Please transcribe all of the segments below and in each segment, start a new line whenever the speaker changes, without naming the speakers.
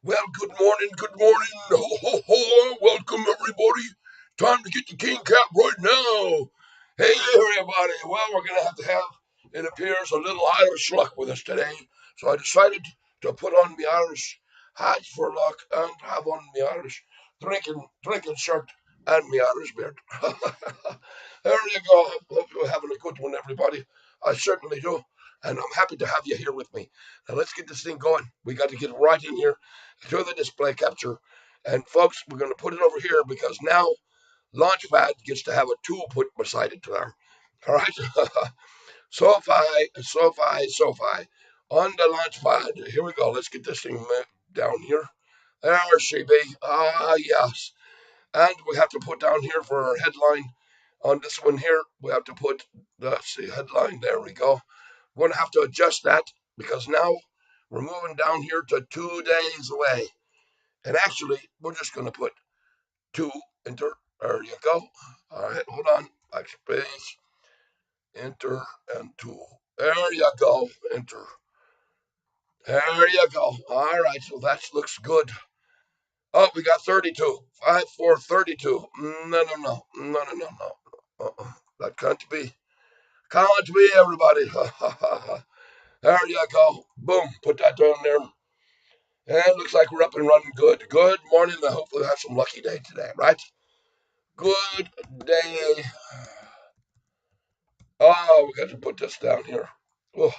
Well, good morning, good morning. Ho, ho, ho. Welcome, everybody. Time to get the king cap right now. Hey, everybody. Well, we're going to have, it appears, a little Irish luck with us today. So I decided to put on the Irish hat for luck and have on the Irish drinking shirt and the Irish beard. There you go. Hope you're having a good one, everybody. I certainly do. And I'm happy to have you here with me. Now, let's get this thing going. We got to get right in here to the display capture. And folks, we're going to put it over here because now Launchpad gets to have a tool put beside it there. All right. Sofi. On the Launchpad. Here we go. Let's get this thing down here. There she be. Ah, yes. And we have to put down here for our headline on this one here. We have to put, let's see, headline. There we go. We're going to have to adjust that because now we're moving down here to 2 days away. And actually, we're just going to put two, enter, there you go. All right, hold on, backspace, enter, and two. There you go, enter. There you go. All right, so that looks good. Oh, we got 32. 5, 4, 32. No. That can't be. Can't be, everybody. There you go. Boom, put that down there. And looks like we're up and running good. Good morning. I hope we have some lucky day today, right? Good day. Oh, we got to put this down here. Oh,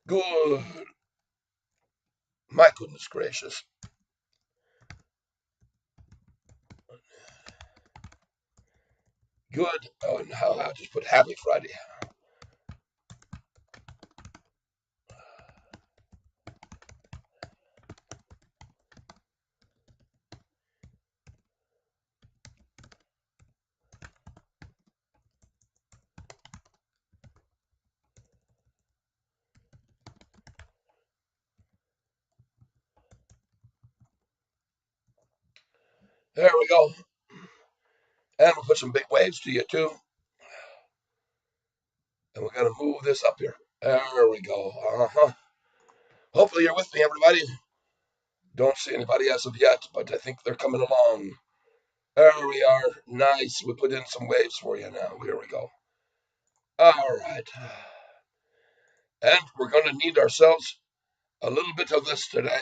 good. My goodness gracious. Good. Oh, and how I'll just put Happy Friday. There we go. And we'll put some big waves to you too. And we're gonna move this up here. There we go. Hopefully you're with me, everybody. Don't see anybody as of yet, but I think they're coming along. There we are. Nice. We put in some waves for you now. Here we go. All right. And we're going to need ourselves a little bit of this today.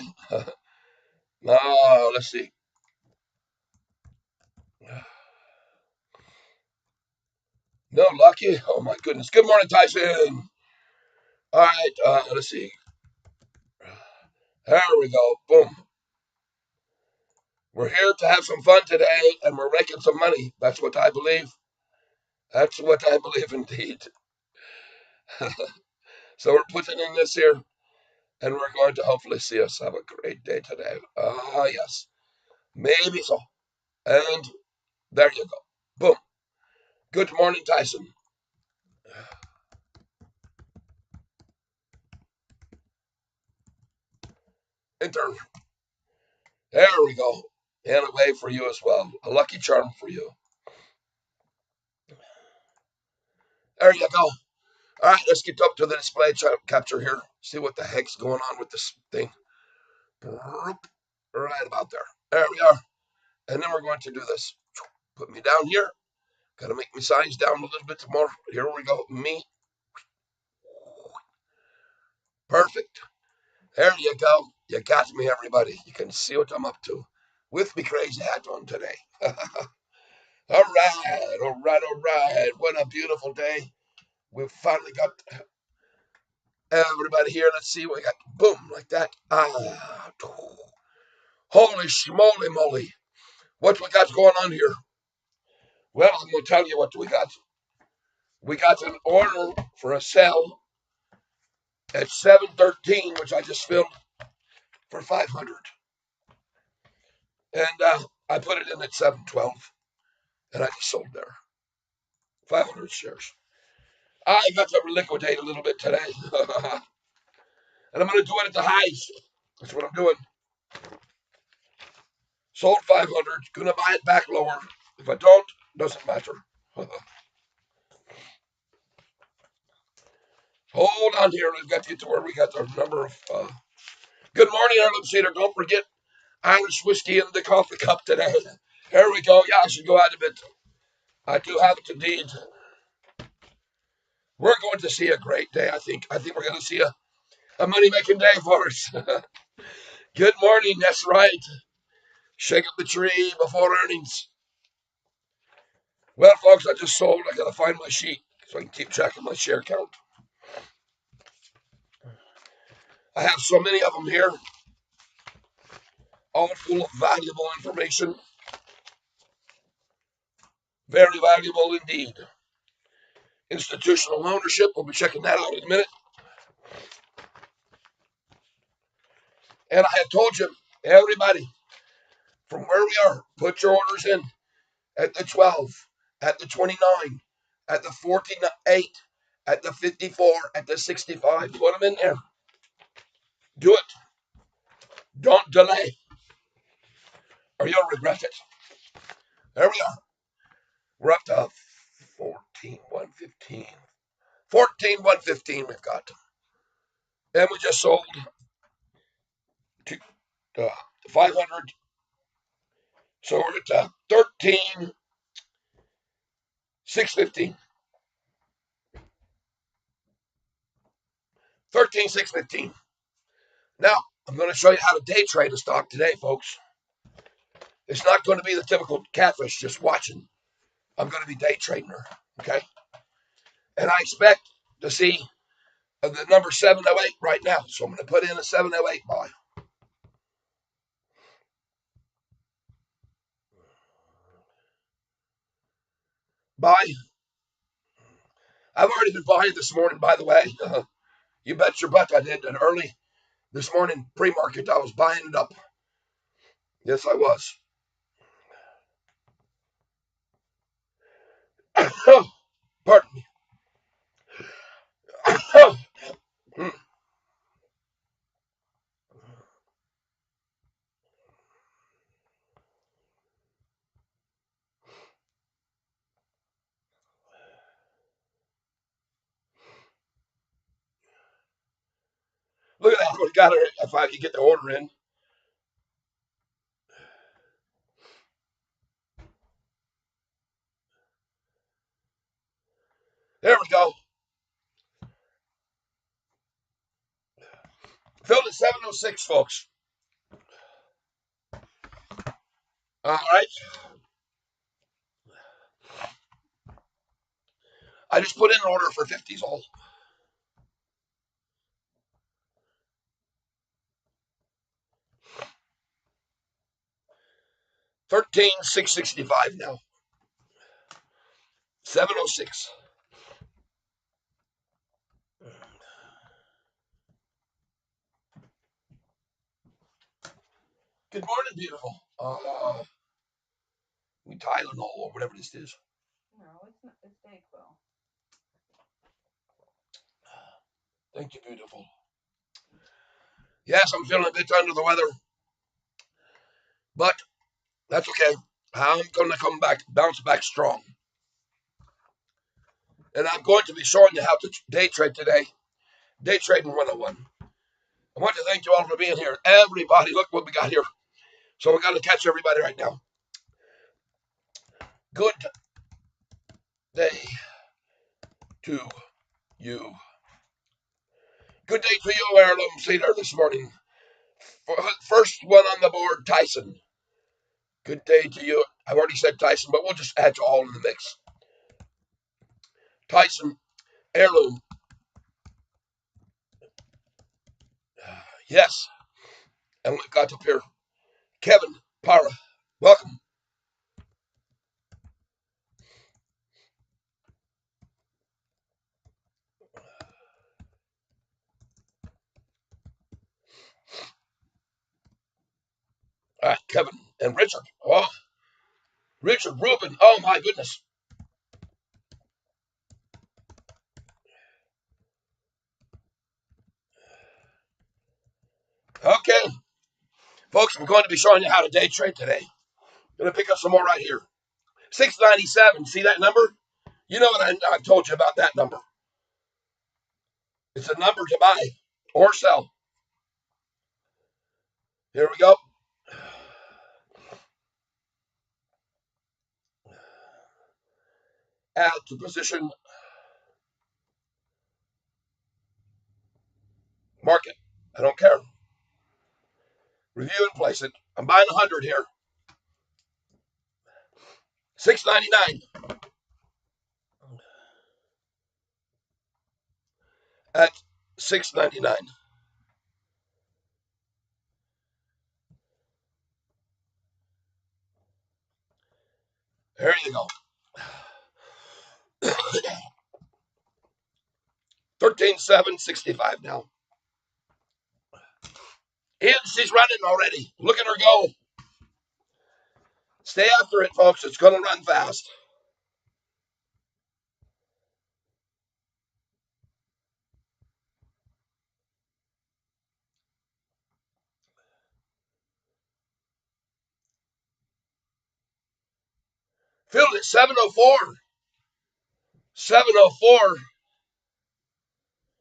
Now, let's see. No, lucky. Oh, my goodness. Good morning, Tyson. All right. Let's see. There we go. Boom. We're here to have some fun today, and we're making some money. That's what I believe. That's what I believe indeed. So we're putting in this here, and we're going to hopefully see us have a great day today. Ah, yes. Maybe so. And there you go. Boom. Good morning, Tyson. Enter. There we go. And a wave for you as well. A lucky charm for you. There you go. All right, let's get up to the display capture here. See what the heck's going on with this thing. Right about there. There we are. And then we're going to do this. Put me down here. Got to make my signs down a little bit more. Here we go. Me. Perfect. There you go. You got me, everybody. You can see what I'm up to with me crazy hat on today. All right, all right, all right. What a beautiful day. We've finally got everybody here. Let's see. We got boom like that. Ah, holy schmoly moly. What we got going on here? Well, I'm going to tell you what we got. We got an order for a sell at 713, which I just filled for 500. And I put it in at 712, and I just sold there 500 shares. I got to liquidate a little bit today, and I'm going to do it at the highs. That's what I'm doing. Sold 500. Gonna buy it back lower. If I don't, doesn't matter. Hold on here. We've got to get to where we got our number of Good morning, Heirloom Cedar. Don't forget Irish whiskey in the coffee cup today. Here we go. Yeah, I should go out a bit. I do have it indeed. We're going to see a great day, I think. I think we're going to see a money-making day for us. Good morning. That's right. Shake up the tree before earnings. Well, folks, I just sold. I got to find my sheet so I can keep track of my share count. I have so many of them here, all full of valuable information. Very valuable indeed. Institutional ownership. We'll be checking that out in a minute. And I have told you, everybody, from where we are, put your orders in at the 12, at the 29, at the 48, at the 54, at the 65. Put them in there. Do it. Don't delay, or you'll regret it. There we are. We're up to 14,115. 14,115 we've got. And we just sold to 500. So we're at 13,615. 13,615. Now, I'm going to show you how to day trade a stock today, folks. It's not going to be the typical catfish just watching. I'm going to be day trading her, okay? And I expect to see the number 708 right now. So I'm going to put in a 708 buy. Buy. I've already been buying this morning, by the way. You bet your butt I did. And early this morning, pre-market, I was buying it up. Yes, I was. Pardon me. Look at that. We got her. If I could get the order in. There we go. Filled at 706, folks. All right. I just put in an order for 50s all. $13,665 now. 706. Good morning, beautiful. Tylenol or whatever this is.
No, it's not. It's Dayquil.
Thank you, beautiful. Yes, I'm feeling a bit under the weather, but that's okay. I'm going to come back, bounce back strong. And I'm going to be showing you how to day trade today. Day trading 101. I want to thank you all for being here. Everybody, look what we got here. So we got to catch everybody right now. Good day to you. Good day to you, Heirloom Cedar, this morning. First one on the board, Tyson. Good day to you. I've already said Tyson, but we'll just add you all in the mix. Tyson, Heirloom. Yes. And we've got up here Kevin Para. Welcome. All right, Kevin and Richard. Oh, Richard Rubin. Oh, my goodness. Okay. Folks, I'm going to be showing you how to day trade today. Going to pick up some more right here. 697. See that number? You know what I told you about that number. It's a number to buy or sell. Here we go. Add to position. Mark it. I don't care. Review and place it. I'm buying 100 here. $6.99 at $6.99. There you go. 13,765 now. And she's running already. Look at her go. Stay after it, folks. It's going to run fast. Filled at 7:04. 7:04.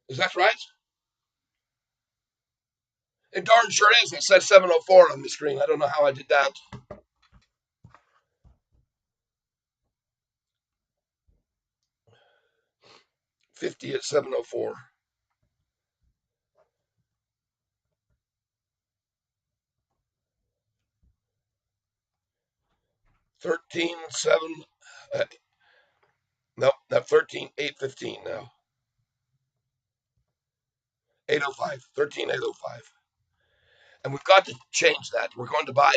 Is that right? It darn sure is. It says 7:04 on the screen. I don't know how I did that. 50 at 7:04. 13.7. Nope, not 13. 8:15 now. 8:05. 13.805. And we've got to change that. We're going to buy,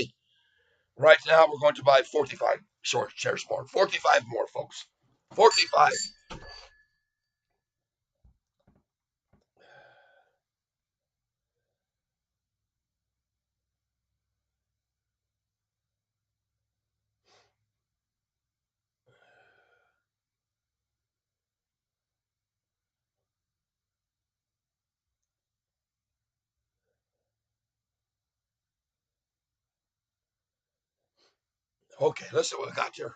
right now, we're going to buy 45 short shares more. 45 more, folks. 45. Okay, let's see what we got here.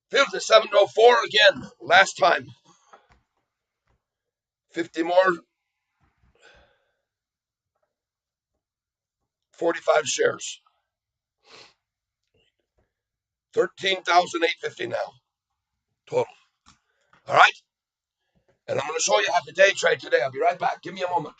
Filled at 7:04 again. Last time. 50 more. 45 shares. 13,850 now. Total. All right? And I'm going to show you how to day trade today. I'll be right back. Give me a moment.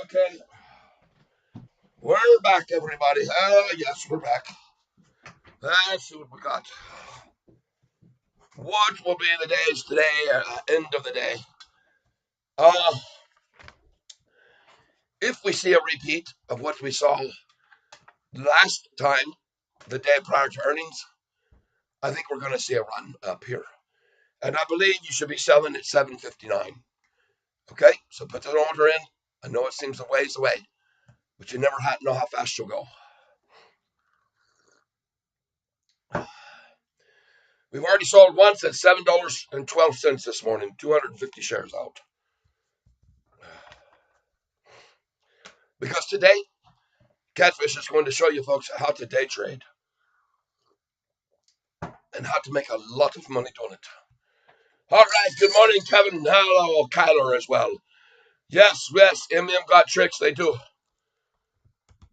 Okay. We're back, everybody. Yes, we're back. Let's see what we got. What will be the days today? End of the day. Uh, if we see a repeat of what we saw last time, the day prior to earnings, I think we're going to see a run up here. And I believe you should be selling at 7:59. Okay, so put the order in. I know it seems a ways away, but you never know how fast you'll go. We've already sold once at $7.12 this morning, 250 shares out. Because today, Catfish is going to show you folks how to day trade and how to make a lot of money doing it. All right, good morning, Kevin. Hello, Kyler as well. Yes, MM got tricks, they do.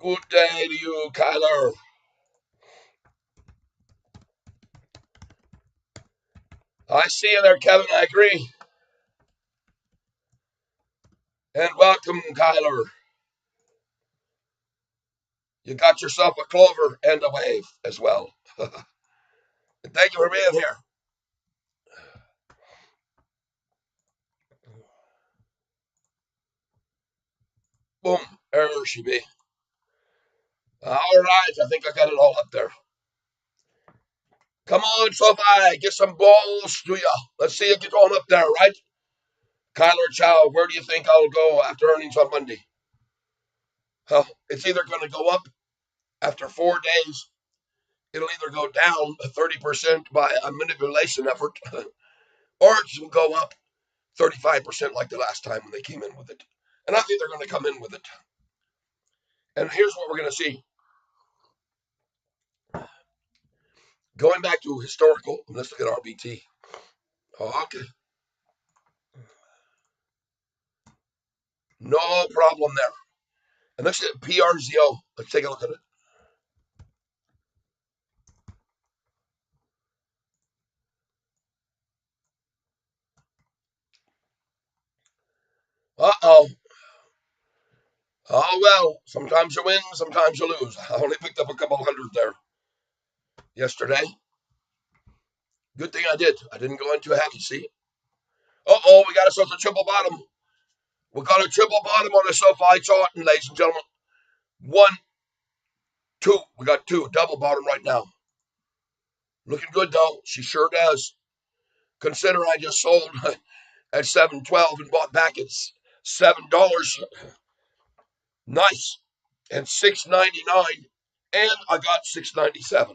Good day to you, Kyler. I see you there, Kevin, I agree. And welcome, Kyler. You got yourself a clover and a wave as well. Thank you for being here. Boom. There she be. All right. I think I got it all up there. Come on, Sofi. Get some balls to ya. Let's see if you're going up there, right? Kyler Chow, where do you think I'll go after earnings on Monday? Well, it's either going to go up after 4 days. It'll either go down 30% by a manipulation effort, or it's going to go up 35% like the last time when they came in with it. And I think they're going to come in with it. And here's what we're going to see. Going back to historical, let's look at RBT. Oh, okay. No problem there. And let's at PRZO. Let's take a look at it. Uh-oh. Oh, well, sometimes you win, sometimes you lose. I only picked up a couple hundred there yesterday. Good thing I did. I didn't go into a hacky, see? Uh-oh, we got ourselves a triple bottom. We got a triple bottom on the Sofi chart, ladies and gentlemen. 1, 2. We got 2. Double bottom right now. Looking good, though. She sure does. Consider I just sold at 7.12 and bought back at $7. Nice. And $6.99. And I got $6.97.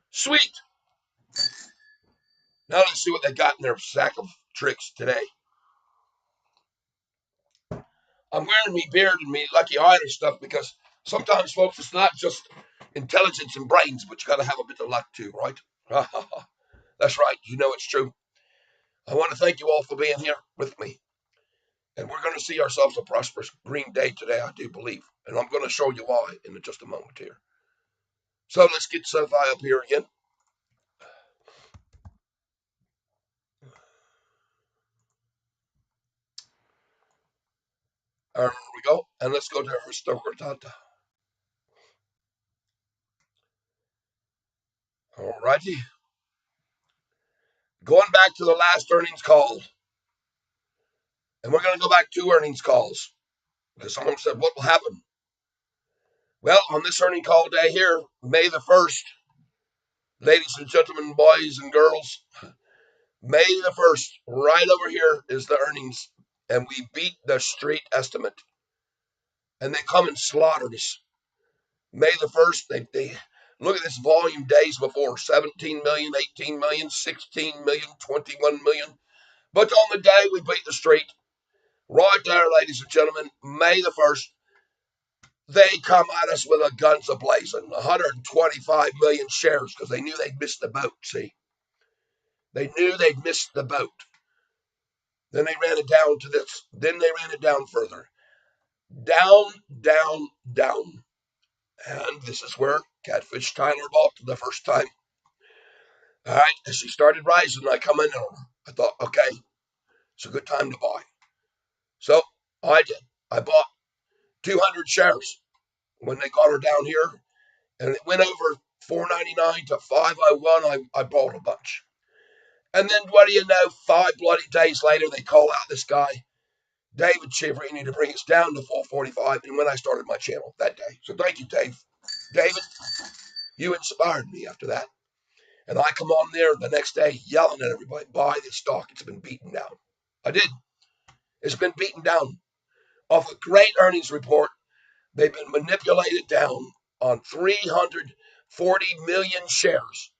Sweet. Now let's see what they got in their sack of tricks today. I'm wearing me beard and me lucky Irish stuff because sometimes, folks, it's not just intelligence and brains, but you got to have a bit of luck too, right? That's right. You know it's true. I want to thank you all for being here with me. And we're going to see ourselves a prosperous green day today, I do believe. And I'm going to show you why in just a moment here. So let's get Sofi up here again. There we go. And let's go to her sorta. All righty. Going back to the last earnings call. And we're going to go back 2 earnings calls. Because someone said, what will happen? Well, on this earning call day here, May the 1st, ladies and gentlemen, boys and girls, May the 1st, right over here is the earnings. And we beat the street estimate. And they come and slaughtered us. May the 1st, they look at this volume days before 17 million, 18 million, 16 million, 21 million. But on the day we beat the street, right there, ladies and gentlemen, May the 1st, they come at us with a guns a-blazing, 125 million shares because they knew they'd missed the boat, see? They knew they'd missed the boat. Then they ran it down to this. Then they ran it down further. Down, down, down. And this is where Catfish Tyler bought the first time. All right, as she started rising, I come in on her. I thought, okay, it's a good time to buy. So I did. I bought 200 shares when they got her down here, and it went over 4.99 to 5.01. I bought a bunch. And then what do you know? 5 bloody days later, they call out this guy, David Chiverini, to bring us down to 4.45. And when I started my channel that day, so thank you, Dave. David, you inspired me after that. And I come on there the next day yelling at everybody, buy this stock. It's been beaten down. I did. It's been beaten down. Off a great earnings report, they've been manipulated down on 340 million shares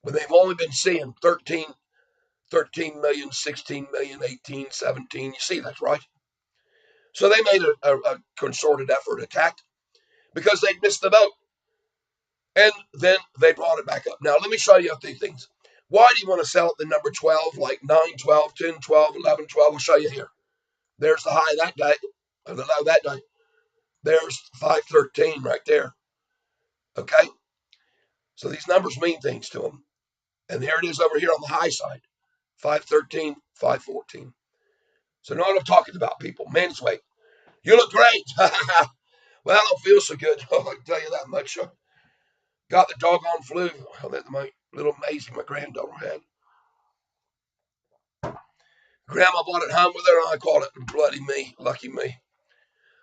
when they've only been seeing 13 million, 16 million, 18, 17. You see that, right? So they made a concerted effort attack because they'd missed the boat. And then they brought it back up. Now, let me show you a few things. Why do you want to sell at the number 12, like 9, 12, 10, 12, 11, 12? I'll show you here. There's the high that day, or the low that day. There's 513 right there. Okay? So these numbers mean things to them. And here it is over here on the high side. 513, 514. So know what I'm talking about, people. Men's weight. You look great. Well, I don't feel so good. I can tell you that much. Got the doggone flu. That my little Maisie, my granddaughter, had. Grandma brought it home with her, and I called it bloody me. Lucky me.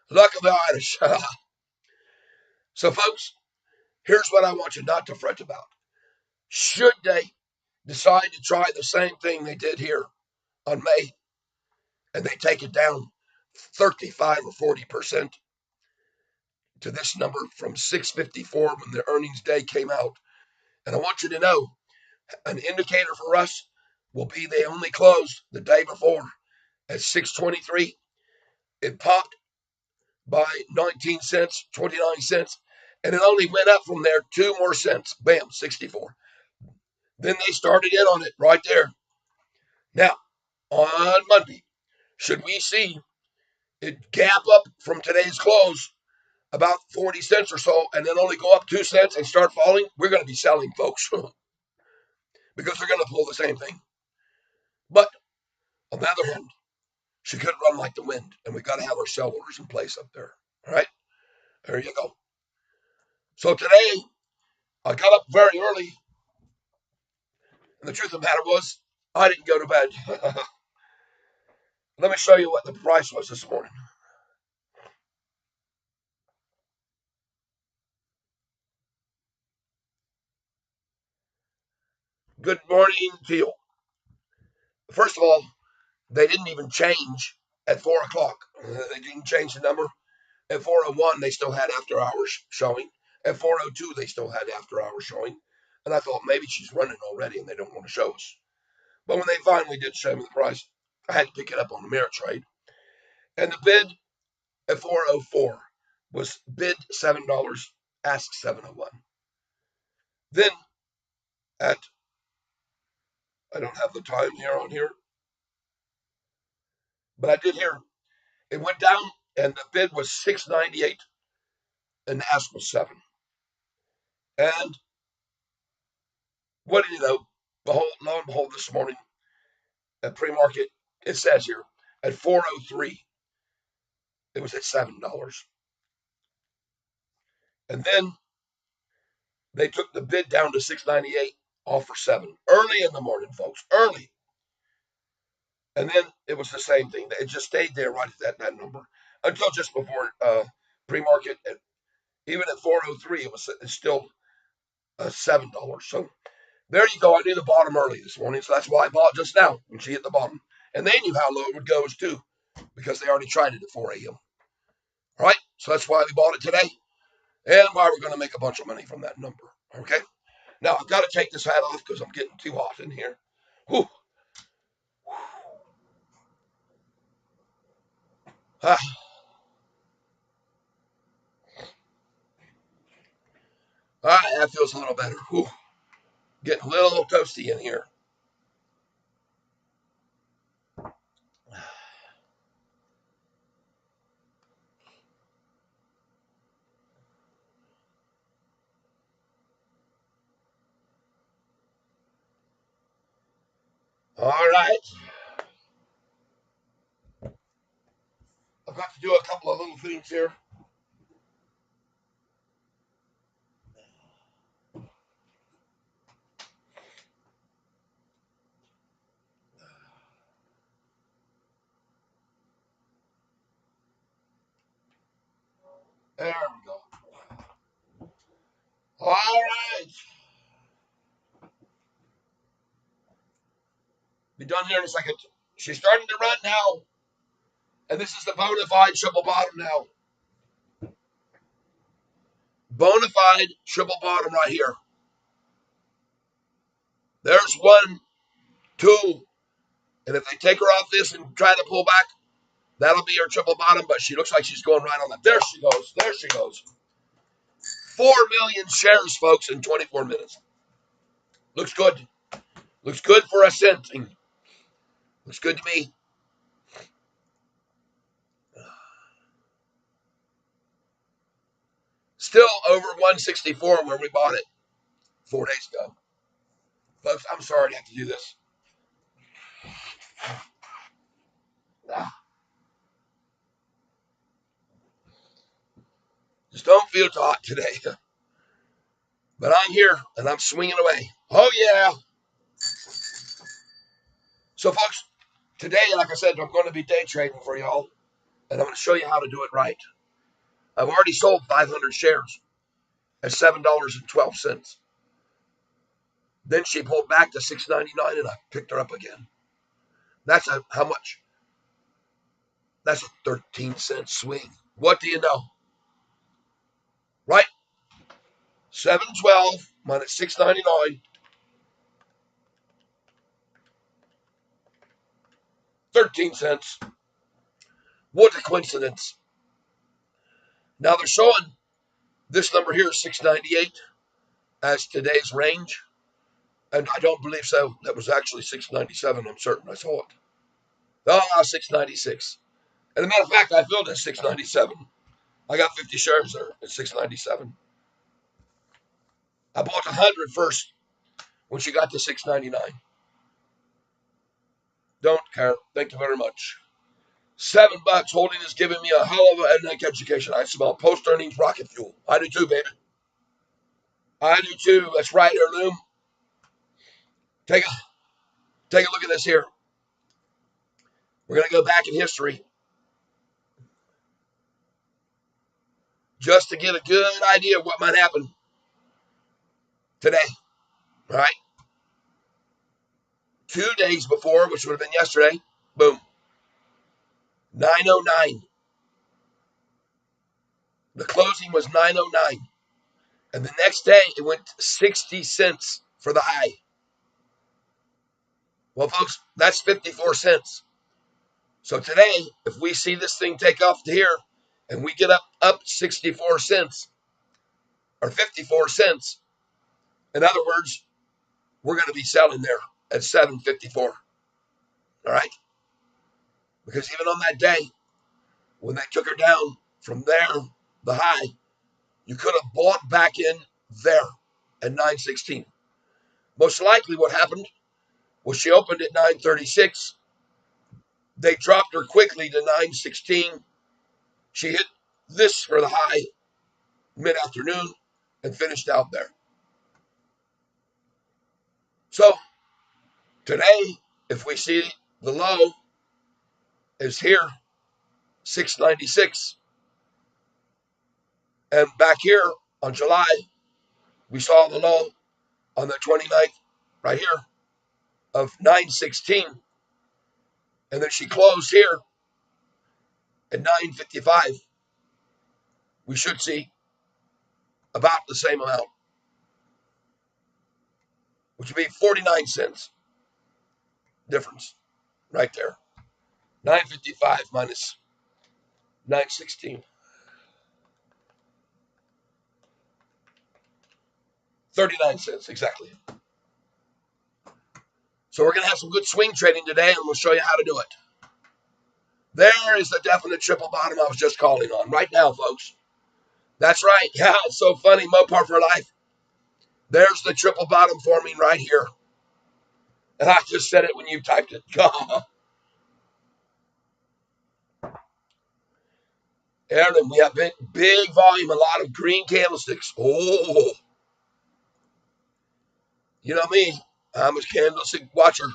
Luck of the Irish. So, folks, here's what I want you not to fret about. Should they decide to try the same thing they did here on May, and they take it down 35 or 40% to this number from 654 when the earnings day came out. And I want you to know an indicator for us will be they only closed the day before at 623. It popped by 19 cents, 29 cents, and it only went up from there 2 more cents. Bam, 64. Then they started in on it right there. Now, on Monday, should we see it gap up from today's close about 40 cents or so and then only go up 2 cents and start falling, we're going to be selling, folks, because they're going to pull the same thing. But on the other hand, she could run like the wind, and we got to have our sell orders in place up there. All right, there you go. So today, I got up very early, and the truth of the matter was, I didn't go to bed. Let me show you what the price was this morning. Good morning to you. First of all, they didn't even change at 4 o'clock. They didn't change the number. At 4:01, they still had after hours showing. At 4:02, they still had after hours showing. And I thought maybe she's running already and they don't want to show us. But when they finally did show me the price, I had to pick it up on the merit trade. And the bid at 4:04 was bid $7, ask 701. Then at, I don't have the time here on here, but I did hear it went down and the bid was 698 and the ask was 7. And what do you know? Lo and behold, this morning at pre-market, it says here at 4:03, it was at $7. And then they took the bid down to 698, offer 7. Early in the morning, folks. Early. And then it was the same thing. It just stayed there right at that number until just before pre-market. Even at 4:03, it was still $7. So there you go. I knew the bottom early this morning, so that's why I bought just now when she hit the bottom. And they knew how low it would go too, because they already tried it at 4 a.m. All right, so that's why we bought it today, and why we're going to make a bunch of money from that number. Okay. Now I've got to take this hat off because I'm getting too hot in here. Whew. Ah, all right, that feels a little better. Whew. Getting a little toasty in here. All right. I've got to do a couple of little things here. There we go. All right. Be done here in a second. She's starting to run now. And this is the bona fide triple bottom now. Bona fide triple bottom right here. There's 1, 2. And if they take her off this and try to pull back, that'll be her triple bottom. But she looks like she's going right on that. There she goes. There she goes. 4 million shares, folks, in 24 minutes. Looks good. Looks good for ascending. Looks good to me. Still over 164 where we bought it 4 days ago. Folks, I'm sorry to have to do this. Ah, just don't feel hot today. But I'm here and I'm swinging away. Oh, yeah. So, folks, today, like I said, I'm going to be day trading for y'all, and I'm going to show you how to do it right. I've already sold 500 shares at $7.12. Then she pulled back to $6.99, and I picked her up again. That's how much? That's a 13-cent swing. What do you know? Right? 712 minus 6.99, 13 cents. What a coincidence. Now they're showing this number here is 698 as today's range. And I don't believe so. That was actually 697. I'm certain I saw it. Oh, 696. And as a matter of fact, I filled at 697. I got 50 shares there at 697. I bought 100 first when she got to 699. Don't care. Thank you very much. $7 holding is giving me a hell of a headache education. I smell post earnings rocket fuel. I do too, baby. I do too. That's right, heirloom. Take a take a look at this here. We're gonna go back in history just to get a good idea of what might happen today. All right. 2 days before, which would have been yesterday, boom, 909. The closing was 909. And the next day, it went 60 cents for the high. Well, folks, that's 54 cents. So today, if we see this thing take off to here and we get up 64 cents or 54 cents, in other words, we're going to be selling there at 754. All right. Because even on that day, when they took her down from there, the high, you could have bought back in there at 916. Most likely what happened was she opened at 936. They dropped her quickly to 916. She hit this for the high mid-afternoon and finished out there. So today, if we see the low is here, 696, and back here on July, we saw the low on the 29th right here of 916, and then she closed here at 955. We should see about the same amount, which would be 49 cents difference right there. 955 minus 916. 39 cents, exactly. So we're going to have some good swing trading today, and we'll show you how to do it. There is the definite triple bottom I was just calling on right now, folks. That's right. Yeah, it's so funny. Mopar for life. There's the triple bottom forming right here. And I just said it when you typed it. Aaron, we have big volume, a lot of green candlesticks. Oh, you know me. I'm a candlestick watcher.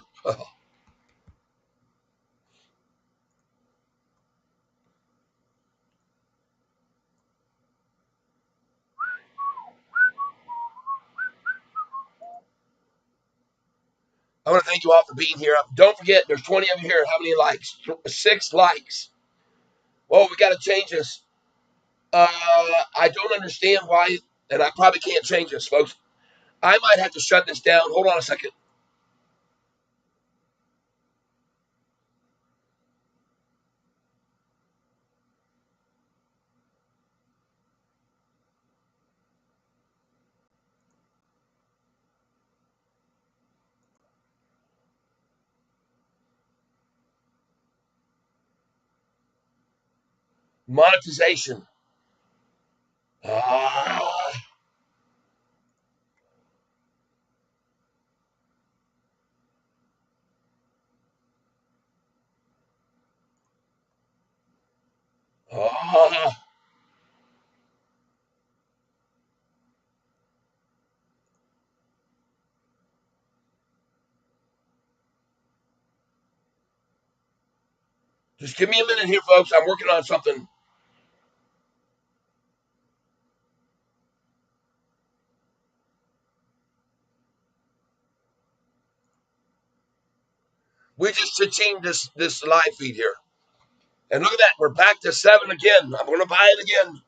I want to thank you all for being here. Don't forget, there's 20 of you here. How many likes? 6 likes. Whoa, we got to change this. I don't understand why, and I probably can't change this, folks. I might have to shut this down. Hold on a second. Monetization. Ah, Just give me a minute here, folks. I'm working on something. We just cha-chinged this live feed here. And look at that. We're back to 7 again. I'm going to buy it again.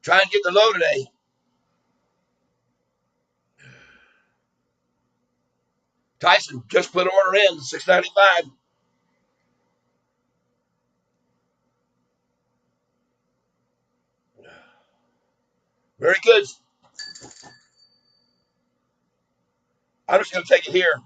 Try and get the low today. Tyson just put order in, $6.95. Very good. I'm just going to take it here.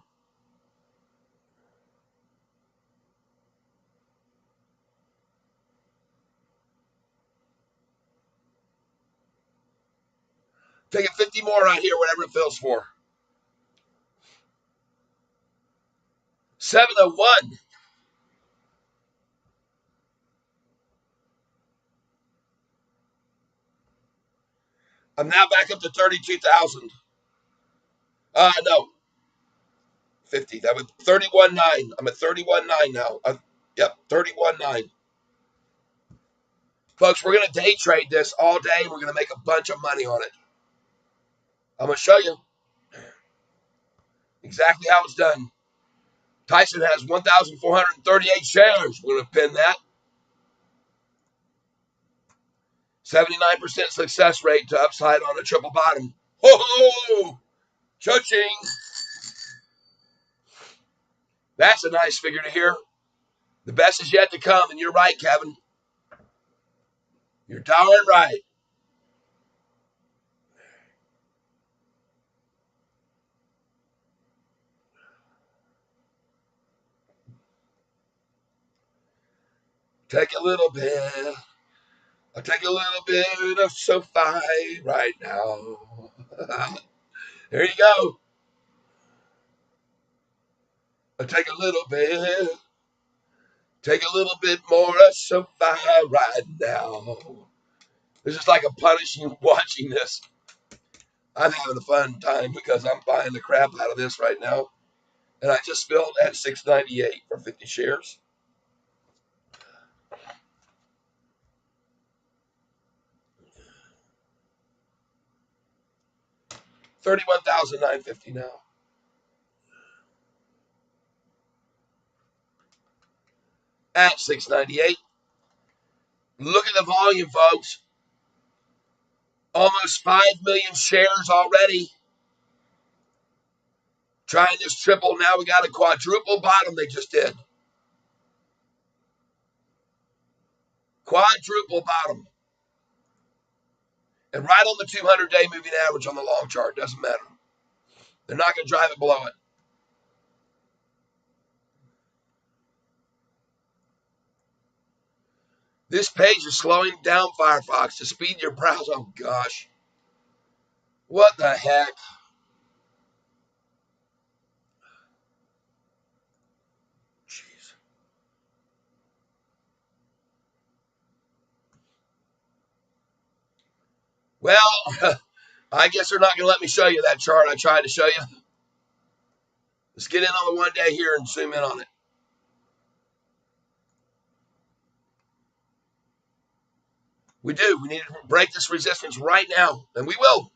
Take it 50 more right here, whatever it fills for. 701. I'm now back up to 32,000. No, 50. That was 31.9. I'm at 31.9 now. Yep, 31.9. Folks, we're going to day trade this all day. We're going to make a bunch of money on it. I'm going to show you exactly how it's done. Tyson has 1,438 shares. We're going to pin that. 79% success rate to upside on a triple bottom. Ho ho! Cha-ching! That's a nice figure to hear. The best is yet to come, and you're right, Kevin. You're darn right. Take a little bit. I'll take a little bit of Sofi right now. There you go. I'll take a little bit. Take a little bit more of Sofi right now. This is like a punishing watching this. I'm having a fun time because I'm buying the crap out of this right now. And I just filled at 698 for 50 shares. $31,950 now. At 698. Look at the volume, folks. Almost 5 million shares already. Trying this triple. Now we got a quadruple bottom they just did. Quadruple bottom. And right on the 200-day moving average on the long chart. Doesn't matter. They're not going to drive it below it. This page is slowing down Firefox to speed your browser. Oh, gosh. What the heck? Jeez. Well, I guess they're not going to let me show you that chart I tried to show you. Let's get in on the 1 day here and zoom in on it. We do. We need to break this resistance right now, and we will.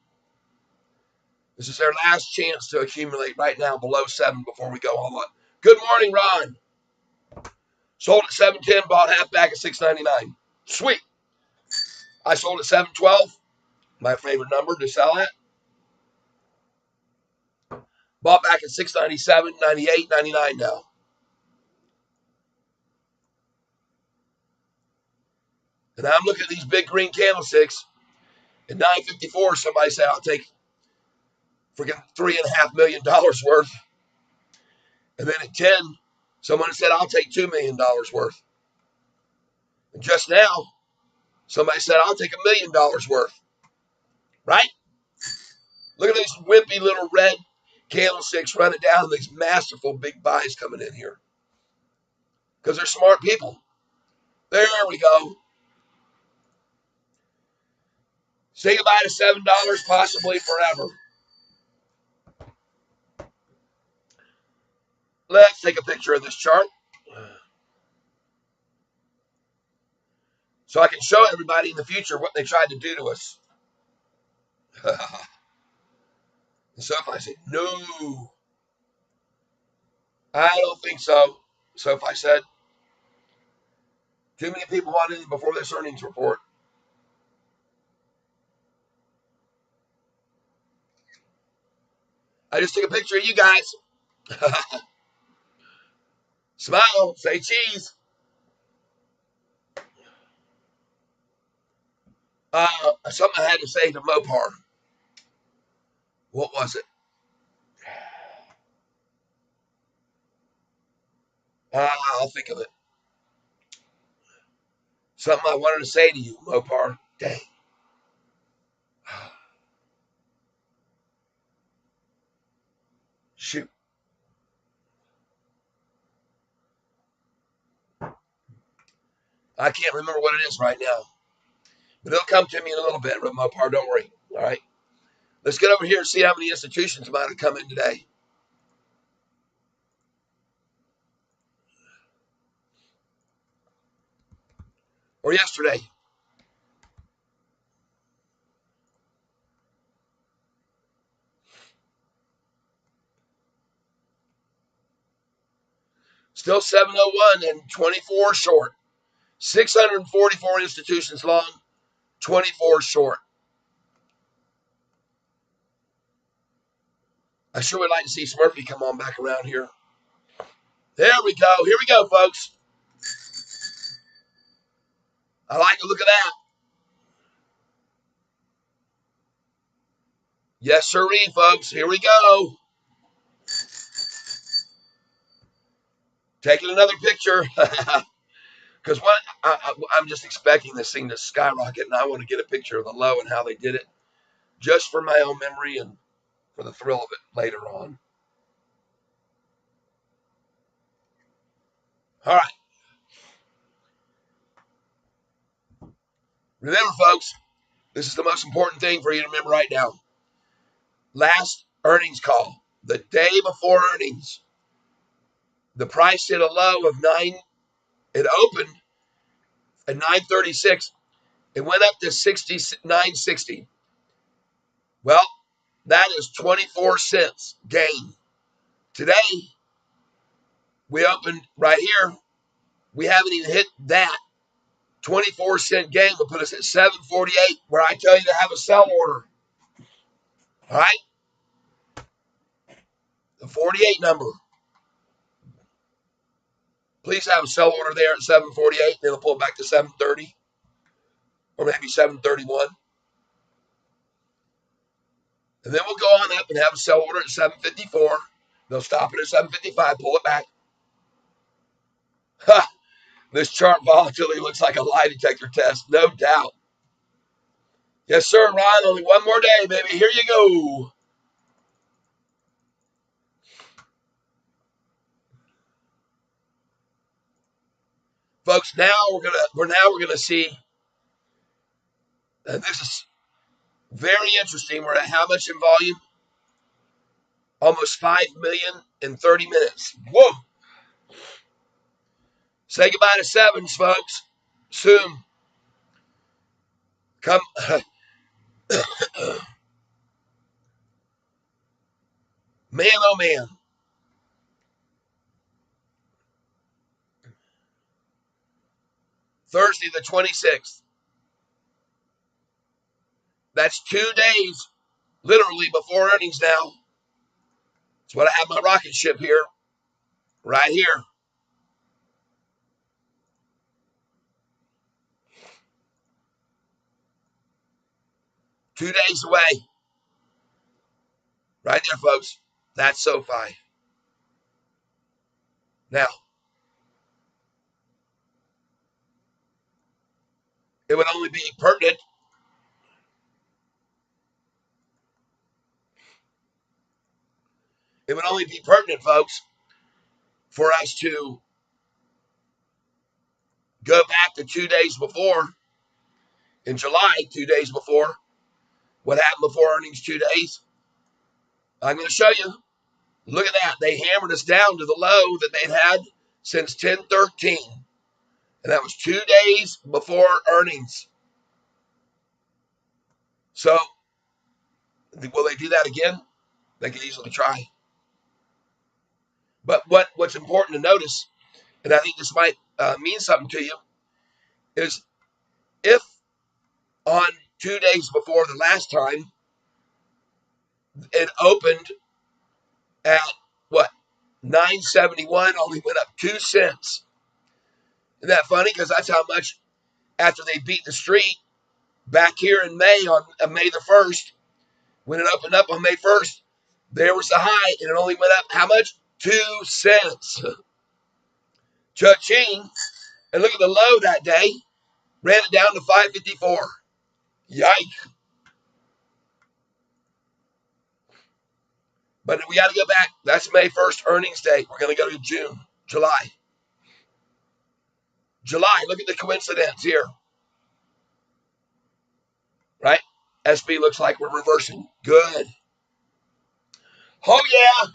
This is their last chance to accumulate right now below 7 before we go all up. Good morning, Ron. Sold at 710, bought half back at 699. Sweet. I sold at 712, my favorite number to sell at. Bought back at 697, 98, 99 now. And I'm looking at these big green candlesticks. At 954, somebody said, I'll take freaking $3.5 million worth. And then at 10, someone said, I'll take $2 million worth. And just now, somebody said, I'll take $1 million worth. Right? Look at these wimpy little red candlesticks running down, these masterful big buys coming in here because they're smart people. There we go. Say goodbye to $7, possibly forever. Let's take a picture of this chart so I can show everybody in the future what they tried to do to us. So if I say, no, I don't think so. So if I said, too many people wanted it before this earnings report. I just took a picture of you guys. Smile, say cheese. Something I had to say to Mopar. What was it? I'll think of it. Something I wanted to say to you, Mopar. Dang. Shoot. I can't remember what it is right now. But it'll come to me in a little bit, Mopar. Don't worry. All right. Let's get over here and see how many institutions might have come in today. Or yesterday. Still 701 and 24 short. 644 institutions long, 24 short. I sure would like to see Smurfy come on back around here. There we go. Here we go, folks. I like the look of that. Yes, sirree, folks. Here we go. Taking another picture. Because I'm just expecting this thing to skyrocket, and I want to get a picture of the low and how they did it, just for my own memory and for the thrill of it later on. All right. Remember, folks, this is the most important thing for you to remember right now. Last earnings call, the day before earnings, the price hit a low of 9. It opened at 936. It went up to 960. Well, that is 24 cents gain. Today, we opened right here. We haven't even hit that. 24-cent gain will put us at 748, where I tell you to have a sell order. All right? The 48 number. Please have a sell order there at 748. Then it'll pull back to 730 or maybe 731. And then we'll go on up and have a sell order at 754. They'll stop it at 755, pull it back. Ha! This chart volatility looks like a lie detector test, no doubt. Yes, sir, Ron. Only one more day, baby. Here you go. Folks, now we're gonna see, and this is very interesting. We're at how much in volume? Almost 5 million in 30 minutes. Whoa! Say goodbye to sevens, folks. Soon. Come. Man, oh man. Thursday the 26th. That's 2 days, literally, before earnings now. That's what I have my rocket ship here. Right here. Two days away. Right there, folks. That's Sofi. Now, it would only be pertinent It would only be pertinent, folks, for us to go back to 2 days before, in July, 2 days before, what happened before earnings 2 days. I'm going to show you. Look at that. They hammered us down to the low that they'd had since 10/13. And that was 2 days before earnings. So, will they do that again? They could easily try. But what's important to notice, and I think this might mean something to you, is if on 2 days before the last time, it opened at what? 971, only went up 2 cents. Isn't that funny? Because that's how much after they beat the street back here in May, on May the 1st, when it opened up on May 1st, there was the high, and it only went up how much? 2 cents. Cha-ching. And look at the low that day. Ran it down to 554. Yikes. But we got to go back. That's May 1st earnings day. We're going to go to June, July. July, look at the coincidence here. Right? SB looks like we're reversing. Good. Oh, yeah.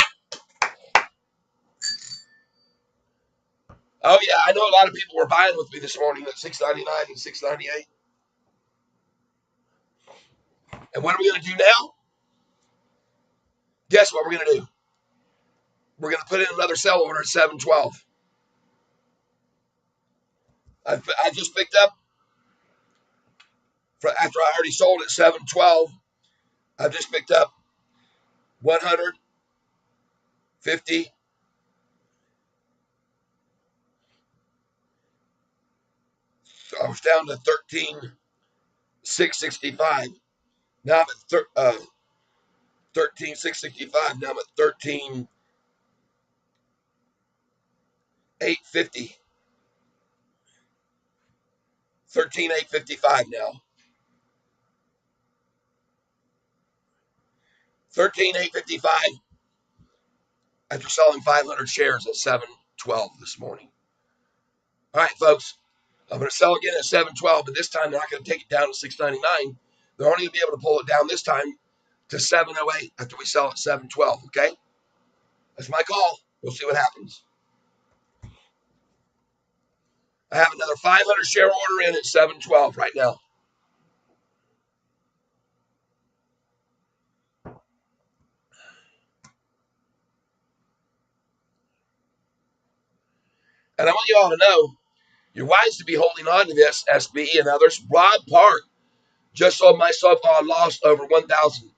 Oh, yeah. I know a lot of people were buying with me this morning at 699 and 698. And what are we going to do now? Guess what we're going to do? We're going to put in another sell order at 712. I just picked up, after I already sold at 712, I just picked up 150. So I was down to 13,665. Now I'm at 13,665. Now I'm at 13,850. 13,855 now. 13,855 after selling 500 shares at 712 this morning. All right, folks. I'm going to sell again at 712, but this time they're not going to take it down to 699. They're only going to be able to pull it down this time to 708 after we sell at 712, okay? That's my call. We'll see what happens. I have another 500 share order in at 712 right now. And I want you all to know, you're wise to be holding on to this, SB and others. Rob Park just sold my Sofi, lost over 1,000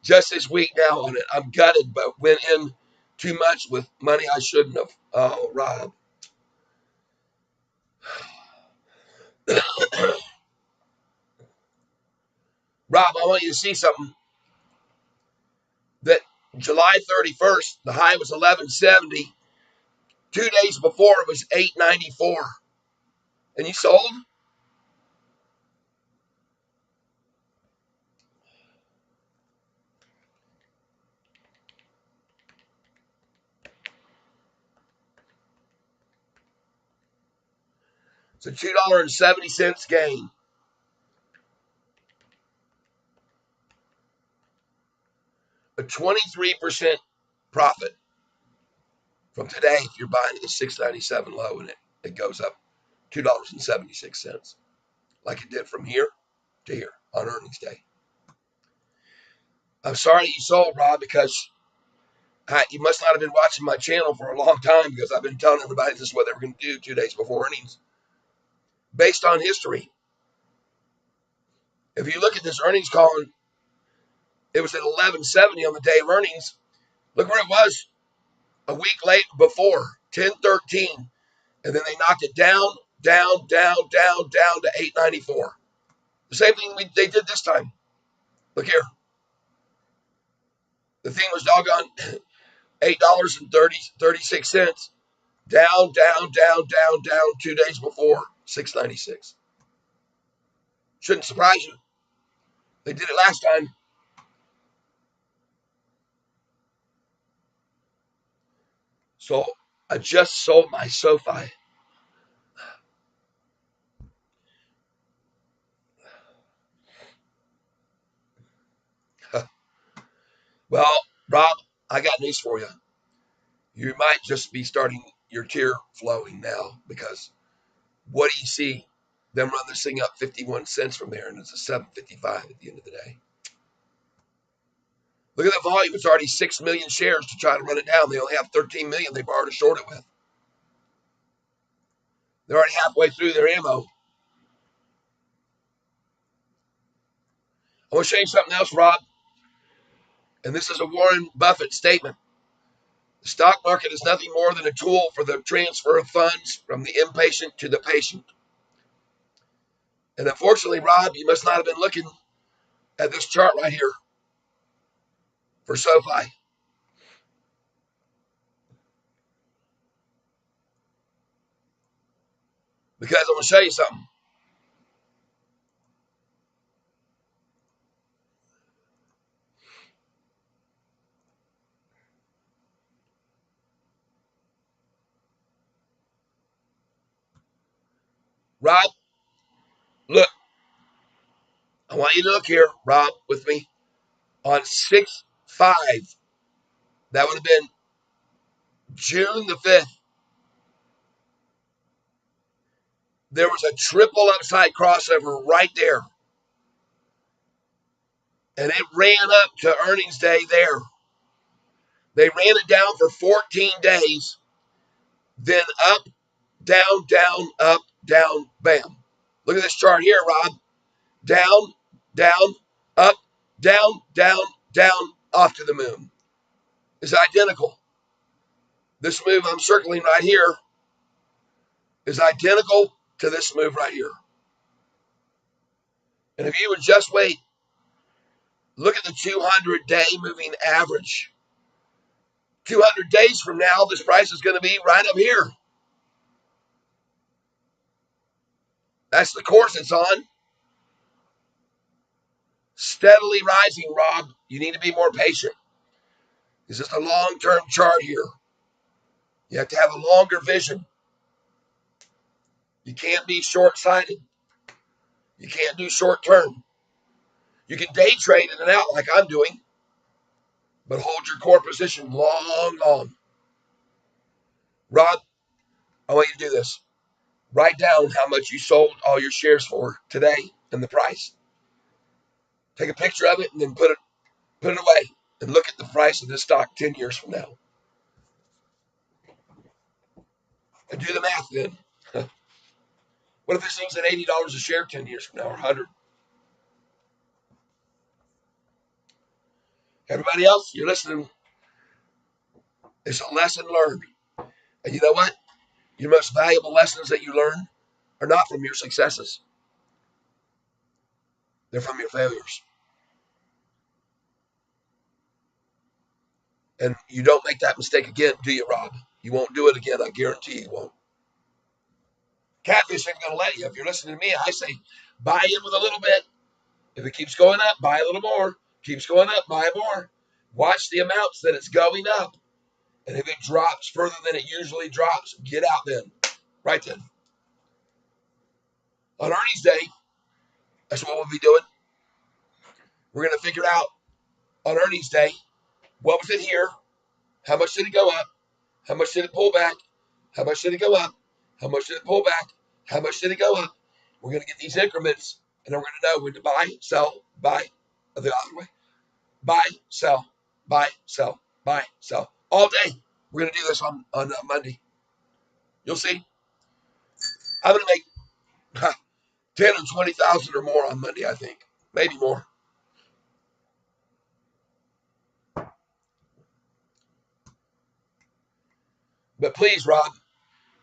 just this week now on it. I'm gutted, but went in too much with money I shouldn't have. Oh, Rob. Rob, I want you to see something. That July 31st, the high was 1170. 2 days before, it was 894. And you sold? It's a $2.70 gain. A 23% profit from today if you're buying at the 697 low and it goes up $2.76 like it did from here to here on earnings day. I'm sorry you sold, Rob, because you must not have been watching my channel for a long time, because I've been telling everybody this is what they were going to do 2 days before earnings based on history. If you look at this earnings call, it was at 1170 on the day of earnings. Look where it was a week late before, 1013. And then they knocked it down to 894. The same thing they did this time. Look here. The thing was doggone $8.36. Down 2 days before, 696. Shouldn't surprise you. They did it last time. So I just sold my Sofi. Well, Rob, I got news for you. You might just be starting your tear flowing now because what do you see? Them run this thing up 51 cents from there, and it's a 7.55 at the end of the day. Look at the volume. It's already 6 million shares to try to run it down. They only have 13 million they borrowed to short it with. They're already halfway through their ammo. I want to show you something else, Rob, and this is a Warren Buffett statement. The stock market is nothing more than a tool for the transfer of funds from the impatient to the patient. And unfortunately, Rob, you must not have been looking at this chart right here for SoFi. Because I'm going to show you something. Rob, look, I want you to look here, Rob, with me. On 6/5, that would have been June the 5th, there was a triple upside crossover right there. And it ran up to earnings day there. They ran it down for 14 days, then up, down, up, down, bam. Look at this chart here, Rob. Down, down, up, down, off to the moon. It's identical. This move I'm circling right here is identical to this move right here. And if you would just wait, look at the 200-day moving average. 200 days from now, this price is going to be right up here. That's the course it's on. Steadily rising, Rob. You need to be more patient. This is a long-term chart here. You have to have a longer vision. You can't be short-sighted. You can't do short-term. You can day trade in and out like I'm doing, but hold your core position long. Rob, I want you to do this. Write down how much you sold all your shares for today and the price. Take a picture of it and then put it away and look at the price of this stock 10 years from now. And do the math then. What if this thing's at $80 a share 10 years from now or 100? Everybody else, you're listening. It's a lesson learned. And you know what? Your most valuable lessons that you learn are not from your successes. They're from your failures. And you don't make that mistake again, do you, Rob? You won't do it again. I guarantee you won't. Catfish ain't going to let you. If you're listening to me, I say buy in with a little bit. If it keeps going up, buy a little more. Keeps going up, buy more. Watch the amounts that it's going up. And if it drops further than it usually drops, get out then. Right then. On earnings day, that's what we'll be doing. We're going to figure out on earnings day, what was it here? How much did it go up? How much did it pull back? How much did it go up? How much did it pull back? How much did it go up? We're going to get these increments, and then we're going to know when to buy, sell, buy, the other way. Buy, sell, buy, sell, buy, sell. All day. We're going to do this on Monday. You'll see. I'm going to make 10 or 20,000 or more on Monday, I think. Maybe more. But please, Rob,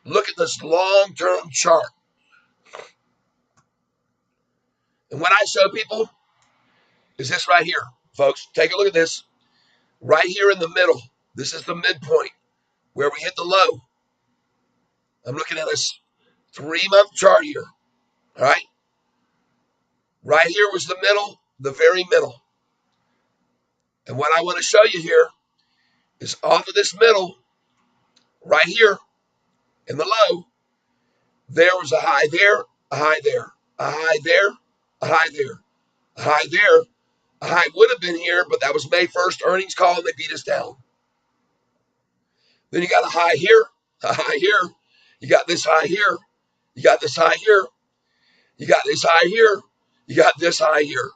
look at this long-term chart. And what I show people is this right here, folks. Take a look at this. Right here in the middle. This is the midpoint where we hit the low. I'm looking at this 3-month chart here. All right. Right here was the middle, the very middle. And what I want to show you here is off of this middle, right here in the low, there was a high there, a high there, a high there, a high there, a high there. A high would have been here, but that was May 1st earnings call, and they beat us down. Then you got a high here, a high here. You got this high here. You got this high here. You got this high here. You got this high here.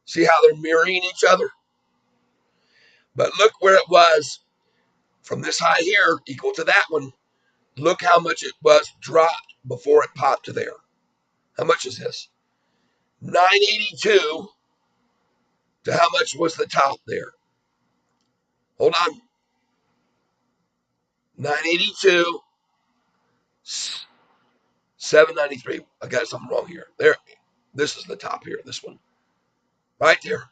See how they're mirroring each other? But look where it was from this high here equal to that one. Look how much it was dropped before it popped to there. How much is this? 982 to how much was the top there? Hold on. 982, 793. I got something wrong here. There. This is the top here. This one. Right there.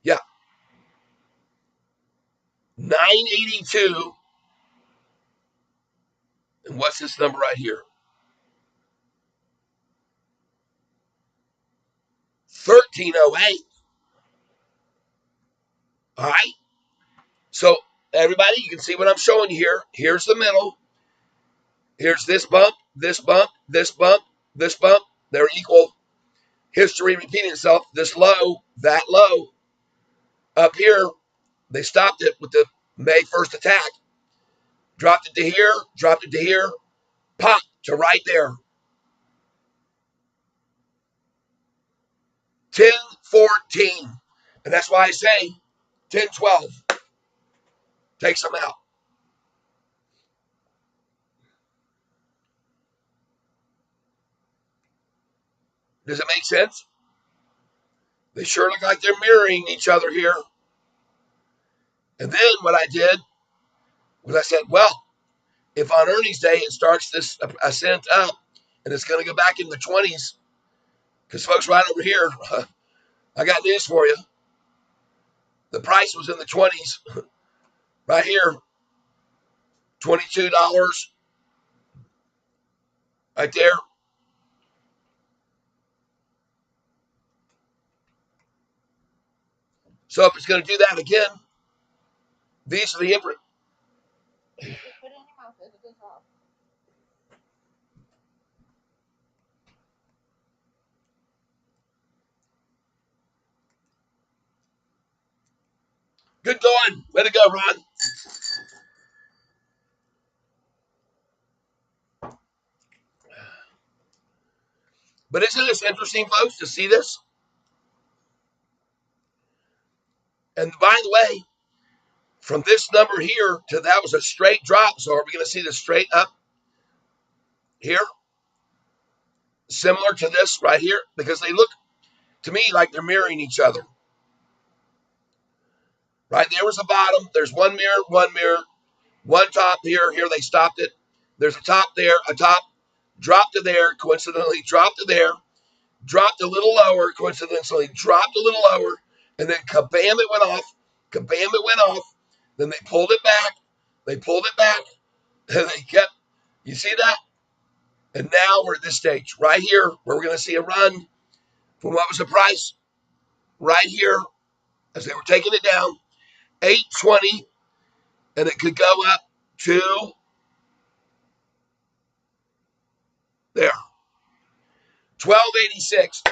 Yeah. 982. And what's this number right here? 1308. All right. So, everybody, you can see what I'm showing you here. Here's the middle. Here's this bump, this bump, this bump, this bump. They're equal. History repeating itself. This low, that low. Up here, they stopped it with the May 1st attack. Dropped it to here, dropped it to here, pop to right there. 1014. And that's why I say 1012 takes them out. Does it make sense? They sure look like they're mirroring each other here. And then what I did was I said, well, if on earnings day it starts this ascent up and it's going to go back in the 20s, because folks, right over here, I got news for you. The price was in the 20s. Right here, $22 right there. So if it's going to do that again, these are the input.
Put it in your mouth. It is off.
Good going. Way to go, Ron. But isn't this interesting, folks, to see this? And by the way, from this number here to that was a straight drop. So are we going to see this straight up here? Similar to this right here? Because they look to me like they're mirroring each other. Right there was a bottom. There's one mirror, one top here. Here they stopped it. There's a top there, a top, dropped to there, coincidentally dropped to there, dropped a little lower, coincidentally dropped a little lower, and then kabam, it went off. Kabam, it went off. Then they pulled it back. They pulled it back. And they kept, you see that? And now we're at this stage right here where we're going to see a run from what was the price right here as they were taking it down, 820, and it could go up to there, 1286.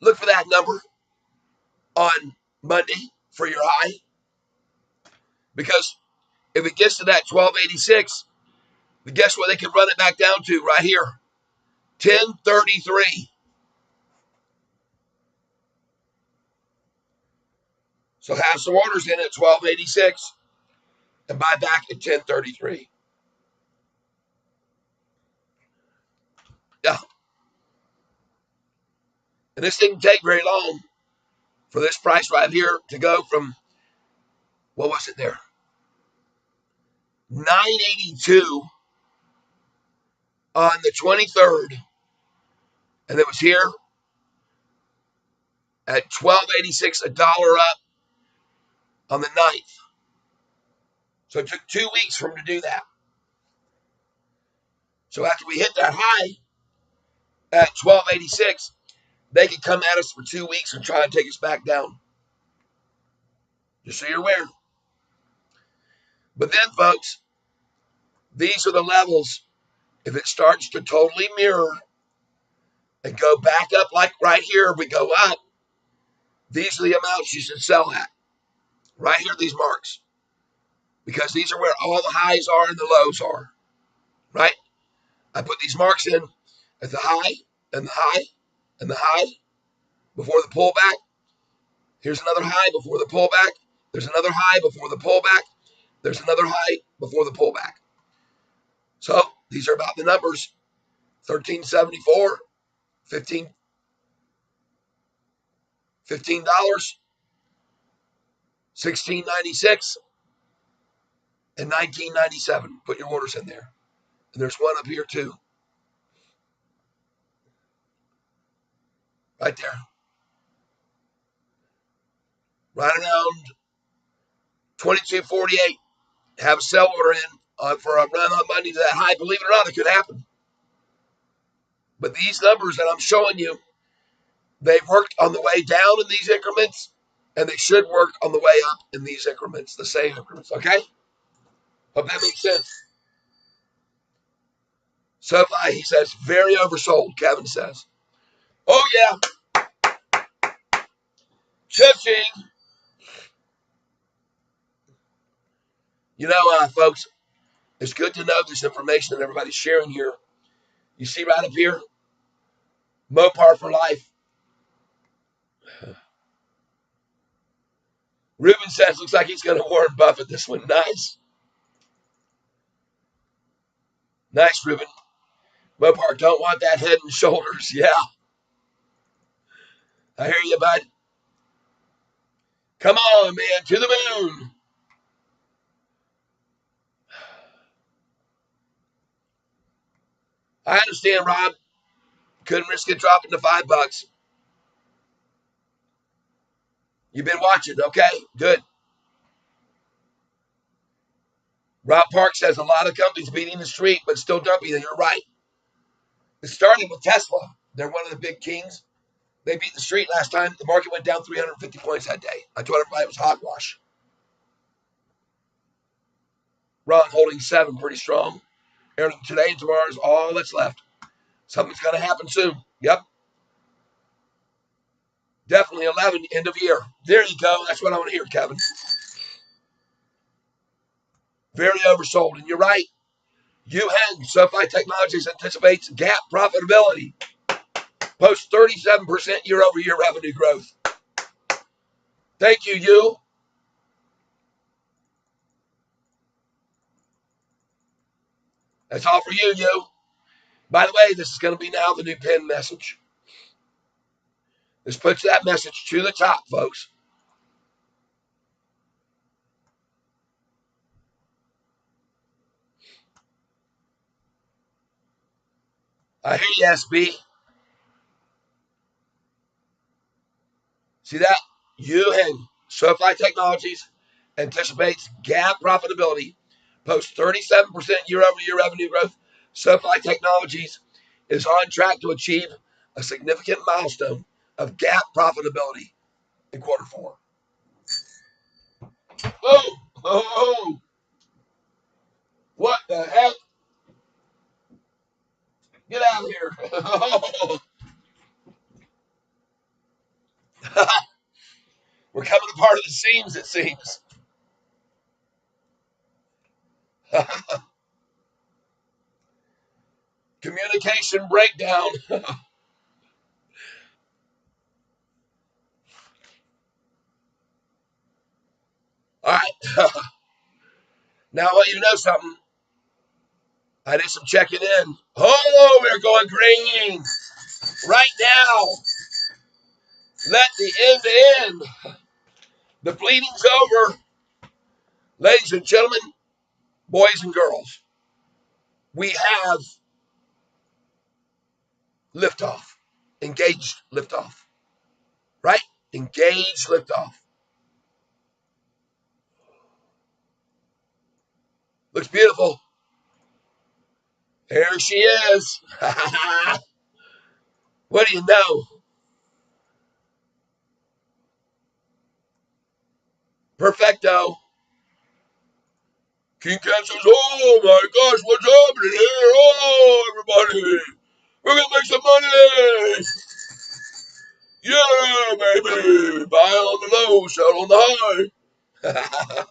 Look for that number on Monday for your high, because if it gets to that 1286, guess what they can run it back down to right here, 1033. So have some orders in at 1286 and buy back at 1033. Yeah. And this didn't take very long for this price right here to go from, what was it there? 982 on the 23rd. And it was here at 1286, a dollar up on the 9th. So it took 2 weeks for them to do that. So after we hit that high at 1286, they could come at us for 2 weeks and try and take us back down. Just so you're aware. But then, folks, these are the levels. If it starts to totally mirror and go back up like right here, we go up, these are the amounts you should sell at. Right here, these marks. Because these are where all the highs are and the lows are. Right? I put these marks in at the high and the high and the high before the pullback. Here's another high before the pullback. There's another high before the pullback. There's another high before the pullback. So these are about the numbers. 1374, 15 $15, 1696, and 1997. Put your orders in there. And there's one up here too. Right there. Right around 2248. Have a sell order in for a run on Monday to that high. Believe it or not, it could happen. But these numbers that I'm showing you, they've worked on the way down in these increments, and they should work on the way up in these increments, the same increments, okay? Hope that makes sense. Sofi, he says, very oversold, Kevin says. Oh, yeah. Cha-ching. You know, folks, it's good to know this information that everybody's sharing here. You see right up here, Mopar for life. Ruben says, looks like he's going to Warren Buffett this one. Nice. Nice, Ruben. Mopar, don't want that head and shoulders. Yeah. I hear you, bud. Come on, man, to the moon. I understand, Rob. Couldn't risk it dropping to $5. You've been watching, okay? Good. Rob Park says a lot of companies beating the street, but still dumping. And you're right. It started with Tesla. They're one of the big kings. They beat the street last time. The market went down 350 points that day. I told everybody it was hogwash. Ron holding 7 pretty strong. Aaron, today and tomorrow is all that's left. Something's going to happen soon. Yep. Definitely 11, end of year. There you go. That's what I want to hear, Kevin. Very oversold. And you're right. Yuhen, SoFi Technologies anticipates GAAP profitability. Post 37% year-over-year revenue growth. Thank you, Yu. That's all for you, Yu. By the way, this is going to be now the new pin message. This puts that message to the top, folks. I hear you, SB. See that? Yuhen, SoFi Technologies anticipates GAAP profitability. Post 37% year-over-year revenue growth. SoFi Technologies is on track to achieve a significant milestone of GAAP profitability in quarter 4. Oh, what the heck? Get out of here. We're coming apart at the seams, it seems. Communication breakdown. All right. Now I'll let you know something. I did some checking in. Oh, we're going green right now. Let the end end. The bleeding's over. Ladies and gentlemen, boys and girls, we have liftoff. Engaged liftoff. Right? Engaged liftoff. Looks beautiful. There she is. What do you know? Perfecto. King Cat says, "Oh my gosh, what's happening here? Oh, everybody, we're gonna make some money! Yeah, baby! Buy on the low, sell on the high."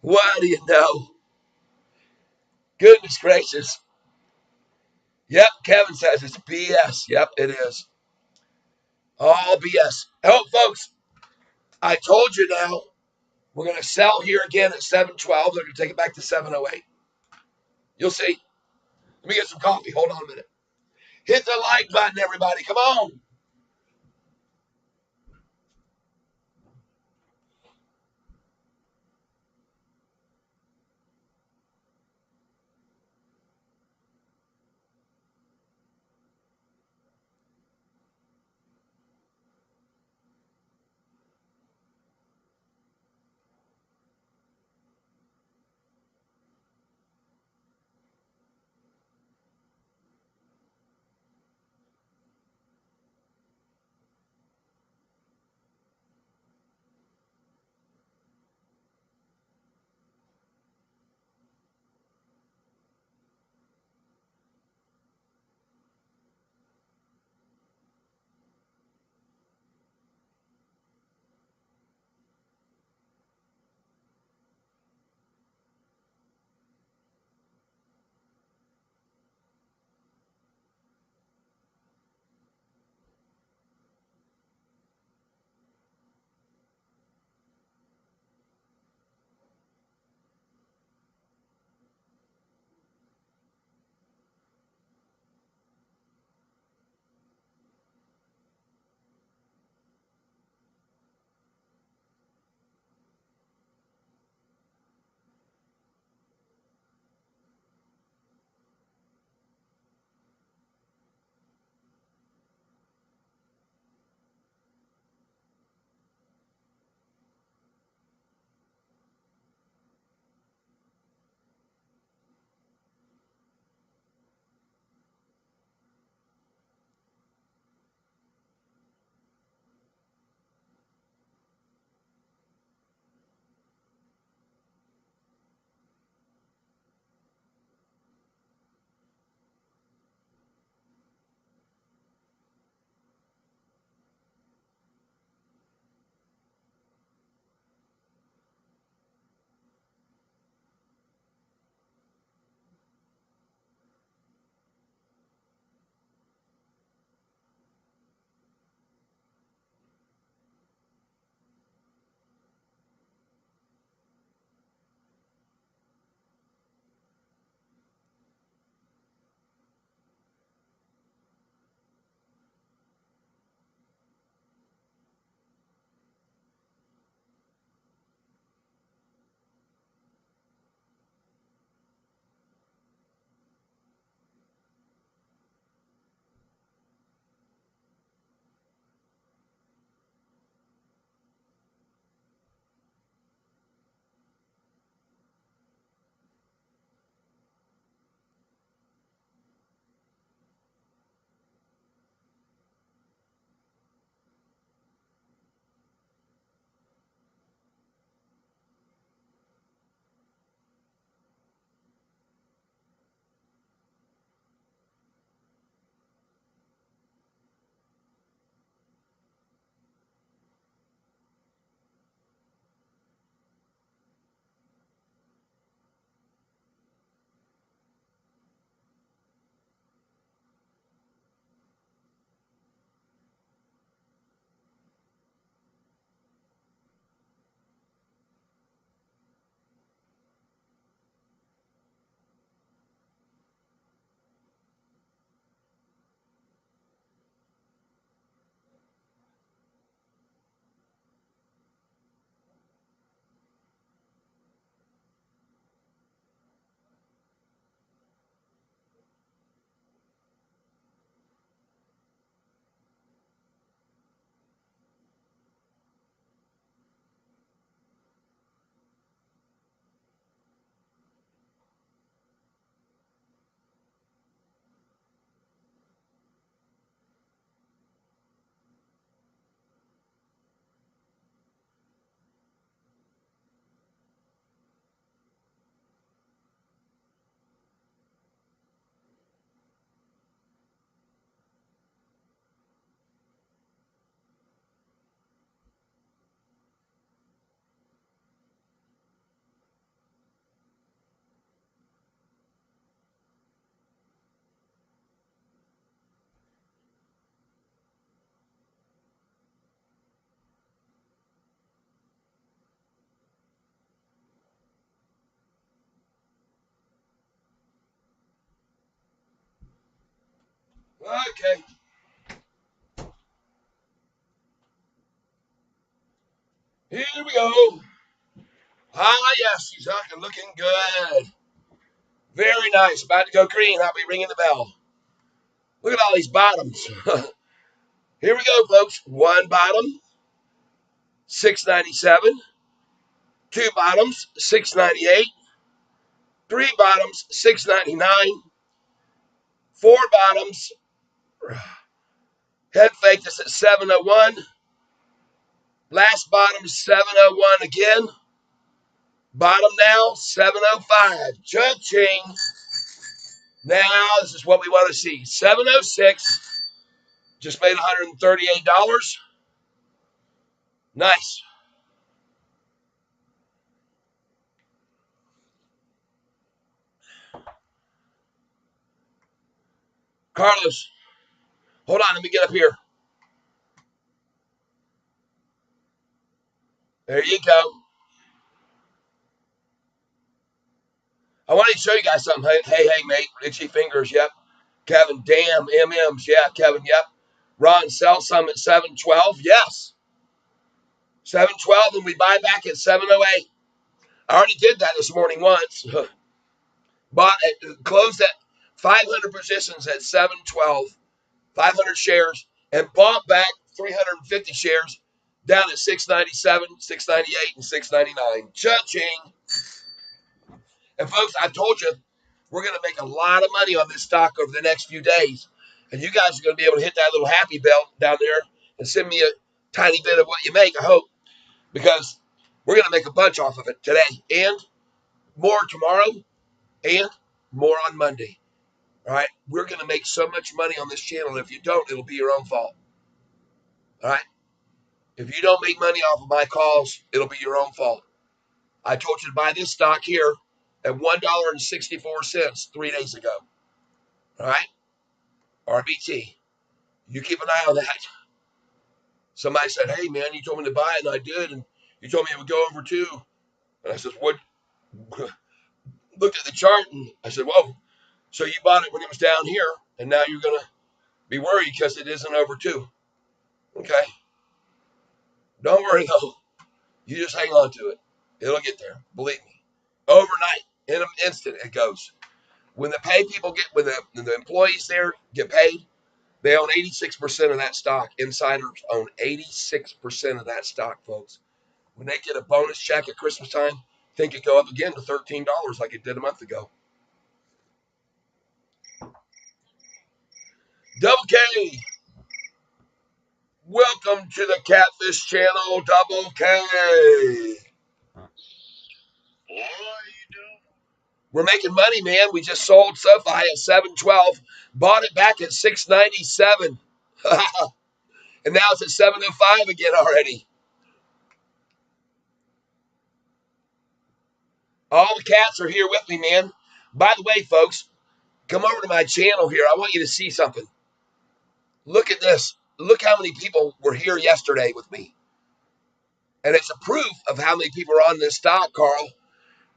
What do you know? Goodness gracious. Yep, Kevin says it's BS. Yep, it is. All BS. Oh, folks, I told you now. We're going to sell here again at 712. They're going to take it back to 708. You'll see. Let me get some coffee. Hold on a minute. Hit the like button, everybody. Come on. Okay. Here we go. Ah, yes, he's looking good. Very nice. About to go green. I'll be ringing the bell. Look at all these bottoms. Here we go, folks. One bottom, 697. Two bottoms, 698. Three bottoms, 699. Four bottoms. Head fake this at 701. Last bottom, 701 again. Bottom now, 705. Cha-ching. Now, this is what we want to see. 706. Just made $138. Nice. Carlos, hold on. Let me get up here. There you go. I wanted to show you guys something. Hey, mate. Itchy fingers. Yep. Kevin, damn. MMs. Yeah, Kevin. Yep. Ron, sell some at 712. Yes. 712, and we buy back at 708. I already did that this morning once. Closed at 500 positions at 712, 500 shares, and bought back 350 shares down at 697, 698, and 699. Cha-ching. And folks, I told you we're going to make a lot of money on this stock over the next few days. And you guys are going to be able to hit that little happy bell down there and send me a tiny bit of what you make, I hope, because we're going to make a bunch off of it today and more tomorrow and more on Monday. All right. We're going to make so much money on this channel. If you don't, it'll be your own fault. All right. If you don't make money off of my calls, it'll be your own fault. I told you to buy this stock here at $1.64 3 days ago. All right. RBT. You keep an eye on that. Somebody said, hey, man, you told me to buy it, and I did. And you told me it would go over two. And I said, what? Looked at the chart, and I said, whoa. So you bought it when it was down here, and now you're going to be worried because it isn't over two. Okay? Don't worry, though. You just hang on to it. It'll get there. Believe me. Overnight, in an instant, it goes. When the pay people get, when the employees there get paid, they own 86% of that stock. Insiders own 86% of that stock, folks. When they get a bonus check at Christmas time, think it go up again to $13 like it did a month ago. Double K. Welcome to the Catfish Channel, Double K. We're making money, man. We just sold Sofi at 712, bought it back at 697. And now it's at 705 again already. All the cats are here with me, man. By the way, folks, come over to my channel here. I want you to see something. Look at this. Look how many people were here yesterday with me. And it's a proof of how many people are on this stock, Carl.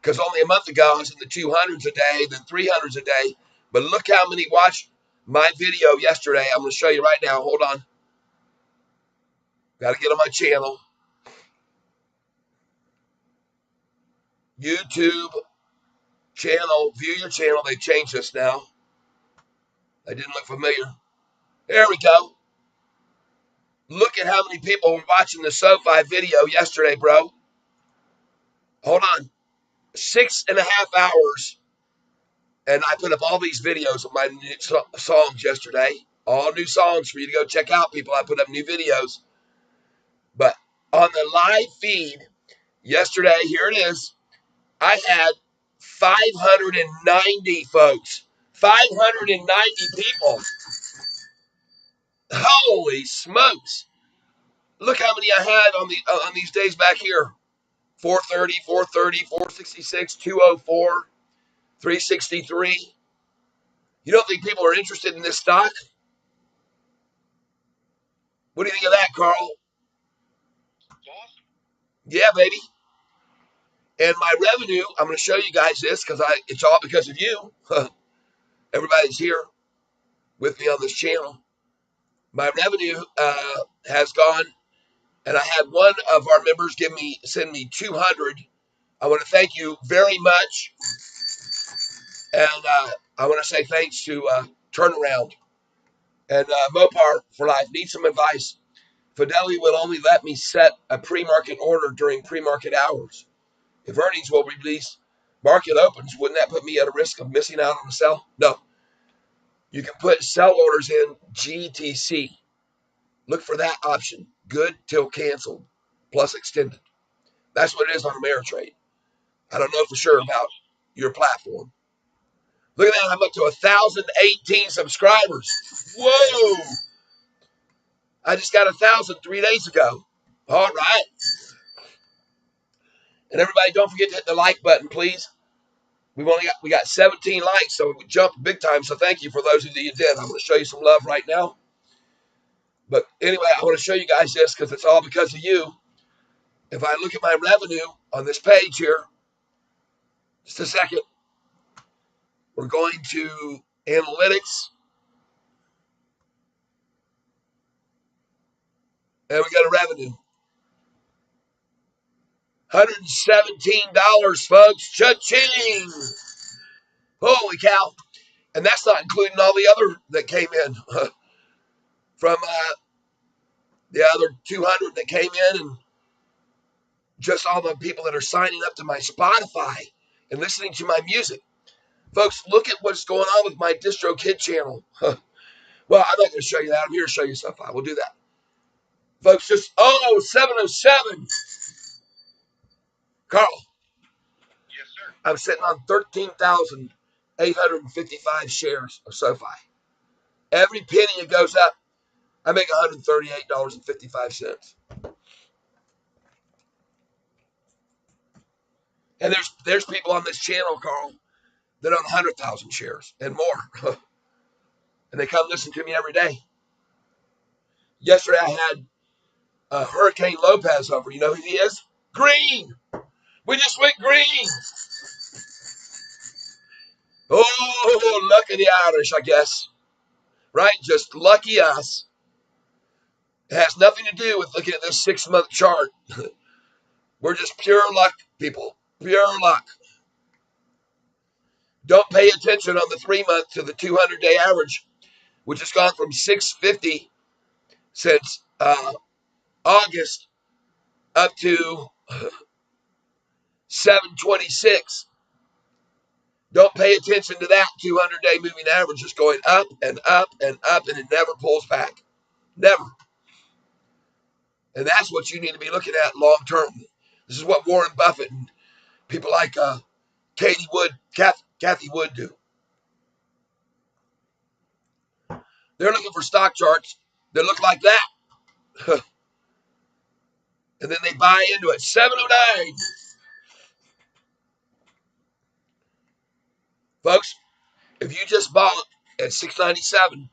Because only a month ago I was in the 200s a day, then 300s a day. But look how many watched my video yesterday. I'm going to show you right now. Hold on. Got to get on my channel. YouTube channel. View your channel. They changed this now. They didn't look familiar. There we go. Look at how many people were watching the Sofi video yesterday, bro. Hold on. 6.5 hours. And I put up all these videos of my new songs yesterday. All new songs for you to go check out, people. I put up new videos. But on the live feed yesterday, here it is. I had 590 folks. 590 people. Holy smokes. Look how many I had on these days back here. 430, 430, 466, 204, 363. You don't think people are interested in this stock? What do you think of that, Carl? Yeah, baby. And my revenue, I'm going to show you guys this because it's all because of you. Everybody's here. with me on this channel. My revenue has gone, and I had one of our members send me 200. I want to thank you very much, and I want to say thanks to Turnaround and Mopar for Life. Need some advice. Fidelity will only let me set a pre-market order during pre-market hours. If earnings will release market opens, wouldn't that put me at a risk of missing out on the sell? No. You can put sell orders in GTC. Look for that option. Good till canceled, plus extended. That's what it is on Ameritrade. I don't know for sure about your platform. Look at that. I'm up to 1,018 subscribers. Whoa. I just got 1,000 3 days ago. All right. And everybody, don't forget to hit the like button, please. We got 17 likes, so we jumped big time. So thank you for those of you that did. I'm going to show you some love right now. But anyway, I want to show you guys this because it's all because of you. If I look at my revenue on this page here, just a second, we're going to analytics, and we got a revenue. $117, folks. Cha-ching! Holy cow. And that's not including all the other that came in from the other 200 that came in, and just all the people that are signing up to my Spotify and listening to my music. Folks, look at what's going on with my DistroKid channel. Well, I'm not going to show you that. I'm here to show you Sofi. We'll do that. Folks, just, 707. Carl.
Yes, sir.
I'm sitting on 13,855 shares of Sofi. Every penny it goes up, I make $138.55. And there's people on this channel, Carl, that own 100,000 shares and more. And they come listen to me every day. Yesterday I had Hurricane Lopez over. You know who he is? Green. We just went green. Oh, lucky the Irish, I guess. Right? Just lucky us. It has nothing to do with looking at this 6-month chart. We're just pure luck, people. Pure luck. Don't pay attention on the 3-month to the 200-day average, which has gone from 650 since August up to 726. Don't pay attention to that 200-day moving average just going up and up and up, and it never pulls back. Never. And that's what you need to be looking at long term. This is what Warren Buffett and people like Kathy Wood do. They're looking for stock charts that look like that. And then they buy into it. 709. Folks, if you just bought at 697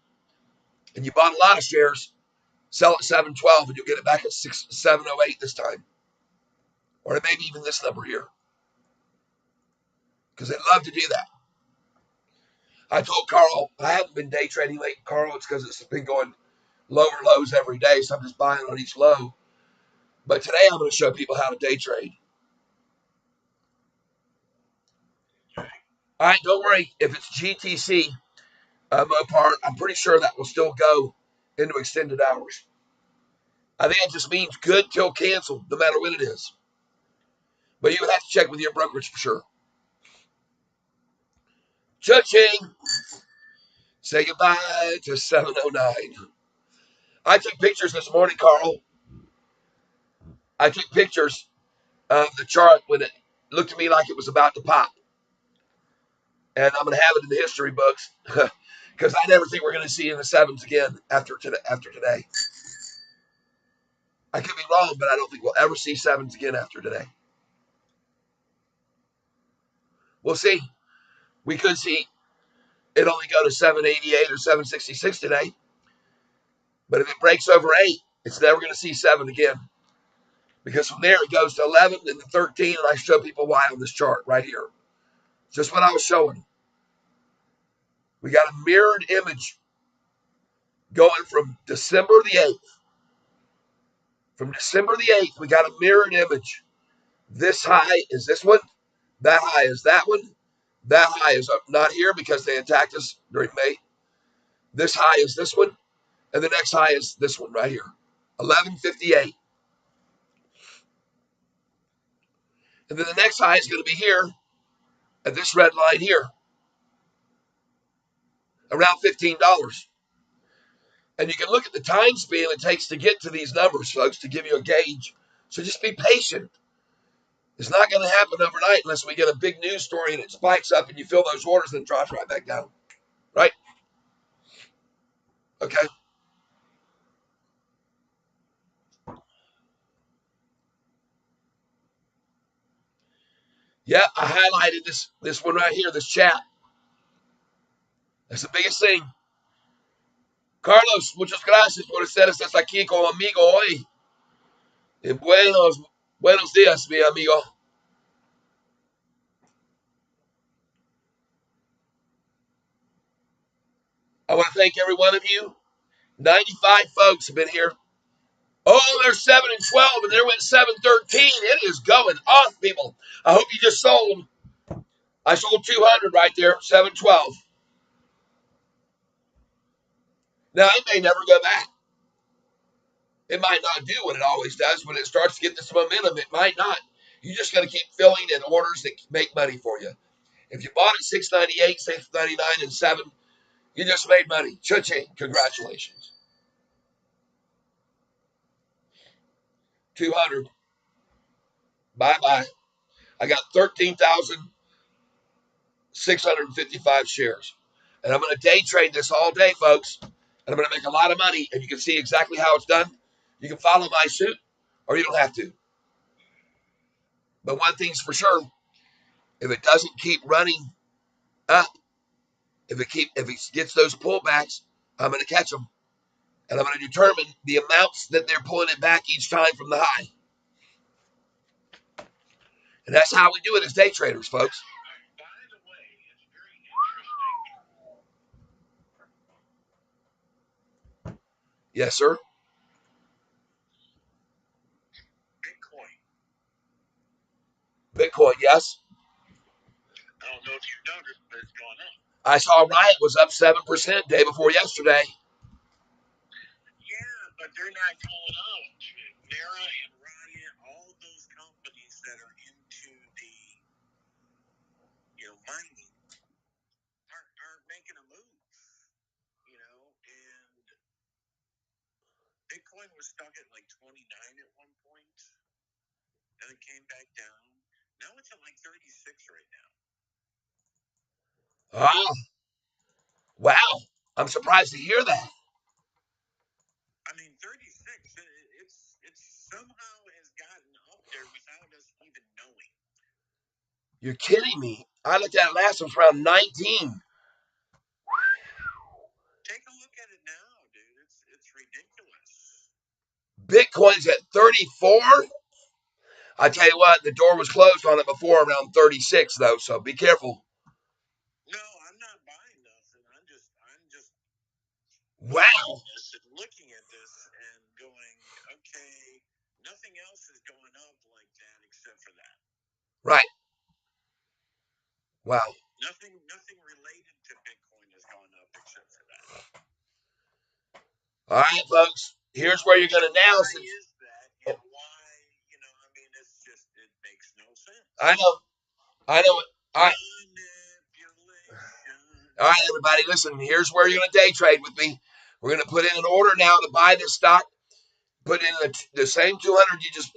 and you bought a lot of shares, sell at 712 and you'll get it back at 708 this time. Or maybe even this number here. Because they love to do that. I told Carl, I haven't been day trading late, Carl. It's because it's been going lower lows every day, so I'm just buying on each low. But today I'm going to show people how to day trade. All right, don't worry. If it's GTC, Mopar, I'm pretty sure that will still go into extended hours. I think it just means good till canceled, no matter when it is. But you would have to check with your brokerage for sure. Cha-ching! Say goodbye to 709. I took pictures this morning, Carl. I took pictures of the chart when it looked to me like it was about to pop. And I'm going to have it in the history books because I never think we're going to see in the sevens again after today. I could be wrong, but I don't think we'll ever see sevens again after today. We'll see. We could see it only go to 788 or 766 today. But if it breaks over 8, it's never going to see 7 again. Because from there it goes to 11 and 13, and I show people why on this chart right here. Just what I was showing. We got a mirrored image going from December the 8th. From December the 8th, we got a mirrored image. This high is this one. That high is that one. That high is up, not here because they attacked us during May. This high is this one. And the next high is this one right here. 1158. And then the next high is going to be here at this red line here, around $15. And you can look at the time span it takes to get to these numbers, folks, to give you a gauge. So just be patient. It's not going to happen overnight unless we get a big news story and it spikes up and you fill those orders and it drops right back down. Right? Okay. Yeah, I highlighted this one right here, this chat. That's the biggest thing. Carlos, muchas gracias por estar aquí como amigo hoy. Y buenos días, mi amigo. I want to thank every one of you. 95 folks have been here. Oh, they're 7 and 12, and there went 7-13. It is going off, people. I hope you just sold. I sold 200 right there, 712. Now, it may never go back. It might not do what it always does. When it starts to get this momentum, it might not. You just got to keep filling in orders that make money for you. If you bought at 698, 699, and 7, you just made money. Cha-ching. Congratulations. 200. Bye-bye. I got 13,655 shares. And I'm going to day trade this all day, folks. And I'm going to make a lot of money. And you can see exactly how it's done. You can follow my suit, or you don't have to. But one thing's for sure, if it doesn't keep running up, if it gets those pullbacks, I'm going to catch them. And I'm going to determine the amounts that they're pulling it back each time from the high. And that's how we do it as day traders, folks.
By the way, it's very interesting.
Yes, sir.
Bitcoin.
Bitcoin, yes.
I don't know if you've noticed, but it's going up.
I saw Riot was up 7% day before yesterday.
Yeah, but they're not going up. Nera and Riot, all those companies that are into the mining are making a move. And Bitcoin was stuck at like 29 at one point. Then it came back down. Now it's at like 36 right now.
Ah, wow. I'm surprised to hear that.
I mean, 36. It's somehow has gotten up there without us even knowing.
You're kidding me. I looked at it last, it was around 19.
Take a look at it now, dude. It's ridiculous.
Bitcoin's at 34. I tell you what, the door was closed on it before around 36, though, so be careful.
No, I'm not buying nothing. I'm just
Wow.
looking at this and going, okay, nothing else is going up like that except for that.
Right. Wow.
Nothing related to Bitcoin has gone up except for that.
All right, folks. Here's where you're going to now.
Why is that? And why? It makes no sense.
I know. All right. All right, everybody, listen. Here's where you're going to day trade with me. We're going to put in an order now to buy this stock. Put in the same 200. You just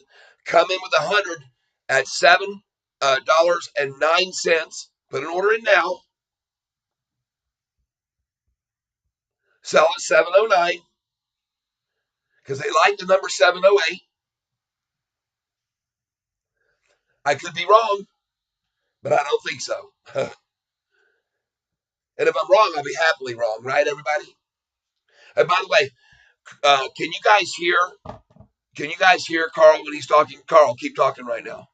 come in with 100 at $7.09. Put an order in now. Sell at 709 because they like the number 708. I could be wrong, but I don't think so. And if I'm wrong, I'll be happily wrong, right, everybody? And by the way, can you guys hear? Can you guys hear Carl when he's talking? Carl, keep talking right now.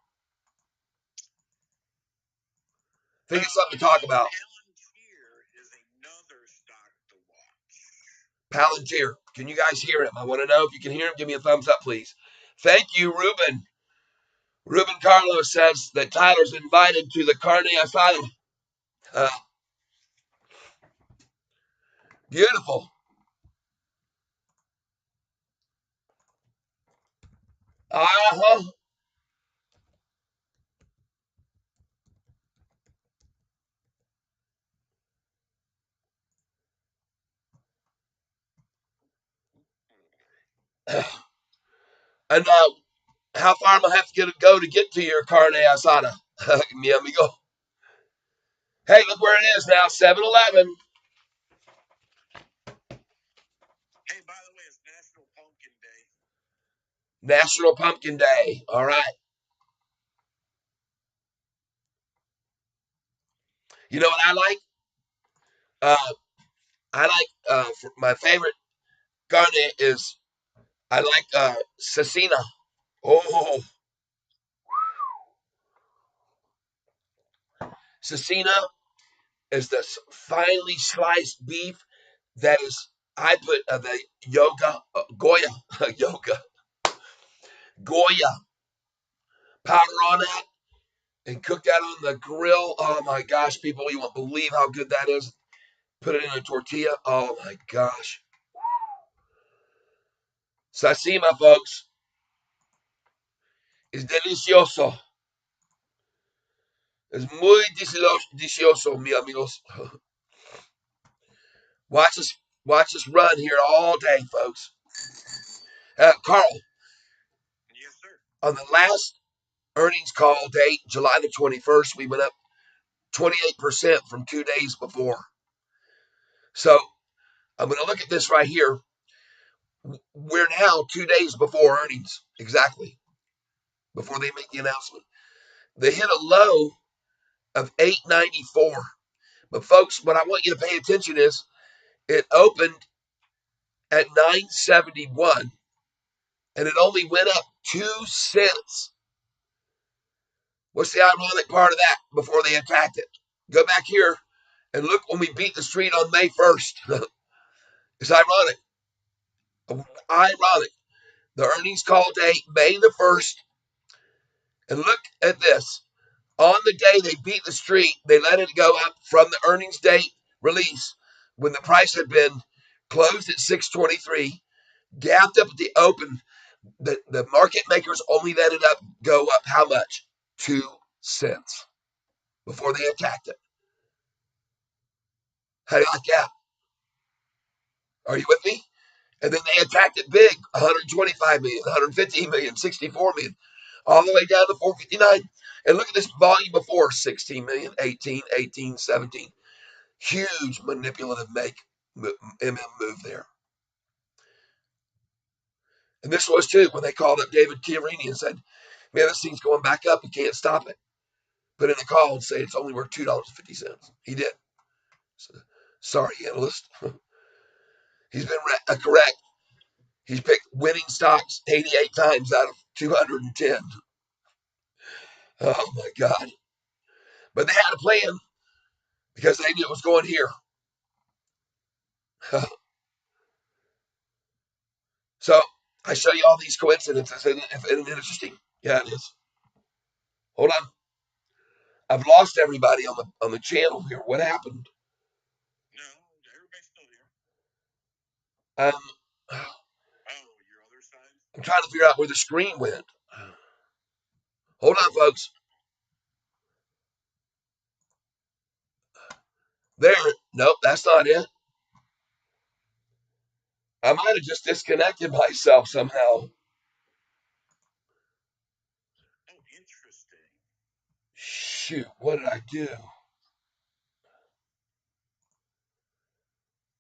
Think it's something to talk about.
Palantir is another stock to watch.
Palantir. Can you guys hear him? I want to know if you can hear him. Give me a thumbs up, please. Thank you, Ruben. Ruben Carlos says that Tyler's invited to the carne asada. Uh, Beautiful. Uh-huh. And how far am I have to go to get to your carne asada? Mi amigo. Hey, look where it is now, 7-Eleven.
Hey, by the way, it's National Pumpkin Day.
National Pumpkin Day. All right. You know what I like? Uh, I like my favorite carne is I like cecina. Oh, cecina is the finely sliced beef that is. I put the Goya, yoga, Goya powder on that and cook that on the grill. Oh my gosh, people, you won't believe how good that is. Put it in a tortilla. Oh my gosh. Sashima, folks, is delicioso. Es muy delicioso, mi amigos. Watch us, watch us run here all day, folks. Carl,
Yes, sir.
on the last earnings call date, July the 21st, we went up 28% from 2 days before. So I'm going to look at this right here. We're now 2 days before earnings, exactly, before they make the announcement. They hit a low of 894. But folks, what I want you to pay attention is it opened at 971 and it only went up 2 cents. What's the ironic part of that before they attacked it? Go back here and look when we beat the street on May 1st. It's ironic. Ironic. The earnings call date, May the 1st. And look at this. On the day they beat the street, they let it go up from the earnings date release when the price had been closed at 623, gapped up at the open. The market makers only let it up go up how much? 2 cents before they attacked it. How do you like that? Are you with me? And then they attacked it big, 125 million, 115 million, 64 million, all the way down to 459. And look at this volume before 16 million, 18, 18, 17. Huge manipulative MM move there. And this was too when they called up David Chiarini and said, man, this thing's going back up. We can't stop it. Put in a call and say it's only worth $2.50. He did. So, sorry, analyst. He's been correct. He's picked winning stocks 88 times out of 210. Oh my God. But they had a plan because they knew it was going here. So I show you all these coincidences. Isn't it interesting? Yeah, it is. Hold on. I've lost everybody on the channel here. What happened?
No, everybody's still here.
Um,
Oh, your other side?
I'm trying to figure out where the screen went. Hold on, folks. There. Nope, that's not it. I might have just disconnected myself somehow.
Oh, interesting.
Shoot, what did I do?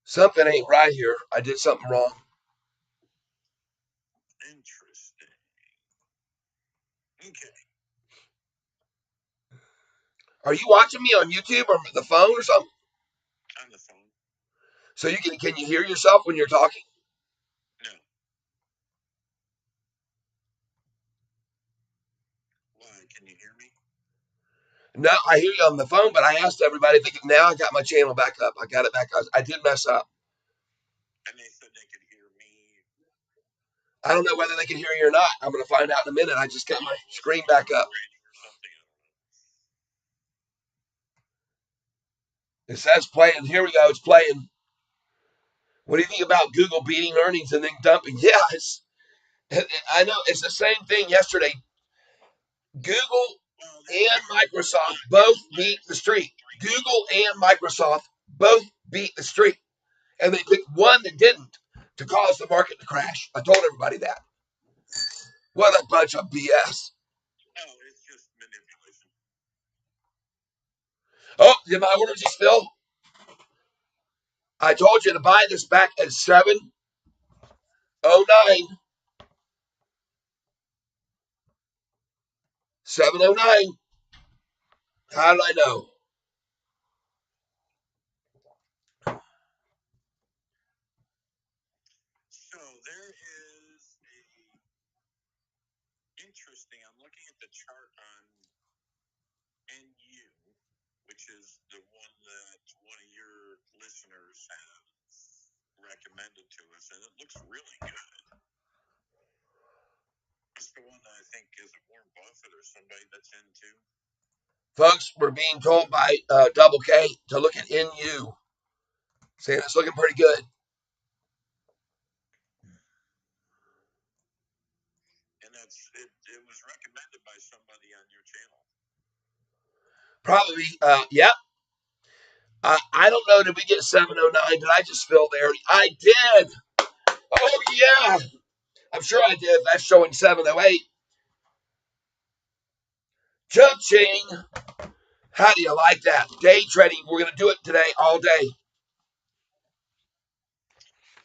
Something ain't right here. I did something wrong.
Interesting. Okay.
Are you watching me on YouTube or the phone or something?
On the phone?
So can you hear yourself when you're talking?
No. Why? Can you hear me?
No, I hear you on the phone, but I asked everybody if they could. Now I got my channel back up. I got it back up. I did mess up.
And they said
I don't know whether they can hear you or not. I'm going to find out in a minute. I just got my screen back up. It says playing. Here we go. It's playing. What do you think about Google beating earnings and then dumping? Yeah, I know it's the same thing yesterday. Google and Microsoft both beat the street. Google and Microsoft both beat the street. And they picked one that didn't to cause the market to crash. I told everybody that. What a bunch of BS.
Oh, it's just manipulation.
Oh, did my orders still? I told you to buy this back at 709. 709. How did I know?
So there is a interesting. I'm looking at the chart on NU, which is the one that one of your listeners has recommended to us, and it looks really good. It's the one that I think is it Warren Buffett or somebody that's into.
Folks, we're being told by Double K to look at NU. Saying it's looking pretty good.
And it was recommended by somebody on your channel.
Probably, yep. I don't know. Did we get 709? Did I just fill there? I did. Oh, yeah. I'm sure I did. That's showing 708. Cha-ching. How do you like that? Day trading. We're going to do it today all day.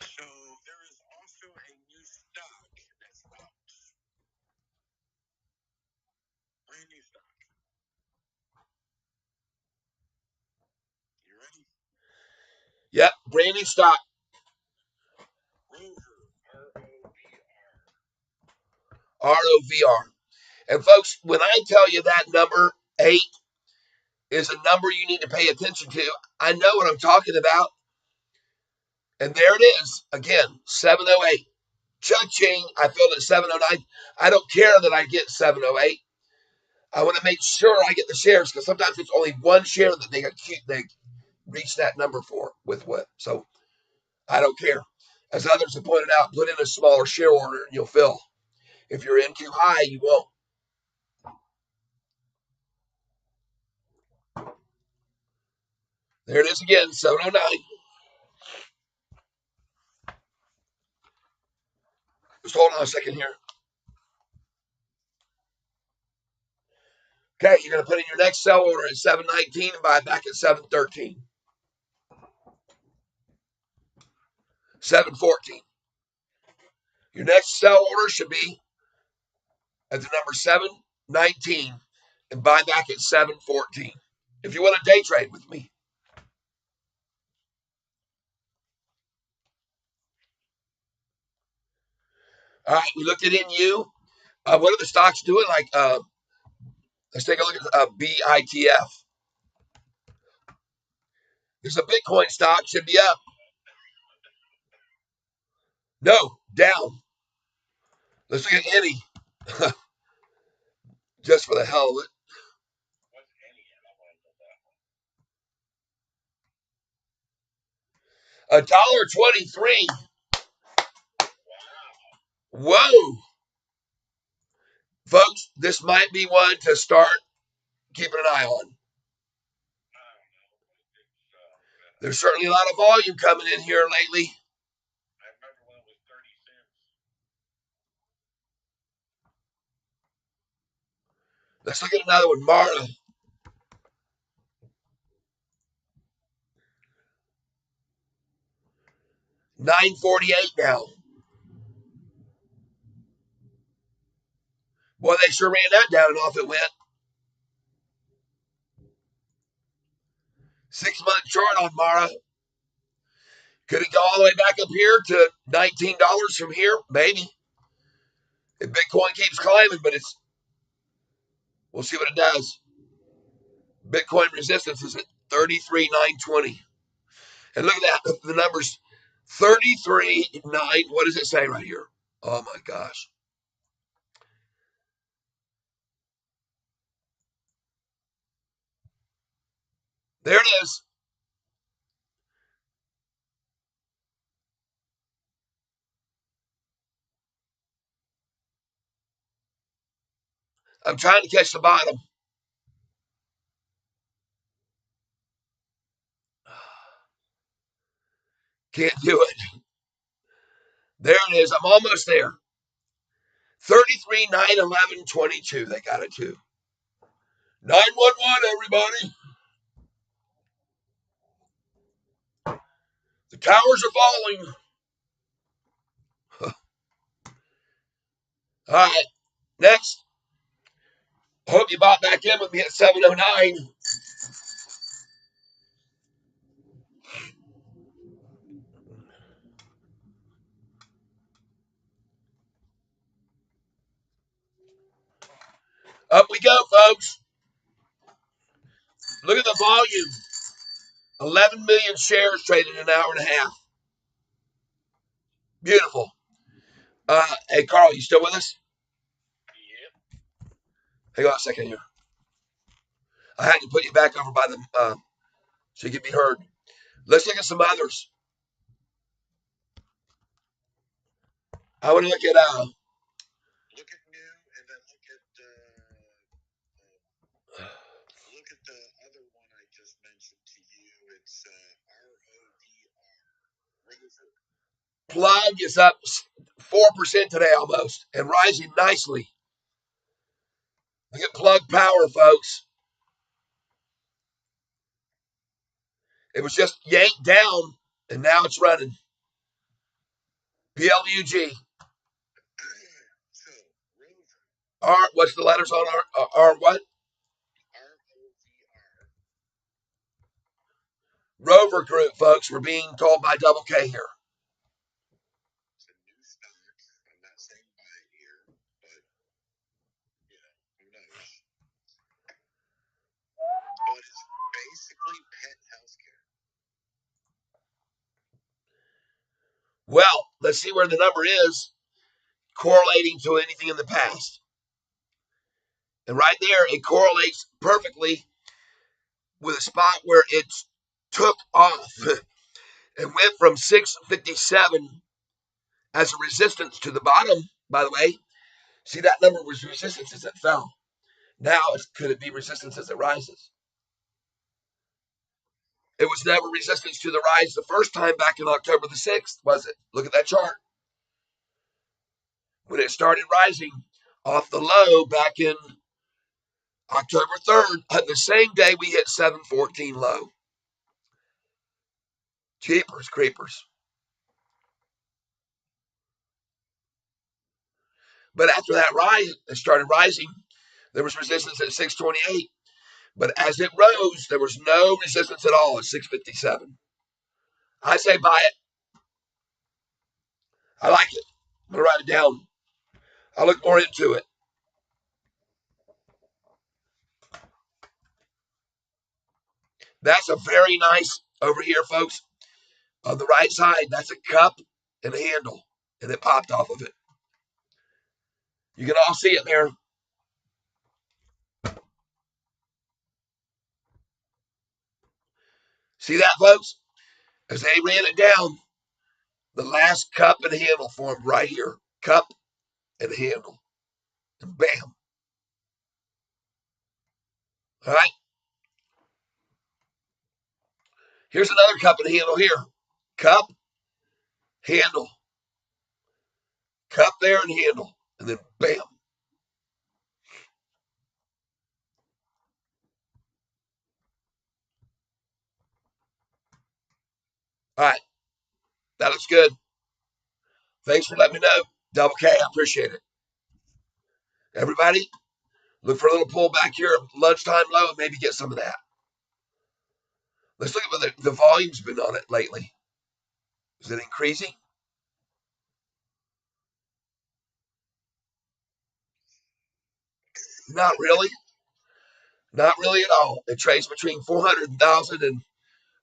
So there is also a new stock that's out. Brand new stock. You ready?
Yep, brand new stock.
Rover,
ROVR. And folks, when I tell you that number 8 is a number you need to pay attention to, I know what I'm talking about. And there it is. Again, 708. Cha-ching. I filled at 709. I don't care that I get 708. I want to make sure I get the shares because sometimes it's only one share that they reach that number for with what. So I don't care. As others have pointed out, put in a smaller share order and you'll fill. If you're in too high, you won't. There it is again, 709. Just hold on a second here. Okay, you're going to put in your next sell order at 719 and buy back at 713. 714. Your next sell order should be at the number 719 and buy back at 714. If you want to day trade with me. All right, we looked at NU. What are the stocks doing? Like, let's take a look at BITF. There's a Bitcoin stock, should be up. No, down. Let's look at any, just for the hell of it. $1.23. Whoa, folks, this might be one to start keeping an eye on. There's certainly a lot of volume coming in here lately.
I remember when it was 30 cents.
Let's look at another one, Mara. $9.48 now. Boy, they sure ran that down and off it went. 6-month chart on Mara. Could it go all the way back up here to $19 from here? Maybe. If Bitcoin keeps climbing, but we'll see what it does. Bitcoin resistance is at 33,920. And look at that. The numbers 33,9. What does it say right here? Oh my gosh. There it is. I'm trying to catch the bottom. Can't do it. There it is. I'm almost there. 33, 9, 11, 22. They got it too. 911, everybody. The towers are falling. All right. Next. I hope you bought back in with me at 709. Up we go, folks. Look at the volume. 11 million shares traded in an hour and a half. Beautiful. Hey, Carl, you still with us?
Yep.
Hang on a second here. I had to put you back over by the so you can be heard. Let's look at some others. I want to look at
Look at new, and then look at the other one I just mentioned to you. It's ROVR.
Plug is up 4% today almost and rising nicely. Look at Plug Power, folks. It was just yanked down and now it's running. PLUG.
So,
R, what's the letters on R what?
ROVR.
Rover Group, folks. We're being told by Double K here.
It's a new stock. I'm not saying buy it here, but who knows? But it's basically pet healthcare.
Well, let's see where the number is correlating to anything in the past. And right there, it correlates perfectly with a spot where it took off and went from 657 as a resistance to the bottom, by the way. See, that number was resistance as it fell. Now, could it be resistance as it rises? It was never resistance to the rise the first time back in October the 6th, was it? Look at that chart. When it started rising off the low back in October 3rd, the same day we hit 714 low. Jeepers creepers. But after that rise, it started rising. There was resistance at 628. But as it rose, there was no resistance at all at 657. I say buy it. I like it. I'm going to write it down. I'll look more into it. That's a very nice over here, folks. On the right side, that's a cup and a handle, and it popped off of it. You can all see it there. See that, folks? As they ran it down, the last cup and handle formed right here. Cup and handle. And bam. All right. Here's another cup and handle here. Cup, handle. Cup there and handle. And then bam. All right. That looks good. Thanks for letting me know. Double K, I appreciate it. Everybody, look for a little pullback here at lunchtime low and maybe get some of that. Let's look at what the volume's been on it lately. Is it increasing? Not really. Not really at all. It trades between 400,000 and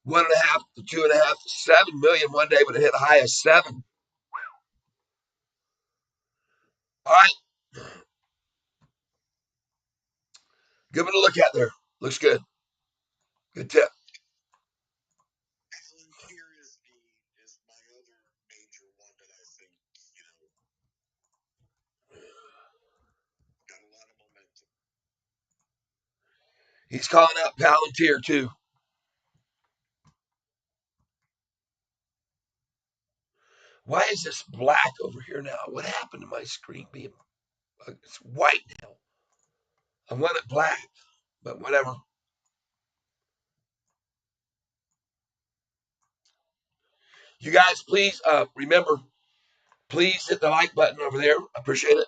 1.5 to 2.5 to 7 million one day, but it hit a high of 7. All right. Give it a look at there. Looks good. Good tip.
Palantir is my other major one that I think, got a lot of momentum.
He's calling out Palantir too. Why is this black over here now? What happened to my screen being? It's white now. I want it black, but whatever. You guys, please remember, please hit the like button over there. I appreciate it.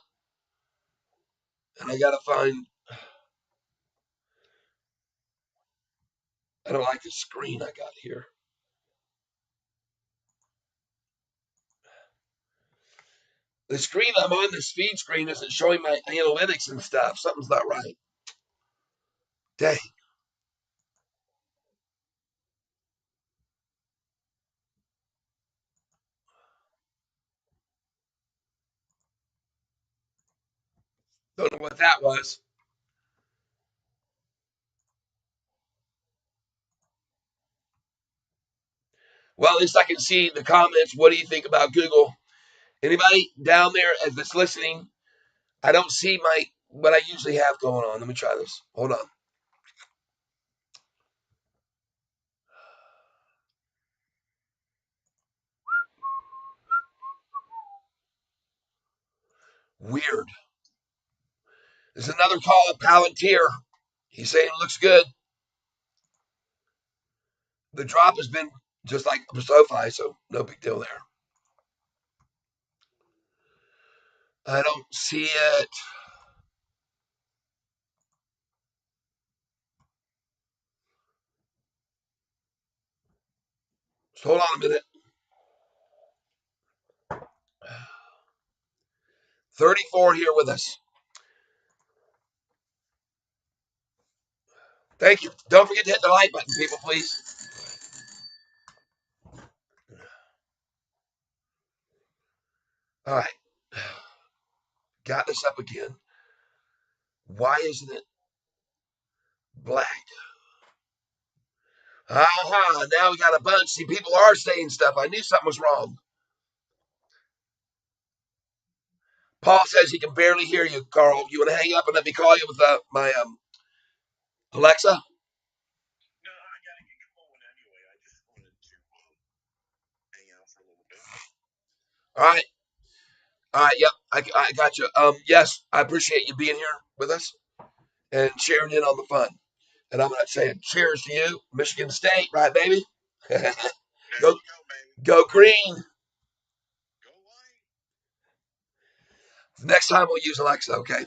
And I gotta find. I don't like the screen I got here. The screen I'm on, this feed screen, isn't showing my analytics and stuff. Something's not right. Dang. Don't know what that was. Well, at least I can see the comments. What do you think about Google? Anybody down there that's listening? I don't see my what I usually have going on. Let me try this. Hold on. Weird. There's another call at Palantir. He's saying it looks good. The drop has been just like Sofi, so no big deal there. I don't see it. So hold on a minute. 34 here with us. Thank you. Don't forget to hit the like button, people, please. All right. Got this up again. Why isn't it black? Aha, now we got a bunch. See, people are saying stuff. I knew something was wrong. Paul says he can barely hear you, Carl. You want to hang up and let me call you with my Alexa?
No, I gotta get going anyway. I just wanted to hang out for a little bit.
All right. All right. Yep. I got you. Yes, I appreciate you being here with us and sharing in on the fun. And I'm going to say cheers to you, Michigan State, right, baby?
There
go,
you go, baby.
go green.
Go white.
Next time we'll use Alexa, okay?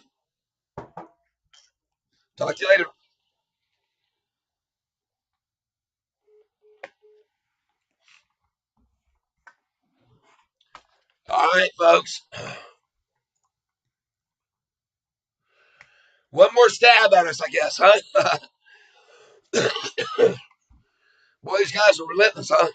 Talk to you later. All right, folks. One more stab at us, I guess, huh? Boy, these guys are relentless, huh?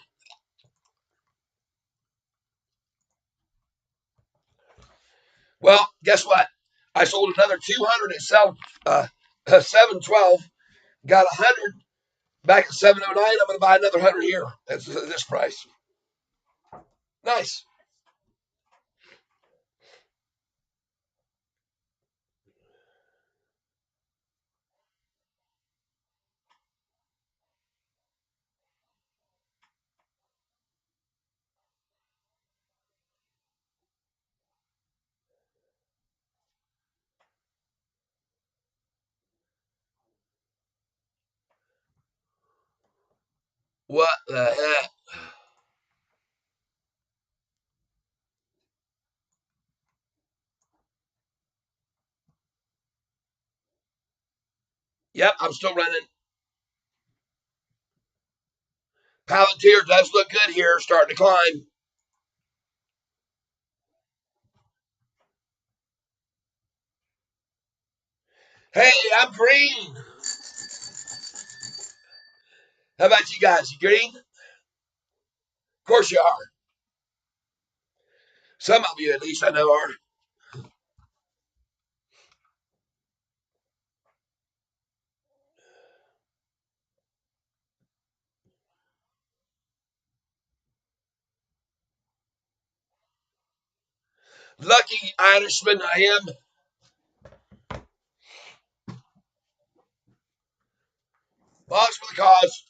Well, guess what? I sold another 200 at 712. Got 100 back at 709. I'm going to buy another 100 here at this price. Nice. What the heck? Yep, I'm still running. Palantir does look good here, starting to climb. Hey, I'm green. How about you guys? You green? Of course you are. Some of you, at least, I know are. Lucky Irishman I am. Boss for the cause.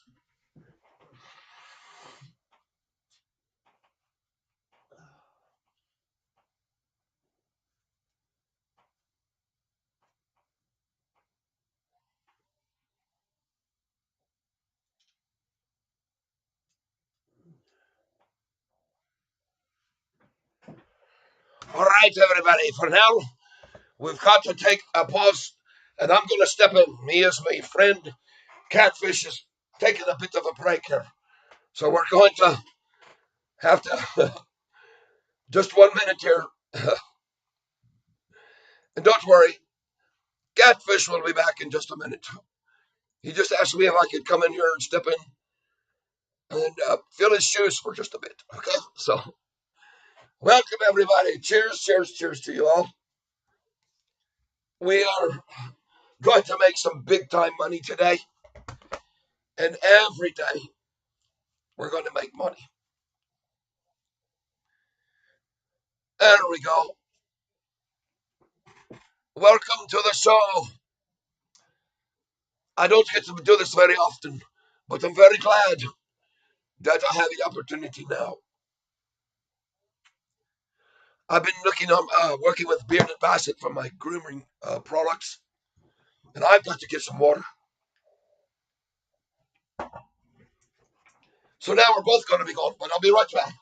All right, everybody. For now, we've got to take a pause, and I'm going to step in. Me as my friend Catfish is taking a bit of a break here. So we're going to have to just 1 minute here. And don't worry, Catfish will be back in just a minute. He just asked me if I could come in here and step in and fill his shoes for just a bit. Okay, so welcome everybody. Cheers, cheers, cheers to you all. We are going to make some big time money today, and every day we're going to make money. There we go. Welcome to the show. I don't get to do this very often, but I'm very glad that I have the opportunity now. I've been working with Bearded Bassett for my grooming products, and I've got to get some water. So now we're both going to be gone, but I'll be right back.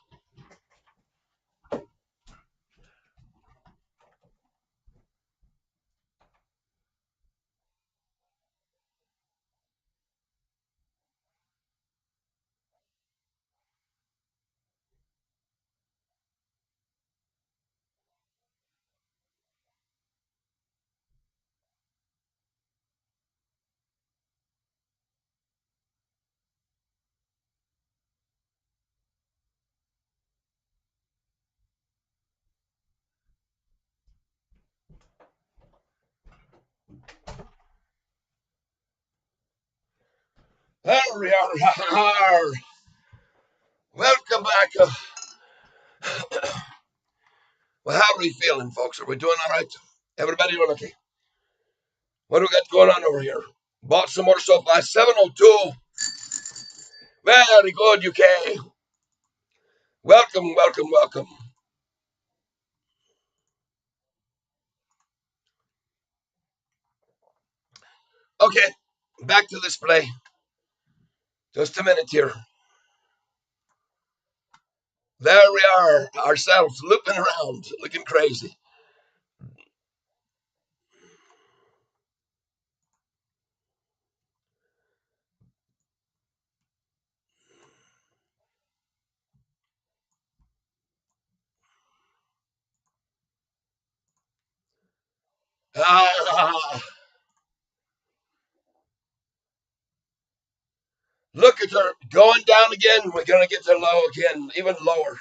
There we are. Welcome back. Well, how are we feeling, folks? Are we doing all right? Everybody doing okay? What do we got going on over here? Bought some more Sofi 702. Very good, UK. Welcome, welcome, welcome. Okay, back to this play. Just a minute here. There we are, ourselves looping around, looking crazy. Ah, look at her going down again. We're going to get to low again, even lower.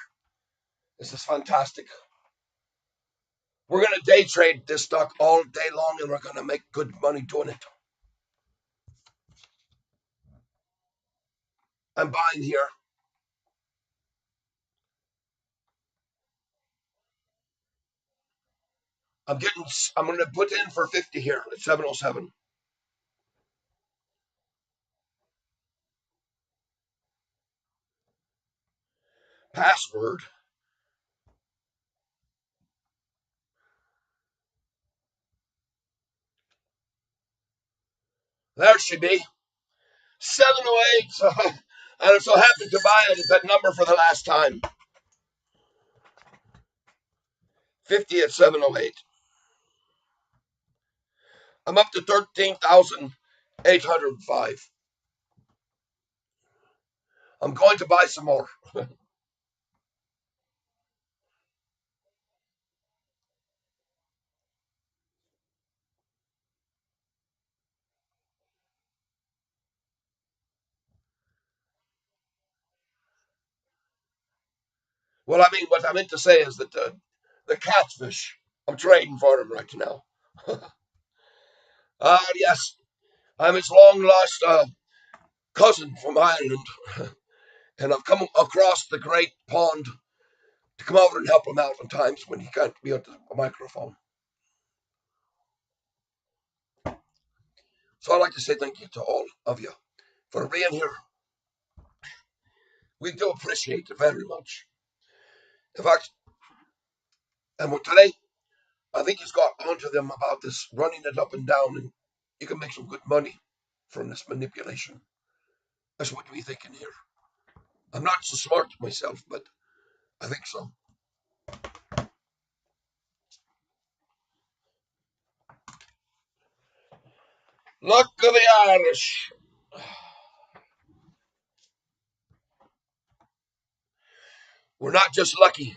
This is fantastic. We're going to day trade this stock all day long, and we're going to make good money doing it. I'm buying here. I'm getting. I'm going to put in for 50 here at 707. Password. There she be. 708. And I'm so happy to buy it. It's that number for the last time. 50 at 708. I'm up to 13,805. I'm going to buy some more. Well, I mean, what I meant to say is that the catfish, I'm trading for them right now. Yes, I'm his long lost cousin from Ireland, and I've come across the great pond to come over and help him out at times when he can't be at the microphone. So I'd like to say thank you to all of you for being here. We do appreciate it very much. In fact, and today, I think he's got onto them about this running it up and down, and you can make some good money from this manipulation. That's what we're thinking here. I'm not so smart myself, but I think so. Luck of the Irish. We're not just lucky,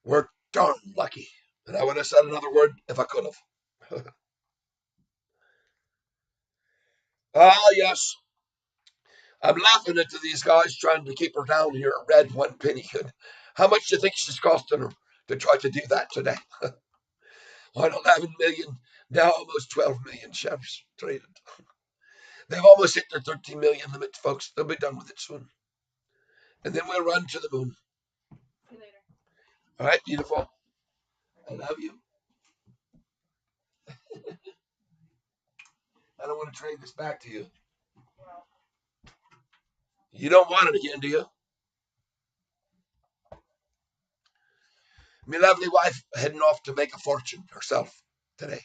we're darn lucky. And I would have said another word if I could have. Ah, yes. I'm laughing at these guys trying to keep her down here at red 1 penny. How much do you think she's costing her to try to do that today? On 11 million, now almost 12 million shares traded. They've almost hit their 13 million limit, folks. They'll be done with it soon. And then we'll run to the moon. See you later. All right, beautiful. I love you. I don't want to trade this back to you. You don't want it again, do you? My lovely wife heading off to make a fortune herself today.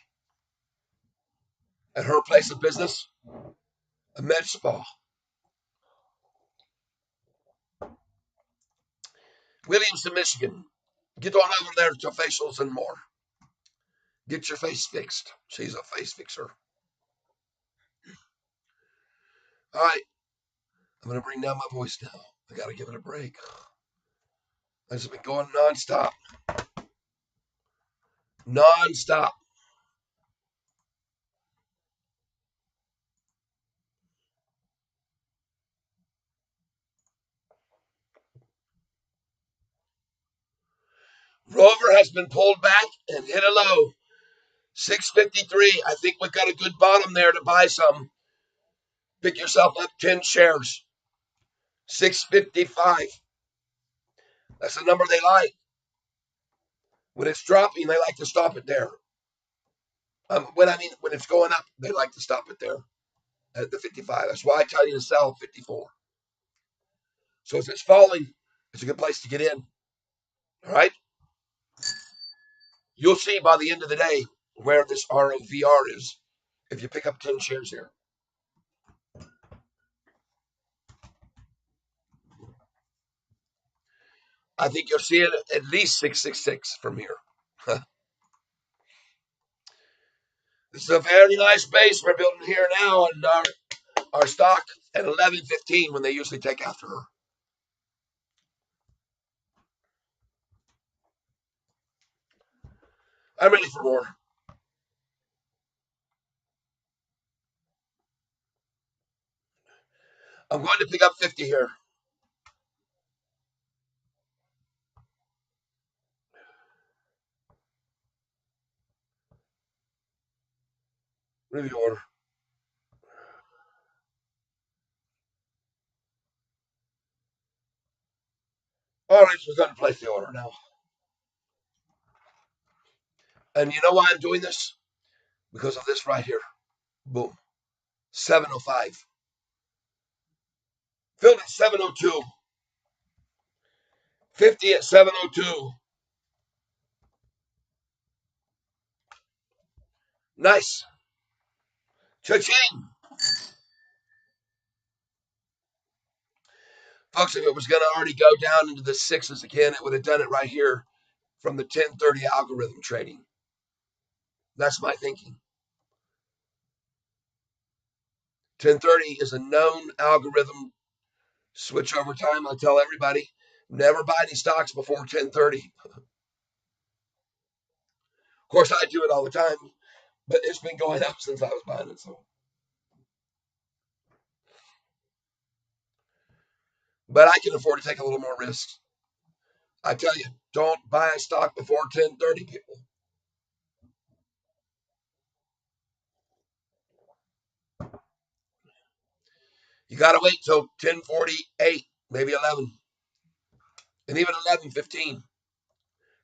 At her place of business, a med spa. Williamston, Michigan. Get on over there to facials and more. Get your face fixed. She's a face fixer. All right. I'm going to bring down my voice now. I got to give it a break. This has been going nonstop. Nonstop. Rover has been pulled back and hit a low. 653. I think we've got a good bottom there to buy some. Pick yourself up 10 shares. 655. That's the number they like. When it's dropping, they like to stop it there. When it's going up, they like to stop it there at the 55. That's why I tell you to sell 54. So if it's falling, it's a good place to get in. All right. You'll see by the end of the day where this ROVR is if you pick up 10 shares here. I think you'll see it at least 666 from here. This is a very nice base we're building here now, and our stock at 11.15 when they usually take after her. I'm ready for more. I'm going to pick up 50 here. Review order. All right, so we're going to place the order now. And you know why I'm doing this? Because of this right here. Boom. 705. Filled at 702. 50 at 702. Nice. Cha-ching. Folks, if it was going to already go down into the sixes again, it would have done it right here from the 1030 algorithm trading. That's my thinking. 1030 is a known algorithm switch over time. I tell everybody, never buy any stocks before 1030. Of course, I do it all the time, but it's been going up since I was buying it. So, but I can afford to take a little more risks. I tell you, don't buy a stock before 1030, people. You got to wait till 1048, maybe 11. and even 11:15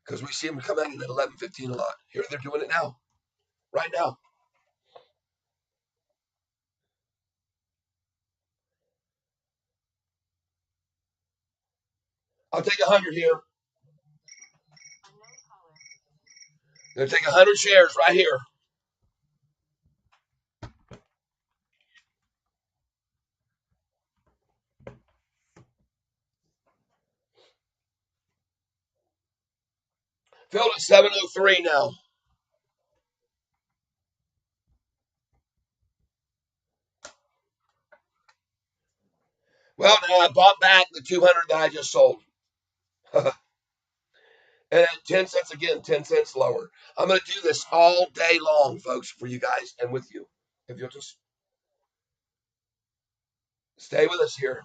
because we see them come in at 11:15 a lot. Here they're doing it now, right now. I'll take 100 here. Gonna take 100 shares right here. Filled at 7:03 now. Well, now I bought back the 200 that I just sold. And at 10 cents again, 10 cents lower. I'm going to do this all day long, folks, for you guys and with you. If you'll just stay with us here.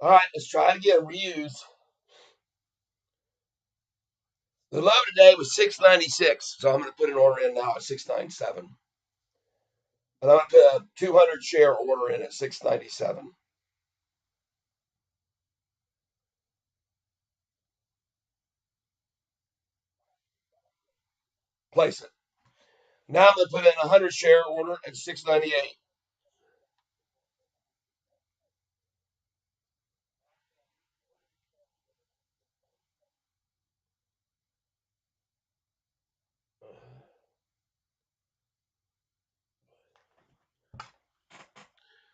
All right, let's try it again. Reuse. The low today was 696, so I'm going to put an order in now at 697. And I'm going to put a 200 share order in at 697. Place it. Now I'm going to put in a 100 share order at 698.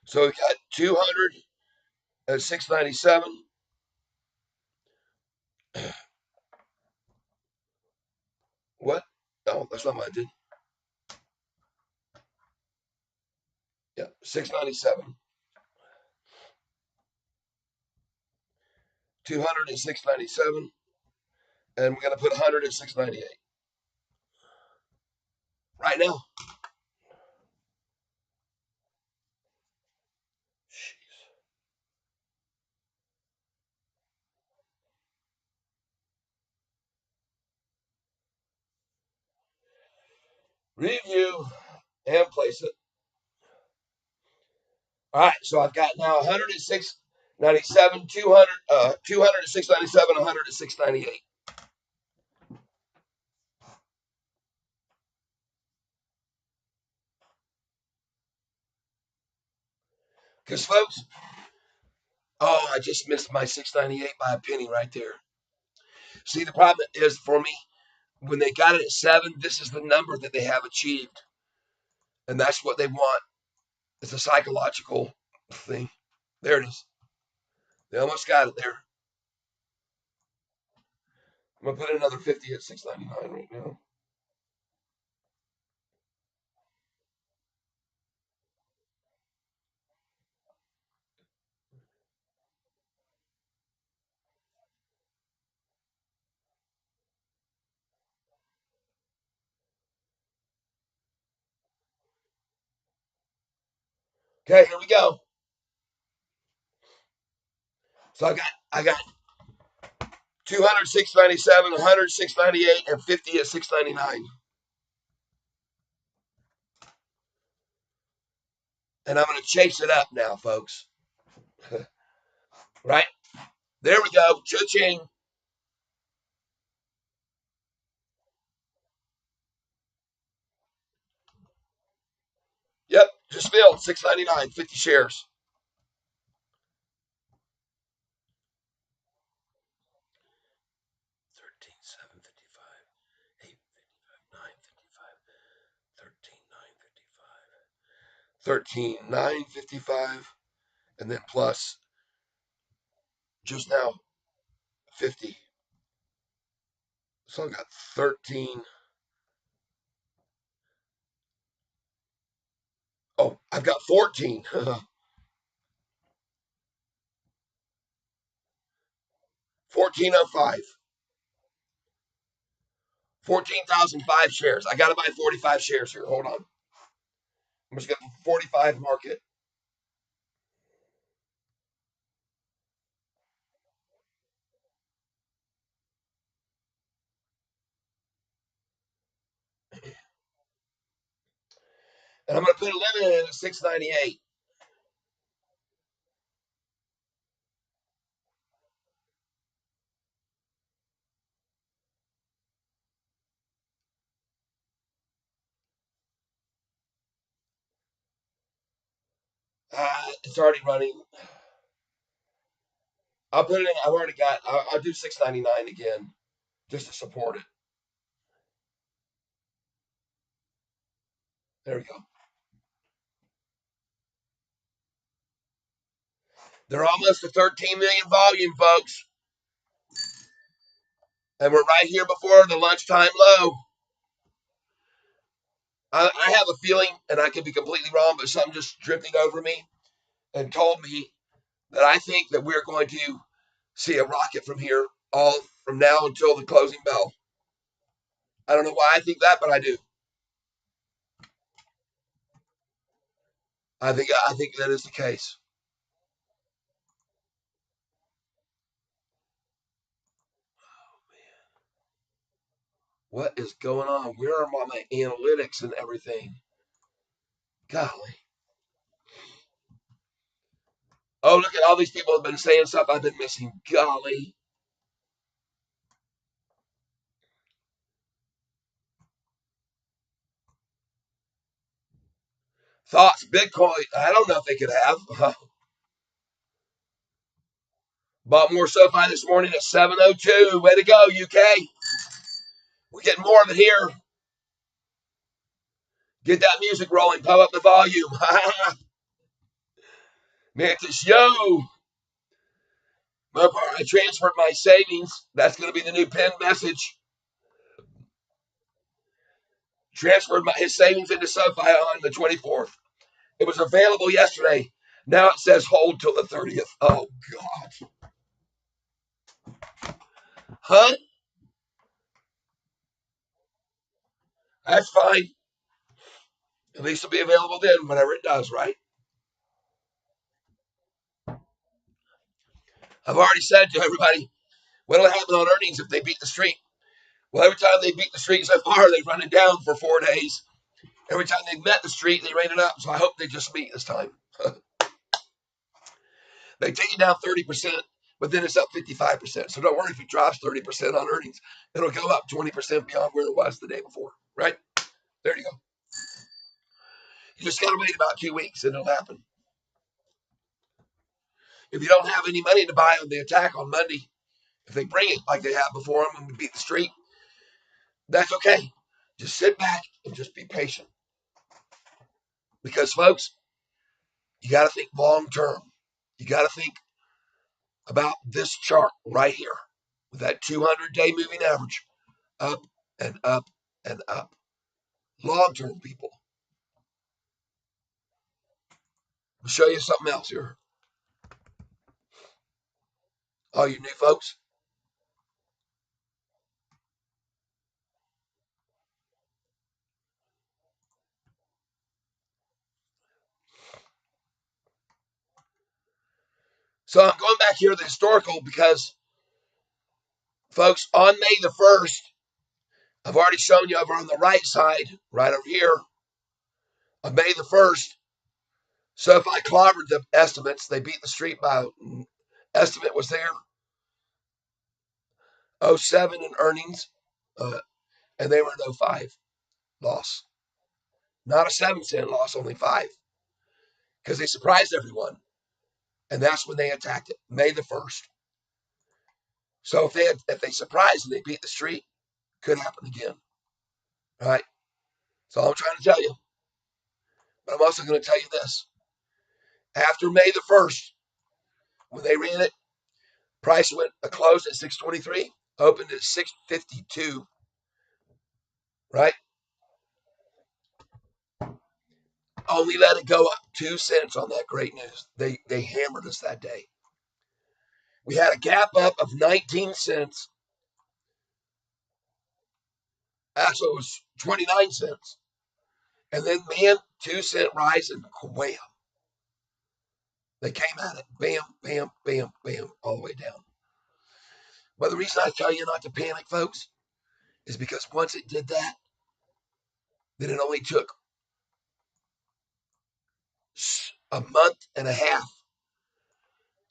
So we got 200 at 697. What? No, that's not what I did. Yeah, 697. 200 at 697. And we're going to put 100 at 698. Right now. Review and place it. All right, so I've got now 100 at 697, 200 at 697, 100 at 698. Because, folks, oh, I just missed my 698 by a penny right there. See, the problem is for me, when they got it at 7, this is the number that they have achieved. And that's what they want. It's a psychological thing. There it is. They almost got it there. I'm going to put in another 50 at 699 right now. Okay, here we go. So I got 200 697, 100 698, and 50 at 699. And I'm going to chase it up now, folks. Right? There we go. Cha-ching. Yep, just filled 699, 50 shares. 13, 755, 855, 955, 13, 955, 13, 955, and then plus just now 50. So I got 13. Oh, I've got 14. 1405. 14,005 shares. I got to buy 45 shares here. Hold on. I'm just going to 45 market. And I'm going to put a limit in at 698. It's already running. I'll put it in. I've already got. I'll do 699 again just to support it. There we go. They're almost to 13 million volume, folks. And we're right here before the lunchtime low. I have a feeling, and I could be completely wrong, but something just drifting over me and told me that I think that we're going to see a rocket from here all from now until the closing bell. I don't know why I think that, but I do. I think that is the case. What is going on? Where are my analytics and everything? Golly. Oh, look at all these people have been saying stuff I've been missing. Golly. Thoughts, Bitcoin. I don't know if they could have. Bought more SoFi this morning at 7:02. Way to go, UK. We're getting more of it here. Get that music rolling. Pump up the volume. Mantis, yo. I transferred my savings. That's going to be the new pin message. Transferred his savings into SoFi on the 24th. It was available yesterday. Now it says hold till the 30th. Oh, God. Huh? That's fine. At least it'll be available then, whenever it does, right? I've already said to everybody, what'll happen on earnings if they beat the street? Well, every time they beat the street so far, they run it down for 4 days. Every time they met the street, they ran it up. So I hope they just meet this time. They take it down 30%, but then it's up 55%. So don't worry if it drops 30% on earnings. It'll go up 20% beyond where it was the day before, right? There you go. You just got to wait about 2 weeks and it'll happen. If you don't have any money to buy on the attack on Monday, if they bring it like they have before them and beat the street, that's okay. Just sit back and just be patient. Because, folks, you got to think long term. You got to think about this chart right here with that 200-day moving average up and up and up. Long term, people. I'll show you something else here. All you new folks. So I'm going back here to the historical because, folks, on May the 1st, I've already shown you over on the right side, right over here, on May the 1st. So if I clobbered the estimates, they beat the street by estimate was there, '07 in earnings, uh, and they were at '05 loss. Not a 7 cent loss, only five, because they surprised everyone. And that's when they attacked it, May the 1st. So if they surprise and they beat the street, could happen again. All right. So I'm trying to tell you. But I'm also going to tell you this. After May the 1st, when they ran it, price went a close at 623, opened at 652, right? Only let it go up 2 cents on that great news. They hammered us that day. We had a gap up of 19 cents. Actually, it was 29 cents. And then, man, 2 cent rise and wham. They came at it. Bam, bam, bam, bam, all the way down. But the reason I tell you not to panic, folks, is because once it did that, then it only took a month and a half.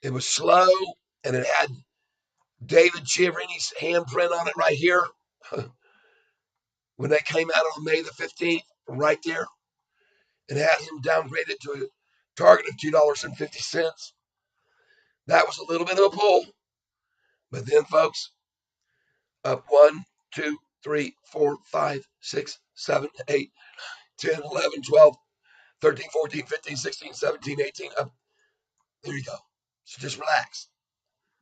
It was slow, and it had David Chiavarini's handprint on it right here. When they came out on May the 15th, right there, it had him downgraded to a target of $2.50. That was a little bit of a pull. But then, folks, up 1, 2, 3, 4, 5, 6, 7, 8, 10, 11, 12, 13, 14, 15, 16, 17, 18. Up. There you go. So just relax.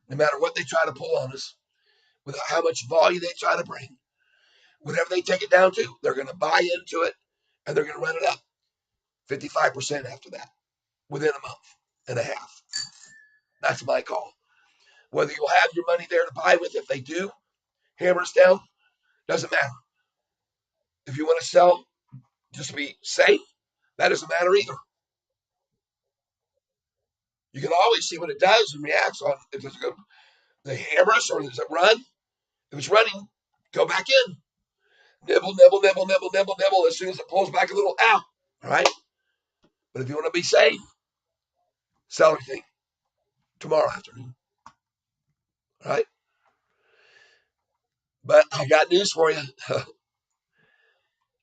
No matter what they try to pull on us, with how much volume they try to bring, whatever they take it down to, they're going to buy into it and they're going to run it up 55% after that within a month and a half. That's my call. Whether you'll have your money there to buy with, if they do hammer us down, doesn't matter. If you want to sell just to be safe, that doesn't matter either. You can always see what it does and reacts on if it's going to hammer us or does it run. If it's running, go back in. Nibble, nibble, nibble, nibble, nibble, nibble. As soon as it pulls back a little, out. All right. But if you want to be safe, sell everything tomorrow afternoon. All right. But I got news for you.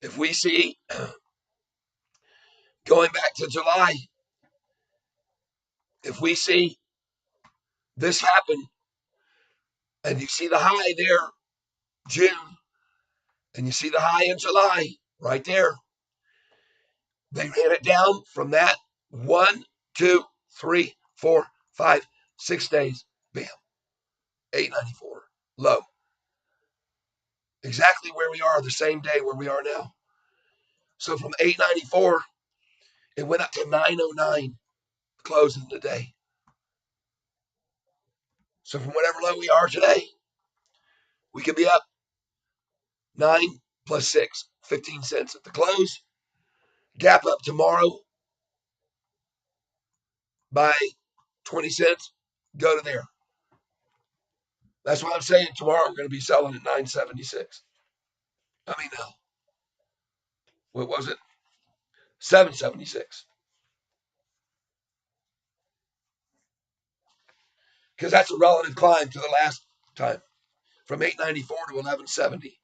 If we see going back to July, if we see this happen and you see the high there, June, and you see the high in July right there, they ran it down from that 1, 2, 3, 4, 5, 6 days. Bam, 894 low. Exactly where we are the same day where we are now. So from 894, it went up to 909 closing the day. So from whatever low we are today, we could be up 9 plus 6, 15 cents at the close. Gap up tomorrow by 20 cents. Go to there. That's what I'm saying. Tomorrow we're going to be selling at 976. I mean, what was it? 776. Because that's a relative climb to the last time from 894 to 1170.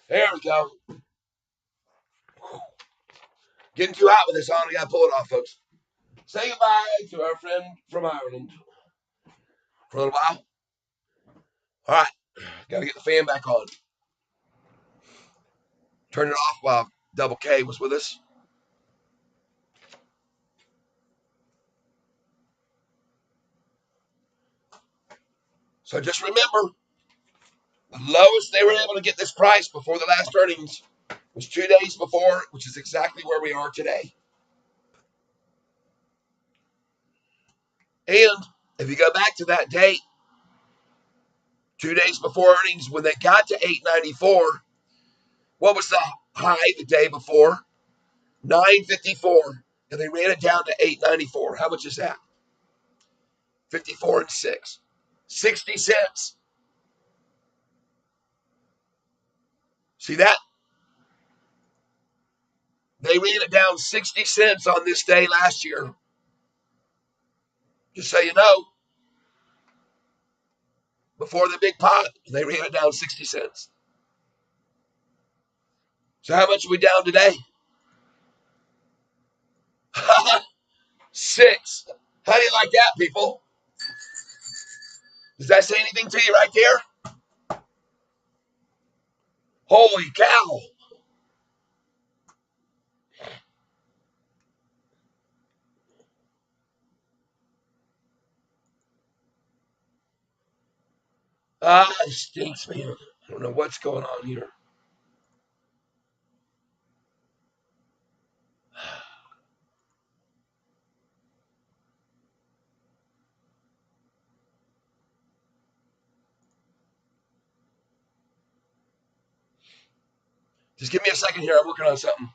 There we go. Getting too hot with this on. I got to pull it off, folks. Say goodbye to our friend from Ireland for a little while. All right. Got to get the fan back on. Turn it off while Double K was with us. So just remember, the lowest they were able to get this price before the last earnings was 2 days before, which is exactly where we are today. And if you go back to that date, 2 days before earnings, when they got to 894, what was the high the day before? 954. And they ran it down to 894. How much is that? 54 and 6. 60 cents. See that? They ran it down 60 cents on this day last year. Just so you know, before the big pot, they ran it down 60 cents. So how much are we down today? 6. How do you like that, people? Does that say anything to you right there? Holy cow. Ah, it stinks, man. I don't know what's going on here. Just give me a second here. I'm working on something.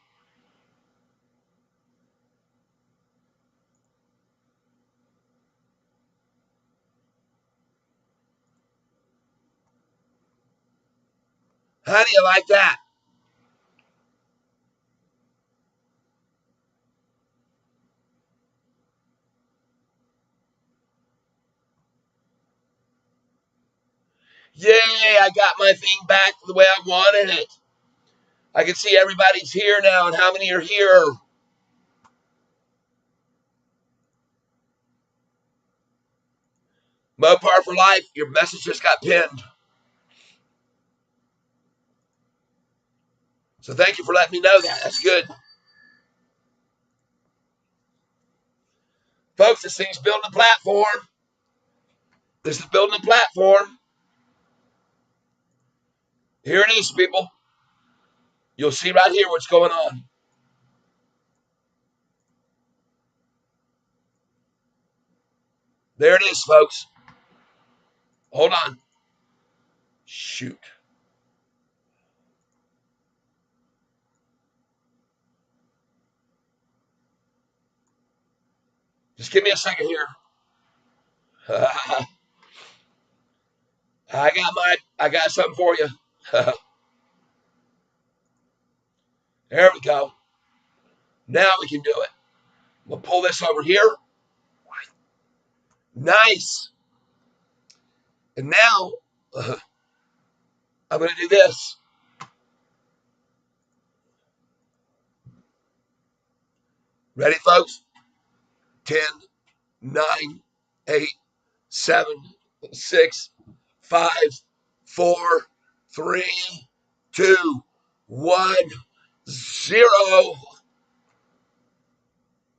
How do you like that? Yay, I got my thing back the way I wanted it. I can see everybody's here now and how many are here. Mopar for life. Your message just got pinned. So thank you for letting me know that. That's good. Folks, this thing's building a platform. This is building a platform. Here it is, people. You'll see right here what's going on. There it is, folks. Hold on. Shoot. Just give me a second here. I got something for you. There we go. Now we can do it. We'll pull this over here. Nice. And now I'm going to do this. Ready, folks? 10, 9, 8, 7, 6, 5, 4, 3, 2, 1, 0.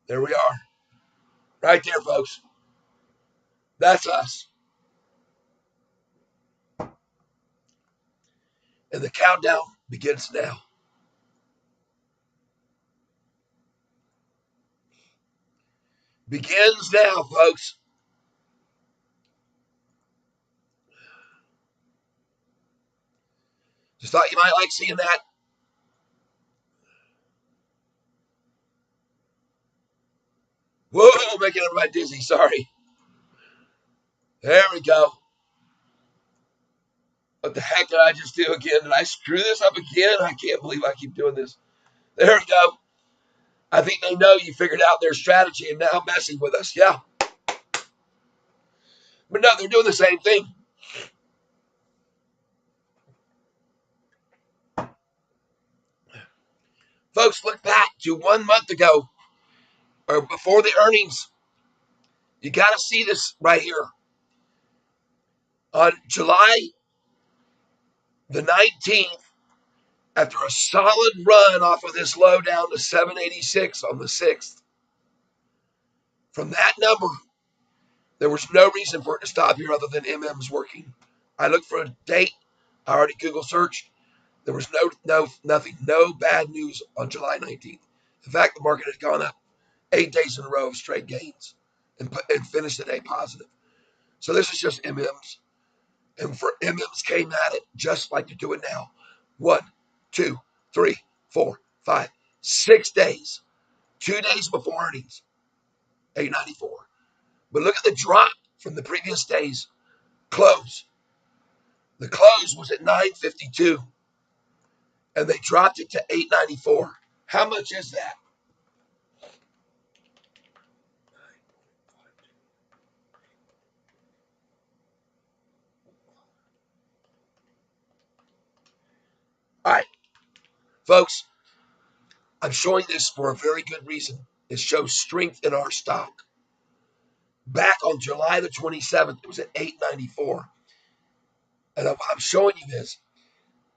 There we are. Right there, folks. That's us. And the countdown begins now. Begins now, folks. Just thought you might like seeing that. Whoa, making everybody dizzy. Sorry. There we go. What the heck did I just do again? Did I screw this up again? I can't believe I keep doing this. There we go. I think they know you figured out their strategy and now messing with us. Yeah. But no, they're doing the same thing. Folks, look back to 1 month ago or before the earnings. You got to see this right here. On July the 19th, after a solid run off of this low down to 786 on the 6th, from that number, there was no reason for it to stop here other than MM's working. I looked for a date. I already Google searched. There was nothing, no bad news on July 19th. In fact, the market had gone up 8 days in a row of straight gains and finished the day positive. So this is just MM's. And for MM's came at it just like to do it now. 1, 2, 3, 4, 5, 6 days. 2 days before earnings, 894. But look at the drop from the previous day's close. The close was at 952, and they dropped it to 894. How much is that? All right, folks, I'm showing this for a very good reason. It shows strength in our stock. Back on July the 27th, it was at 894. And what I'm showing you is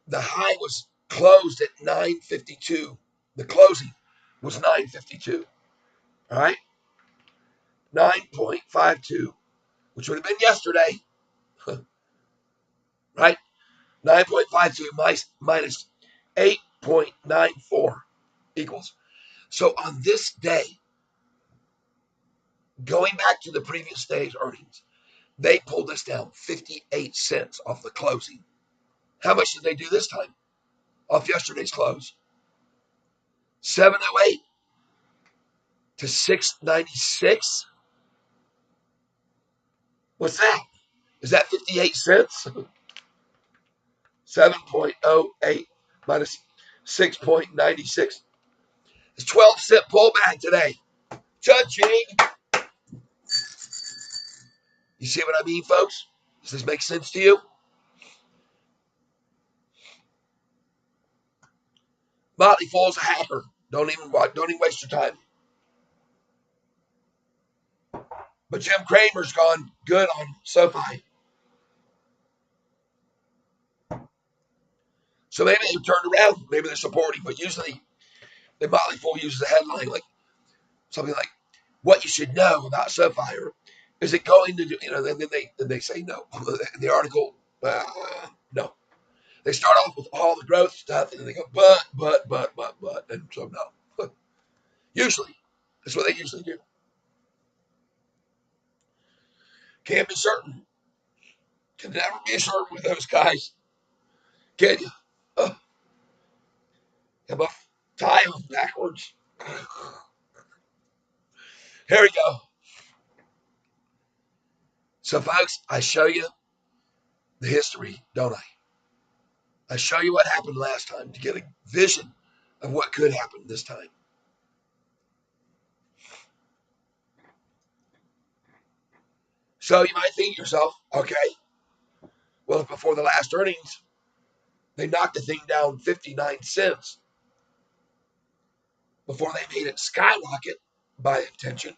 the high was closed at 952. The closing was 952. All right, 9.52, which would have been yesterday. right? 9.52 minus 8.94 equals. So on this day, going back to the previous day's earnings, they pulled us down 58 cents off the closing. How much did they do this time off yesterday's close? 708 to 696. What's that? Is that 58 cents? 7.08 minus 6.96. It's 12-cent pullback today. Cha-ching. You see what I mean, folks? Does this make sense to you? Motley Fool's a hacker. Don't even waste your time. But Jim Cramer's gone good on Sofi. So maybe they've turned around. Maybe they're supporting. But usually the Motley Fool uses a headline like something like what you should know about Sofi, or is it going to do, then they say no. In the article, no. They start off with all the growth stuff, and then they go, but, and so no. Usually. That's what they usually do. Can't be certain. Can never be certain with those guys. Can you? Have a tie them backwards. Here we go. So, folks, I show you the history, don't I? I show you what happened last time to get a vision of what could happen this time. So you might think to yourself, okay, well, before the last earnings, they knocked the thing down 59 cents before they made it skyrocket by attention.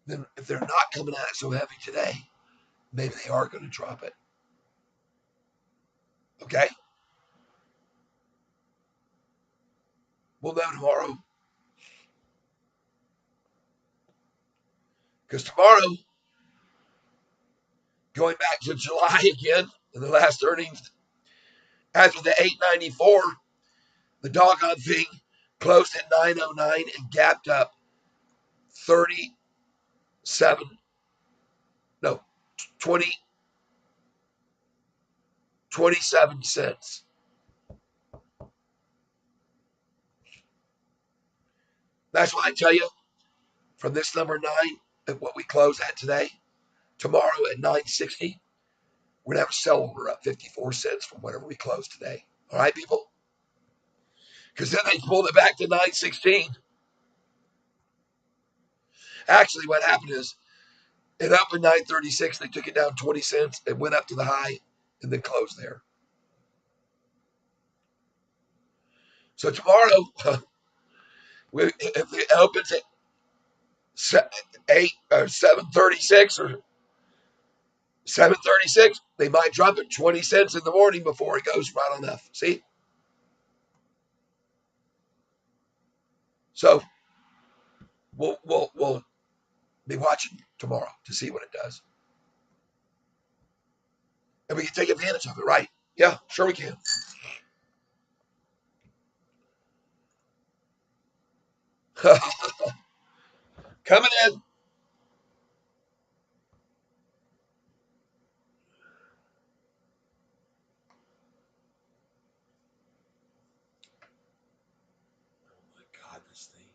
Then if they're not coming at it so heavy today, maybe they are going to drop it. Okay? We'll know tomorrow. Because tomorrow, going back to July again, in the last earnings, after the 894, the doggone thing closed at 909 and gapped up 37, no, 20, 27 cents. That's why I tell you, from this number 9, at what we close at today, tomorrow at 960, we're going to have a sell order up 54 cents from whatever we close today. All right, people? Because then they pulled it back to 916. Actually, what happened is it opened 936. They took it down 20 cents. It went up to the high and then closed there. So tomorrow, if it opens at 736 or 736, they might drop it 20 cents in the morning before it goes right on up. See? So we'll be watching tomorrow to see what it does. And we can take advantage of it, right? Yeah, sure we can. Coming in. Oh my God, this thing.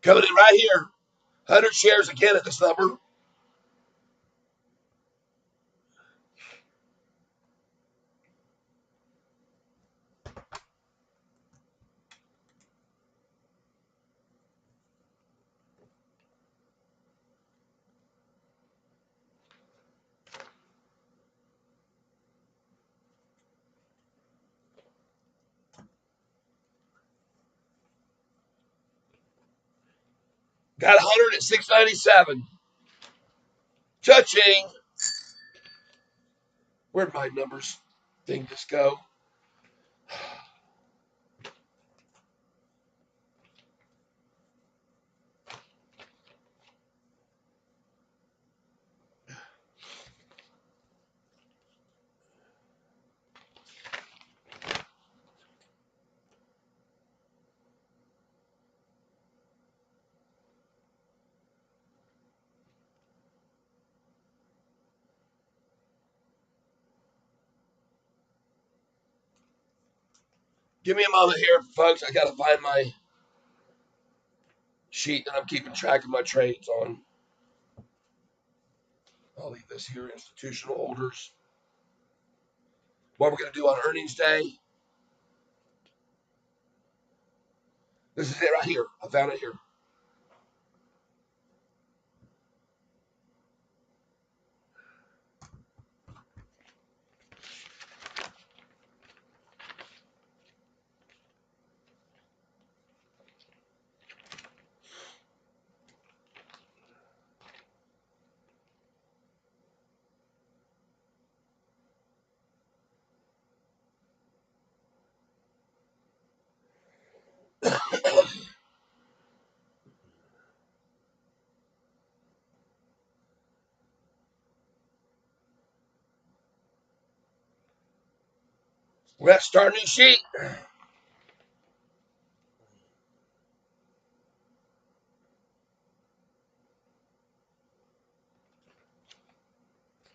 Coming in right here. 100 shares again at this number. Got 100 at 697. Cha-ching. Where'd my numbers thing just go? Give me a moment here, folks. I got to find my sheet that I'm keeping track of my trades on. I'll leave this here, institutional holders. What we're going to do on earnings day. This is it right here. I found it here. We're going to start a new sheet.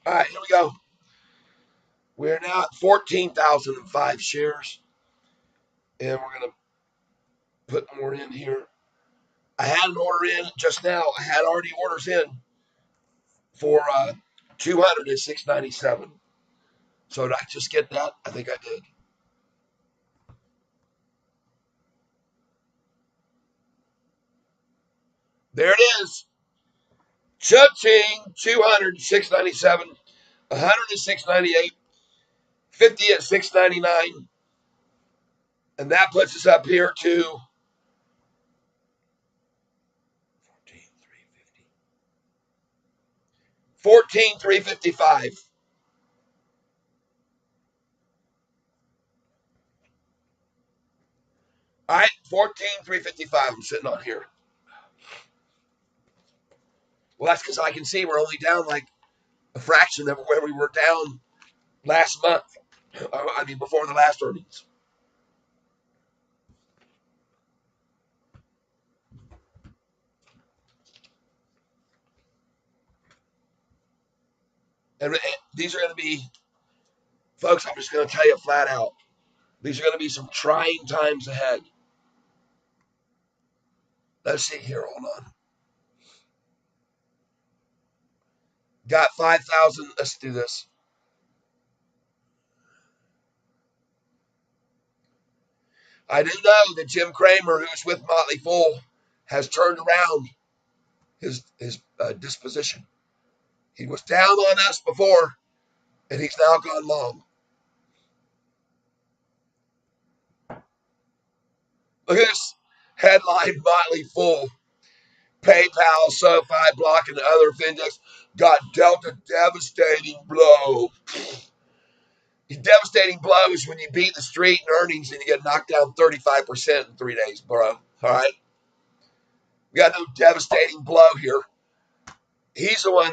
All right, here we go. We're now at 14,005 shares, and we're going to put more in here. I had an order in just now. I had already orders in for 200 at 697. So did I just get that? I think I did. There it is. Cha-ching, 200 697, 100 at 698, 50 at 699, and that puts us up here to 14,355. All right, 14,355 I'm sitting on here. Well, that's because I can see we're only down like a fraction of where we were down last month. I mean, before the last earnings. And these are going to be, folks, I'm just going to tell you flat out, these are going to be some trying times ahead. Let's see here. Hold on. Got 5,000. Let's do this. I do know that Jim Cramer, who's with Motley Fool, has turned around his disposition. He was down on us before, and he's now gone long. Look at this headline: Motley Fool, PayPal, Sofi, Block, and other fintechs got dealt a devastating blow. The devastating blow is when you beat the street in earnings and you get knocked down 35% in 3 days, bro. All right? We got no devastating blow here. He's the one,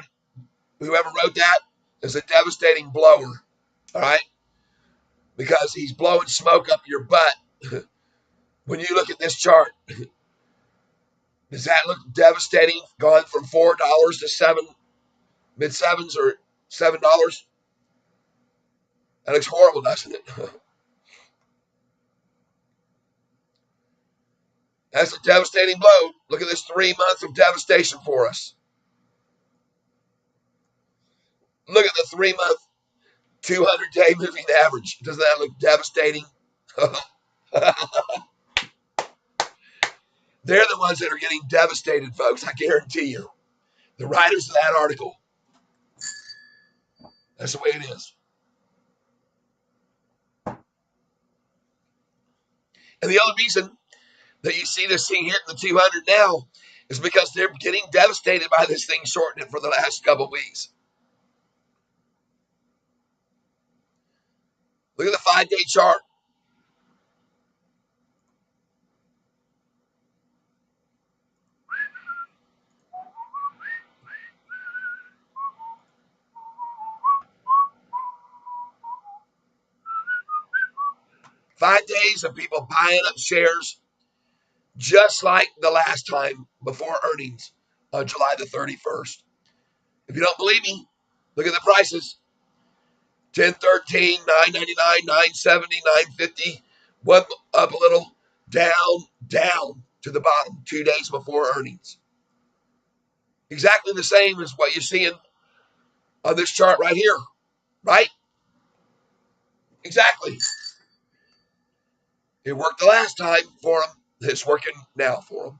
whoever wrote that, is a devastating blower. All right? Because he's blowing smoke up your butt. When you look at this chart, does that look devastating? Gone from $4 to mid sevens or $7? That looks horrible, doesn't it? That's a devastating blow. Look at this 3 months of devastation for us. Look at the 3 month 200-day moving average. Doesn't that look devastating? They're the ones that are getting devastated, folks. I guarantee you. The writers of that article. That's the way it is. And the only reason that you see this thing hitting the 200 now is because they're getting devastated by this thing shortening for the last couple of weeks. Look at the 5-day chart. $5 days of people buying up shares just like the last time before earnings on July the 31st. If you don't believe me, look at the prices. 1013, 999, 970, 950. One up a little, down, down to the bottom 2 days before earnings. Exactly the same as what you're seeing on this chart right here, right? Exactly. It worked the last time for them. It's working now for them.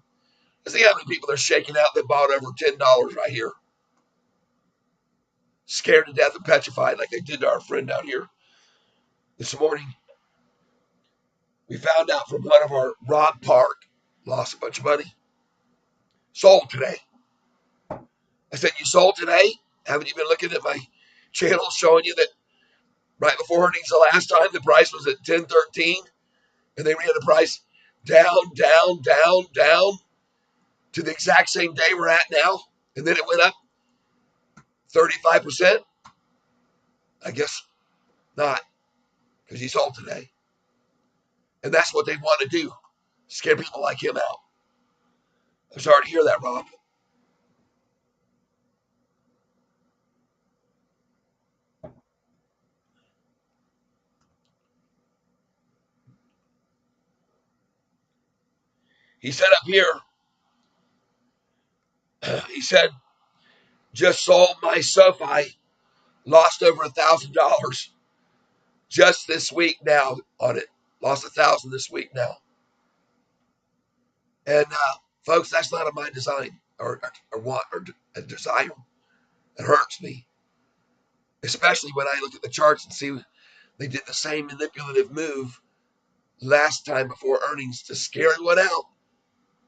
See how many people they're shaking out that bought over $10 right here. Scared to death and petrified like they did to our friend out here this morning. We found out from one of our Rob Park lost a bunch of money. Sold today. I said, you sold today? Haven't you been looking at my channel showing you that right before earnings the last time the price was at 10.13 and they ran the price down, down, down, down to the exact same day we're at now, and then it went up 35%? I guess not, because he sold today. And that's what they want to do, scare people like him out. I'm sorry to hear that, Rob. He said up here, he said, just sold my Sofi, lost over $1,000 just this week now on it. Lost 1,000 this week now. And folks, that's not of my design or want or a desire. It hurts me, especially when I look at the charts and see they did the same manipulative move last time before earnings to scare everyone out,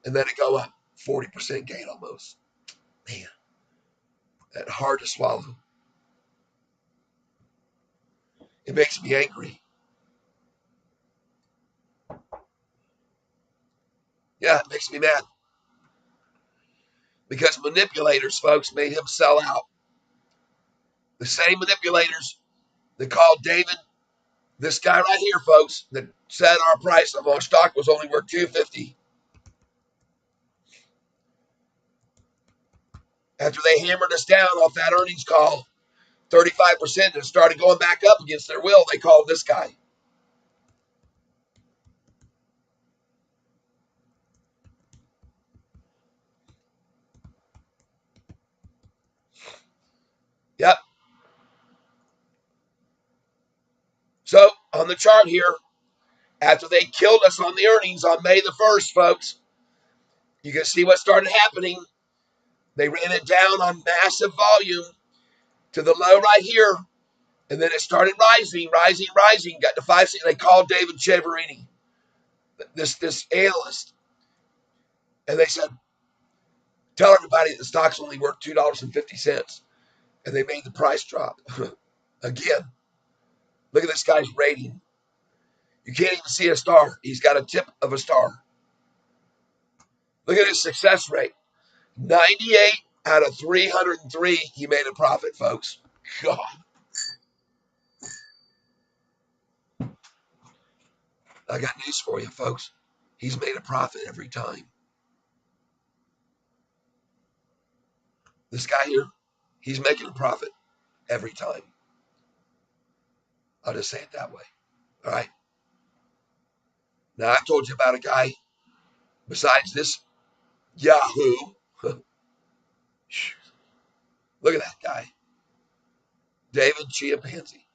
and then it go up 40% gain almost. Man, that's hard to swallow. It makes me angry. Yeah, it makes me mad because manipulators, folks, made him sell out. The same manipulators that called David, this guy right here, folks, that said our price of our stock was only worth $250. After they hammered us down off that earnings call, 35% and started going back up against their will, they called this guy. Yep. So on the chart here, after they killed us on the earnings on May the 1st, folks, you can see what started happening. They ran it down on massive volume to the low right here, and then it started rising, rising, rising. Got to 5. They called David Chiaverini, this analyst, and they said, "Tell everybody the stock's only worth $2.50," and they made the price drop again. Look at this guy's rating. You can't even see a star. He's got a tip of a star. Look at his success rate. 98 out of 303, he made a profit, folks. God. I got news for you, folks. He's made a profit every time. This guy here, he's making a profit every time. I'll just say it that way. All right. Now, I've told you about a guy besides this Yahoo. Look at that guy, David Chimpanzee.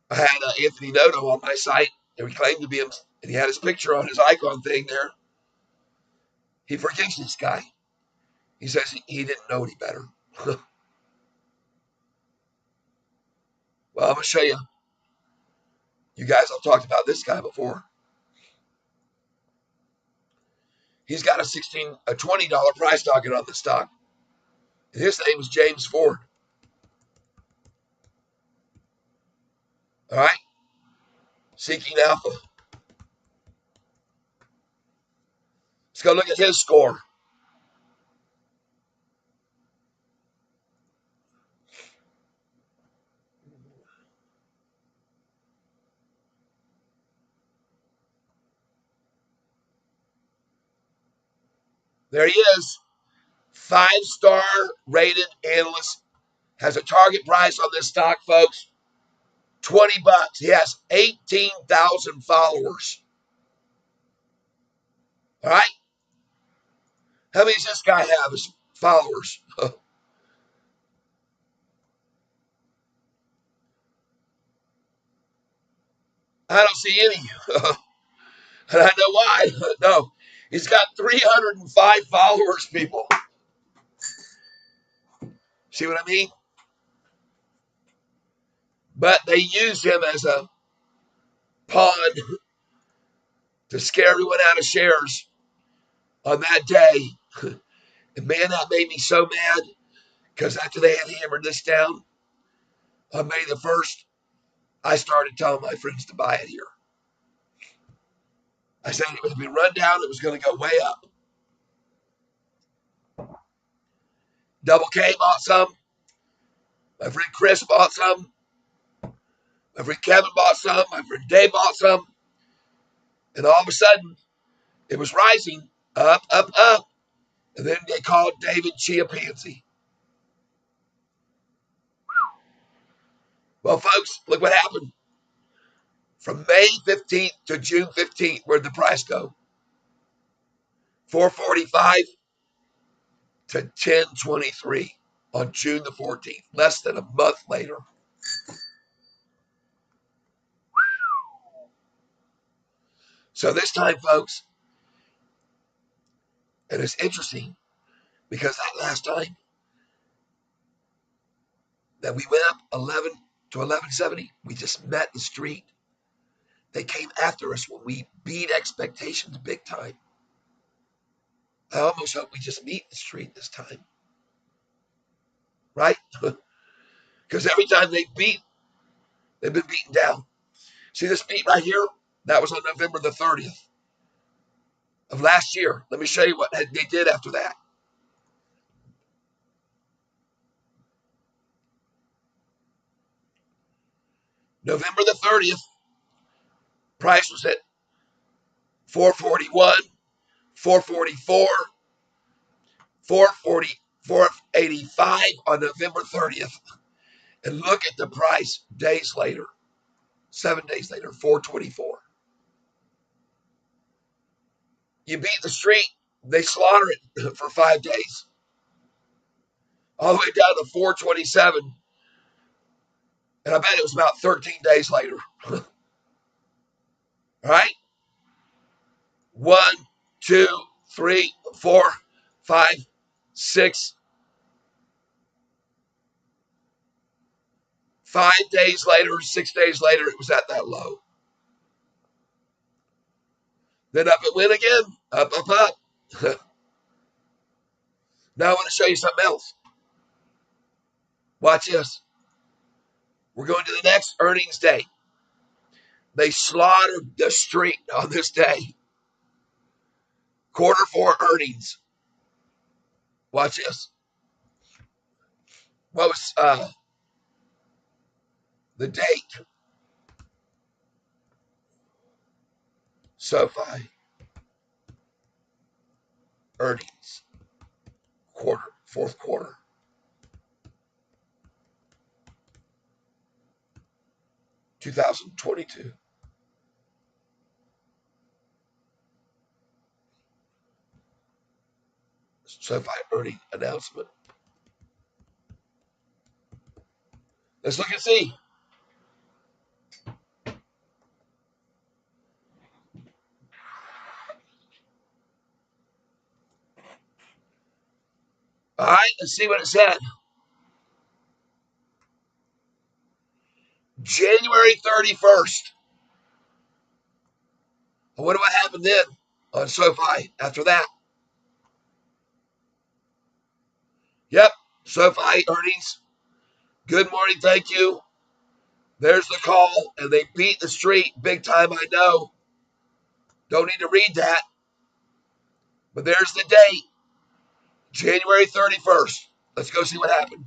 I had Anthony Noto on my site, and he claimed to be him, and he had his picture on his icon thing there. He forgives this guy. He says he didn't know any better. Well, I'm going to show you. You guys, I've talked about this guy before. He's got a $20 price target on the stock. And his name is James Ford. All right. Seeking Alpha. Let's go look at his score. There he is. 5-star rated analyst. Has a target price on this stock, folks, $20. He has 18,000 followers. All right. How many does this guy have as followers? I don't see any. And I know why. No, he's got 305 followers, people. See what I mean? But they use him as a pawn to scare everyone out of shares on that day. And man, that made me so mad because after they had hammered this down on May the 1st, I started telling my friends to buy it here. I said it was going to be run down, it was going to go way up. Double K bought some. My friend Chris bought some. My friend Kevin bought some. My friend Dave bought some. And all of a sudden, it was rising up, up, up. And then they called David Chia Pansy. Well, folks, look what happened. From May 15th to June 15th, where'd the price go? 445 to 1023 on June the 14th, less than a month later. So this time, folks, and it's interesting because that last time that we went up 11 to 1170, we just met the street. They came after us when we beat expectations big time. I almost hope we just meet the street this time, right? Because every time they've been beaten down. See this beat right here? That was on November the 30th of last year. Let me show you what they did after that. November the 30th, price was at 441, 444, 440, 485 on November 30th. And look at the price days later, 7 days later, 424. You beat the street, they slaughter it for 5 days. All the way down to 427. And I bet it was about 13 days later. All right? 1, 2, 3, 4, 5, 6. 5 days later, 6 days later, it was at that low. Then up it went again. Up, up, up. Now I want to show you something else. Watch this. We're going to the next earnings day. They slaughtered the street on this day. Q4 earnings. Watch this. What was the date? Sofi earnings. Fourth quarter. 2022. Sofi earning announcement. Let's look and see. All right, let's see what it said. January 31st. I wonder what happened then on SoFi after that. Yep, SoFi earnings. Good morning, thank you. There's the call, and they beat the street big time, I know. Don't need to read that. But there's the date, January 31st. Let's go see what happened.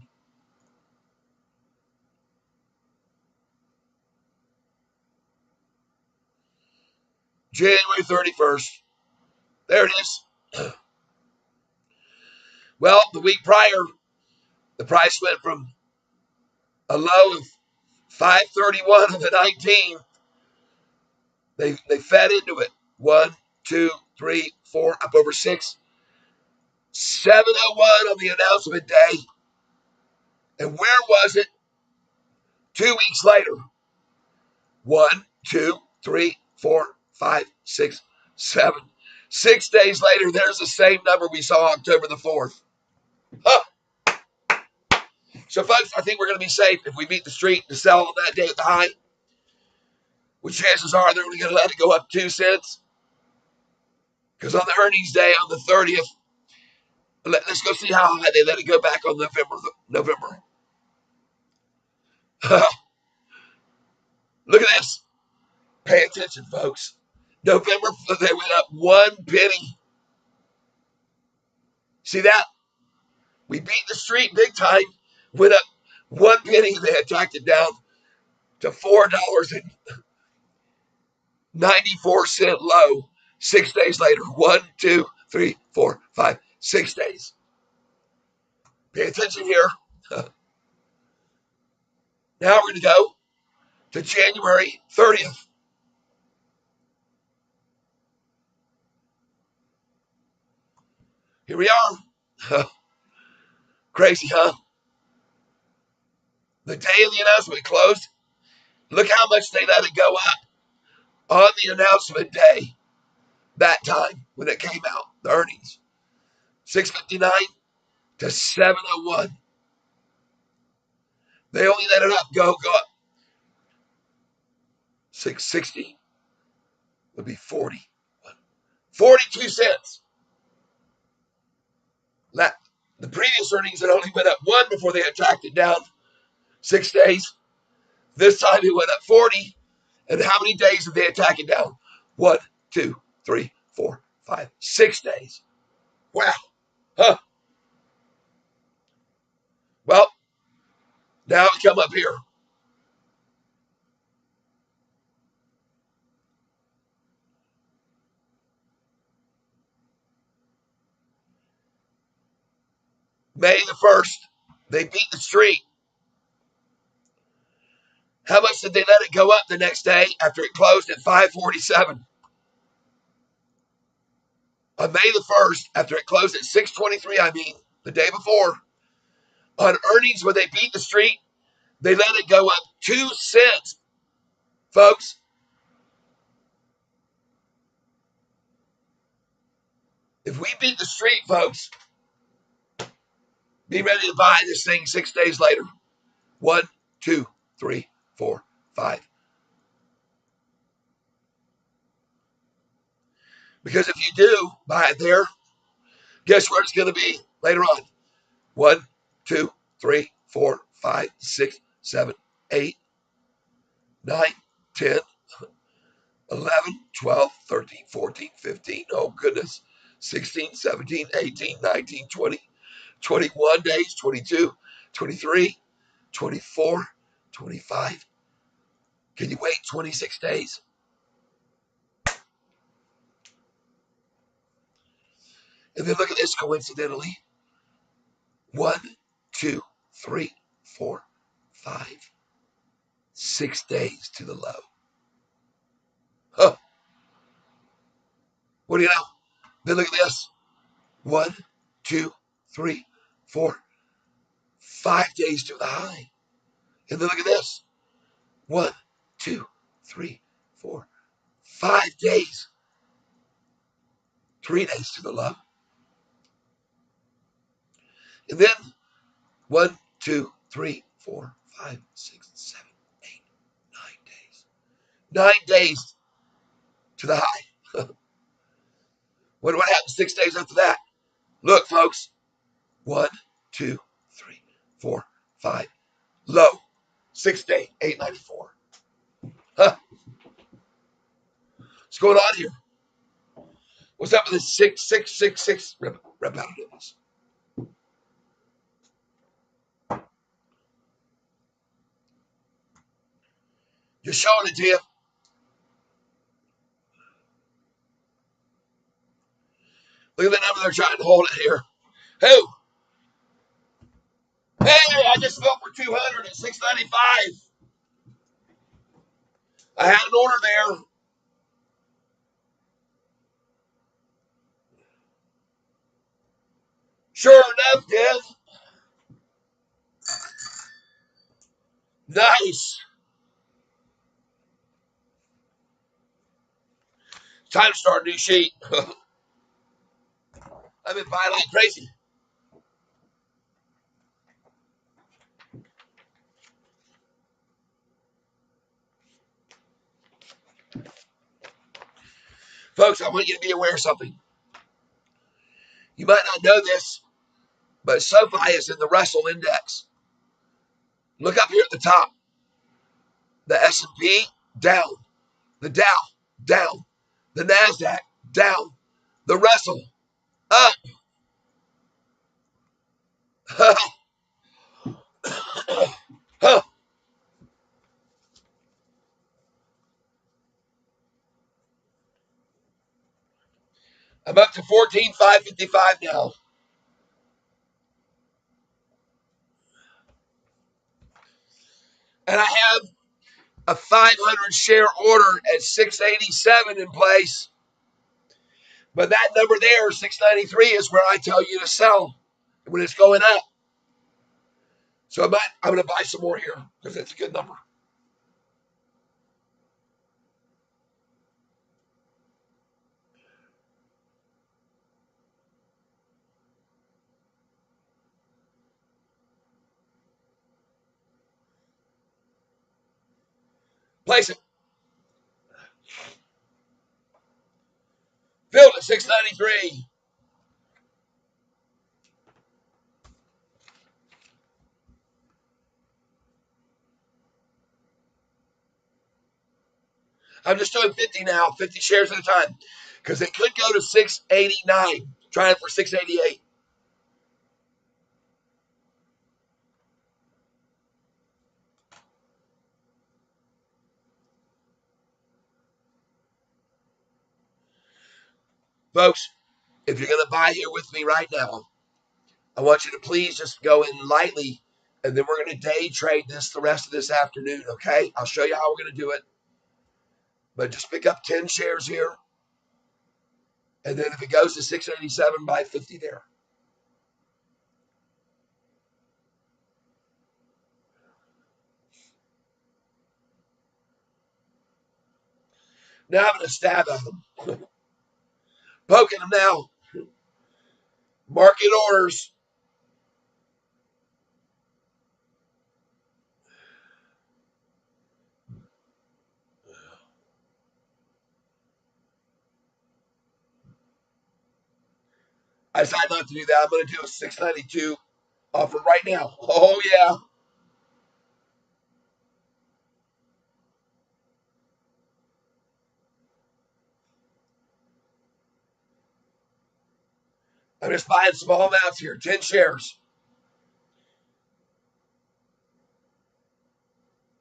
January 31st. There it is. Well, the week prior, the price went from a low of 531 of the 19. They fed into it. 1, 2, 3, 4, up over 6. 7:01 on the announcement day. And where was it 2 weeks later? 1, 2, 3, 4, 5, 6, 7. 6 days later, there's the same number we saw October the 4th. Huh. So, folks, I think we're going to be safe if we beat the street to sell on that day at the high, which chances are they're only going to let it go up 2 cents. Because on the earnings day on the 30th, let's go see how high they let it go back on November. Look at this. Pay attention, folks. November, they went up 1 penny. See that? We beat the street big time, went up 1 penny, and they attacked it down to $4.94 low 6 days later. 1, 2, 3, 4, 5, 6 days. Pay attention here. Now we're going to go to January 30th. Here we are. Crazy, huh? The day of the announcement closed. Look how much they let it go up on the announcement day that time when it came out, the earnings. 659 to 701. They only let it go up. 660 would be 40. 42 cents. The previous earnings had only went up 1 before they attacked it down 6 days. This time it went up 40. And how many days did they attack it down? 1, 2, 3, 4, 5, 6 days. Wow. Huh. Well, now we come up here. May the 1st, they beat the street. How much did they let it go up the next day after it closed at 547? On May the 1st, after it closed at 623, the day before, on earnings when they beat the street, they let it go up 2 cents, folks. If we beat the street, folks, be ready to buy this thing 6 days later. 1, 2, 3, 4, 5. Because if you do buy it there, guess where it's going to be later on? 1, 2, 3, 4, 5, 6, 7, 8, 9, 10, 11, 12, 13, 14, 15. Oh, goodness. 16, 17, 18, 19, 20, 21 days, 22, 23, 24, 25. Can you wait 26 days? And then look at this coincidentally. 1, 2, 3, 4, 5, 6 days to the low. Huh. What do you know? Then look at this. 1, 2, 3, 4, 5 days to the high. And then look at this. 1, 2, 3, 4, 5 days. 3 days to the low. And then 1, 2, 3, 4, 5, 6, 7, 8, 9 days. 9 days to the high. What happens 6 days after that? Look, folks. 1, 2, 3, 4, 5. Low. 6 day, 894. Huh? What's going on here? What's up with this 6666 repetitiveness? Just showing it to you. Look at the number they're trying to hold it here. Who? Hey, I just fell for 200 at 695. I had an order there. Sure enough, Dev. Nice. Time to start a new sheet. I've been buying like crazy. Folks, I want you to be aware of something. You might not know this, but Sofi is in the Russell Index. Look up here at the top. The S&P, down. The Dow, down. The NASDAQ, down. The Russell, up. I'm up to 14,555 now. And I have a 500 share order at 687 in place. But that number there, 693, is where I tell you to sell when it's going up. So I'm going to buy some more here because it's a good number. Place it. Filled at 693. I'm just doing 50 now, 50 shares at a time because it could go to 689. Trying for 688. Folks, if you're going to buy here with me right now, I want you to please just go in lightly, and then we're going to day trade this the rest of this afternoon, okay? I'll show you how we're going to do it. But just pick up 10 shares here, and then if it goes to 687, buy 50 there. Now I'm going to stab at them. Poking them now. Market orders. I decided not to do that. I'm going to do a 692 offer right now. Oh, yeah. I'm just buying small amounts here, 10 shares.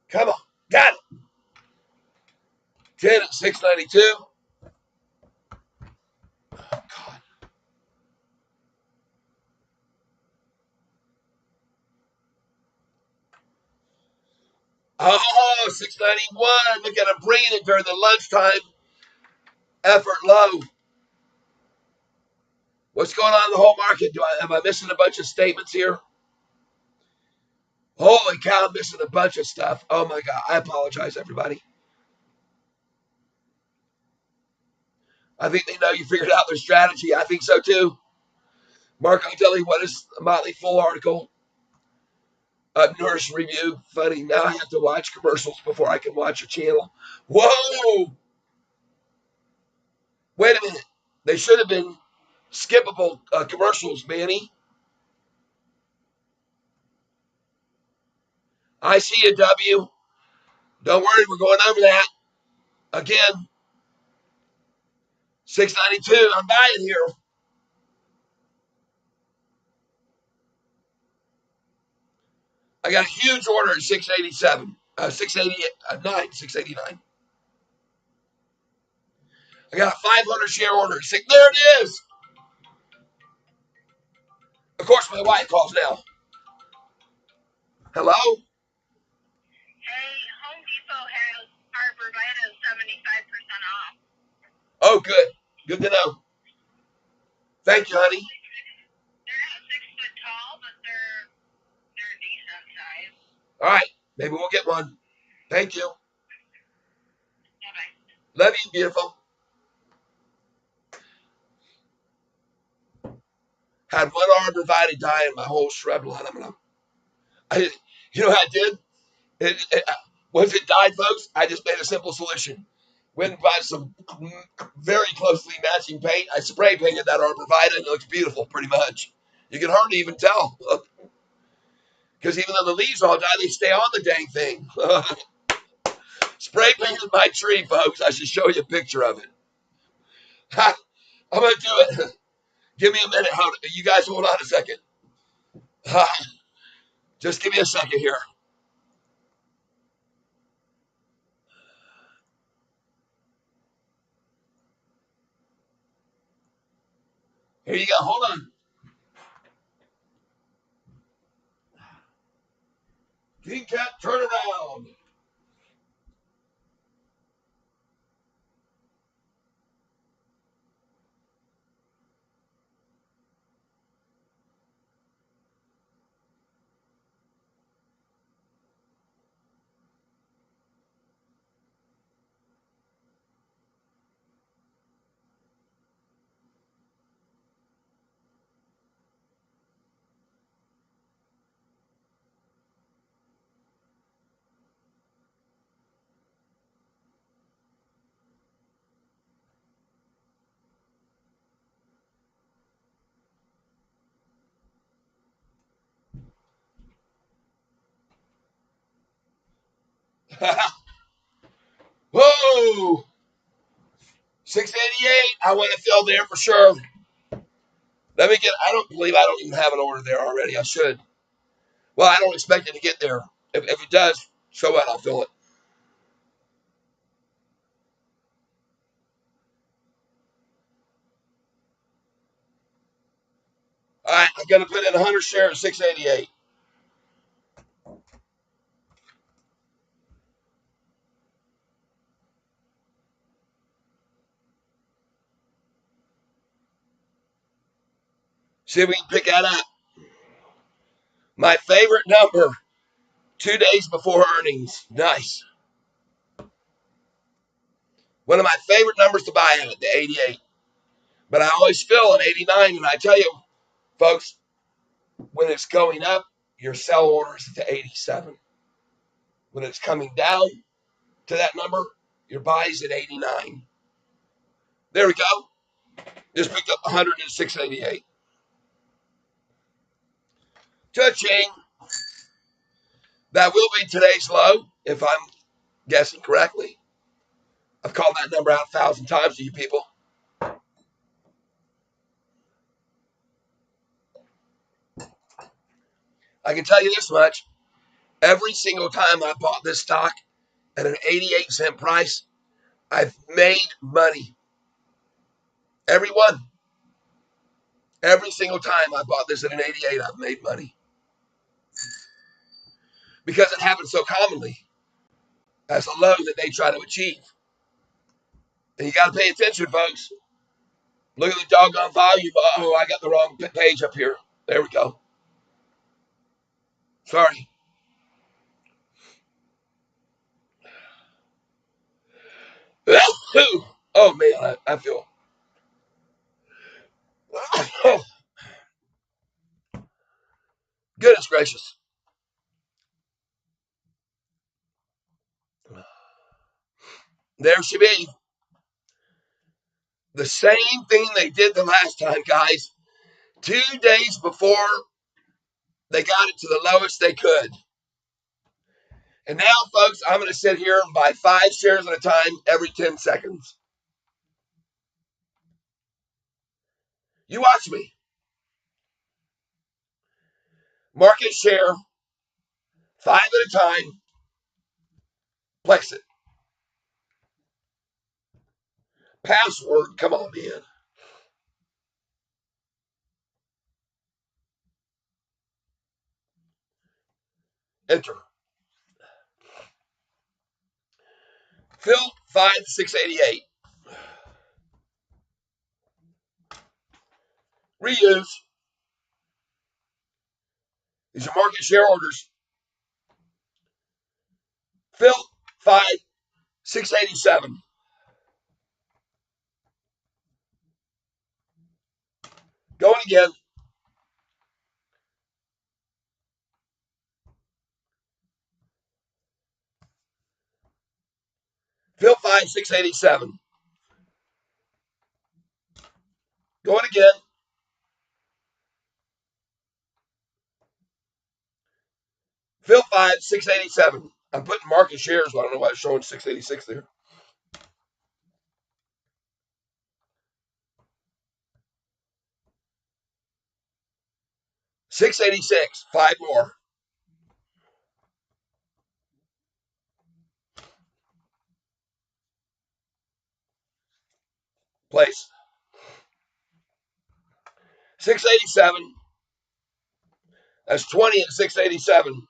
Come on. Got it. 10 at 692. Oh, God. Oh, 691. Look at him bringing it during the lunchtime effort low. What's going on in the whole market? Am I missing a bunch of statements here? Holy cow, I'm missing a bunch of stuff. Oh my God. I apologize, everybody. I think they know you figured out their strategy. I think so too. Mark, I'll tell you what is a Motley Fool article. Nurse review. Funny. Now I have to watch commercials before I can watch a channel. Whoa. Wait a minute. They should have been skippable commercials, Manny. I see a W. Don't worry, we're going over that again. 692. I'm buying here. I got a huge order at 687. 689. 689. I got a 500 share order. There it is. Of course, my wife calls now. Hello?
arborvitae is 75% off.
Oh, good. Good to know. Thank you, honey.
They're not 6 foot tall, but they're decent size.
All right. Maybe we'll get one. Thank you.
Bye-bye.
Love you, beautiful. Had one arborvitae die in my whole shrub line. You know what I did? Once it died, folks, I just made a simple solution. Went and bought some very closely matching paint. I spray painted that arborvitae, and it looks beautiful, pretty much. You can hardly even tell. Because even though the leaves all die, they stay on the dang thing. Spray painted my tree, folks. I should show you a picture of it. I'm going to do it. Give me a minute. You guys hold on a second. Just give me a second here. Here you go. Hold on. King Cat, turn around. Whoa! 688. I want to fill there for sure. I don't even have an order there already. I should. Well, I don't expect it to get there. If it does, so what? I'll fill it. All right, I'm going to put in 100 share at 688. See if we can pick that up. My favorite number, 2 days before earnings. Nice. One of my favorite numbers to buy at, the 88. But I always fill an 89, and I tell you, folks, when it's going up, your sell orders to 87. When it's coming down to that number, your buys at 89. There we go. Just picked up 100 at 688. Cha-ching. That will be today's low, if I'm guessing correctly. I've called that number out 1,000 times to you people. I can tell you this much. Every single time I bought this stock at an 88-cent price, I've made money. Every one. Every single time I bought this at an 88, I've made money. Because it happens so commonly as a low that they try to achieve. And you got to pay attention, folks. Look at the doggone volume. Oh, I got the wrong page up here. There we go. Sorry. Oh, man, I feel. Oh, goodness gracious. There she be. The same thing they did the last time, guys. 2 days before they got it to the lowest they could. And now, folks, I'm going to sit here and buy 5 shares at a time every 10 seconds. You watch me. Market share, 5 at a time. Place it. Password. Come on, man. Enter. Phil 5688. Reuse. These are market share orders. Phil 5687. Going again. Phil 5687. Going again. Phil 5687. I'm putting market shares. I don't know why it's showing 686 there. 686. 5 more. Place. 687. That's 20 at 687.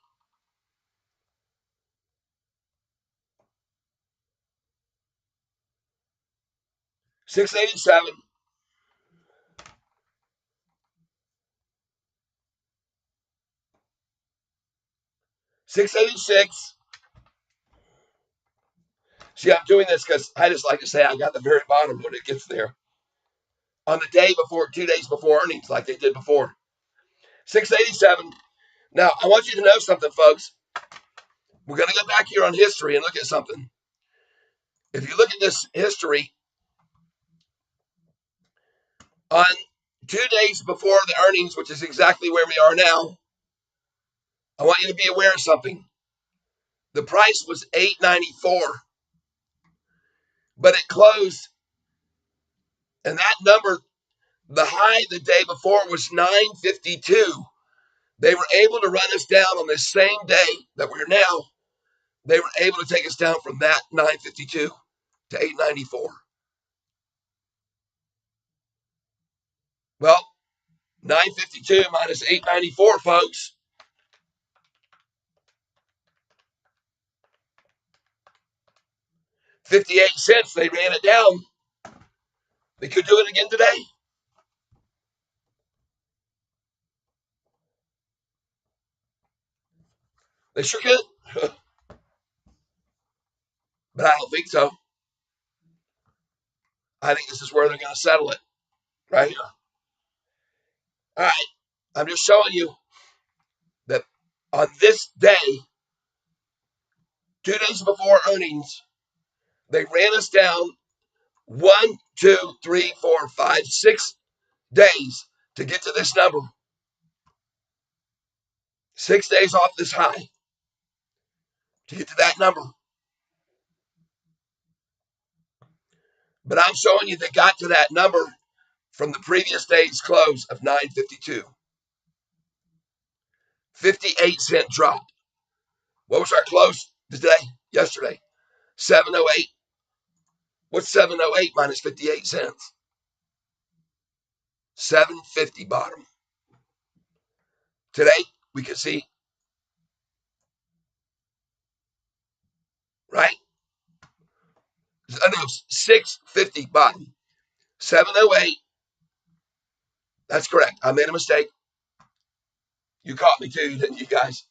687. 686. See, I'm doing this because I just like to say I got the very bottom when it gets there. On the day before, 2 days before earnings, like they did before. 687. Now, I want you to know something, folks. We're going to go back here on history and look at something. If you look at this history, on 2 days before the earnings, which is exactly where we are now, I want you to be aware of something. The price was $8.94, but it closed, and that number, the high the day before was $9.52. They were able to run us down on this same day that we're now. They were able to take us down from that 9.52 to 8.94. Well, 9.52 minus 8.94, folks. 58 cents. They ran it down. They could do it again today. They sure could. But I don't think so. I think this is where they're going to settle it. Right here. All right. I'm just showing you that on this day, 2 days before earnings, they ran us down 6 days to get to this number. 6 days off this high to get to that number. But I'm showing you they got to that number from the previous day's close of 9.52. 58-cent drop. What was our close today? Yesterday? 708. What's 708 minus 58 cents? 750 bottom. Today, we can see, right? No, 650 bottom. 708. That's correct. I made a mistake. You caught me too, didn't you guys?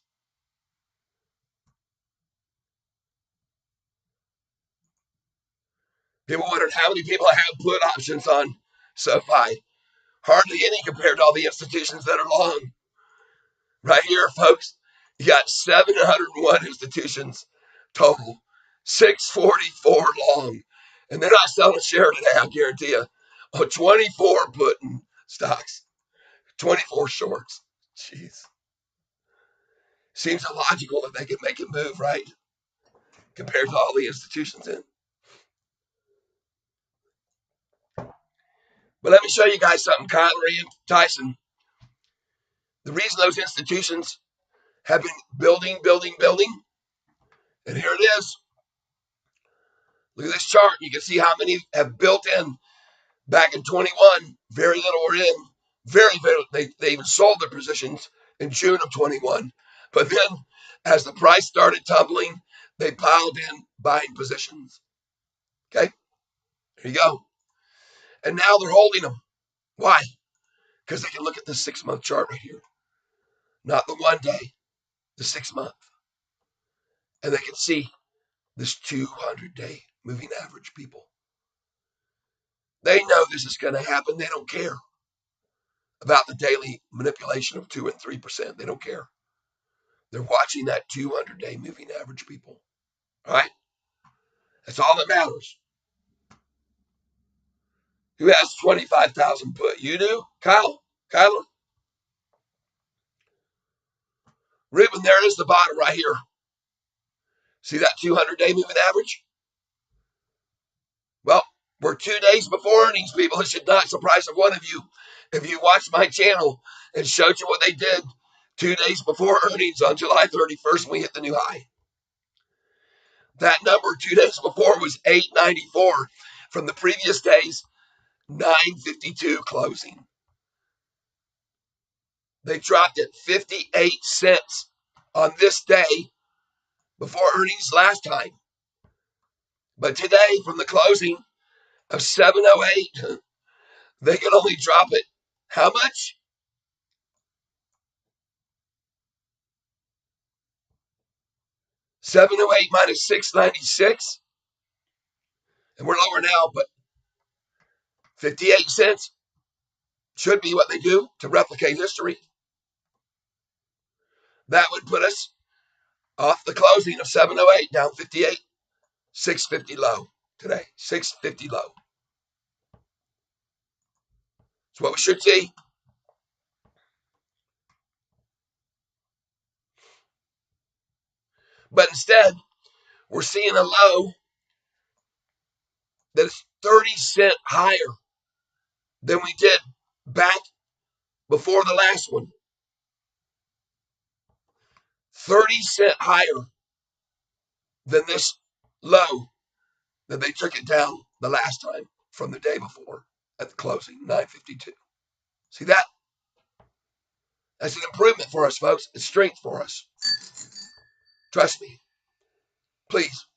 People wondered how many people have put options on Sofi. Hardly any compared to all the institutions that are long. Right here, folks, you got 701 institutions total, 644 long. And they're not selling a share today, I guarantee you. Oh, 24 putting stocks, 24 shorts. Jeez. Seems illogical that they can make it move, right? Compared to all the institutions in. But let me show you guys something, Kyler and Tyson. The reason those institutions have been building, and here it is. Look at this chart. You can see how many have built in back in 21. Very little were in. Very, very. They even sold their positions in June of 21. But then, as the price started tumbling, they piled in buying positions. Okay, there you go. And now they're holding them. Why? Because they can look at the 6-month chart right here, not the 1 day, the 6-month. And they can see this 200-day moving average, people. They know this is going to happen. They don't care about the daily manipulation of 2 and 3%. They don't care. They're watching that 200-day moving average, people. All right? That's all that matters. Who has 25,000 put? You do? Kyle? Kyler? Ruben, there is the bottom right here. See that 200-day moving average? Well, we're 2 days before earnings, people. It should not surprise one of you if you watch my channel and showed you what they did 2 days before earnings on July 31st when we hit the new high. That number 2 days before was 894 from the previous day's 952 closing. They dropped it 58 cents on this day before earnings last time. But today, from the closing of 708, they can only drop it. How much? 708 minus 696. And we're lower now, but 58 cents should be what they do to replicate history. That would put us off the closing of 708, down 58, 650 low today. 650 low. That's what we should see. But instead, we're seeing a low that is 30 cents higher than we did back before the last one. 30 cents higher than this low that they took it down the last time from the day before at the closing, 952. See that? That's an improvement for us, folks. It's strength for us. Trust me. Please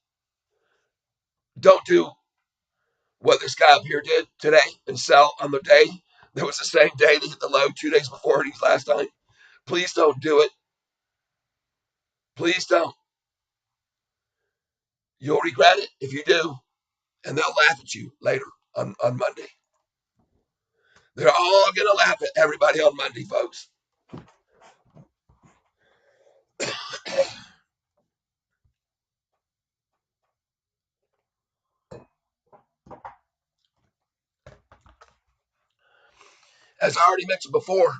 don't do what this guy up here did today and sell on the day that was the same day they hit the low 2 days before earnings last time. Please don't do it. Please don't. You'll regret it if you do, and they'll laugh at you later on Monday. They're all going to laugh at everybody on Monday, folks. As I already mentioned before,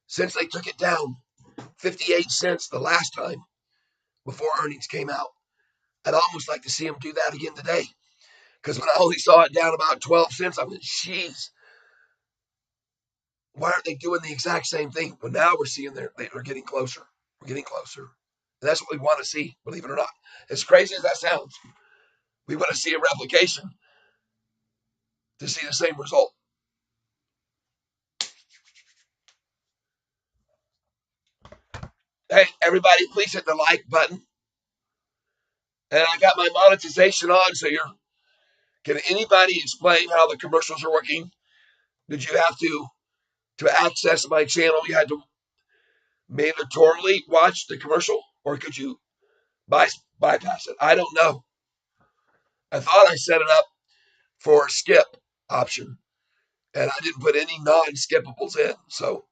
since they took it down 58 cents the last time before earnings came out, I'd almost like to see them do that again today. Because when I only saw it down about 12 cents, I went, geez, why aren't they doing the exact same thing? But now we're seeing they're getting closer. We're getting closer. And that's what we want to see, believe it or not. As crazy as that sounds, we want to see a replication to see the same result. Hey, everybody, please hit the like button. And I got my monetization on, so can anybody explain how the commercials are working? Did you have to access my channel, you had to mandatorily watch the commercial, or could you bypass it? I don't know. I thought I set it up for a skip option, and I didn't put any non-skippables in. So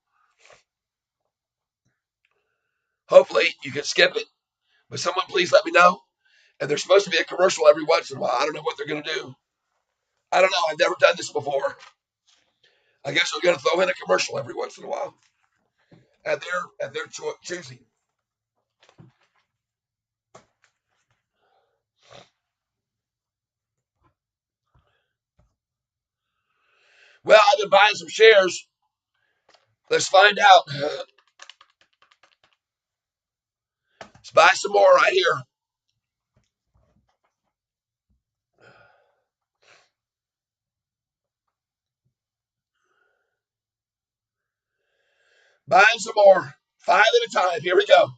hopefully you can skip it. But someone please let me know. And there's supposed to be a commercial every once in a while. I don't know what they're going to do. I don't know. I've never done this before. I guess they're going to throw in a commercial every once in a while at their choosing. Well, I've been buying some shares. Let's find out. Let's buy some more right here. Buying some more. 5 at a time. Here we go.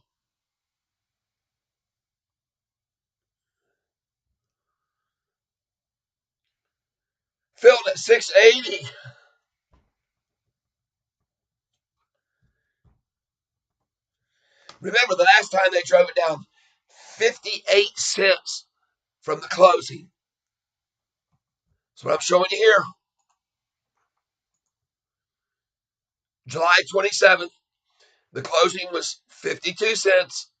Filled at 680. Remember, the last time they drove it down 58 cents from the closing. That's what I'm showing you here. July 27th, the closing was 52 cents.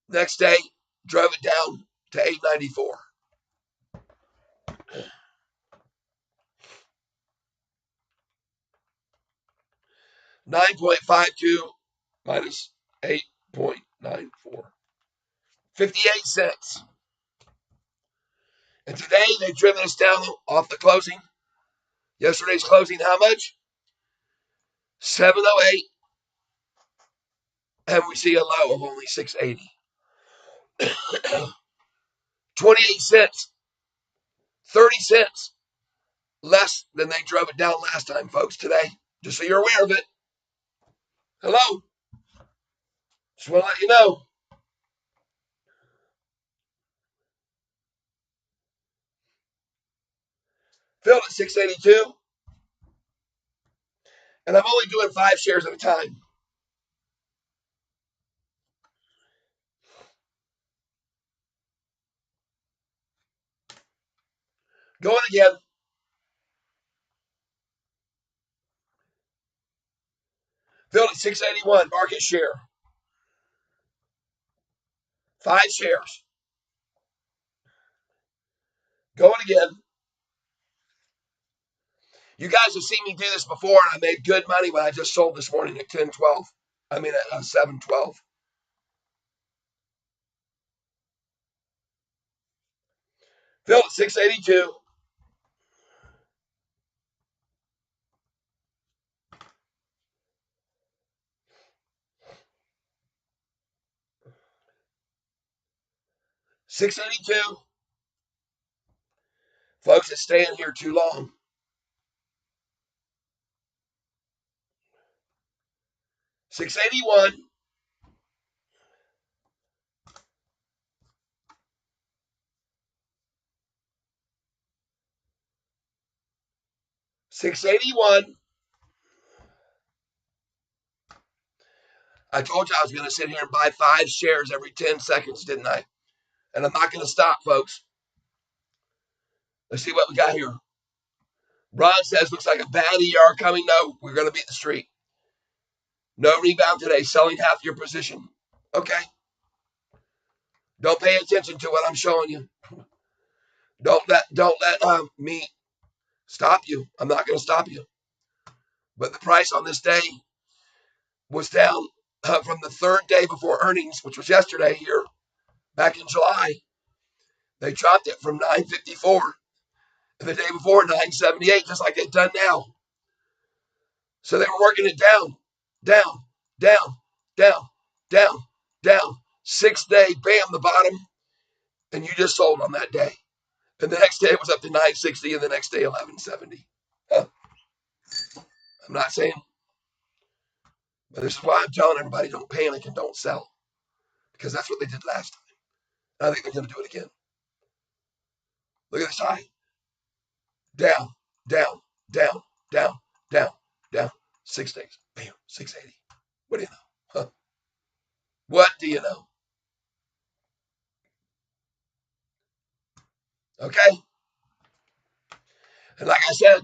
Next day, drove it down to 8.94. $9.52 minus 8.94. 58 cents. And today they've driven us down off the closing. Yesterday's closing, how much? 708. And we see a low of only 680. 28 cents. 30 cents less than they drove it down last time, folks, today. Just so you're aware of it. Hello? Just want to let you know. Filled at 682. And I'm only doing 5 shares at a time. Going again. Filled at 681. Market share. 5 shares. Going again. You guys have seen me do this before, and I made good money when I just sold this morning at 10.12. I mean at 7.12. Filled at 682. $682. Folks, it's staying here too long. $681. $681. I told you I was going to sit here and buy 5 shares every 10 seconds, didn't I? And I'm not going to stop, folks. Let's see what we got here. Ron says, looks like a bad ER coming. No, we're going to beat the street. No rebound today, selling half your position. Okay. Don't pay attention to what I'm showing you. Don't let me stop you. I'm not going to stop you. But the price on this day was down from the third day before earnings, which was yesterday here, back in July. They dropped it from 954 and the day before 978, just like they've done now. So they were working it down, down, down, down, down, down. 6-day, bam, the bottom, and you just sold on that day. And the next day it was up to 960, and the next day 1170. Huh. I'm not saying, but this is why I'm telling everybody don't panic and don't sell, because that's what they did last time. And I think they're going to do it again. Look at this high. Down, down, down, down, down, down. 6 days. Bam, 680. What do you know? Huh. What do you know? Okay? And like I said,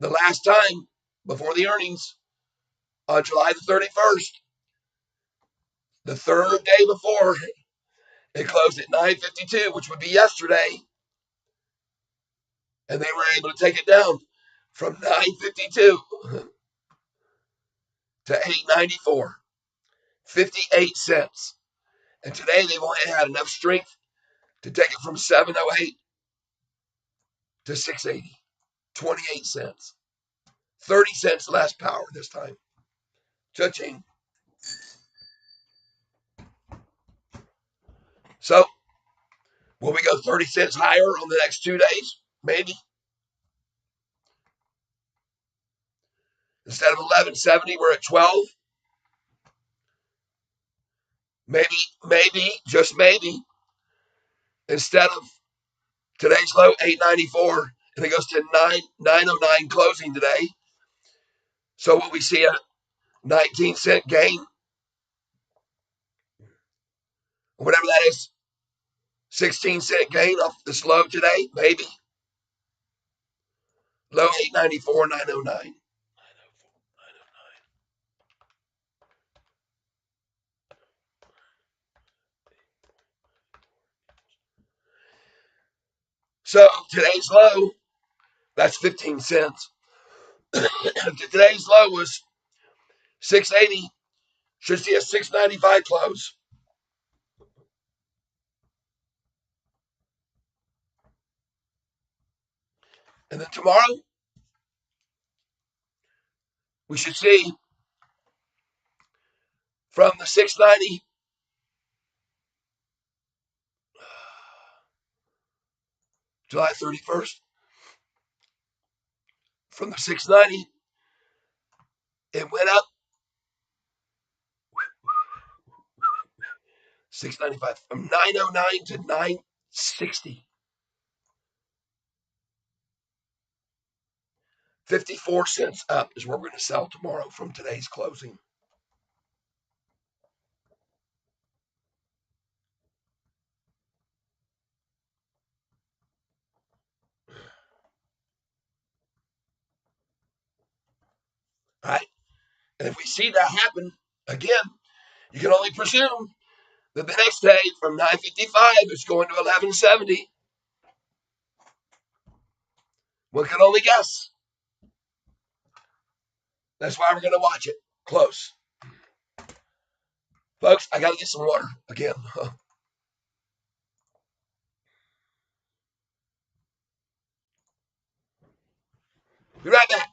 the last time before the earnings on July the 31st, the third day before, it closed at 952, which would be yesterday. And they were able to take it down from 952 to 894, 58 cents. And today they've only had enough strength to take it from 708 to 680, 28 cents. 30 cents less power this time. Cha-ching. So, will we go 30 cents higher on the next 2 days? Maybe. Instead of 1170, we're at 12. Maybe, just maybe, instead of Today's low 894, and it goes to 909 closing today. So will we see a 19-cent gain, whatever that is, 16-cent gain off this low today? Maybe. Low 894, 909. So today's low, that's 15 cents. Today's low was 680. Should see a 695 close. And then tomorrow, we should see from the 690, July 31st, from the 690, it went up 695 from 909 to 960. 54 cents up is where we're going to sell tomorrow from today's closing. All right. And if we see that happen again, you can only presume that the next day from 955 it's going to 1170. One can only guess. That's why we're going to watch it close. Folks, I got to get some water again. Be right back.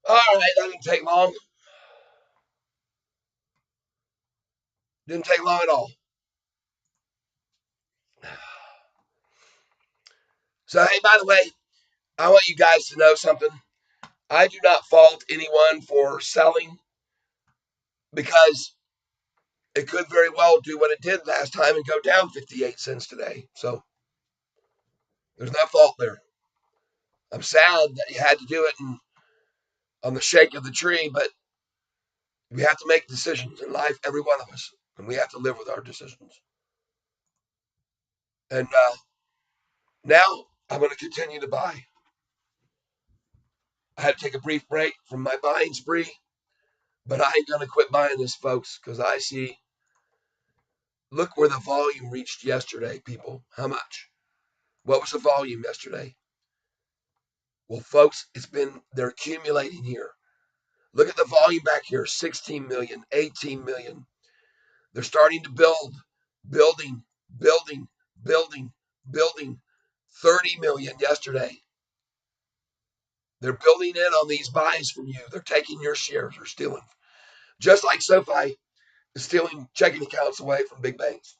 All right, that didn't take long. Didn't take long at all. So, hey, by the way, I want you guys to know something. I do not fault anyone for selling because it could very well do what it did last time and go down 58 cents today. So, there's no fault there. I'm sad that you had to do it on the shake of the tree, but we have to make decisions in life, every one of us, and we have to live with our decisions. And now I'm going to continue to buy. I had to take a brief break from my buying spree, but I ain't going to quit buying this, folks, because I see. Look where the volume reached yesterday, people. How much? What was the volume yesterday? Well, folks, they're accumulating here. Look at the volume back here 16 million, 18 million. They're starting to building, building, building, building. 30 million yesterday. They're building in on these buys from you. They're taking your shares. They're stealing. Just like Sofi is stealing checking accounts away from big banks.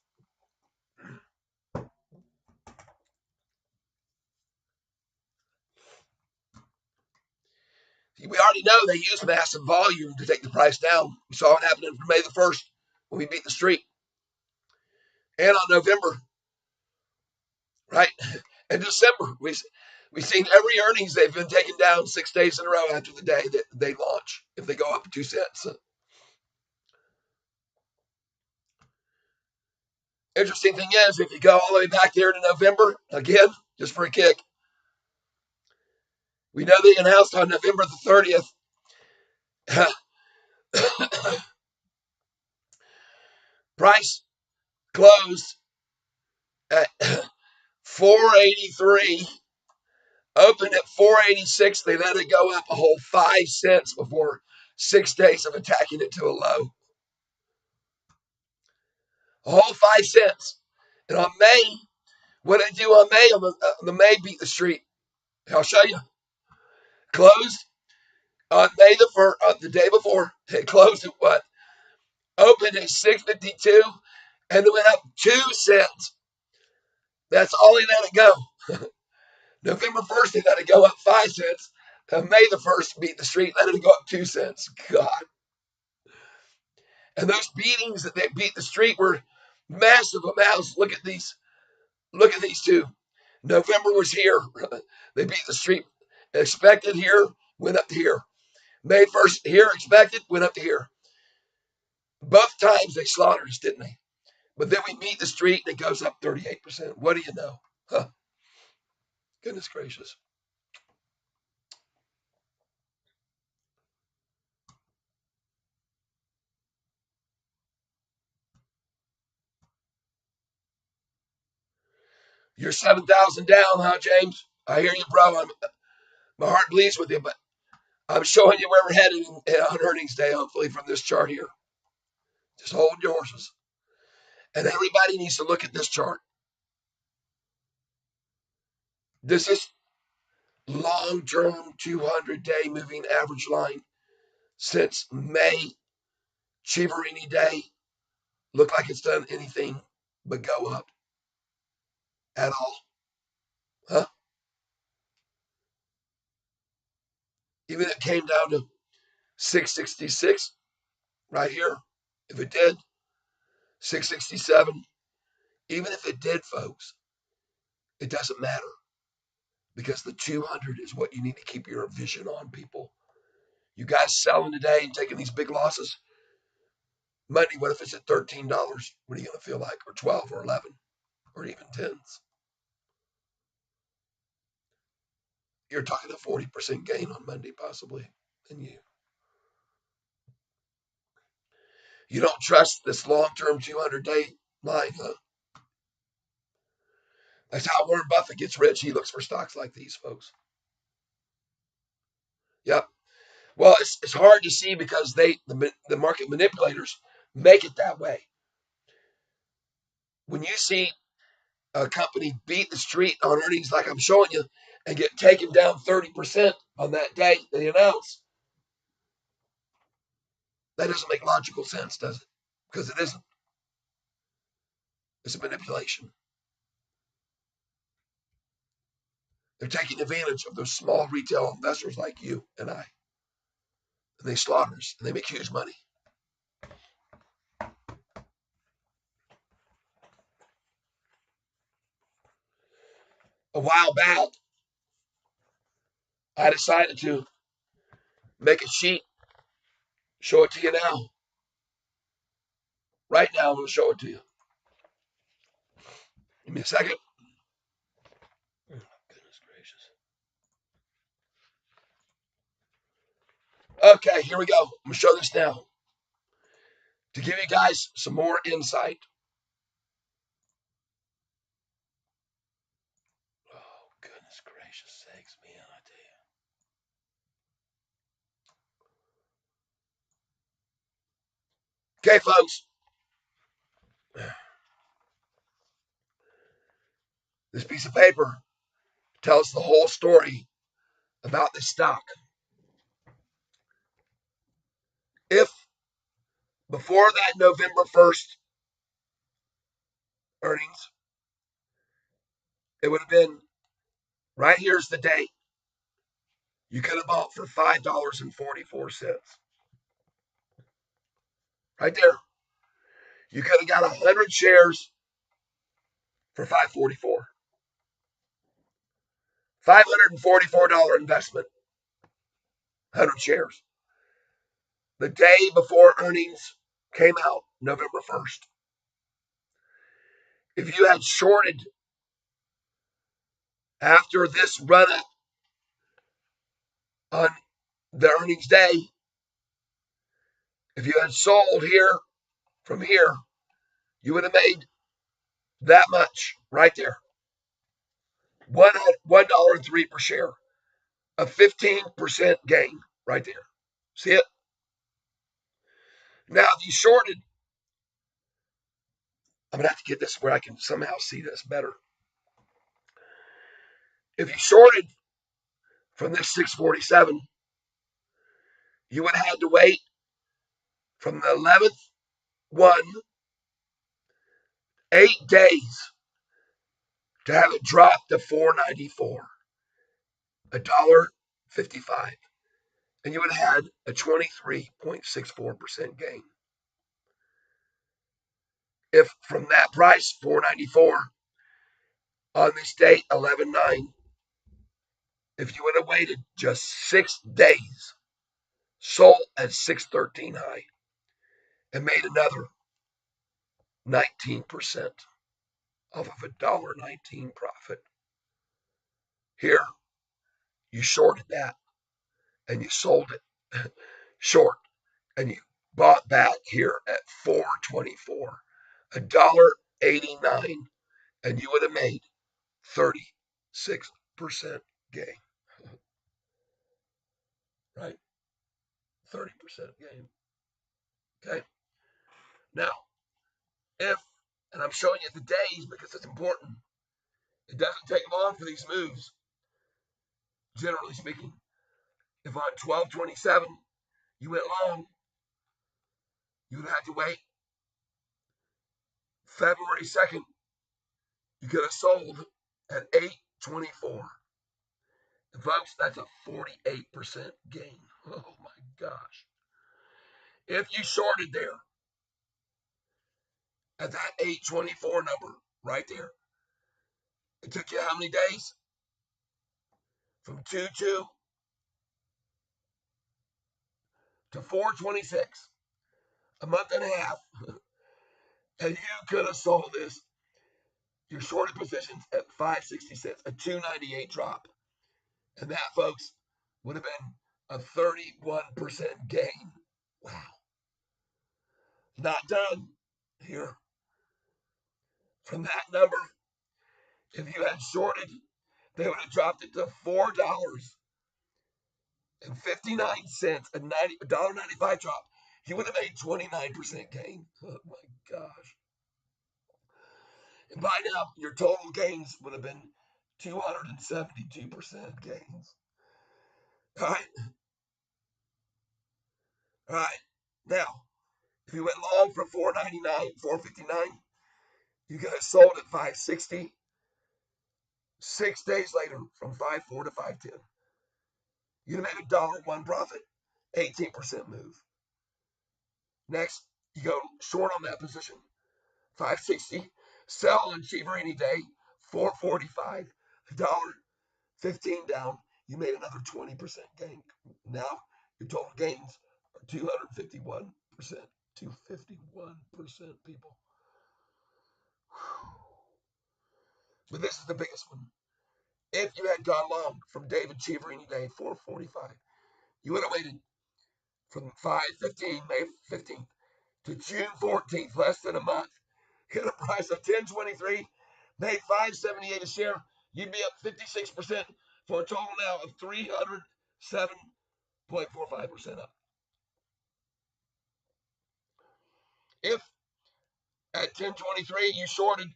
We already know they use massive volume to take the price down. We saw it happening for May the 1st when we beat the street. And on November, right? In December, we've seen every earnings they've been taken down 6 days in a row after the day that they launch if they go up 2 cents. Interesting thing is, if you go all the way back there to November, again, just for a kick, We know they announced on November the 30th. Price closed at 483, opened at 486. They let it go up a whole 5 cents before 6 days of attacking it to a low. A whole 5 cents. And on May, what did it do on May? On the May beat the street. I'll show you. Closed on May the 1st, the day before. It closed at what? Opened at 652 and it went up 2 cents. That's all they let it go. November 1st, they let it go up 5 cents. May the 1st, beat the street, let it go up 2 cents. God. And those beatings that they beat the street were massive amounts. Look at these. Look at these two. November was here. They beat the street. Expected here, went up to here. May 1st, here, expected, went up to here. Both times they slaughtered us, didn't they? But then we beat the street and it goes up 38%. What do you know? Huh. Goodness gracious. You're 7,000 down, huh, James? I hear you, bro. My heart bleeds with you, but I'm showing you where we're headed on earnings day, hopefully, from this chart here. Just hold your horses. And everybody needs to look at this chart. This is long-term 200-day moving average line since May. Chivarini Day. Look like it's done anything but go up at all. Huh? Even if it came down to 666 right here, if it did, 667, even if it did, folks, it doesn't matter because the 200 is what you need to keep your vision on, people. You guys selling today and taking these big losses. Monday, what if it's at $13? What are you going to feel like? Or 12 or 11 or even 10s? You're talking a 40% gain on Monday, possibly. And you don't trust this long-term 200-day line, huh? That's how Warren Buffett gets rich. He looks for stocks like these, folks. Yep. Well, it's hard to see because the market manipulators make it that way. When you see a company beat the street on earnings like I'm showing you and get taken down 30% on that day they announce, that doesn't make logical sense, does it? Because it isn't. It's a manipulation. They're taking advantage of those small retail investors like you and I. And they slaughter us and they make huge money. A while back, I decided to make a sheet, show it to you now. Right now, I'm going to show it to you. Give me a second. Oh, goodness gracious. Okay, here we go. I'm going to show this now to give you guys some more insight. Oh, goodness gracious sakes, man, I tell you. Okay, folks. This piece of paper tells the whole story about this stock. If before that November 1st earnings, it would have been right here's the date. You could have bought for $5.44. Right there. You could have got 100 shares for $5.44. $544 investment, 100 shares. The day before earnings came out, November 1st. If you had shorted after this run up on the earnings day, if you had sold here from here, you would have made that much right there. $1.03 per share. A 15% gain right there. See it? Now, if you shorted, I'm going to have to get this where I can somehow see this better. If you shorted from this 647, you would have had to wait from the 11th one 8 days to have it drop to 494, $1.55, and you would have had a 23.64% gain. If from that price, 494, on this date, 11/9, if you would have waited just 6 days, sold at 613 high, and made another 19% off of $1.19 profit. Here, you shorted that and you sold it short and you bought back here at 424, $1.89, and you would have made 36% gain. Right? 30% gain. Okay. Now, if, and I'm showing you the days because it's important, it doesn't take long for these moves, generally speaking. If on 12/27 you went long, you would have to wait. February 2nd, you could have sold at 8/24. And folks, that's a 48% gain. Oh my gosh. If you shorted there at that 8/24 number right there, it took you how many days? From 2/2 to 4/26, a month and a half. And you could have sold this, your shorted positions at 566, a 298 drop. And that, folks, would have been a 31% gain. Wow. Not done here. From that number, if you had shorted, they would have dropped it to $4.59, a $1.95 drop. You would have made 29% gain. Oh my gosh. And by now, your total gains would have been 272% gains. All right. All right. Now, if you went long from 499, 459, you could have sold at 560. 6 days later, from 5.4 to 5.10, you'd have made $1.01 profit, 18% move. Next, you go short on that position, 560. Sell on cheaper any day, 445, $1.15 down. You made another 20% gain. Now your total gains are 251%. 251%, people. But this is the biggest one. If you had gone long from David Cheever any day, 445, you would have waited from 5/15, May 15th, to June 14th, less than a month. Hit a price of 10.23, made 5.78 a share. You'd be up 56% for a total now of 307.45% up. If at 10.23 you shorted,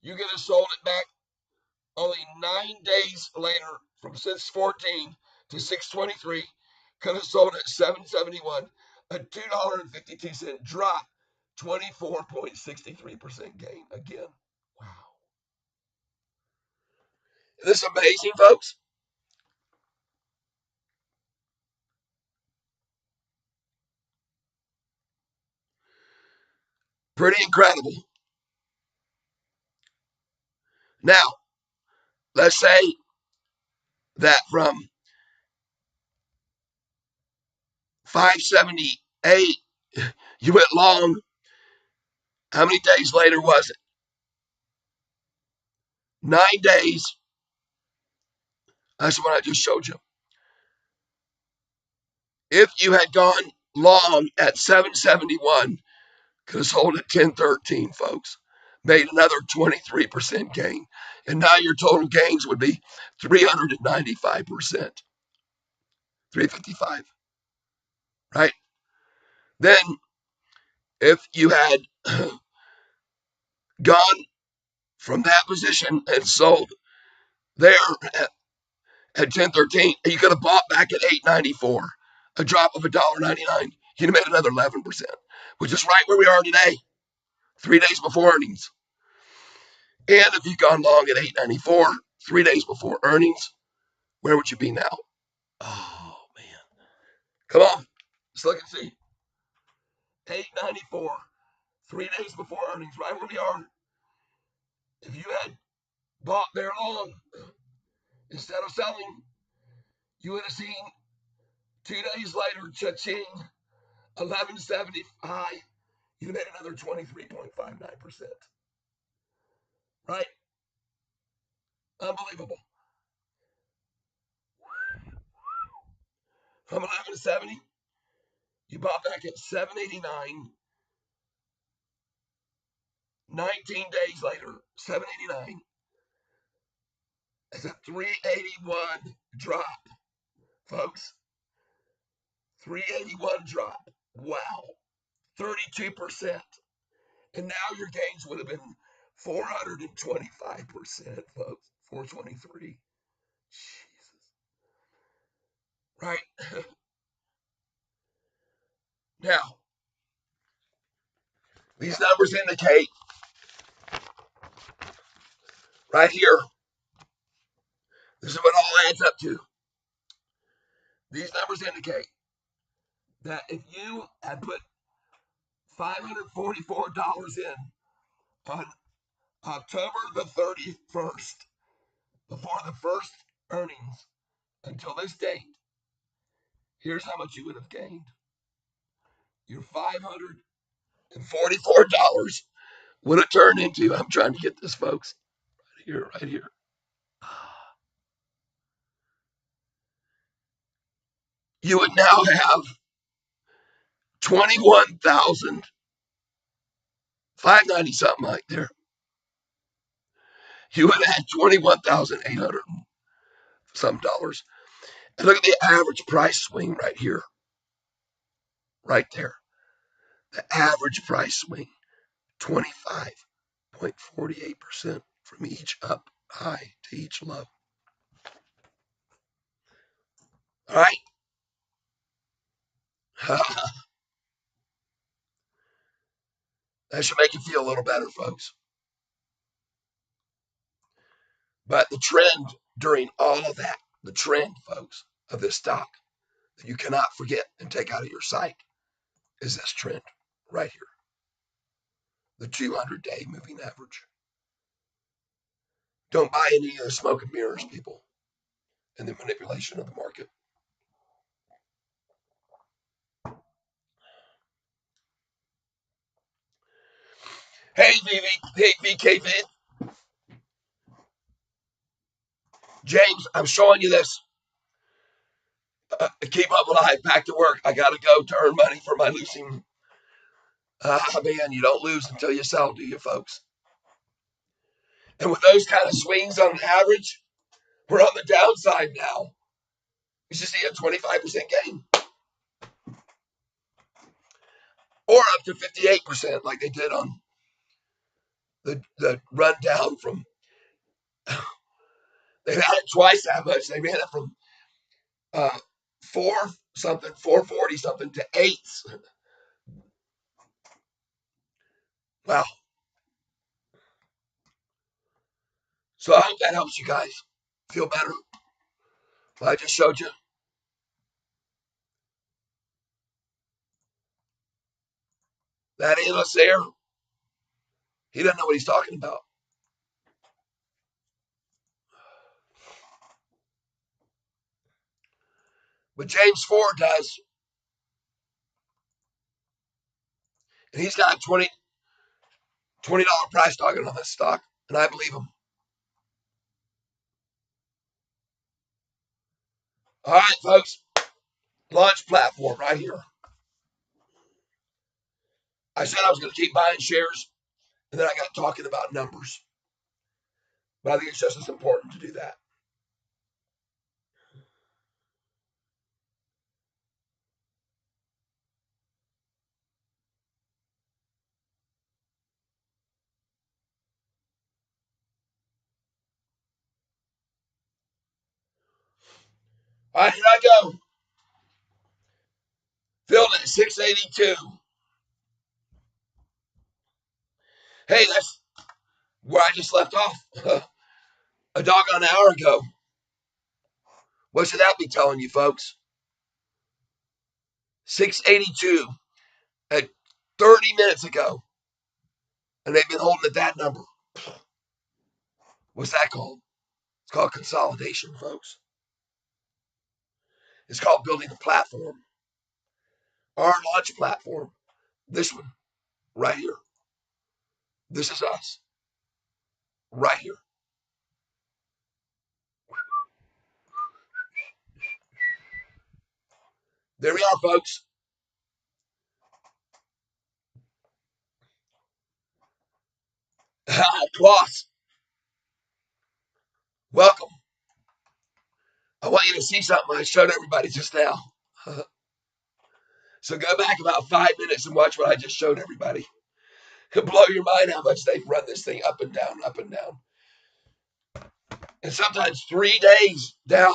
you could have sold it back only 9 days later from 614 to 623. Could have sold at 771, a $2.52 drop, 24.63% gain again. Wow. This is amazing, folks. Pretty incredible. Now, let's say that from 578, you went long. How many days later was it? 9 days. That's what I just showed you. If you had gone long at 771, could have sold at 1013, folks. Made another 23% gain. And now your total gains would be 395%. 355, right? Then if you had gone from that position and sold there at 1013, you could have bought back at 894, a drop of $1.99. You'd have made another 11%, which is right where we are today, 3 days before earnings. And if you'd gone long at 894, 3 days before earnings, where would you be now? Oh, man. Come on. Let's look and see. 894, 3 days before earnings, right where we are. If you had bought there long instead of selling, you would have seen 2 days later, cha-ching, 1170 high. You'd have made another 23.59%. Right? Unbelievable. From 1170, you bought back at 789. 19 days later, 789. It's a 381 drop, folks. 381 drop. Wow. 32%. And now your gains would have been 425%, folks. 423. Jesus. Right? Now, these numbers indicate right here, this is what all adds up to. These numbers indicate that if you had put $544 in on October the 31st, before the first earnings, until this date, here's how much you would have gained. Your $544 would have turned into, I'm trying to get this, folks, right here. You would now have 21,590 something right there. You would have had 21,800 some dollars. And look at the average price swing right here, right there. The average price swing, 25.48% from each up high to each low. All right. That should make you feel a little better, folks. But the trend during all of that, the trend, folks, of this stock that you cannot forget and take out of your sight is this trend right here, the 200-day moving average. Don't buy any of the smoke and mirrors, people, and the manipulation of the market. Hey, VKV. James, I'm showing you this. Keep up alive, back to work. I got to go to earn money for my losing. Man, you don't lose until you sell, do you, folks? And with those kind of swings on average, we're on the downside now. You should see a 25% gain. Or up to 58%, like they did on the rundown from, they had it twice that much. They ran it from 440 something to 8s. Wow. So I hope that helps you guys feel better. Well, I just showed you. That analyst there, he doesn't know what he's talking about. But James Ford does. And he's got $20 price target on this stock. And I believe him. All right, folks. Launch platform right here. I said I was going to keep buying shares, and then I got talking about numbers. But I think it's just as important to do that. All right, here I go. Filled at 682. Hey, that's where I just left off a doggone hour ago. What should that be telling you, folks? 682 at 30 minutes ago. And they've been holding at that number. What's that called? It's called consolidation, folks. It's called building a platform. Our launch platform. This one, right here. This is us, right here. There we are, folks. Kloss, welcome. I want you to see something I showed everybody just now. So go back about 5 minutes and watch what I just showed everybody. It'll blow your mind how much they've run this thing up and down, up and down. And sometimes 3 days down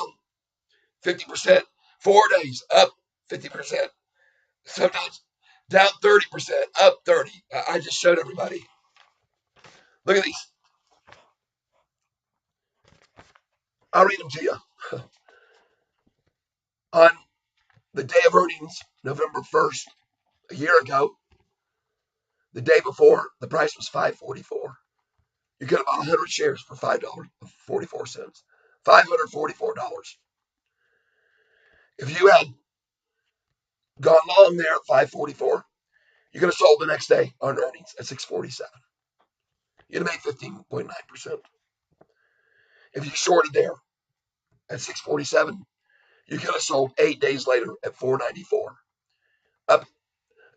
50%, 4 days up 50%, sometimes down 30%, up 30. I just showed everybody. Look at these. I'll read them to you. On the day of earnings, November 1st, a year ago, the day before, the price was $5.44. You could have bought 100 shares for $5.44. $544. If you had gone long there at 5.44, you could have sold the next day on earnings at 6.47. You'd have made 15.9%. If you shorted there at 6.47, you could have sold 8 days later at 4.94. Up,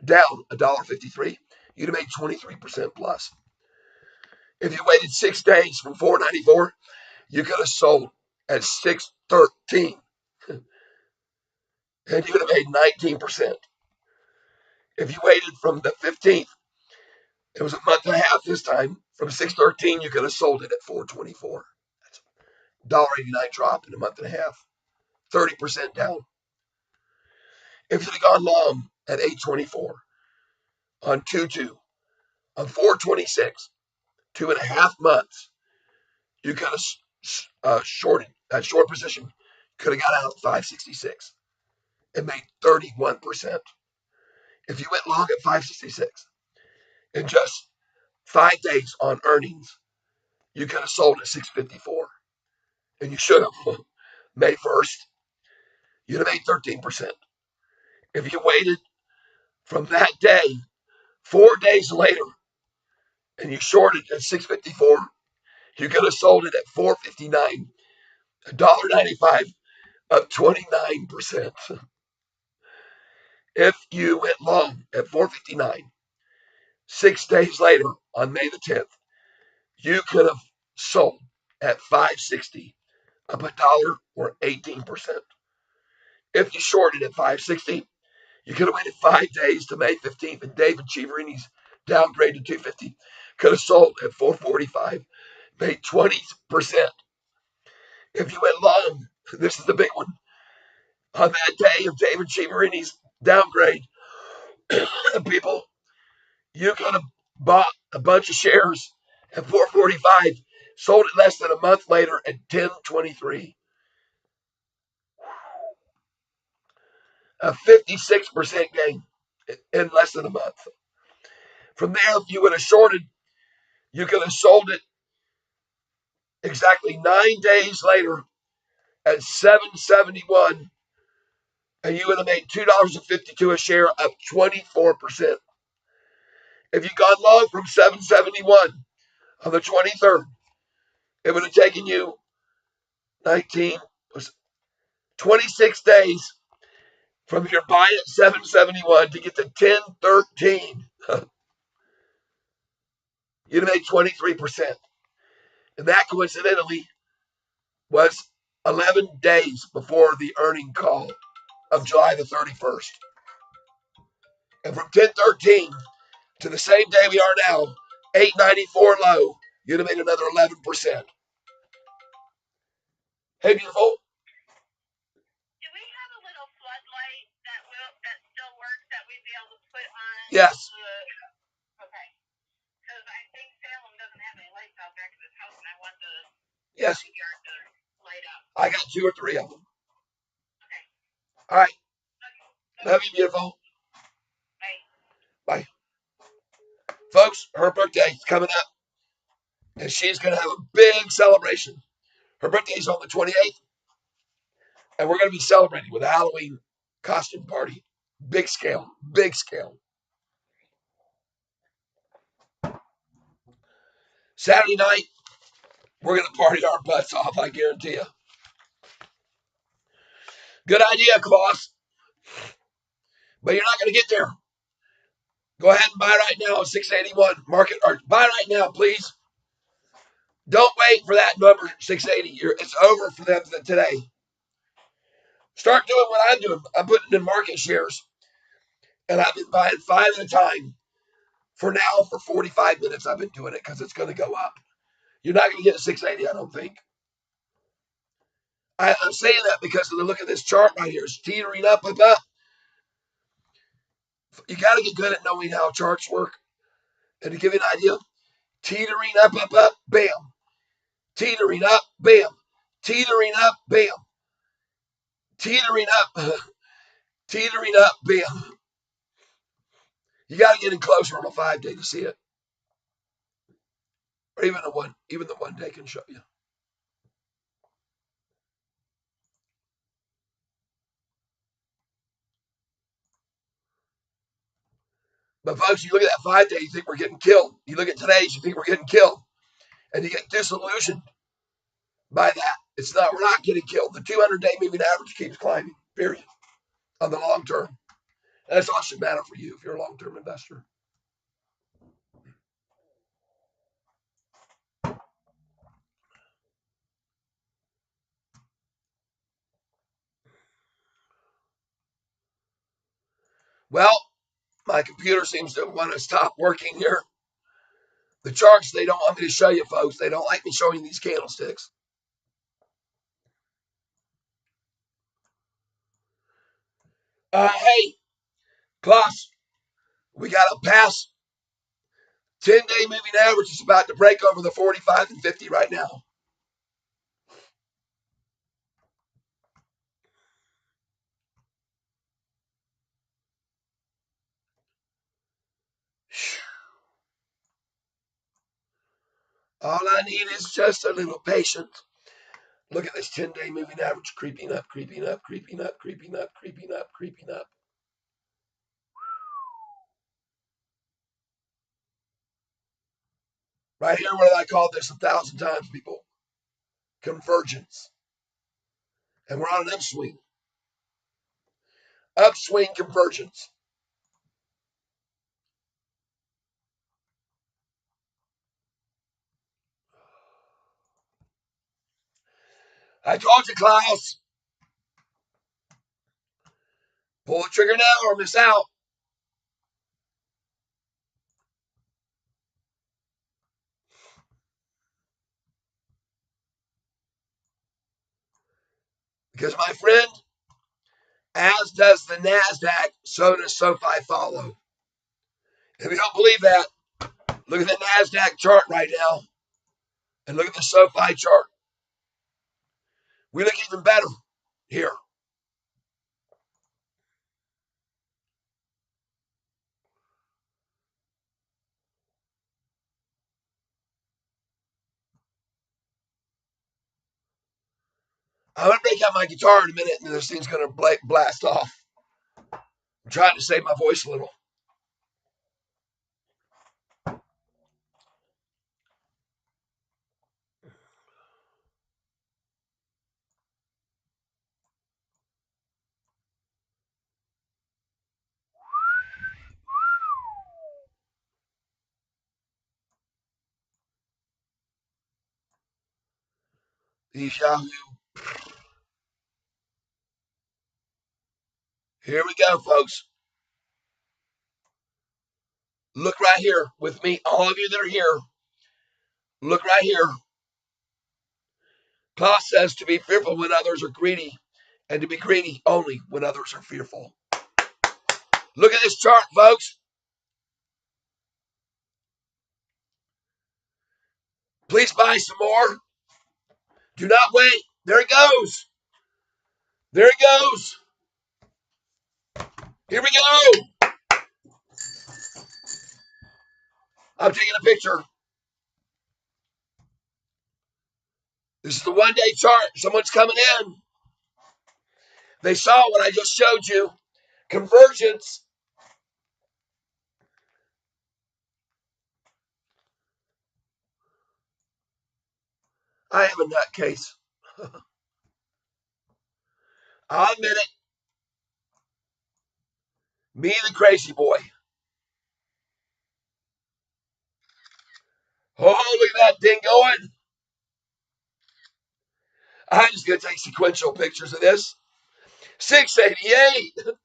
down $1.53, you'd have made 23% plus. If you waited 6 days from 4.94, you could have sold at 6.13, and you would have made 19%. If you waited from the 15th, it was a month and a half this time. From 6.13, you could have sold it at 4.24. That's a $1.89 drop in a month and a half, 30% down. If you'd have gone long at 8.24 on 2.2, on 4.26, 2.5 months, you could have shorted that short position, could have got out at 5.66 and made 31%. If you went long at 5.66 in just 5 days on earnings, you could have sold at 6.54, and you should have. May 1st, you'd have made 13%. If you waited from that day, 4 days later, and you shorted at 6.54, you could have sold it at 4.59, $1.95, up 29%. If you went long at 4.59, 6 days later on May the 10th, you could have sold at 5.60, up a dollar or 18%. If you shorted at 5.60, you could have waited 5 days to May 15th, and David Chiavarini's downgrade to 250 could have sold at 4.45, made 20%. If you went long, this is the big one, on that day of David Chiavarini's downgrade, people, you could have bought a bunch of shares at 4.45, sold it less than a month later at 10.23. A 56% gain in less than a month. From there, if you would have shorted, you could have sold it exactly 9 days later at 7.71, and you would have made $2.52 a share, up 24%. If you'd gone long from 7.71 on the 23rd, it would have taken you 26 days from your buy at 771 to get to 1013. You'd have made 23%. And that coincidentally was 11 days before the earning call of July the 31st. And from 1013 to the same day we are now, 894 low, you'd have made another 11%. Hey, beautiful.
Do we have a little floodlight that still works that we'd be able to put on?
Yes.
Okay. Because I think Salem doesn't have any lights out back of his house, and I want the
Yes.
yard to light up.
I got 2 or 3 of them.
Okay.
All right. Love you, beautiful.
Bye.
Bye. Folks, her birthday is coming up, and she's going to have a big celebration. Her birthday is on the 28th, and we're going to be celebrating with a Halloween costume party. Big scale, big scale. Saturday night, we're going to party our butts off, I guarantee you. Good idea, boss. But you're not going to get there. Go ahead and buy right now at 681. Market or buy right now, please. Don't wait for that number 680. It's over for them today. Start doing what I'm doing. I'm putting in market shares, and I've been buying 5 at a time. For now, for 45 minutes, I've been doing it because it's going to go up. You're not going to get a 680, I don't think. I'm saying that because of the look at this chart right here. It's teetering up, up, up. You got to get good at knowing how charts work. And to give you an idea, teetering up, up, up, bam. Teetering up, bam. Teetering up, bam. Teetering up, teetering up, bam. You got to get in closer on a 5-day to see it. Or even the 1 day can show you. But folks, you look at that 5-day, you think we're getting killed. You look at today's, you think we're getting killed. And you get disillusioned by that. It's not, we're not getting killed. The 200-day moving average keeps climbing, period, on the long term. And that's all that should matter for you if you're a long-term investor. Well, my computer seems to want to stop working here. The charts, they don't want me to show you, folks. They don't like me showing these candlesticks. Hey, plus, we got to pass 10-day moving average is about to break over the 45 and 50 right now. All I need is just a little patience. Look at this 10-day moving average creeping up, creeping up, creeping up, creeping up, creeping up, creeping up. Right here, what I called this 1,000 times, people? Convergence. And we're on an upswing. Upswing convergence. I told you, Klaus. Pull the trigger now or miss out. Because, my friend, as does the NASDAQ, so does Sofi follow. If you don't believe that, look at the NASDAQ chart right now and look at the Sofi chart. We look even better here. I'm going to break out my guitar in a minute and this thing's going to blast off. I'm trying to save my voice a little. These Yahoo. Here we go, folks. Look right here with me. All of you that are here, look right here. Paul says to be fearful when others are greedy, and to be greedy only when others are fearful. Look at this chart, folks. Please buy some more. Do not wait. There it goes. There it goes. Here we go. I'm taking a picture. This is the 1-day chart. Someone's coming in. They saw what I just showed you. Convergence. I am a nutcase. I'll admit it. Me, the crazy boy. Oh, look at that thing going. I'm just going to take sequential pictures of this. 688.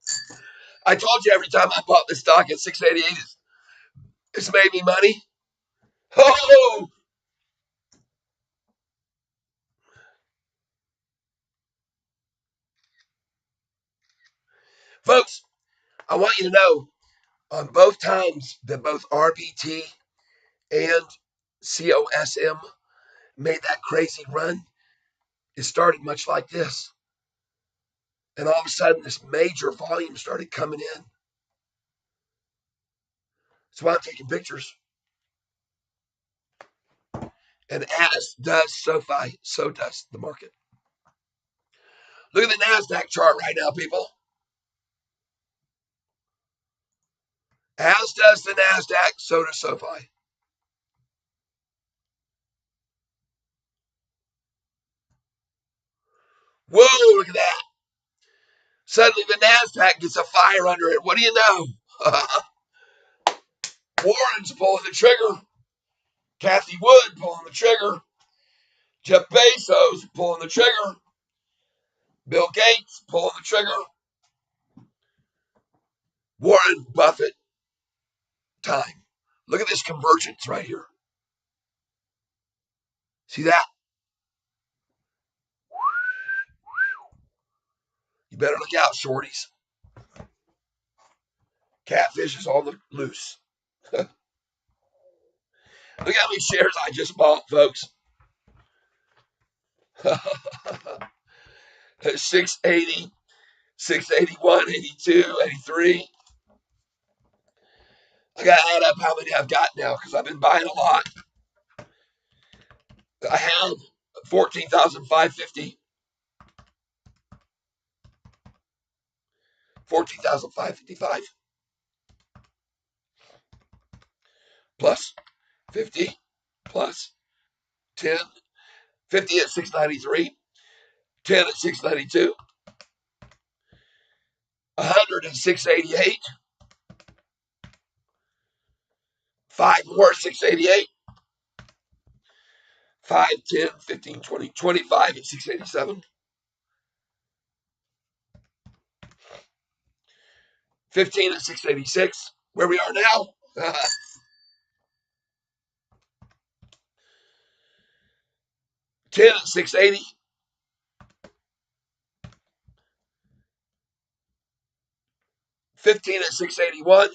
I told you every time I bought this stock at 688, it's made me money. Oh, folks, I want you to know on both times that both RBT and COSM made that crazy run, it started much like this. And all of a sudden, this major volume started coming in. That's why I'm taking pictures. And as does Sofi, so does the market. Look at the NASDAQ chart right now, people. As does the NASDAQ, so does Sofi. Whoa, look at that. Suddenly the NASDAQ gets a fire under it. What do you know? Warren's pulling the trigger. Kathy Wood pulling the trigger. Jeff Bezos pulling the trigger. Bill Gates pulling the trigger. Warren Buffett time. Look at this convergence right here. See that? You better look out, shorties. Catfish is on the loose. Look how many shares I just bought, folks. 680, 681, 82, 83. I got to add up how many I've got now because I've been buying a lot. I have 14,550. 14,555 plus 50 plus 10. 50 at 693. 10 at 692. 100 at 688. 5 more 688. 5, 10, 15, 20, 25 at 687. 15 at 686. Where we are now. 10 at 680. 15 at 681.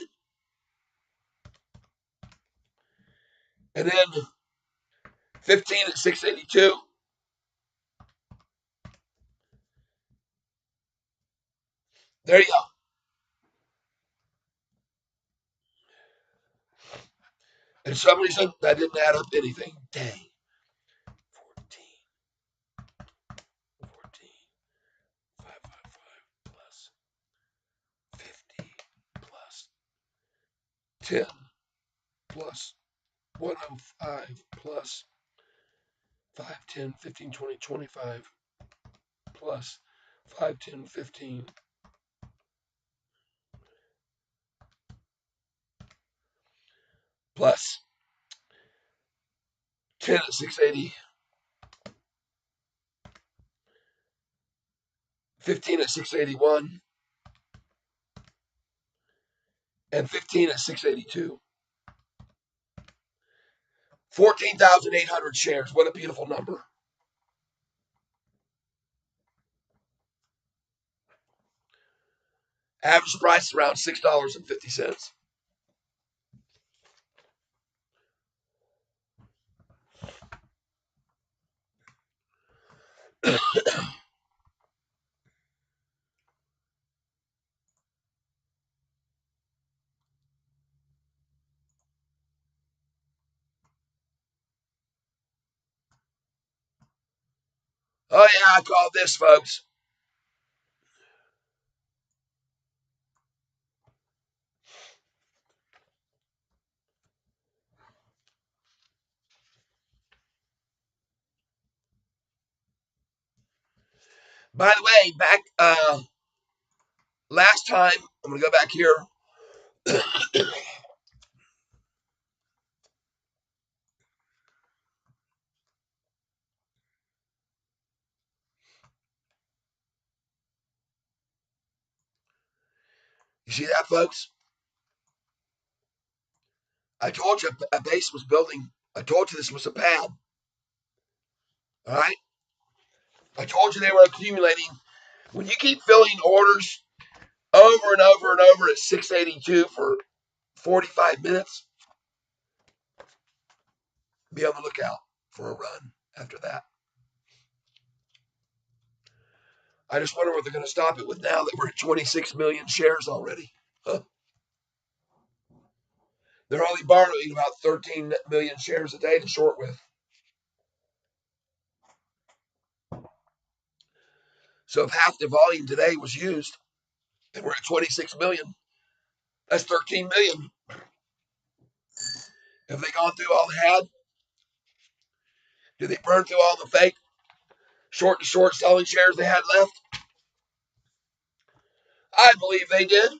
And then 15 at 682. There you go. And some reason that didn't add up anything. Dang. 14, 14, 555 plus 50 plus 10 plus 105 plus 5, 10, 15, 20, 25 plus 5, 10, 15 plus 10 at 680 15 at 681, and 15 at 682. 14,800 shares. What a beautiful number. Average price around $6.50. Oh, yeah, I call this, folks. By the way, back last time, I'm going to go back here. You see that, folks? I told you a base was building. I told you this was a pad. All right? I told you they were accumulating. When you keep filling orders over and over and over at 682 for 45 minutes, be on the lookout for a run after that. I just wonder what they're going to stop it with now that we're at 26 million shares already. Huh. They're only borrowing about 13 million shares a day to short with. So if half the volume today was used, and we're at 26 million, that's 13 million. Have they gone through all they had? Did they burn through all the fake short to short selling shares they had left? I believe they did.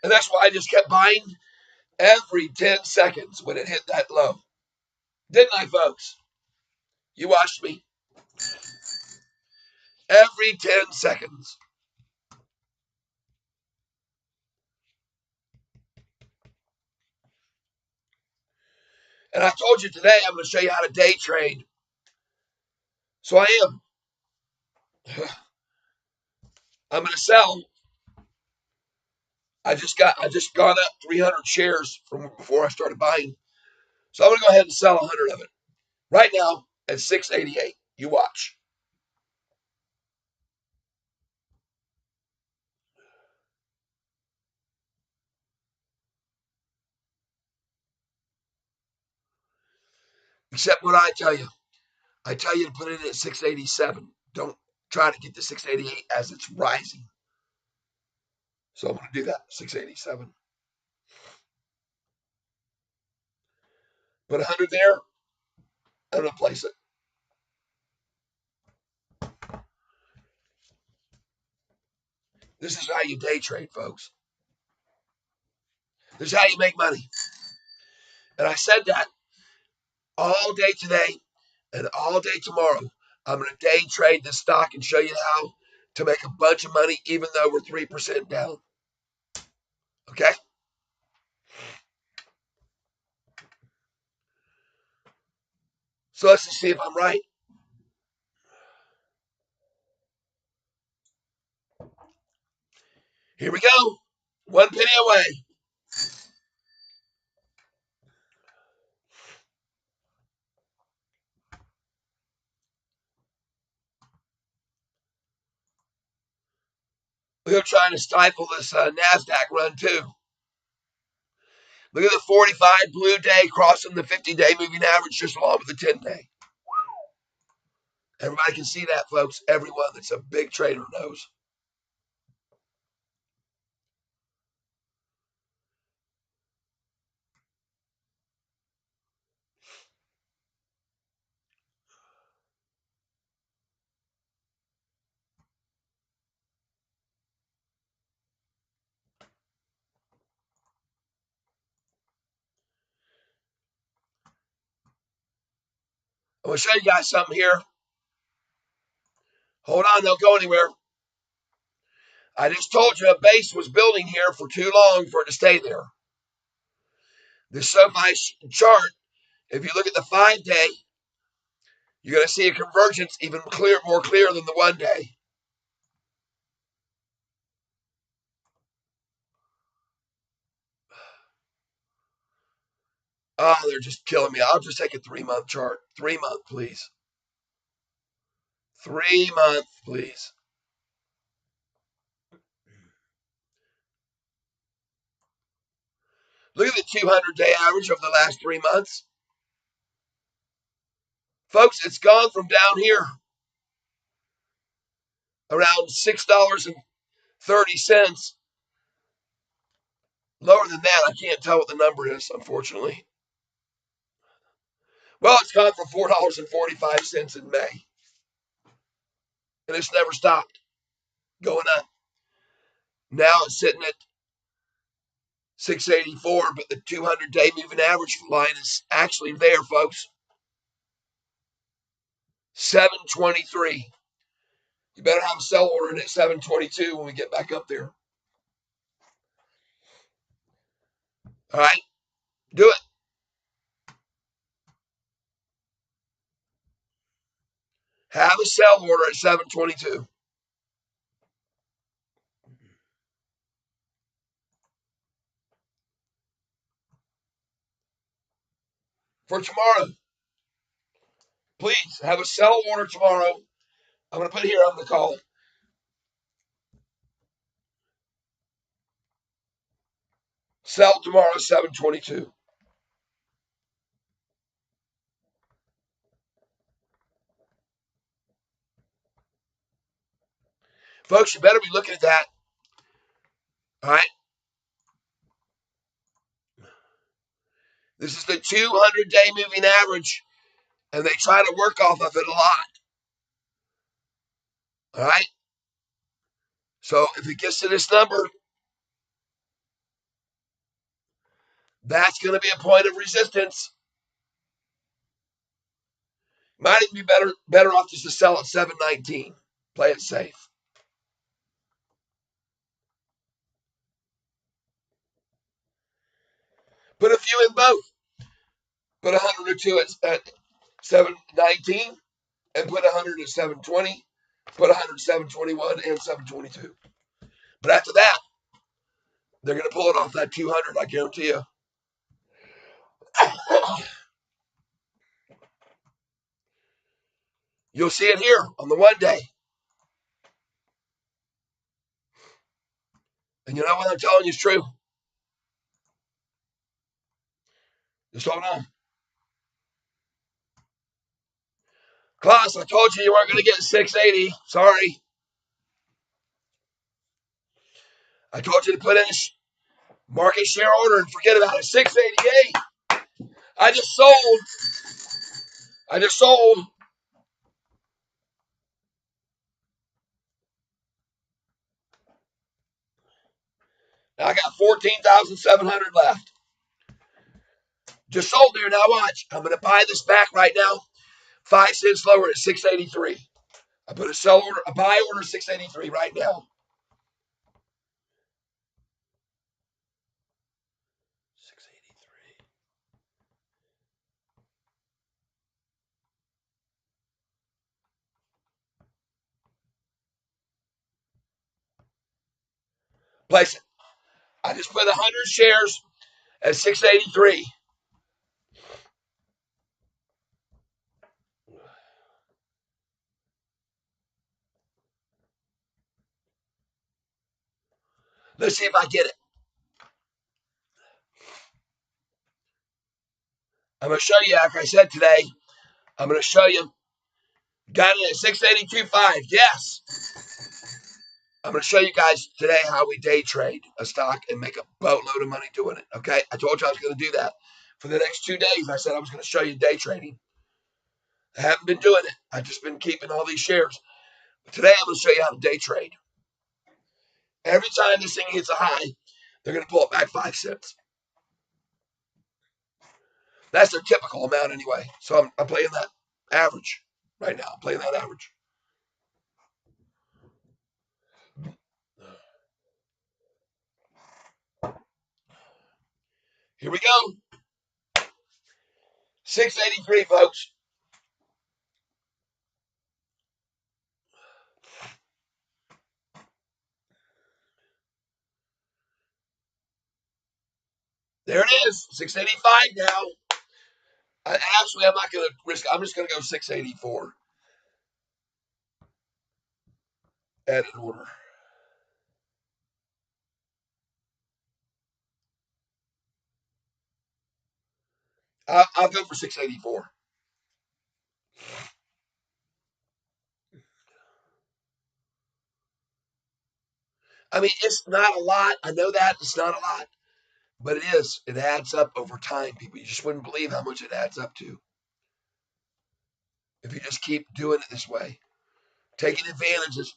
And that's why I just kept buying every 10 seconds when it hit that low. Didn't I, folks? You watched me. Every 10 seconds. And I told you today I'm going to show you how to day trade. So I am. I'm going to sell. I just gone up 300 shares from before I started buying. So I'm going to go ahead and sell 100 of it right now at 688. You watch. Except what I tell you. I tell you to put it at 687. Don't try to get to 688 as it's rising. So I'm going to do that. 687. Put 100 there. I'm going to place it. This is how you day trade, folks. This is how you make money. And I said that all day today and all day tomorrow. I'm going to day trade this stock and show you how to make a bunch of money even though we're 3% down. Okay? So let's just see if I'm right. Here we go. 1 penny away. We're trying to stifle this NASDAQ run too. Look at the 45 blue day crossing the 50-day moving average just along with the 10-day. Everybody can see that, folks. Everyone that's a big trader knows. I'm going to show you guys something here. Hold on, don't go anywhere. I just told you a base was building here for too long for it to stay there. The Sofi chart, if you look at the 5-day, you're going to see a convergence even more clear than the 1-day. Oh, they're just killing me. I'll just take a 3-month chart. 3-month, please. 3-month, please. Look at the 200-day average of the last 3 months. Folks, it's gone from down here around $6.30. Lower than that, I can't tell what the number is, unfortunately. Well, it's gone from $4.45 in May. And it's never stopped going up. Now it's sitting at 684, but the 200-day moving average line is actually there, folks. 723. You better have a sell order in at 722 when we get back up there. All right, do it. Have a sell order at 722. For tomorrow, please have a sell order tomorrow. I'm going to put here on the call. Sell tomorrow 722. Folks, you better be looking at that. All right. This is the 200-day moving average, and they try to work off of it a lot. All right. So if it gets to this number, that's going to be a point of resistance. Might even be better off just to sell at 719. Play it safe. Put a few in both. Put 100 or two at 719 and put 100 at 720. Put 100 at 721 and 722. But after that, they're going to pull it off that 200, I guarantee you. You'll see it here on the 1-day. And you know what I'm telling you is true. Just hold on. Klaus, I told you weren't going to get 680. Sorry. I told you to put in a market share order and forget about it. 688. I just sold. I just sold. I got 14,700 left. Just sold there. Now watch. I'm going to buy this back right now. 5 cents lower at 683. I put a sell order, a buy order 683 right now. 683. Place it. I just put 100 shares at 683. Let's see if I get it. I'm going to show you, like I said today, I'm going to show you. Got it at 682.5. Yes. I'm going to show you guys today how we day trade a stock and make a boatload of money doing it. Okay. I told you I was going to do that. For the next 2 days, I said I was going to show you day trading. I haven't been doing it. I've just been keeping all these shares. But today, I'm going to show you how to day trade. Every time this thing hits a high, they're going to pull it back 5 cents. That's their typical amount anyway. So I'm playing that average right now. I'm playing that average. Here we go. 683, folks. There it is. 685 now. Actually, I'm not going to risk. I'm just going to go 684. Edit order. I'll go for 684. I mean, it's not a lot. I know that it's not a lot, but it is. It adds up over time, people. You just wouldn't believe how much it adds up to if you just keep doing it this way, taking advantages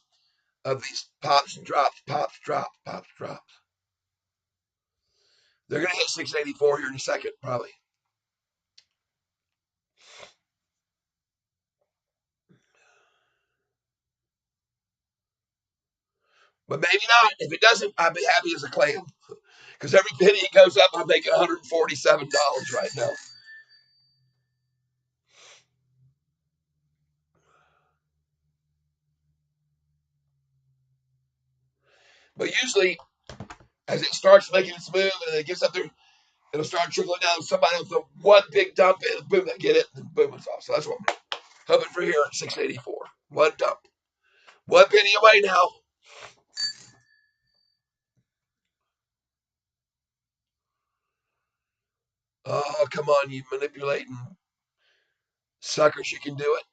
of these pops and drops, pops, drops, pops, drops. They're going to hit 684 here in a second, probably. But maybe not. If it doesn't, I'd be happy as a clam. Because every penny it goes up, I'm making $147 right now. But usually, as it starts making its move and it gets up there, it'll start trickling down. Somebody will throw one big dump in, and boom, they get it, and boom, it's off. So that's what I'm hoping for here at 684. One dump. One penny away now. Oh, come on, you manipulating suckers. You can do it.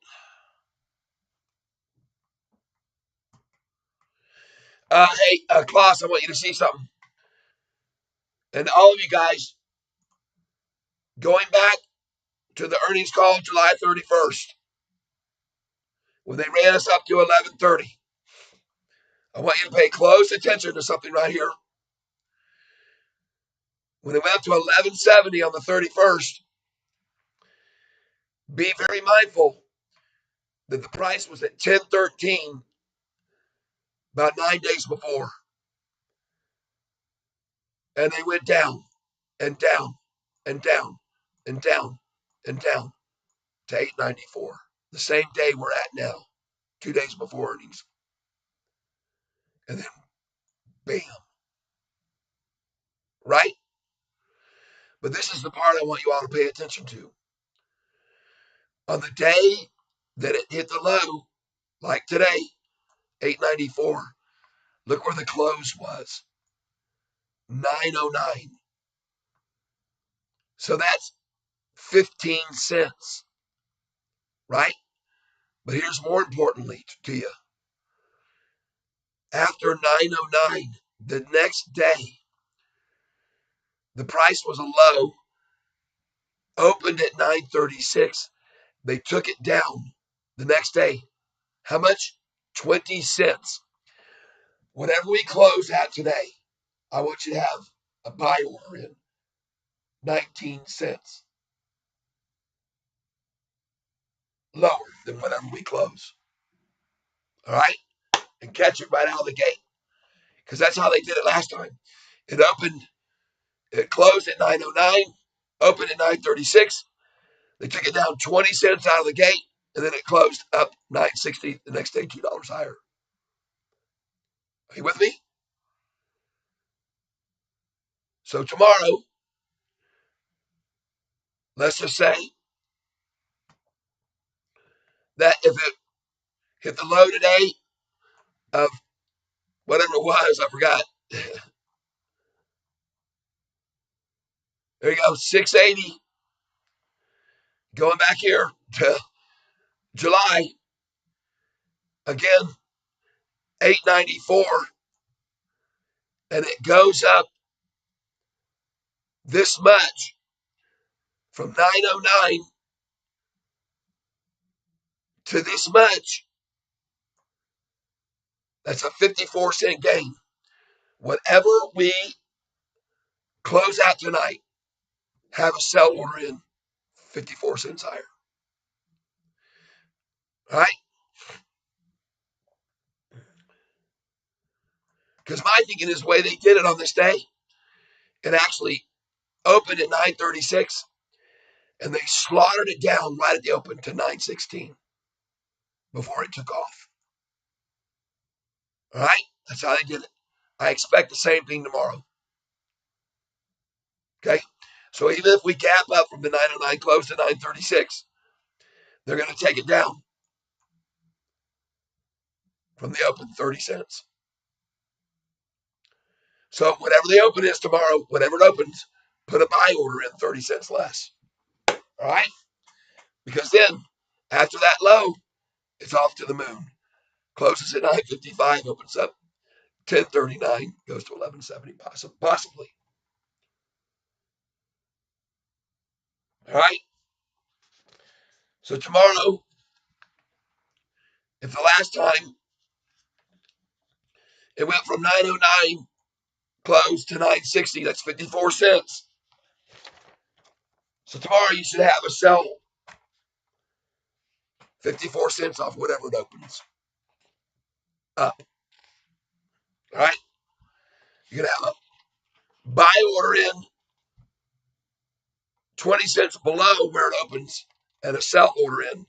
Hey, Klaus, I want you to see something. And all of you guys, going back to the earnings call July 31st, when they ran us up to 1130, I want you to pay close attention to something right here. When it went up to 1170 on the 31st, be very mindful that the price was at 1013 about 9 days before. And they went down and down and down and down and down to 894. The same day we're at now, 2 days before earnings. And then bam, right? But this is the part I want you all to pay attention to. On the day that it hit the low, like today, 894, look where the close was, 909. So that's 15 cents, right? But here's more importantly to you. After 909, the next day, the price was a low, opened at 936. They took it down the next day. How much? 20 cents. Whatever we close at today, I want you to have a buy order in 19 cents lower than whatever we close. All right? And catch it right out of the gate. Because that's how they did it last time. It opened, it closed at 909, opened at 936. They took it down 20 cents out of the gate, and then it closed up 960 the next day, $2 higher. Are you with me? So tomorrow, let's just say that if it hit the low today of whatever it was, I forgot. There you go, 680. Going back here to July, again, 894, and it goes up this much from 909 to this much. That's a 54-cent gain. Whatever we close out tonight, have a sell order in 54 cents higher. All right? Because my thinking is the way they did it on this day, it actually opened at 9:36, and they slaughtered it down right at the open to 9:16 before it took off. All right? That's how they did it. I expect the same thing tomorrow. Okay? So even if we gap up from the 909 close to 936, they're going to take it down from the open 30 cents. So whatever the open is tomorrow, whenever it opens, put a buy order in 30 cents less. All right? Because then after that low, it's off to the moon. Closes at 9:55, opens up 10:39, goes to 11:70, possibly. All right. So tomorrow, if the last time it went from 909 close to 960, that's 54 cents. So tomorrow you should have a sell 54 cents off whatever it opens up. All right. You're going to have a buy order in 20 cents below where it opens and a sell order in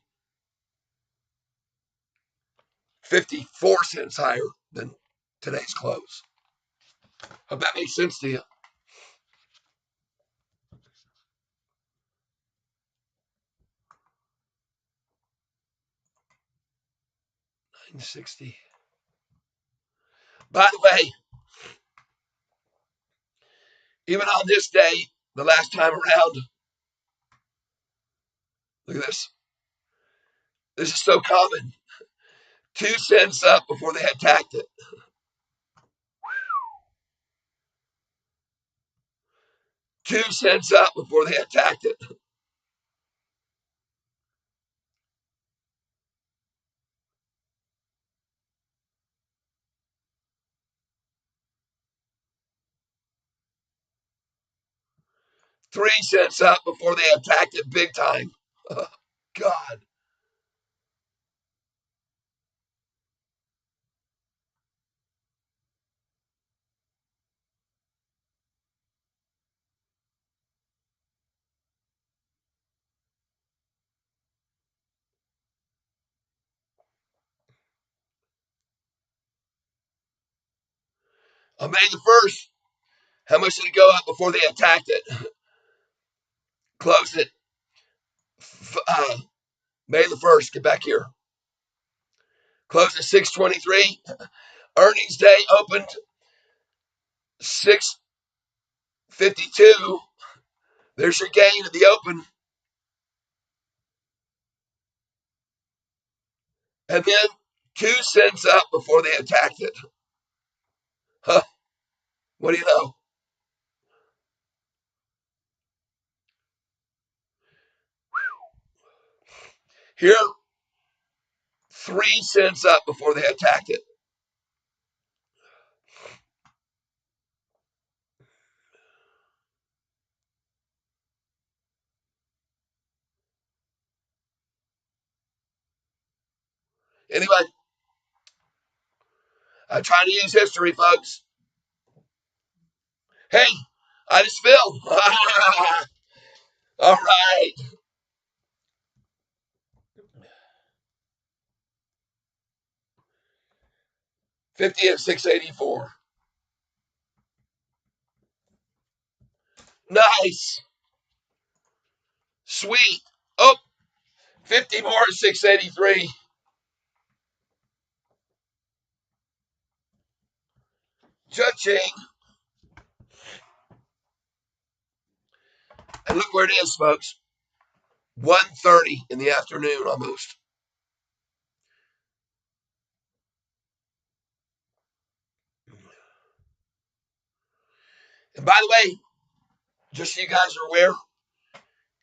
54 cents higher than today's close. Hope that makes sense to you. 960. By the way, even on this day, the last time around, look at this. This is so common. 2 cents up before they attacked it. 2 cents up before they attacked it. $0.03 up before they attacked it big time. Oh, God. On May the 1st, how much did it go up before they attacked it? Closed it. May the 1st, get back here. Closed at 623. Earnings day opened 652. There's your gain at the open. And then 2 cents up before they attacked it. Huh. What do you know? Here, 3 cents up before they attacked it. Anyway, I'm trying to use history, folks. Hey, I just filled. All right. 50 at 684. Nice. Sweet. Oh, 50 more at 683. Cha-ching. And look where it is, folks. 1:30 in the afternoon almost. And by the way, just so you guys are aware,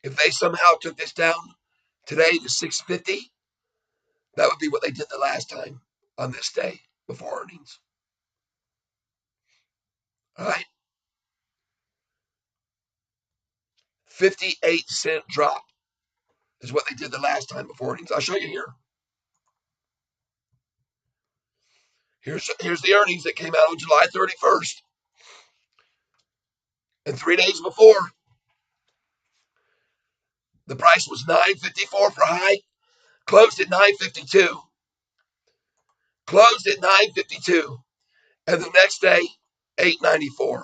if they somehow took this down today to 650, that would be what they did the last time on this day before earnings. All right. 58-cent drop is what they did the last time before earnings. I'll show you here. Here's the earnings that came out on July 31st. And 3 days before, The price was $9.54 for high, closed at $9.52, closed at $9.52, and the next day, $8.94.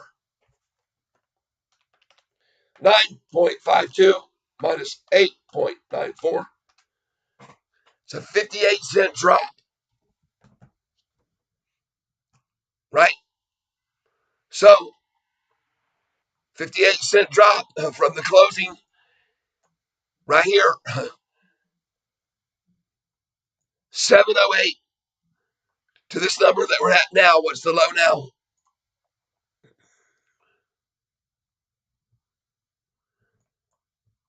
9.52 minus 8.94. It's a 58-cent drop, right? So, 58-cent drop from the closing right here, 708 to this number that we're at now. What's the low now?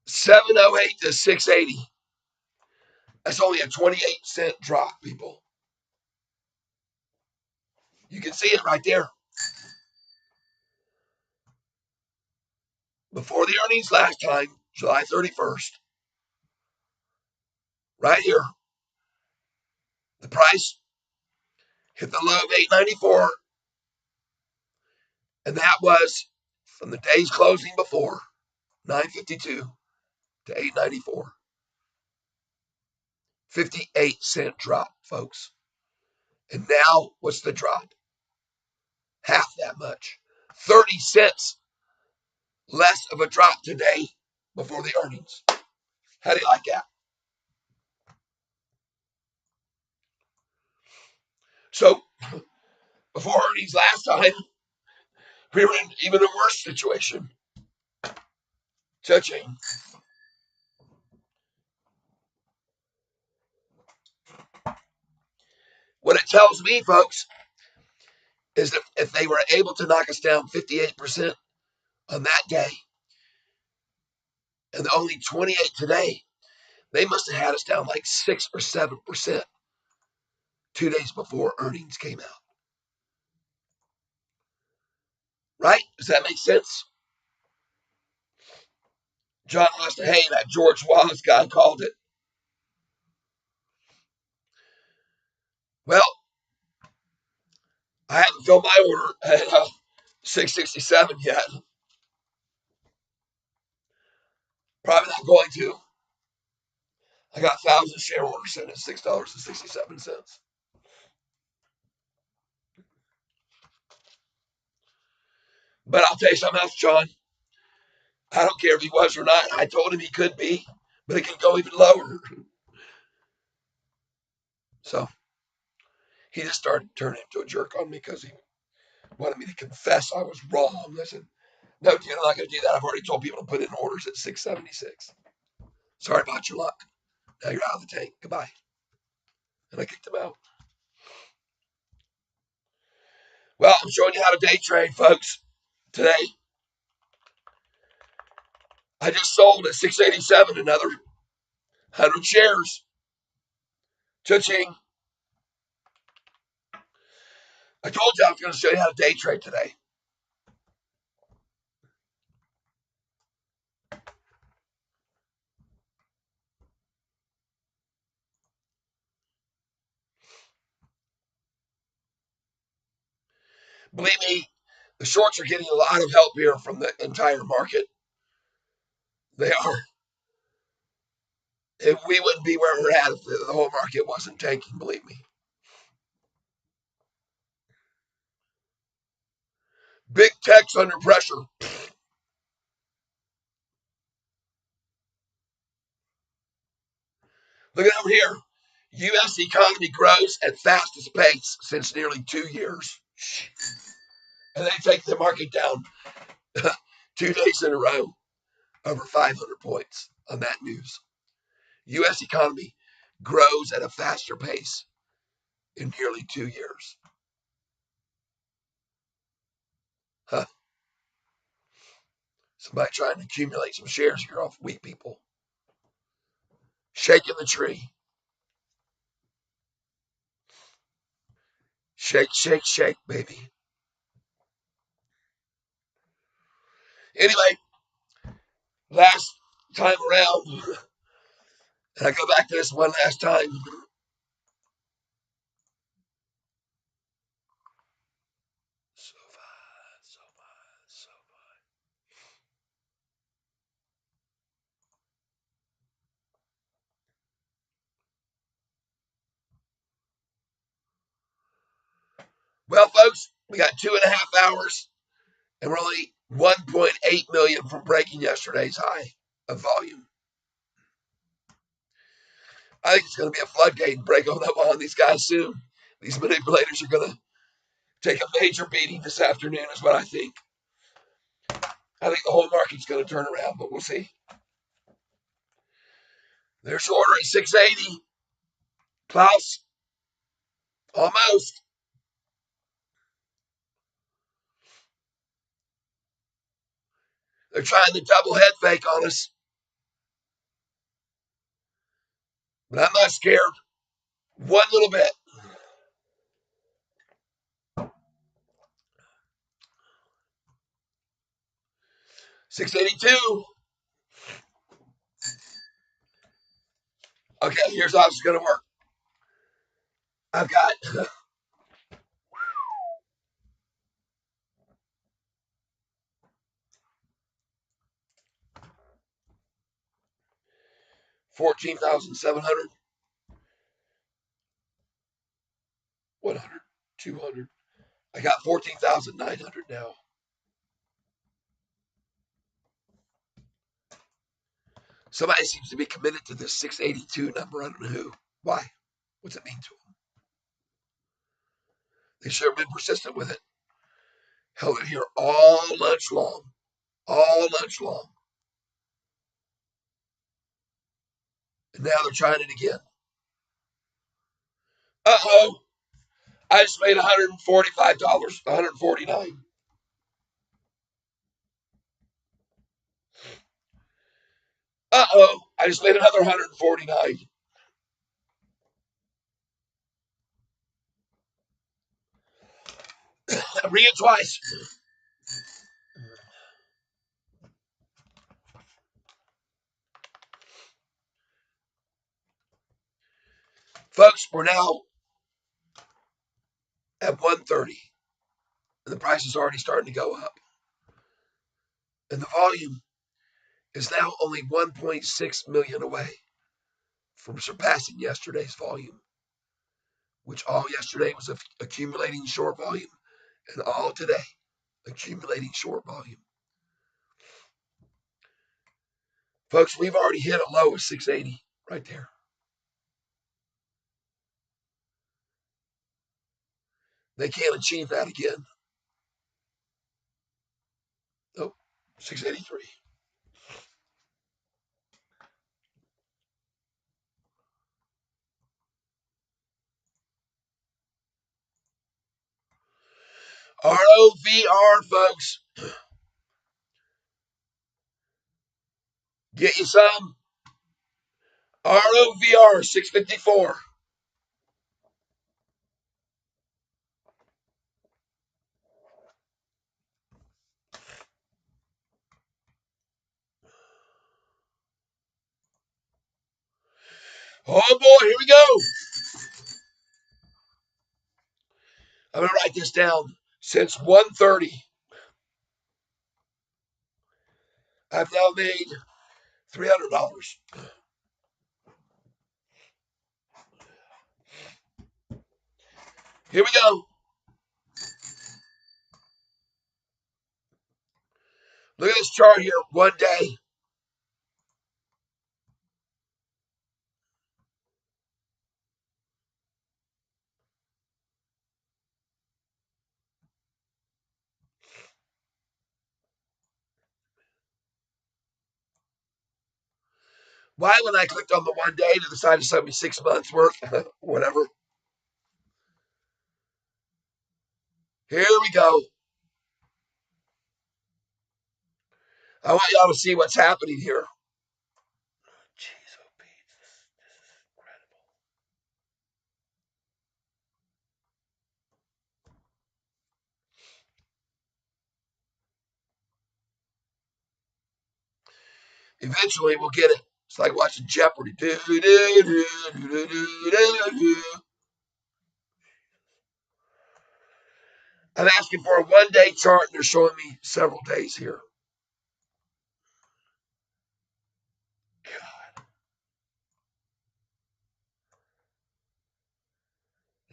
708 to 680. That's only a 28-cent drop, people. You can see it right there. Before the earnings last time, July 31st, right here, the price hit the low of 894, and that was from the day's closing before, 952 to 894. 58-cent drop, folks. And now, what's the drop? Half that much. 30 cents less of a drop today before the earnings. How do you like that? So, before earnings last time, we were in even a worse situation. Cha-ching. What it tells me, folks, is that if they were able to knock us down 58% on that day and only 28 today, they must have had us down like 6 or 7% 2 days before earnings came out. Right? Does that make sense? John Lester, hey, that George Wallace guy called it. Well, I haven't filled my order at 667 yet. Probably not going to. I got 1,000 share orders in at $6.67. But I'll tell you something else, John. I don't care if he was or not. I told him he could be, but it can go even lower. So he just started turning into a jerk on me because he wanted me to confess I was wrong. I said, no, dude, I'm not going to do that. I've already told people to put in orders at 676. Sorry about your luck. Now you're out of the tank. Goodbye. And I kicked him out. Well, I'm showing you how to day trade, folks, today. I just sold at 687 another 100 shares. Cha-ching. I told you I was going to show you how to day trade today. Believe me, the shorts are getting a lot of help here from the entire market. They are. If we wouldn't be where we're at if the whole market wasn't tanking, believe me. Big tech's under pressure. Look at over here. U.S. economy grows at fastest pace since nearly 2 years. And they take the market down 2 days in a row, over 500 points on that news. U.S. economy grows at a faster pace in nearly 2 years. Huh. Somebody trying to accumulate some shares here off weak people. Shaking the tree. Shake, shake, shake, baby. Anyway, last time around, and I go back to this one last time. Sofi, Sofi, Sofi. Well, folks, we got 2.5 hours, and we're only 1.8 million from breaking yesterday's high of volume. I think it's going to be a floodgate and break on these guys soon. These manipulators are going to take a major beating this afternoon, is what I think. I think the whole market's going to turn around, but we'll see. They're shorter at 680. Klaus, almost. They're trying the double head fake on us, but I'm not scared. One little bit. 682. Okay, here's how it's going to work. I've got 14,700, 100, 200. I got 14,900 now. Somebody seems to be committed to this 682 number. I don't know who. Why? What's it mean to them? They should have been persistent with it. Held it here all lunch long. All lunch long. And now they're trying it again. Uh-oh. I just made $145, $149. Uh-oh. I just made another 149. Ring it twice. Folks, we're now at 130. And the price is already starting to go up. And the volume is now only 1.6 million away from surpassing yesterday's volume, which all yesterday was accumulating short volume, and all today accumulating short volume. Folks, we've already hit a low of 680 right there. They can't achieve that again. Nope, 683. ROVR, folks. Get you some. ROVR 654. Oh boy, here we go. I'm going to write this down. Since 1:30, I've now made $300. Here we go. Look at this chart here. One day. Why, when I clicked on the one day, to decide to send me 6 months worth? Whatever. Here we go. I want y'all to see what's happening here. Jeez, oh Pete, this is incredible. Eventually, we'll get it. It's like watching Jeopardy. I'm asking for a one-day chart, and they're showing me several days here.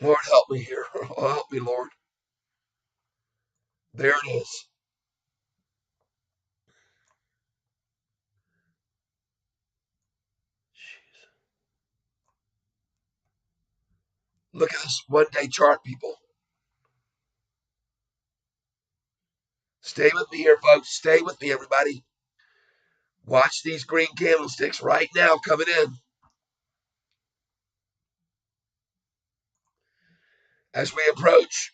Lord, help me here. Oh, help me, Lord. There it is. Look at this 1 day chart, people. Stay with me here, folks. Stay with me, everybody. Watch these green candlesticks right now coming in. As we approach.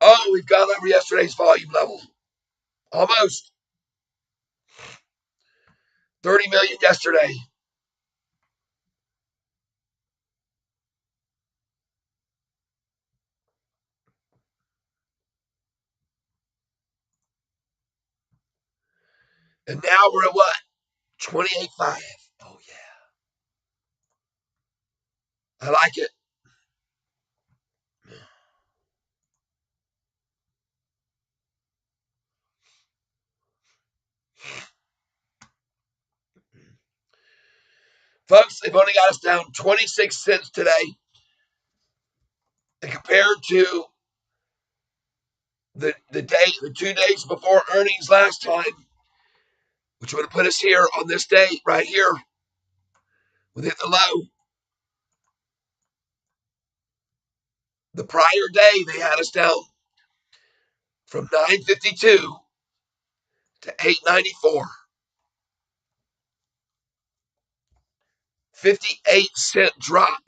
Oh, we've gone over yesterday's volume level. Almost 30 million yesterday. And now we're at what? 28.5. Oh, yeah. I like it. Folks, they've only got us down 26 cents today. And compared to the 2 days before earnings last time, which would have put us here on this day right here, we hit the low. The prior day, they had us down from 952 to 894. 58-cent drop.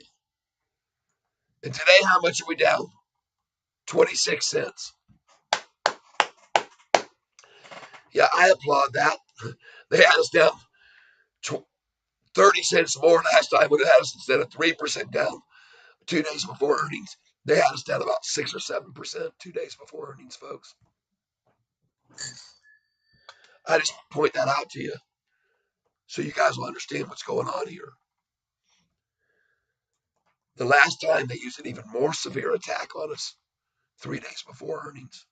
And today, how much are we down? 26 cents. Yeah, I applaud that. They had us down 30 cents more last time when it had us instead of 3% down 2 days before earnings. They had us down about 6 or 7% 2 days before earnings, folks. I just point that out to you so you guys will understand what's going on here. The last time they used an even more severe attack on us 3 days before earnings.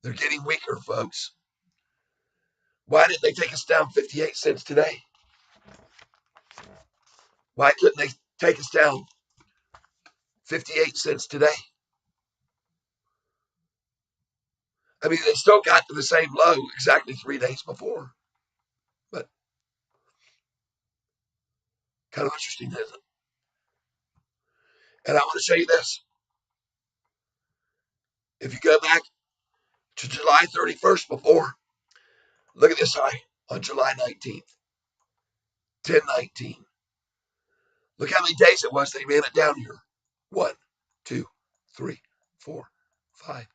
They're getting weaker, folks. Why didn't they take us down 58 cents today? Why couldn't they take us down 58 cents today? I mean, they still got to the same low exactly 3 days before. But kind of interesting, isn't it? And I want to show you this. If you go back to July 31st before, look at this high on July 19th, 1019. Look how many days it was they ran it down here. 1, 2, 3, 4, 5,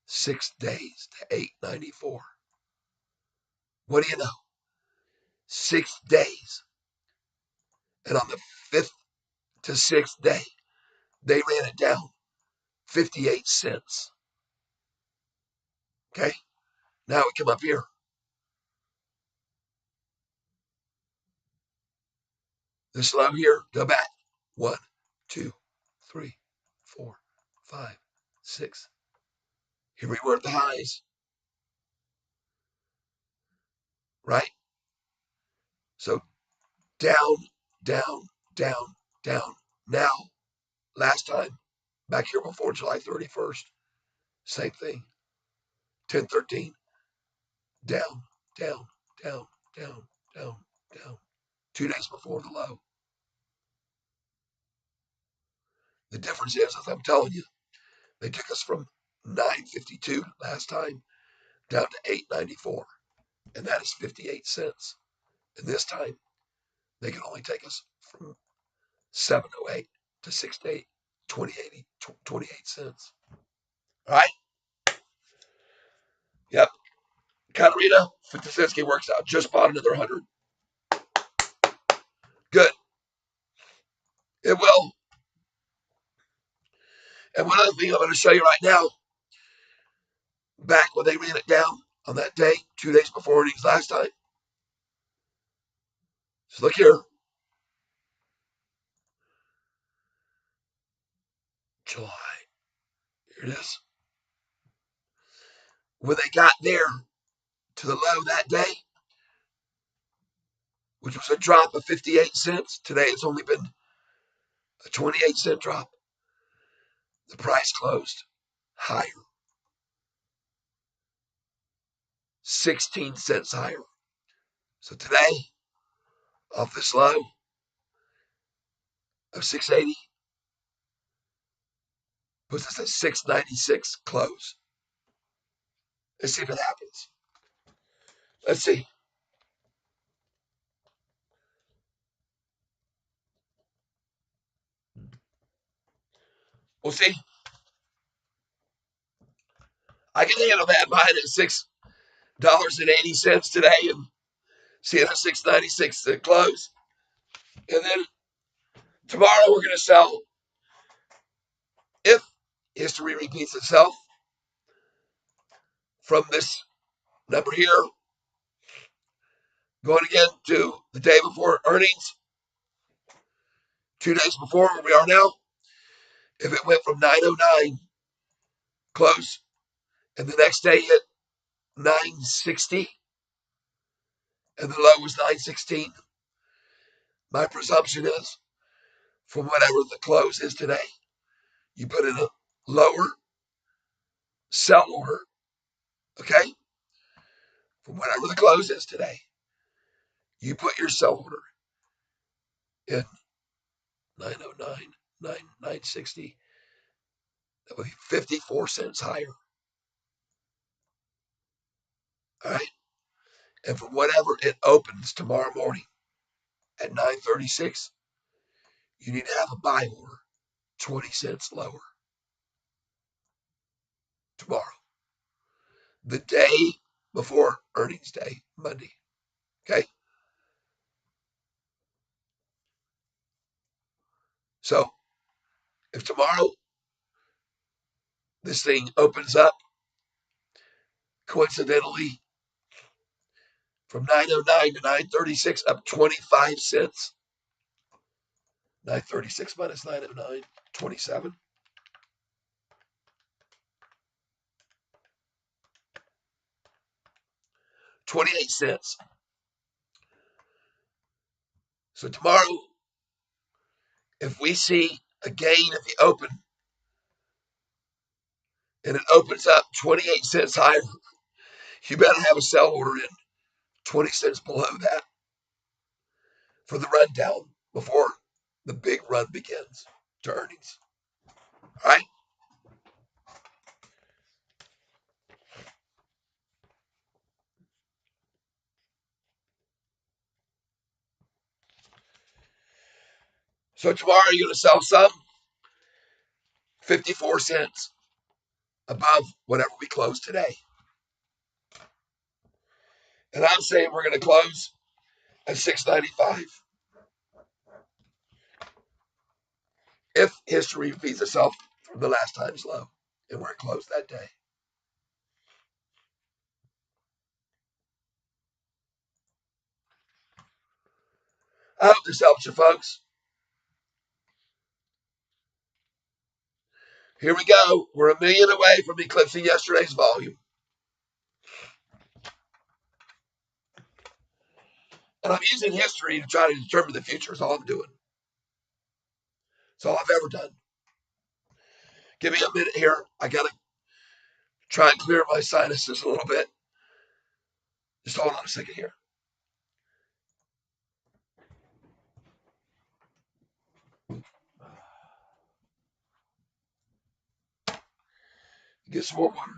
6 days to 894. What do you know? 6 days. And on the 5th to 6th day, they ran it down 58 cents. Okay? Now we come up here. This low here, go back. 1, 2, 3, 4, 5, 6. Here we were at the highs. Right? So down, down, down, down. Now, last time, back here before July 31st, same thing. 1013. Down, down, down, down, down, down. 2 days before the low. The difference is, as I'm telling you, they took us from 952 last time down to 894, and that is 58 cents. And this time, they can only take us from 708 to 608, 28 cents. All right? Yep. Katarina Fitisinski works out. Just bought another 100. Good. It will. And one other thing I'm going to show you right now, back when they ran it down on that day, 2 days before earnings last time. So look here. July. Here it is. When they got there to the low that day, which was a drop of 58 cents, today it's only been a 28-cent drop. The price closed higher, 16 cents higher. So today, off this low of 680, puts us at 696 close. Let's see if it happens. Let's see. We'll see. I can handle that buying at $6.80 today and seeing a 696 at close. And then tomorrow we're going to sell if history repeats itself from this number here, going again to the day before earnings, 2 days before where we are now. If it went from 909 close and the next day hit 960 and the low was 916, my presumption is from whatever the close is today, you put in a lower sell order, okay? From whatever the close is today, you put your sell order in 909, 960. That would be 54 cents higher. All right. And from whatever it opens tomorrow morning at 936, you need to have a buy order 20 cents lower tomorrow, the day before earnings day, Monday. Okay. So if tomorrow this thing opens up coincidentally from 909 to 936, up 25 cents, 936 minus 909, 27. 28 cents. So tomorrow, if we see a gain at the open and it opens up 28 cents higher, you better have a sell order in 20 cents below that for the rundown before the big run begins to earnings. All right. So tomorrow you're going to sell some 54 cents above whatever we close today. And I'm saying we're going to close at 695 if history repeats itself from the last time's low and where it closed that day. I hope this helps you, folks. Here we go. We're a million away from eclipsing yesterday's volume. And I'm using history to try to determine the future. Is all I'm doing. It's all I've ever done. Give me a minute here. I got to try and clear my sinuses a little bit. Just hold on a second here. Get some more water.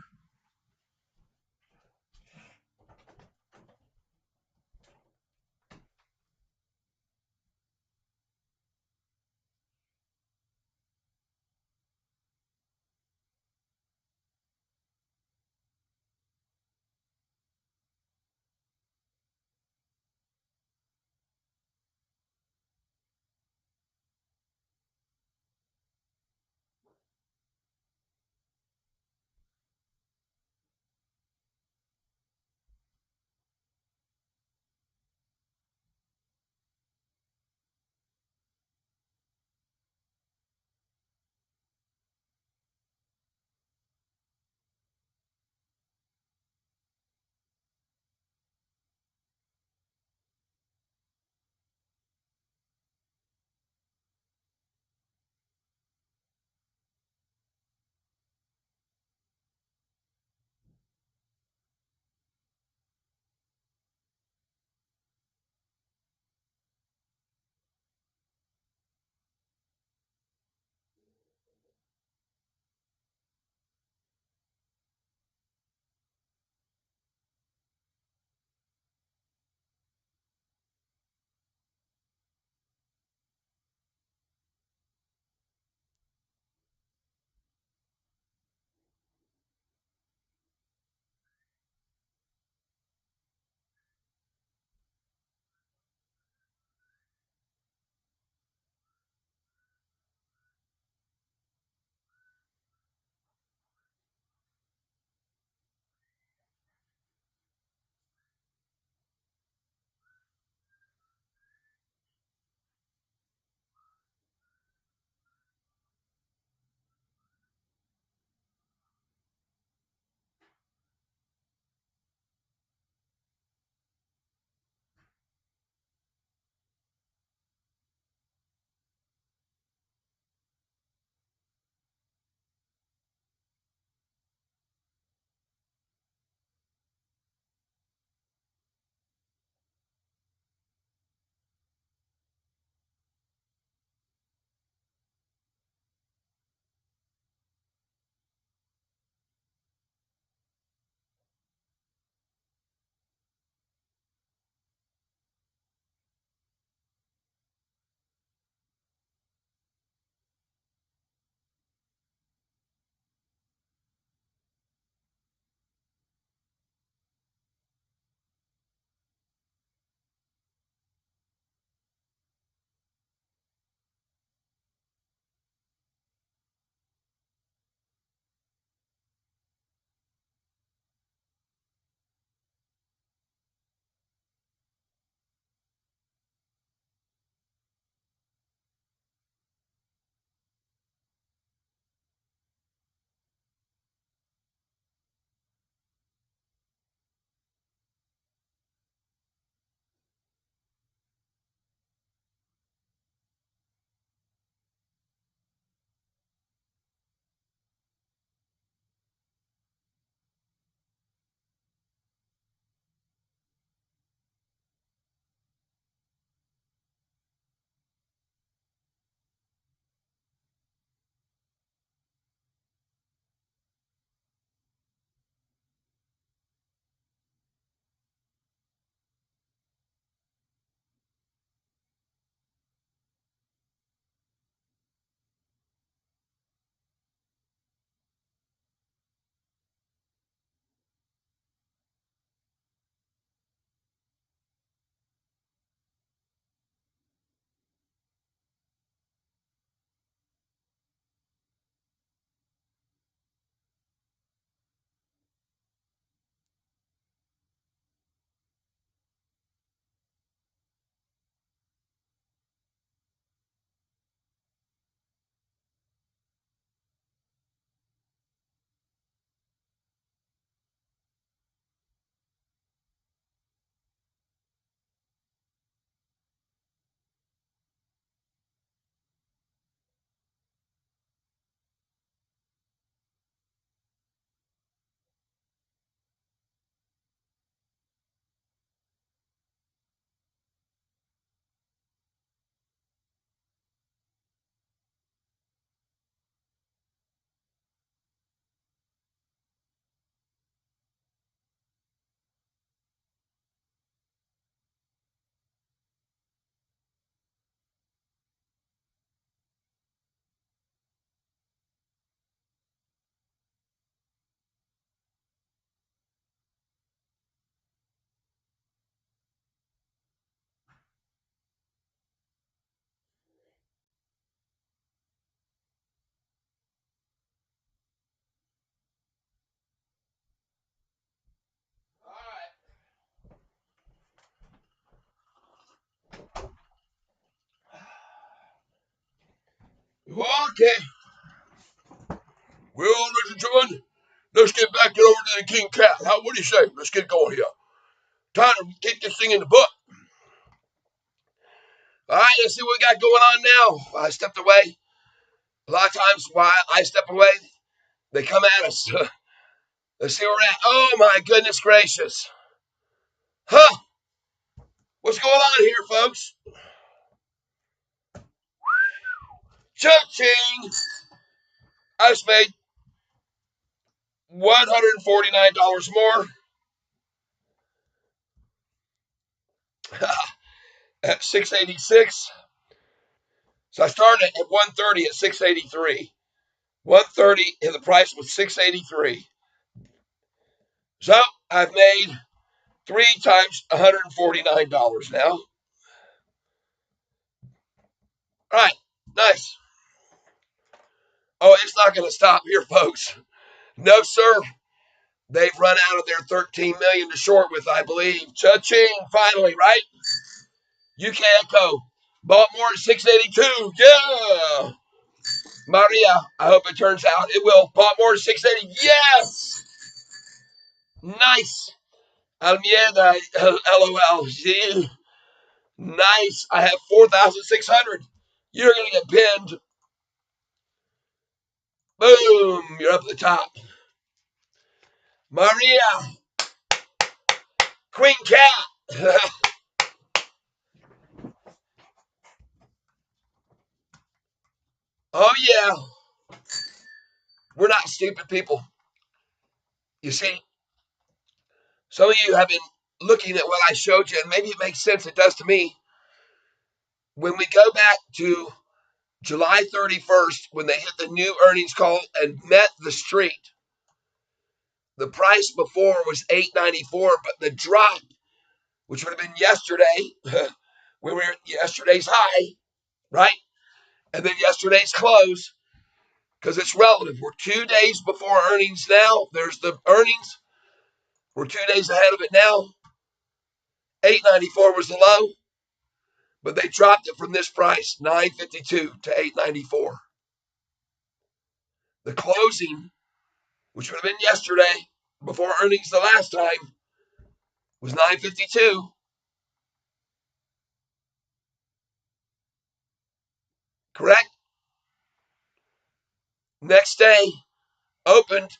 Okay. Well, ladies and gentlemen, let's get back over to the King Cat. What do you say? Let's get going here. Time to get this thing in the book. All right, let's see what we got going on now. I stepped away. A lot of times while I step away, they come at us. Let's see where we're at. Oh, my goodness gracious. Huh? What's going on here, folks? Cha-ching! I just made $149 more at 686. So I started at 130 at 683. 130 and the price was 683. So I've made 3 times $149 now. All right, nice. Oh, it's not going to stop here, folks. No, sir. They've run out of their 13 million to short with, I believe. Cha-ching, finally, right? UK Echo. Bought more at 682. Yeah. Maria, I hope it turns out it will. Bought more at 680. Yes. Nice. Almeida, LOL. Nice. I have 4,600. You're going to get pinned. Boom. You're up at the top. Maria. Queen Cat. Oh, yeah. We're not stupid people. You see, some of you have been looking at what I showed you, and maybe it makes sense. It does to me. When we go back to July 31st, when they hit the new earnings call and met the street, the price before was $8.94, but the drop, which would have been yesterday, when we were at yesterday's high, right? And then yesterday's close, because it's relative. We're 2 days before earnings now. There's the earnings. We're 2 days ahead of it now. 8.94 was the low, but they dropped it from this price, 9.52 to 8.94. The closing, which would have been yesterday before earnings the last time, was 9.52. Correct? Next day opened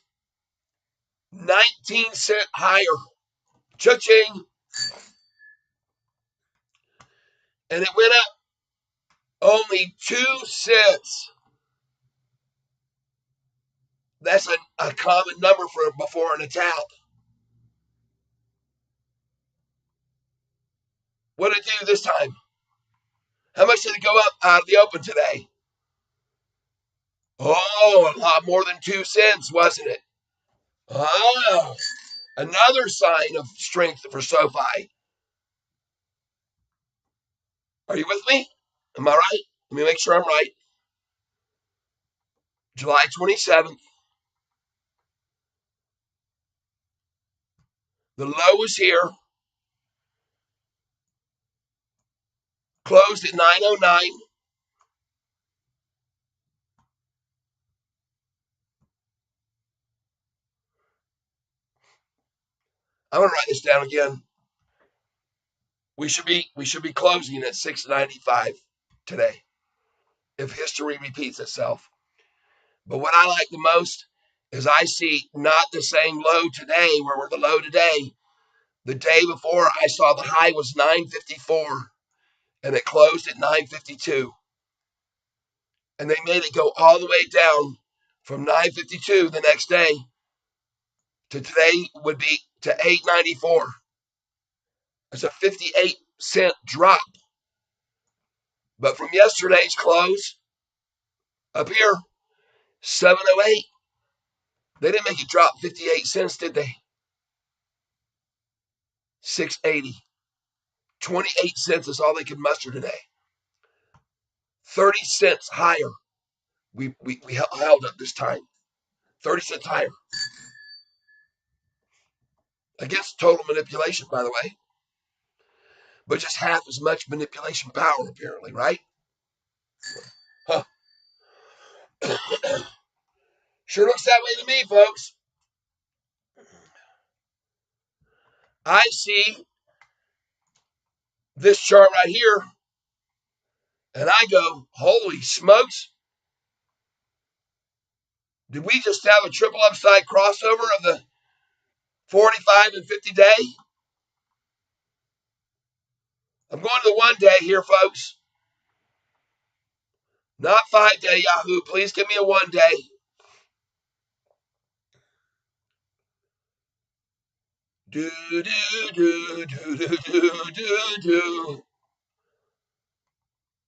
19-cent higher. Cha-ching. And it went up only 2 cents. That's a common number for before an attack. What did it do this time? How much did it go up out of the open today? Oh, a lot more than 2 cents, wasn't it? Oh, another sign of strength for Sofi. Are you with me? Am I right? Let me make sure I'm right. July 27th. The low is here. Closed at 909. I'm gonna write this down again. We should be closing at 695 today if history repeats itself. But what I like the most is I see not the same low today where we're the low today. The day before I saw the high was 954 and it closed at 952. And they made it go all the way down from 952 the next day to today would be to 894. It's a 58-cent drop. But from yesterday's close up here, 708, they didn't make it drop 58 cents, did they? 680. 28 cents is all they could muster today. 30 cents higher. We held up this time. 30 cents higher. Against total manipulation, by the way. But just half as much manipulation power, apparently, right? Huh. Sure looks that way to me, folks. I see this chart right here, and I go, holy smokes. Did we just have a triple upside crossover of the 45 and 50 day? I'm going to the 1 day here, folks. Not 5 day, Yahoo. Please give me a 1 day. Do, do, do, do, do, do, do, do.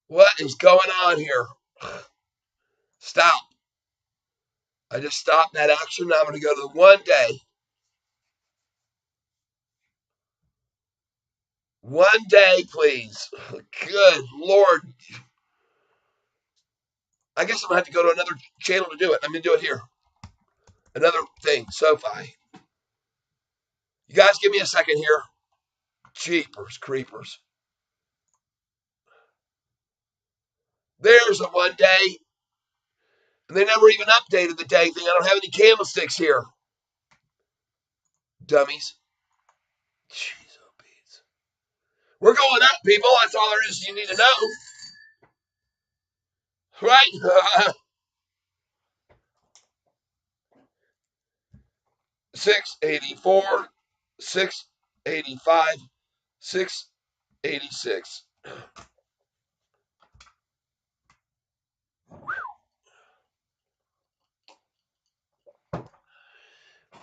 What is going on here? Stop. I just stopped that action. Now I'm going to go to the 1 day. 1 day, please. Good Lord. I guess I'm going to have to go to another channel to do it. I'm going to do it here. Another thing, Sofi. You guys give me a second here. Jeepers creepers. There's a 1 day. And they never even updated the day thing. I don't have any candlesticks here. Dummies. Jeez, oh, beats. We're going up, people. That's all there is you need to know. Right? 684, 685, 686.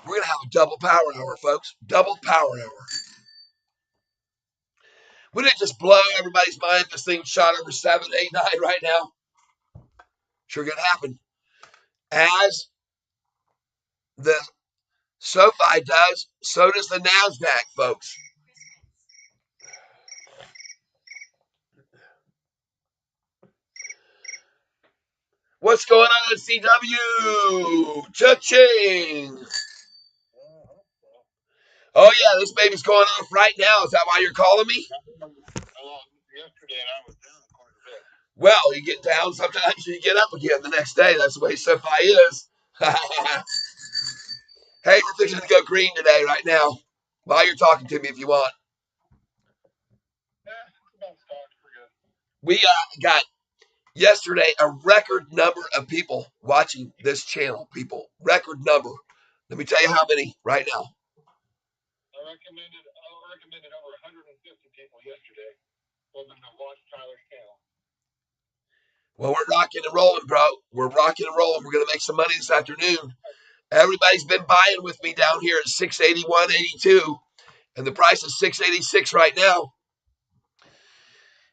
We're going to have a double power hour, folks. Double power hour. Wouldn't it just blow everybody's mind if this thing shot over 7, 8, 9 right now? Sure going to happen. As the SoFi does, so does the NASDAQ, folks. What's going on at CW? Cha-ching! Oh, yeah, this baby's going off right now. Is that why you're calling me?
Yesterday, and I was down quite a bit.
Well, you get down sometimes, you get up again the next day. That's the way SoFi is. Hey, we're fixing to go green today, right now. While you're talking to me, if you want. We got yesterday a record number of people watching this channel. People, record number. Let me tell you how many right now.
I recommended over 150 people yesterday for them to watch Tyler's channel.
Well, we're rocking and rolling, bro. We're rocking and rolling. We're going to make some money this afternoon. Everybody's been buying with me down here at 681.82, and the price is 686 right now.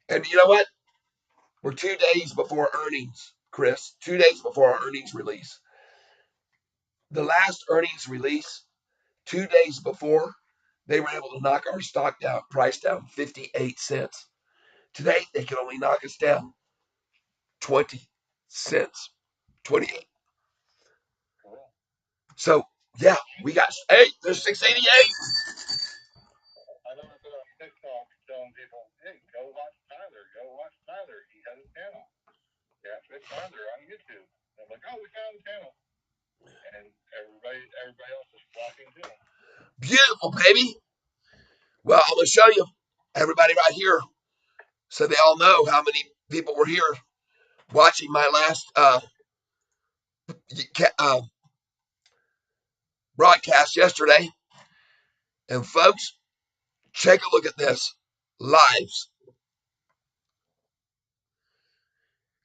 And you know what? We're 2 days before earnings, Chris. 2 days before our earnings release. The last earnings release, 2 days before, they were able to knock our stock down, price down 58 cents. Today, they can only knock us down 20 cents. 28. So, yeah, we got, hey, there's 688.
I know I've been on TikTok telling people, hey, go watch Tyler. Go watch Tyler. He has a channel. Yeah, it's Tyler on YouTube. And I'm like, oh, we found the channel. And everybody else is flocking to him.
Beautiful, baby. Well, I'm going to show you everybody right here so they all know how many people were here watching my last broadcast yesterday. And folks, take a look at this. Lives.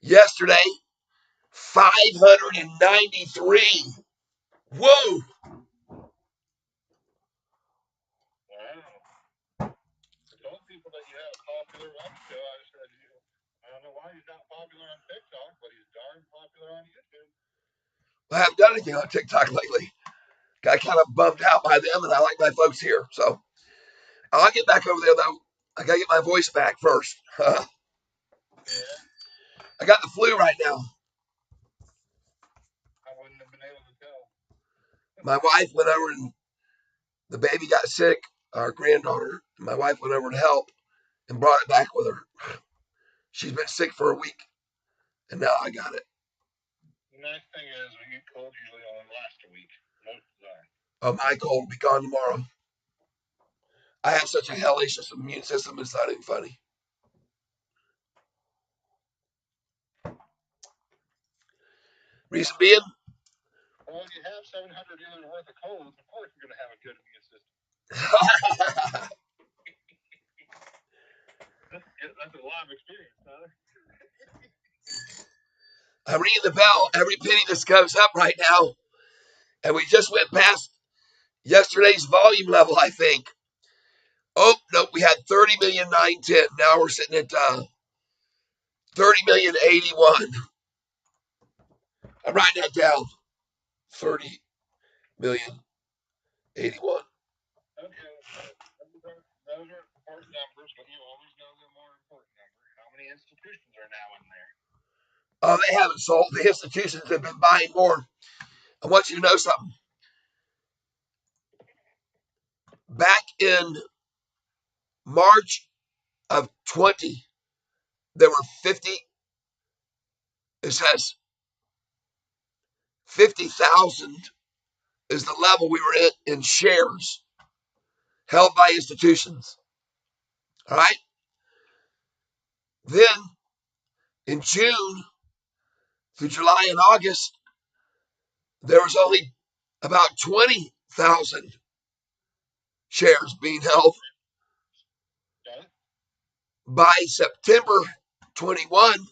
Yesterday, 593. Whoa.
Wow. I told people that you had a popular run show. I said, I don't know why he's not popular on TikTok, but he's darn popular on YouTube.
I haven't done anything on TikTok lately. Got kind of bummed out by them, and I like my folks here. So I'll get back over there, though. I got to get my voice back first.
Yeah.
I got the flu right now.
I wouldn't have been able to tell.
My wife went over and the baby got sick, our granddaughter. My wife went over to help and brought it back with her. She's been sick for a week, and now I got it.
The nice thing is, cold usually only lasts a week. Most of the time.
My cold will be gone tomorrow. I have such a hellacious immune system, it's not even funny. Reason being,
well, when you have 700 years worth of colds, of course you're going to have a good immune system. That's a lot of experience, Tyler.
I'm ringing the bell every penny this goes up right now. And we just went past yesterday's volume level, I think. Oh, no, we had 30 million 910. Now we're sitting at 30 million 81. I'm writing that down. 30 million 81.
Okay, those are important numbers, but you always know the more important number. How many institutions are now in there?
Oh, they haven't sold. The institutions have been buying more. I want you to know something. Back in March of 20, there were 50, it says 50,000 is the level we were in shares held by institutions. All right. Then in June through July and August, there was only about 20,000 shares being held.
Okay.
By September 21,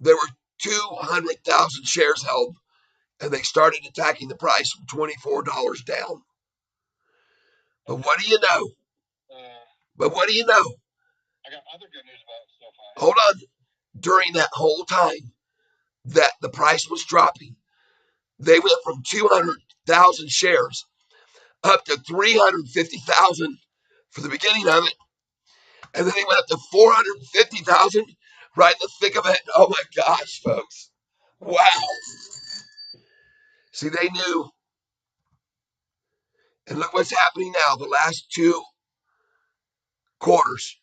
there were 200,000 shares held, and they started attacking the price from $24 down. But what do you know? But what do you know?
I got other good news about Sofi.
Hold on. During that whole time that the price was dropping, they went from 200,000 shares up to 350,000 for the beginning of it. And then they went up to 450,000 right in the thick of it. Oh my gosh, folks. Wow. See, they knew. And look what's happening now. The last two quarters,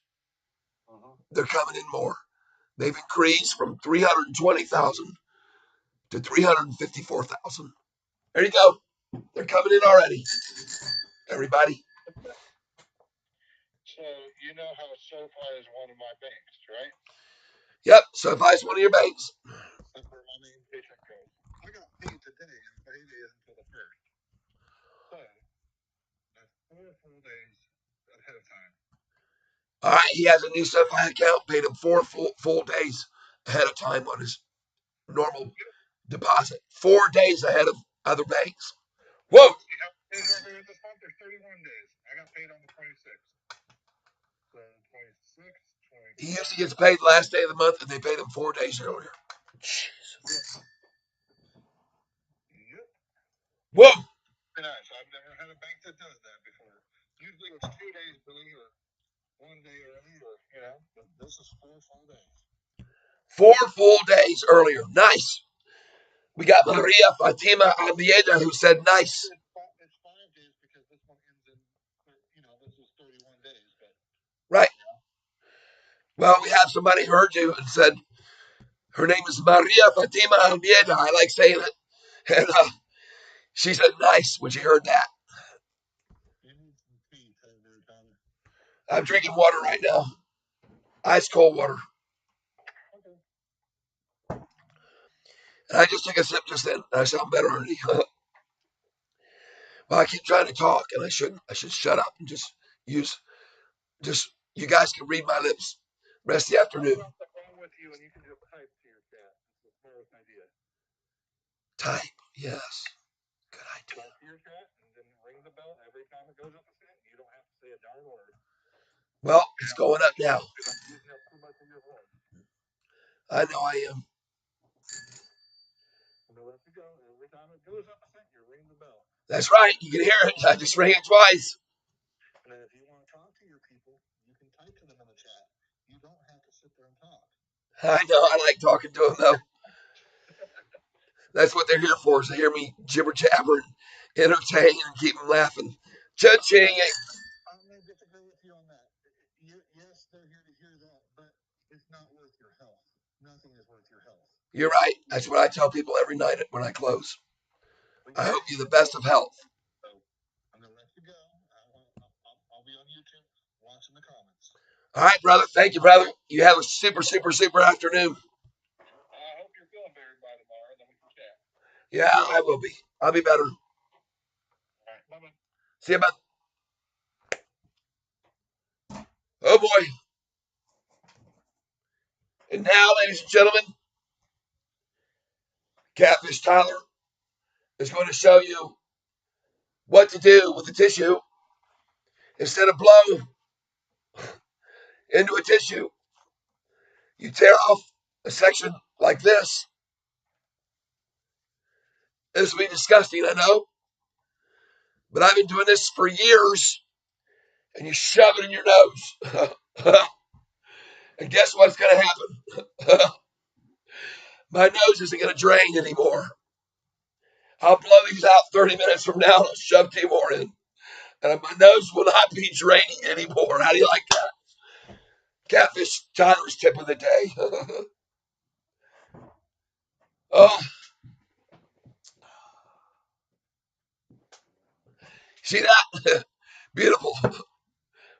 they're coming in more. They've increased from 320,000 to 354,000. There you go. They're coming in already. Everybody.
So you know how SoFi is one of my banks, right?
Yep. So if I was one of your banks,
That's where my main paycheck goes. I got paid today, and payday isn't until the first. So that's 4 full days ahead of time.
all right, he has a new SoFi account, paid him four full days ahead of time on his normal deposit. 4 days ahead of other banks. Whoa.
You know, days earlier this month, there's 31 days. I got paid on the 26th. So 26th, 20.
He usually gets paid last day of the month, and they paid him 4 days earlier. Jeez.
Yep.
Whoa.
Very nice. I've never had a bank that does that before. Usually it's 2 days billing or 1 day early, or but this is 4 full days.
4 full days earlier. Nice. We got Maria Fatima Almeida who said nice.
It's 5 days because this one ends in, this is 31 days, but
Right. Well, we have somebody who heard you and said her name is Maria Fatima Almeida. I like saying it. And she said nice when she heard that.
you need some tea, Tyler.
I'm drinking water right now. Ice cold water.
Okay.
And I just took a sip just then. I sound better already. Well, I keep trying to talk and I shouldn't. I should shut up and just use, just, you guys can read my lips rest of the afternoon.
I'll step on with you and you can just type to your chat. It's the smartest idea.
Type, yes. Good idea.
Type to your chat and then ring the bell every time it goes up a cent. You don't have to say a darn word.
Well, it's going up now.
Because I'm using up too much of your voice.
I know I am.
So let it go. Every time it goes up a cent, you ring the bell.
That's right. You can hear it. I just rang it twice.
And then if you want to talk to your people, you can type to them in the chat. You don't have to sit there and talk.
I know. I like talking to them, though. That's what they're here for, is to hear me jibber jabber and entertain and keep them laughing. Cha-ching.
I'm going to disagree with you on that. Yes, they're here to hear that, but it's not worth your health. Nothing is worth your health.
You're right. That's what I tell people every night when I close. I hope you the best of health.
So I'm gonna let you go. I'll be on YouTube watching the comments.
All right, brother. Thank you, brother. You have a super, super, super afternoon.
I hope you're feeling better by tomorrow. Then we can chat.
Yeah, I will be. I'll be better.
All right. Bye bye.
See you, bud. Oh boy. And now, ladies and gentlemen, Catfish Tyler is going to show you what to do with the tissue. Instead of blow into a tissue, you tear off a section like this. This will be disgusting, I know, but I've been doing this for years, and you shove it in your nose. And guess what's going to happen? My nose isn't going to drain anymore. I'll blow these out 30 minutes from now and I'll shove 2 more in. And my nose will not be draining anymore. How do you like that? Catfish Tyler's tip of the day. Oh, see that? Beautiful.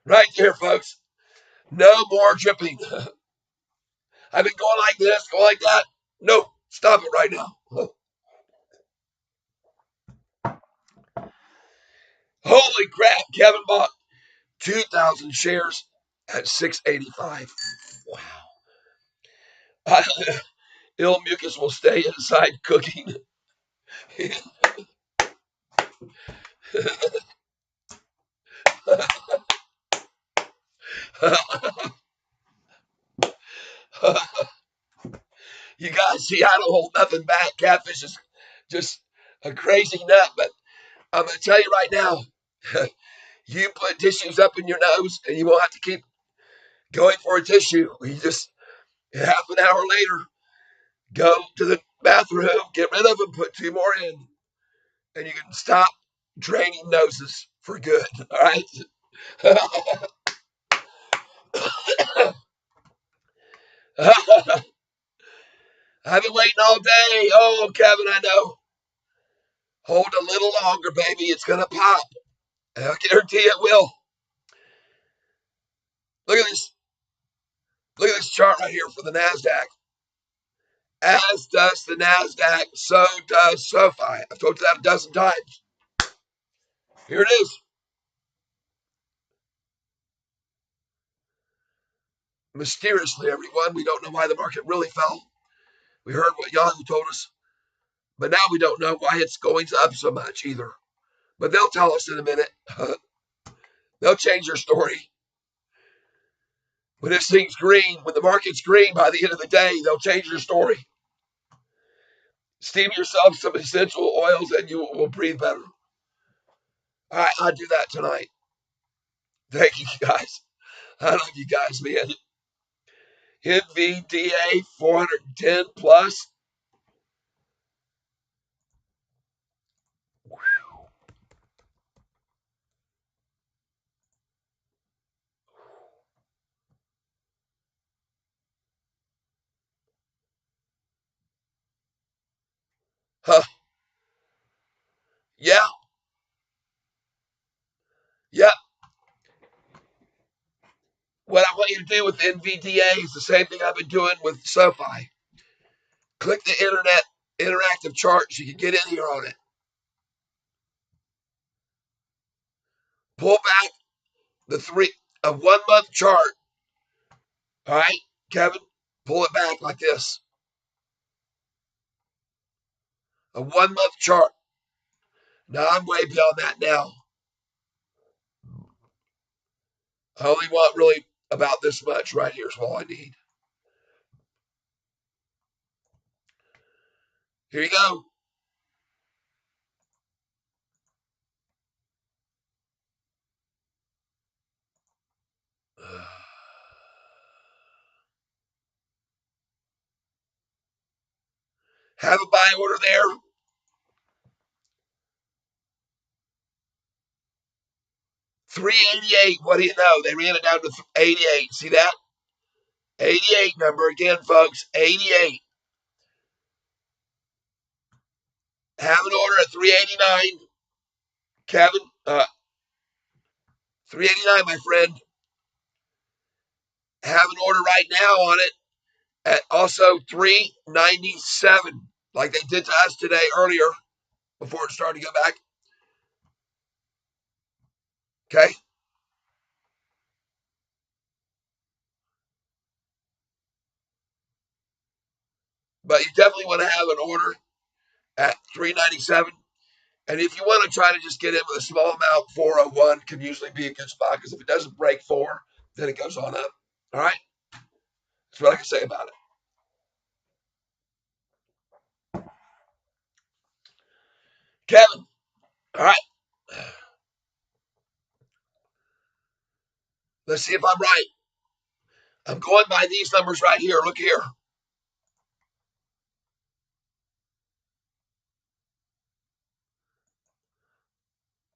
Right there, folks. No more dripping. I've been going like this, going like that. No, stop it right now. Holy crap, Kevin bought 2,000 shares at 685. Wow. Ill mucus will stay inside cooking. You guys see, I don't hold nothing back. Catfish is just a crazy nut, but I'm going to tell you right now, you put tissues up in your nose and you won't have to keep going for a tissue. You just, half an hour later, go to the bathroom, get rid of them, put 2 more in, and you can stop draining noses for good. All right. I've been waiting all day. Oh, Kevin, I know. Hold a little longer, baby. It's going to pop. I guarantee it will. Look at this. Look at this chart right here for the NASDAQ. As does the NASDAQ, so does Sofi. I've told you that a dozen times. Here it is. Mysteriously, everyone, we don't know why the market really fell. We heard what Yahoo told us, but now we don't know why it's going up so much either. But they'll tell us in a minute. They'll change their story. When this thing's green, when the market's green by the end of the day, they'll change their story. Steam yourself some essential oils and you will breathe better. All right, I'll do that tonight. Thank you, guys. I love you guys, man. NVDA 410 plus. Huh. Yeah, yeah. What I want you to do with NVDA is the same thing I've been doing with Sofi. Click the internet interactive chart so you can get in here on it. Pull back the a 1 month chart. All right, Kevin, pull it back like this. A 1 month chart. Now I'm way beyond that now. I only want really about this much right here is all I need. Here you go. Have a buy order there. 388. What do you know? They ran it down to 88. See that? 88 number again, folks. 88. Have an order at 389, Kevin. 389, my friend. Have an order right now on it at also 397, like they did to us today earlier before it started to go back. Okay. But you definitely want to have an order at 397. And if you want to try to just get in with a small amount, 401 can usually be a good spot because if it doesn't break four, then it goes on up. All right. That's what I can say about it. Kevin. All right. Let's see if I'm right. I'm going by these numbers right here. Look here.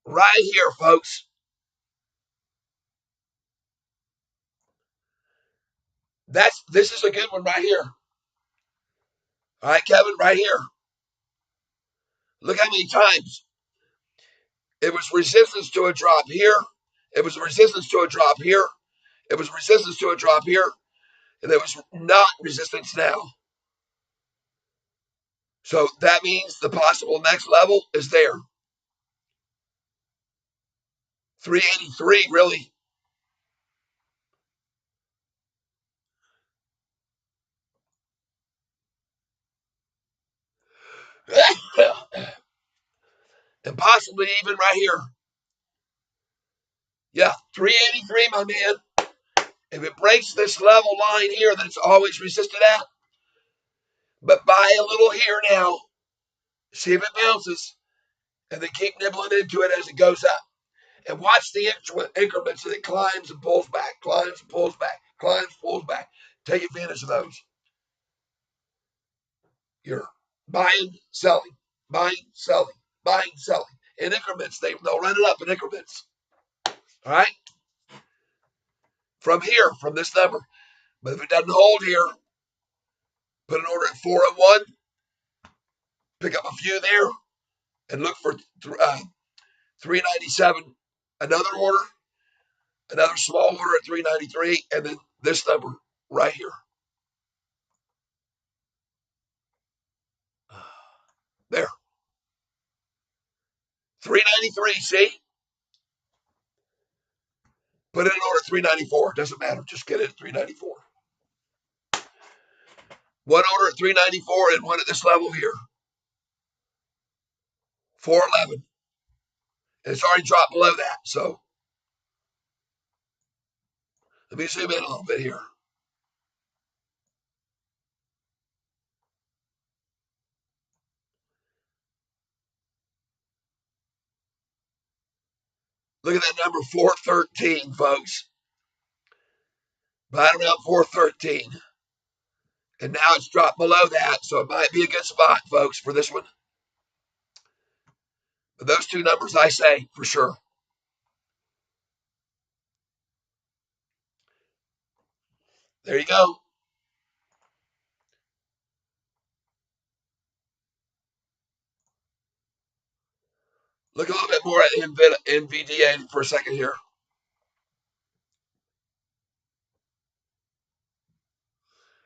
Right here, folks. This is a good one right here. All right, Kevin, right here. Look how many times it was resistance to a drop here. It was resistance to a drop here. It was resistance to a drop here. And it was not resistance now. So that means the possible next level is there. 383, really. And possibly even right here. Yeah, 383, my man. If it breaks this level line here that it's always resisted at, but buy a little here now, see if it bounces, and then keep nibbling into it as it goes up. And watch the increments that it climbs and pulls back, climbs and pulls back, climbs, pulls back. Take advantage of those. You're buying, selling, buying, selling, buying, selling. In increments, they'll run it up in increments. All right? From here, from this number. But if it doesn't hold here, put an order at 401, pick up a few there, and look for 397. Another small order at 393, and then this number right here. There. 393, see? Put in an order at 394. Doesn't matter. Just get it at 394. One order at 394 and one at this level here. 411. And it's already dropped below that. So let me zoom in a little bit here. Look at that number 413, folks. Right around 413. And now it's dropped below that. So it might be a good spot, folks, for this one. But those two numbers I say for sure. There you go. Look a little bit more at NVDA for a second here.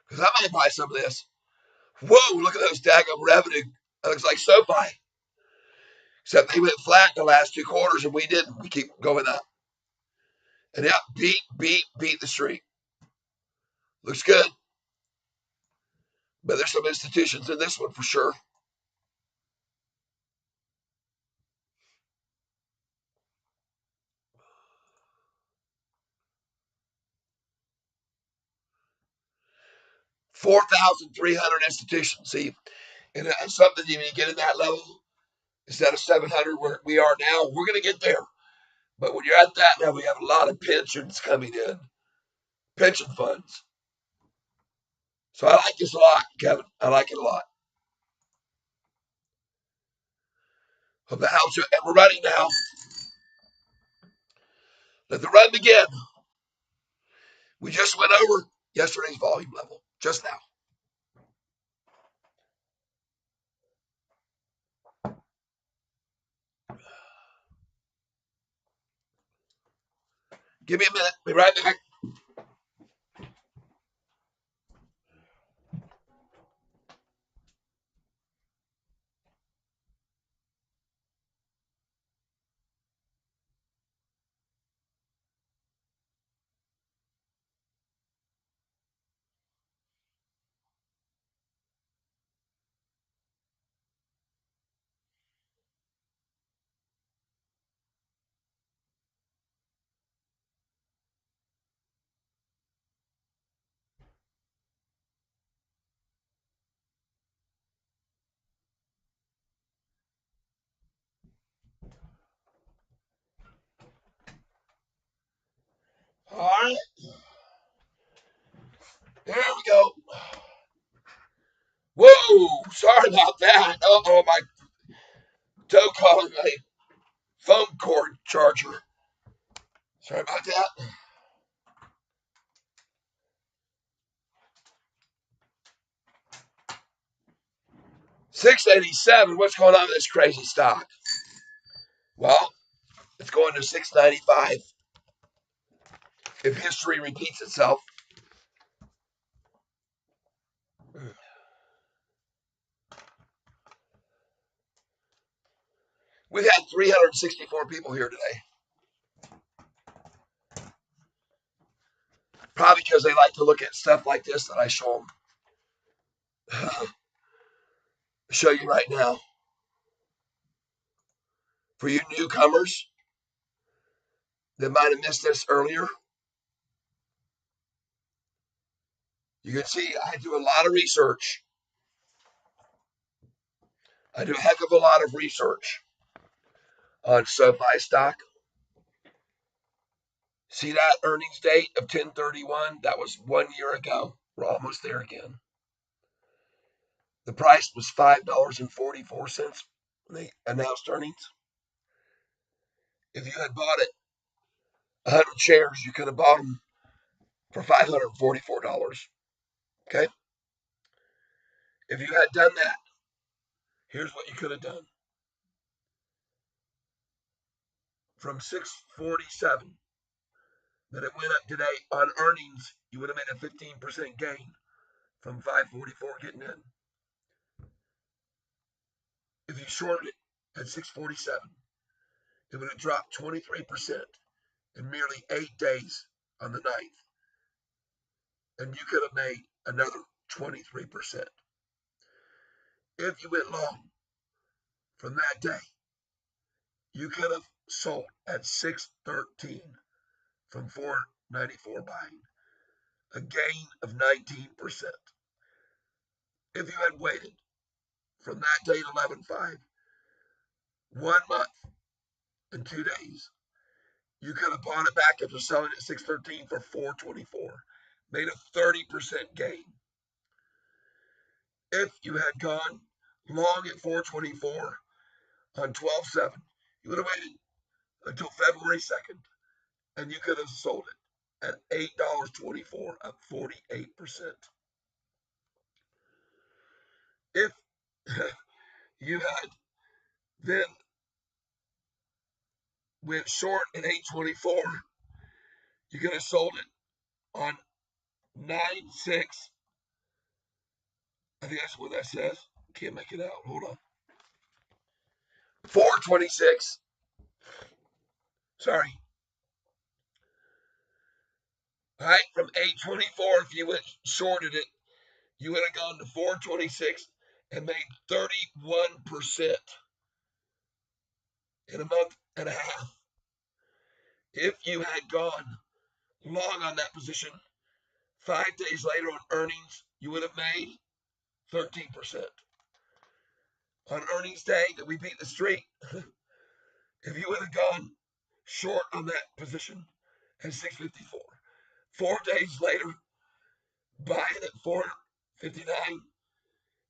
Because I might buy some of this. Whoa, look at those daggum revenue. That looks like Sofi. Except they went flat the last two quarters and we didn't. We keep going up. And yeah, beat the street. Looks good. But there's some institutions in this one for sure. $4,300 institutions. See, and that's something you get in that level instead of 700 where we are now. We're going to get there. But when you're at that level, we have a lot of pensions coming in, pension funds. So I like this a lot, Kevin. I like it a lot. Hope that helps you. And we're running now. Let the run begin. We just went over yesterday's volume level just now. Give me a minute. Be right back. All right. There we go. Whoa. Sorry about that. Uh-oh, my toe caught my phone cord charger. Sorry about that. 687. What's going on with this crazy stock? Well, it's going to 695 if history repeats itself. We've had 364 people here today. Probably because they like to look at stuff like this that I show them. Show you right now. For you newcomers that might have missed this earlier, you can see I do a lot of research. I do a heck of a lot of research on SoFi stock. See that earnings date of 10/31? That was 1 year ago. We're almost there again. The price was $5.44 when they announced earnings. If you had bought it 100 shares, you could have bought them for $544. Okay? If you had done that, here's what you could have done. From 647 that it went up today on earnings, you would have made a 15% gain from 544 getting in. If you shorted it at 647, it would have dropped 23% in merely 8 days on the 9th. And you could have made another 23%. If you went long from that day, you could have sold at 613 from 494 buying, a gain of 19%. If you had waited from that date 11/5, 1 month and 2 days, you could have bought it back after selling at 613 for 424, made a 30% gain. If you had gone long at 424 on 12/7, you would have waited until February 2nd and you could have sold it at $8.24, up 48%. If you had then went short at 824, you could have sold it on 9/6. I think that's what that says. Can't make it out. Hold on. 426. Sorry. All right, from 824, if you went shorted it, you would have gone to 426 and made 31% in a month and a half. If you had gone long on that position, 5 days later on earnings, you would have made 13%. On earnings day that we beat the street, if you would have gone short on that position at 654, 4 days later, buy it at 459,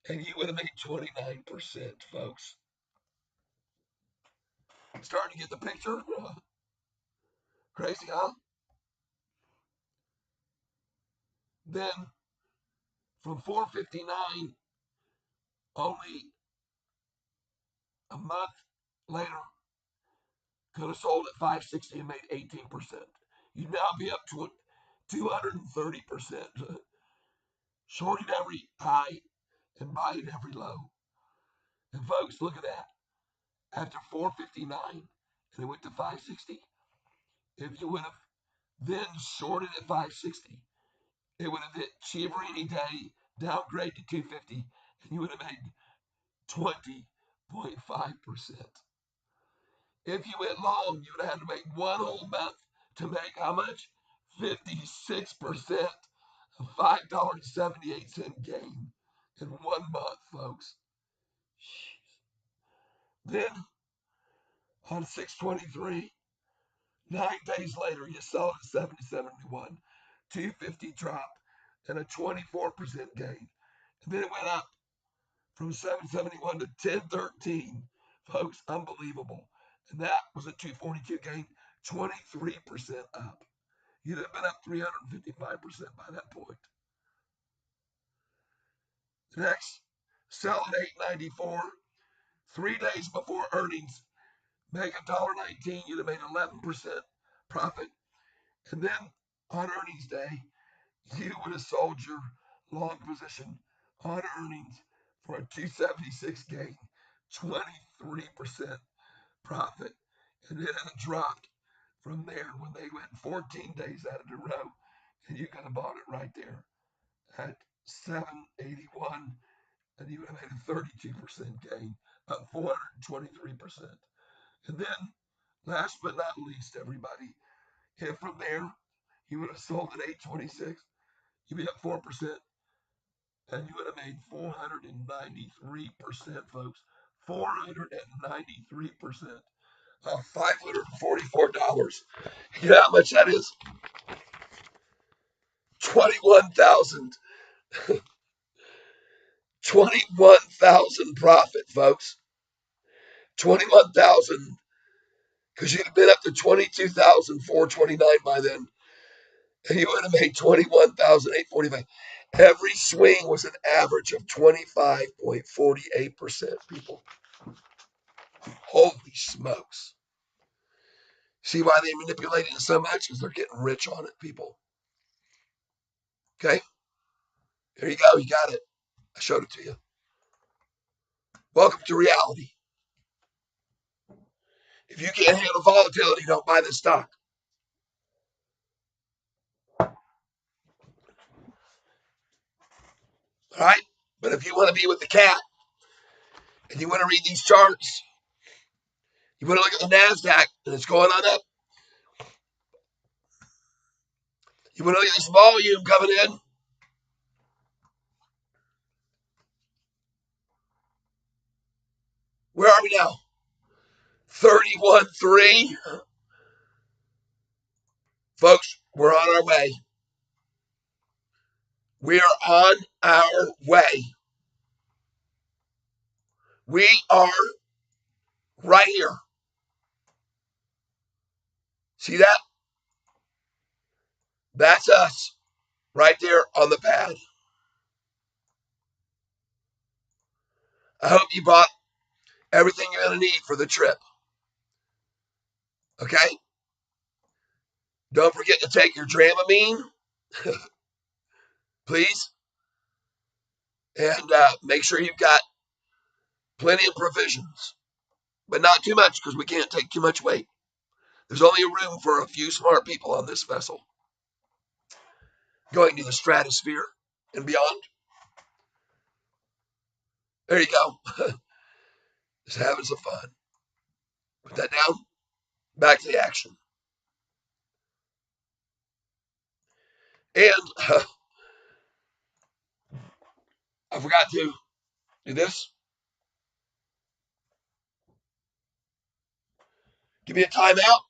and you would have made 29%, folks. Starting to get the picture? Crazy, huh? Then from 459, only a month later, could have sold at 560 and made 18%. you'd now be up to 230%, shorting every high and buying every low. And folks, look at that. After 459 and it went to 560, if you would have then shorted at 560, it would have hit Chia Rainy Day, downgrade to 250, and you would have made 20.5%. If you went long, you would have had to make one whole month to make how much? 56% of $5.78 gain in 1 month, folks. Then on 623, 9 days later, you saw it at 771, 250 drop, and a 24% gain. And then it went up from 771 to 1013. Folks, unbelievable. And that was a 242 gain, 23% up. You'd have been up 355% by that point. The next, sell at 894, 3 days before earnings, make $1.19, you'd have made 11% profit. And then on earnings day, you would have sold your long position on earnings for a 276 gain, 23% profit. And then it dropped from there when they went 14 days out of the row. And you could have bought it right there at 781, and you would have made a 32% gain, up 423%. And then, last but not least, everybody, if from there you would have sold at 826, you'd be up 4%, and you would have made 493%, folks. 493% of $544. You know how much that is? 21,000. 21,000 profit, folks. 21,000, because you'd have been up to 22,429 by then, and you would have made 21,845. Every swing was an average of 25.48%, people. Holy smokes. See why they manipulate it so much? Because they're getting rich on it, people. Okay? There you go. You got it. I showed it to you. Welcome to reality. If you can't handle volatility, don't buy this stock. All right? But if you want to be with the cat and you want to read these charts, you want to look at the NASDAQ and it's going on up. You want to look at this volume coming in. Where are we now? 31.3. Folks, we're on our way. We are on our way. We are right here. See that? That's us right there on the pad. I hope you bought everything you're going to need for the trip. Okay? Don't forget to take your Dramamine, please. And make sure you've got plenty of provisions, but not too much because we can't take too much weight. There's only room for a few smart people on this vessel going to the stratosphere and beyond. There you go. Just having some fun. Put that down. Back to the action. And I forgot to do this. Give me a timeout.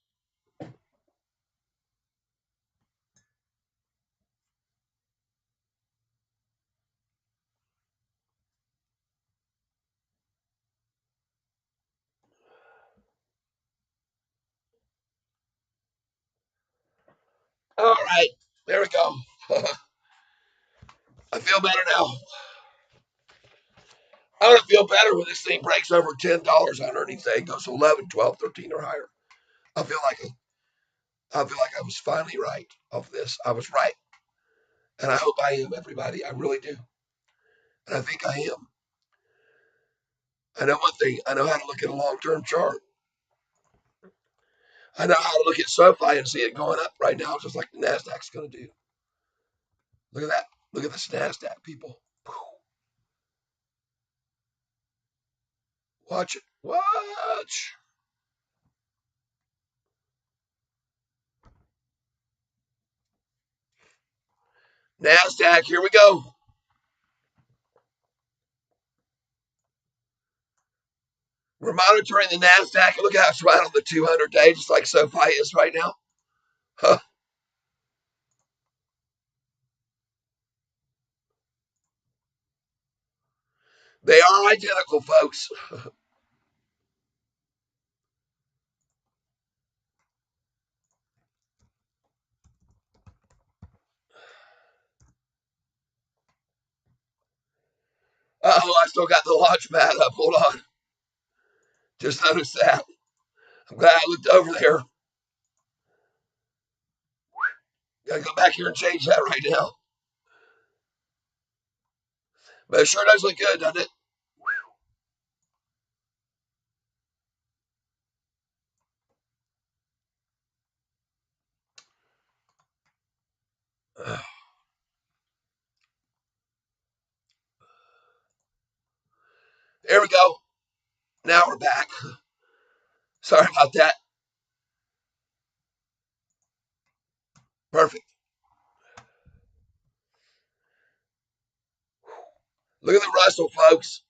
All right. There we go. I feel better now. I'm going to feel better when this thing breaks over $10 on earnings day, goes to 11, 12, 13 or higher. I feel like I feel like I was finally right of this. I was right. And I hope I am, everybody. I really do. And I think I am. I know one thing. I know how to look at a long-term chart. I know how to look at Sofi and see it going up right now, just like the NASDAQ's going to do. Look at that. Look at this NASDAQ, people. Watch it. Watch. NASDAQ, here we go. We're monitoring the NASDAQ. Look how it's right on the 200 day, just like SoFi is right now. Huh. They are identical, folks. Oh, I still got the Launchpad up. Hold on. Just noticed that. I'm glad I looked over there. Gotta go back here and change that right now. But it sure does look good, doesn't it? There we go. Now we're back. Sorry about that. Perfect. Look at the Russell, folks.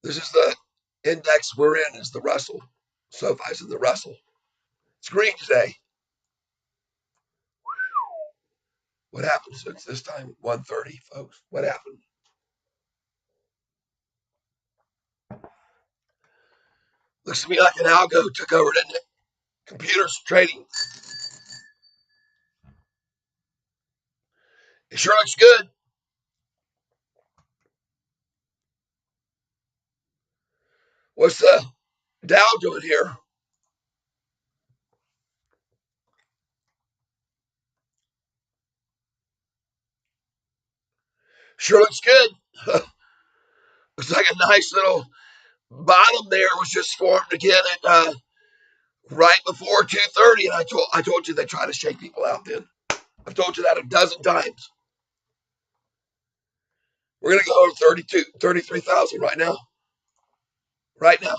This is the index we're in. Is the Russell. SoFi's in the Russell. It's green today. What happened since this time? 1:30, folks. What happened? Looks to me like an algo took over, didn't it? Computers trading. It sure looks good. What's the Dow doing here? Sure looks good. Looks like a nice little bottom there was just formed again at right before 2:30, and I told you they try to shake people out. Then I've told you that a dozen times. We're gonna go over 32, 33,000 right now. Right now,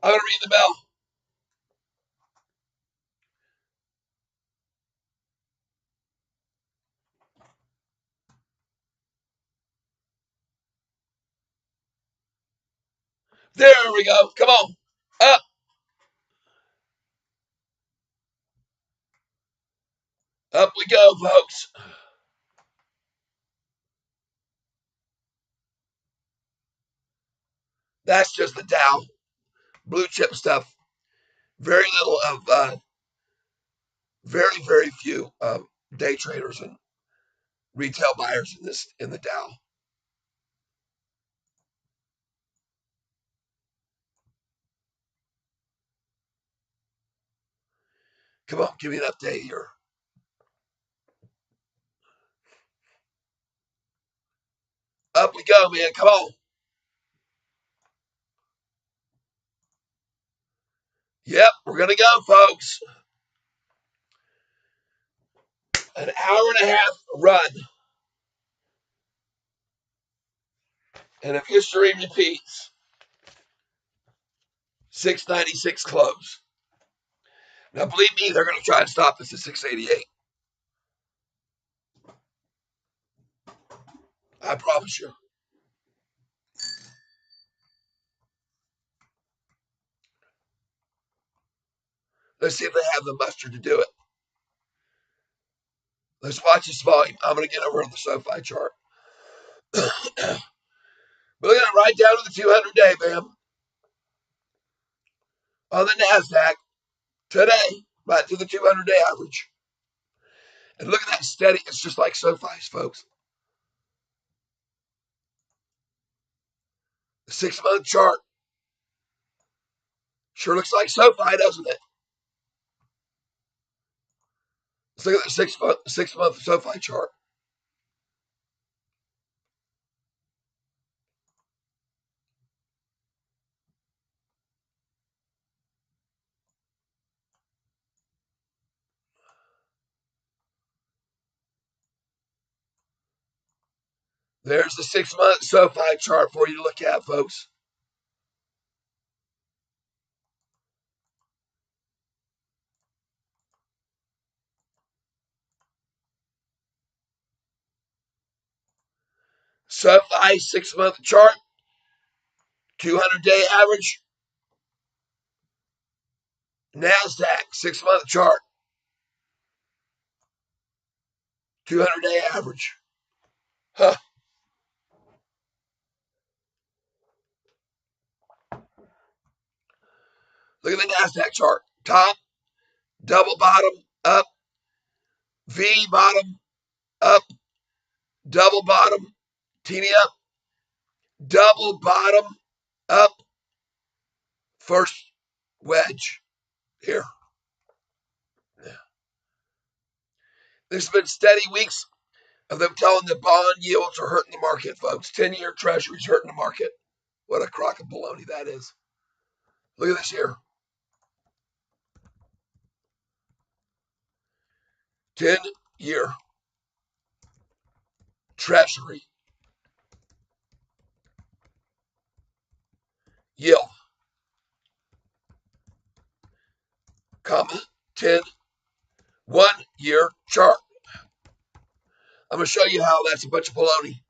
I'm gonna ring the bell. There we go. Come on, up, up we go, folks. That's just the Dow blue chip stuff. Very little of very few day traders and retail buyers in the Dow. Come on, give me an update here. Up we go, man. Come on. Yep, we're gonna go, folks. An hour and a half run, and if history repeats, 696 close. Now, believe me, they're gonna try and stop us at 688. I promise you. Let's see if they have the muster to do it. Let's watch this volume. I'm gonna get over on the SoFi chart. But look at it right down to the 200 day, man. On the NASDAQ today, right to the 200 day average. And look at that steady. It's just like SoFi's, folks. The 6 month chart Sure looks like Sofi, doesn't it? Let's look at the 6 month Sofi chart. There's the 6 month Sofi chart for you to look at, folks. Sofi 6 month chart, 200-day average. NASDAQ 6 month chart, 200-day average. Huh. Look at the NASDAQ chart. Top, double bottom, up, V bottom, up, double bottom, teeny up, double bottom, up, first wedge here. Yeah. There's been steady weeks of them telling the bond yields are hurting the market, folks. 10-year treasuries hurting the market. What a crock of baloney that is. Look at this here. 10-year treasury yield, comma, 10 1-year chart. I'm going to show you how that's a bunch of baloney.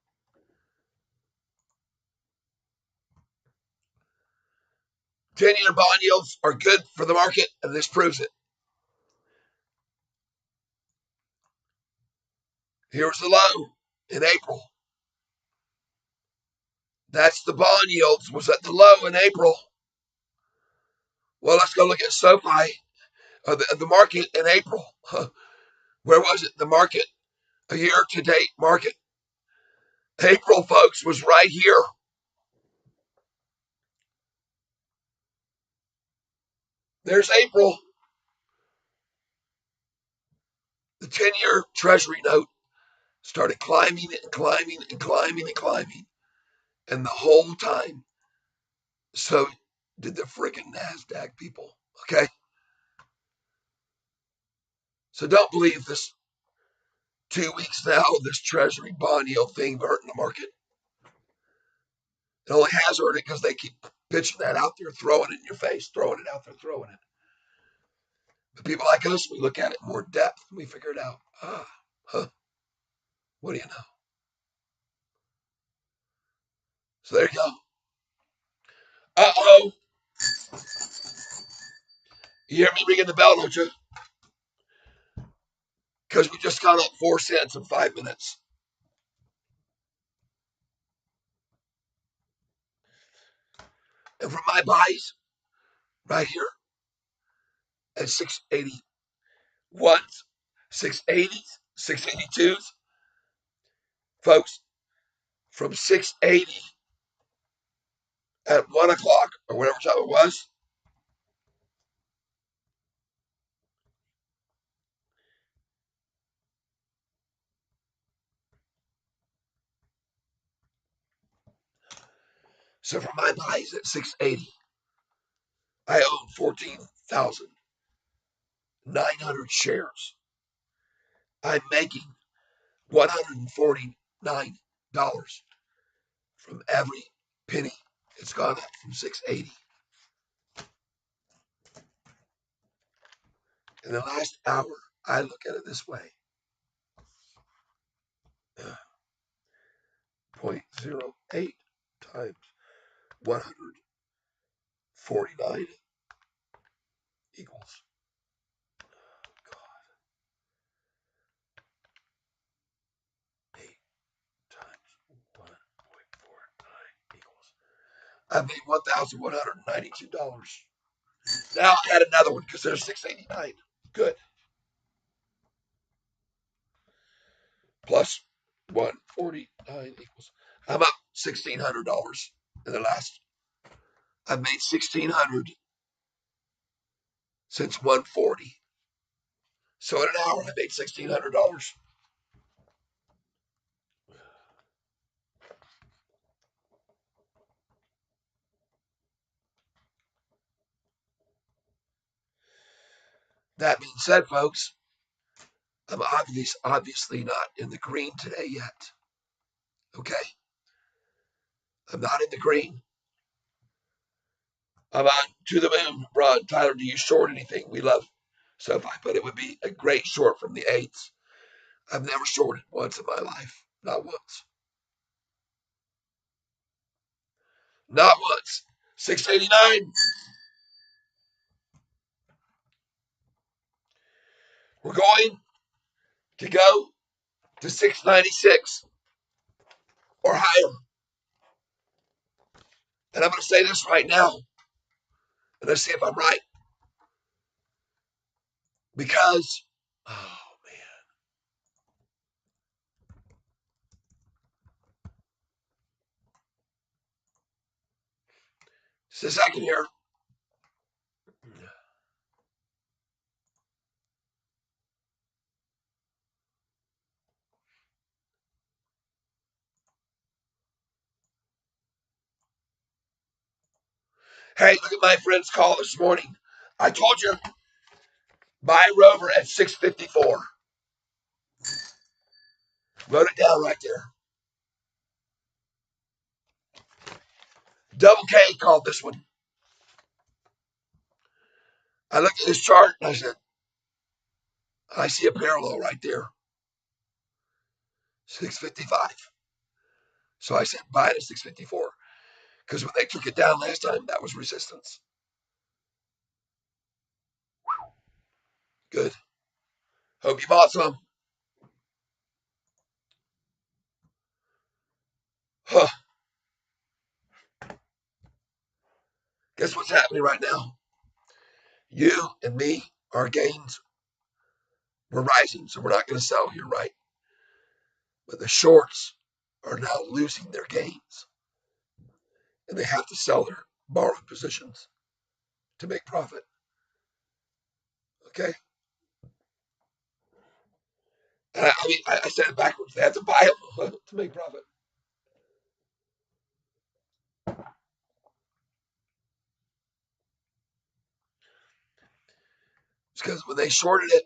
10-year bond yields are good for the market, and this proves it. Here's the low in April. That's the bond yields was at the low in April. Well, let's go look at Sofi, the market in April. Where was it? The market, a year-to-date market. April, folks, was right here. There's April. The 10-year treasury note started climbing and climbing and climbing and climbing. And the whole time, so did the freaking NASDAQ people. Okay? So don't believe this 2 weeks now, this treasury bond yield thing hurting the market. It only has hurt it because they keep pitching that out there, throwing it in your face, throwing it out there, throwing it. But people like us, we look at it in more depth and we figure it out. What do you know? So there you go. Uh-oh. You hear me ringing the bell, don't you? Because we just got up 4 cents in 5 minutes. And from my buys, right here at 681, 680s, 682s, folks, from 680 at 1 o'clock or whatever time it was, so for my buys at 680, I own 14,900 shares. I'm making $149 from every penny. It's gone up from 680. In the last hour, I look at it this way. 0.08 times 149 equals, God, 8 times 1.49 equals. I made $1,192. Now I add another one because there's 689. Good. Plus 149 equals. I'm up $1,600 in the last. I've made 1,600 since 140. So in an hour, I made $1,600. That being said, folks, I'm obviously not in the green today yet. Okay? I'm not in the green. I'm on to the moon. Ron, Tyler, do you short anything? We love Sofi, but it would be a great short from the eights. I've never shorted once in my life. Not once. Not once. 689. We're going to go to 696 or higher. And I'm going to say this right now. And let's see if I'm right. Because, oh man, just a second here. Hey, look at my friend's call this morning. I told you, buy Rover at 654. Wrote it down right there. Double K called this one. I looked at this chart and I said, I see a parallel right there. 655. So I said, buy it at 654. Because when they took it down last time, that was resistance. Good. Hope you bought some. Huh. Guess what's happening right now? You and me, our gains, we're rising, so we're not going to sell here, right? But the shorts are now losing their gains. And they have to sell their borrowed positions to make profit. Okay? And I said it backwards. They have to buy them to make profit. It's because when they shorted it,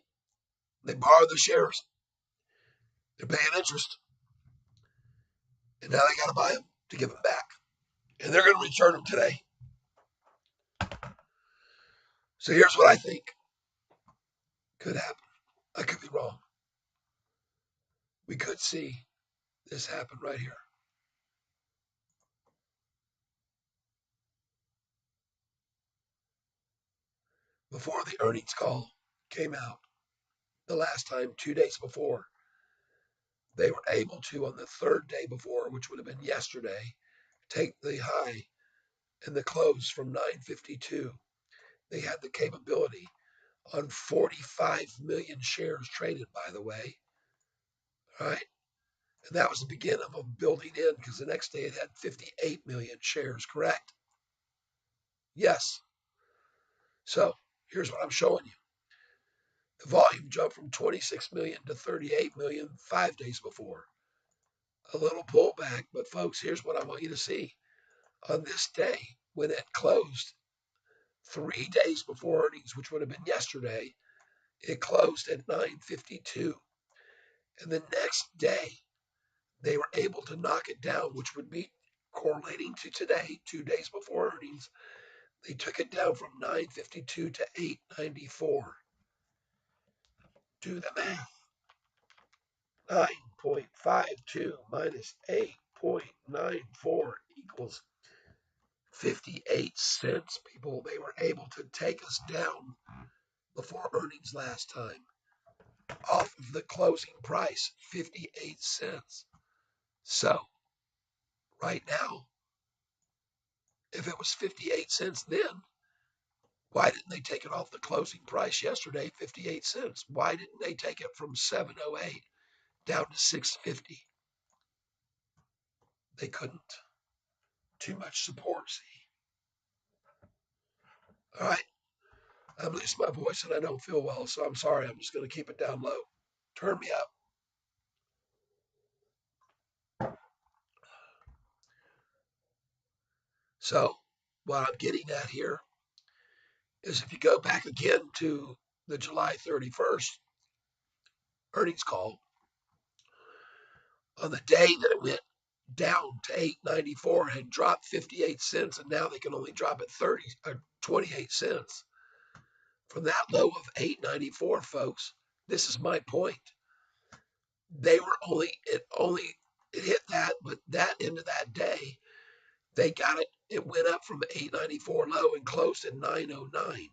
they borrowed the shares. They're paying interest. And now they got to buy them to give them back. And they're going to return them today. So here's what I think could happen. I could be wrong. We could see this happen right here. Before the earnings call came out, the last time, 2 days before, they were able to, on the third day before, which would have been yesterday, take the high and the close from 952. They had the capability on 45 million shares traded, by the way. All right. And that was the beginning of them building in because the next day it had 58 million shares, correct? Yes. So here's what I'm showing you. The volume jumped from 26 million to 38 million 5 days before. A little pullback, but folks, here's what I want you to see. On this day, when it closed 3 days before earnings, which would have been yesterday, it closed at 952. And the next day, they were able to knock it down, which would be correlating to today, 2 days before earnings. They took it down from 952 to 894. Do the math. 9.52 minus 8.94 equals 58 cents. People, they were able to take us down before earnings last time off of the closing price, 58 cents. So, right now, if it was 58 cents then, why didn't they take it off the closing price yesterday, 58 cents? Why didn't they take it from 708 down to 650? They couldn't. Too much support, see. All right. I'm losing my voice and I don't feel well, so I'm sorry. I'm just going to keep it down low. Turn me up. So, what I'm getting at here is if you go back again to the July 31st earnings call, on the day that it went down to 8.94 and had dropped 58 cents, and now they can only drop it 28 cents from that low of 8.94, folks. This is my point. They were it hit that, but that end of that day, they got it. It went up from 8.94 low and closed at 9.09,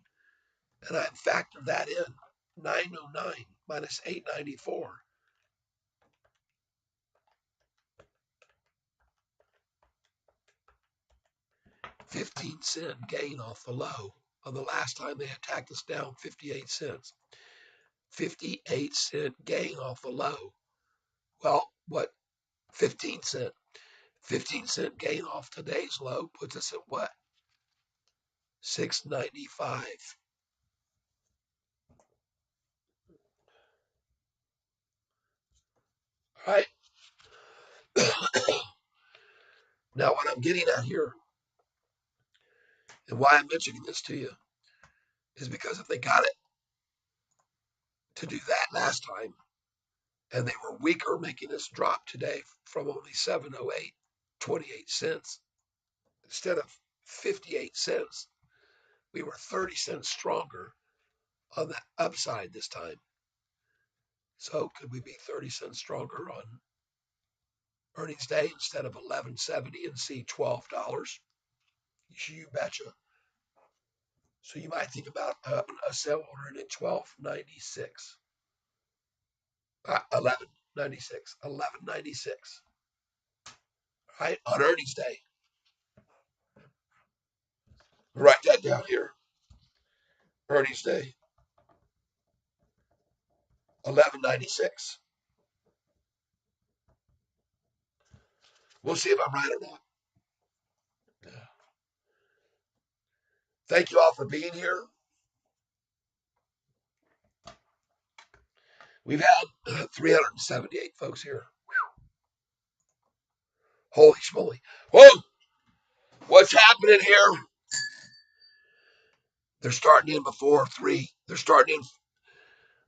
and I factored that in. 9.09 minus 8.94. 15-cent gain off the low. On the last time they attacked us down 58 cents. 58-cent gain off the low. Well, what? 15 cent. 15-cent gain off today's low puts us at what? 6.95. Right? Now, what I'm getting at here and why I'm mentioning this to you is because if they got it to do that last time and they were weaker, making us drop today from only 7.08, 28 cents instead of 58 cents, we were 30 cents stronger on the upside this time. So could we be 30 cents stronger on earnings day instead of 11.70 and see $12? You betcha. So you might think about a sell order at 12.96, 11.96, 11.96, right on earnings day. Write that down here. Earnings day, 11.96. We'll see if I'm right or not. Thank you all for being here. We've had 378 folks here. Holy schmoly. Whoa! What's happening here? They're starting in before 3. They're starting in.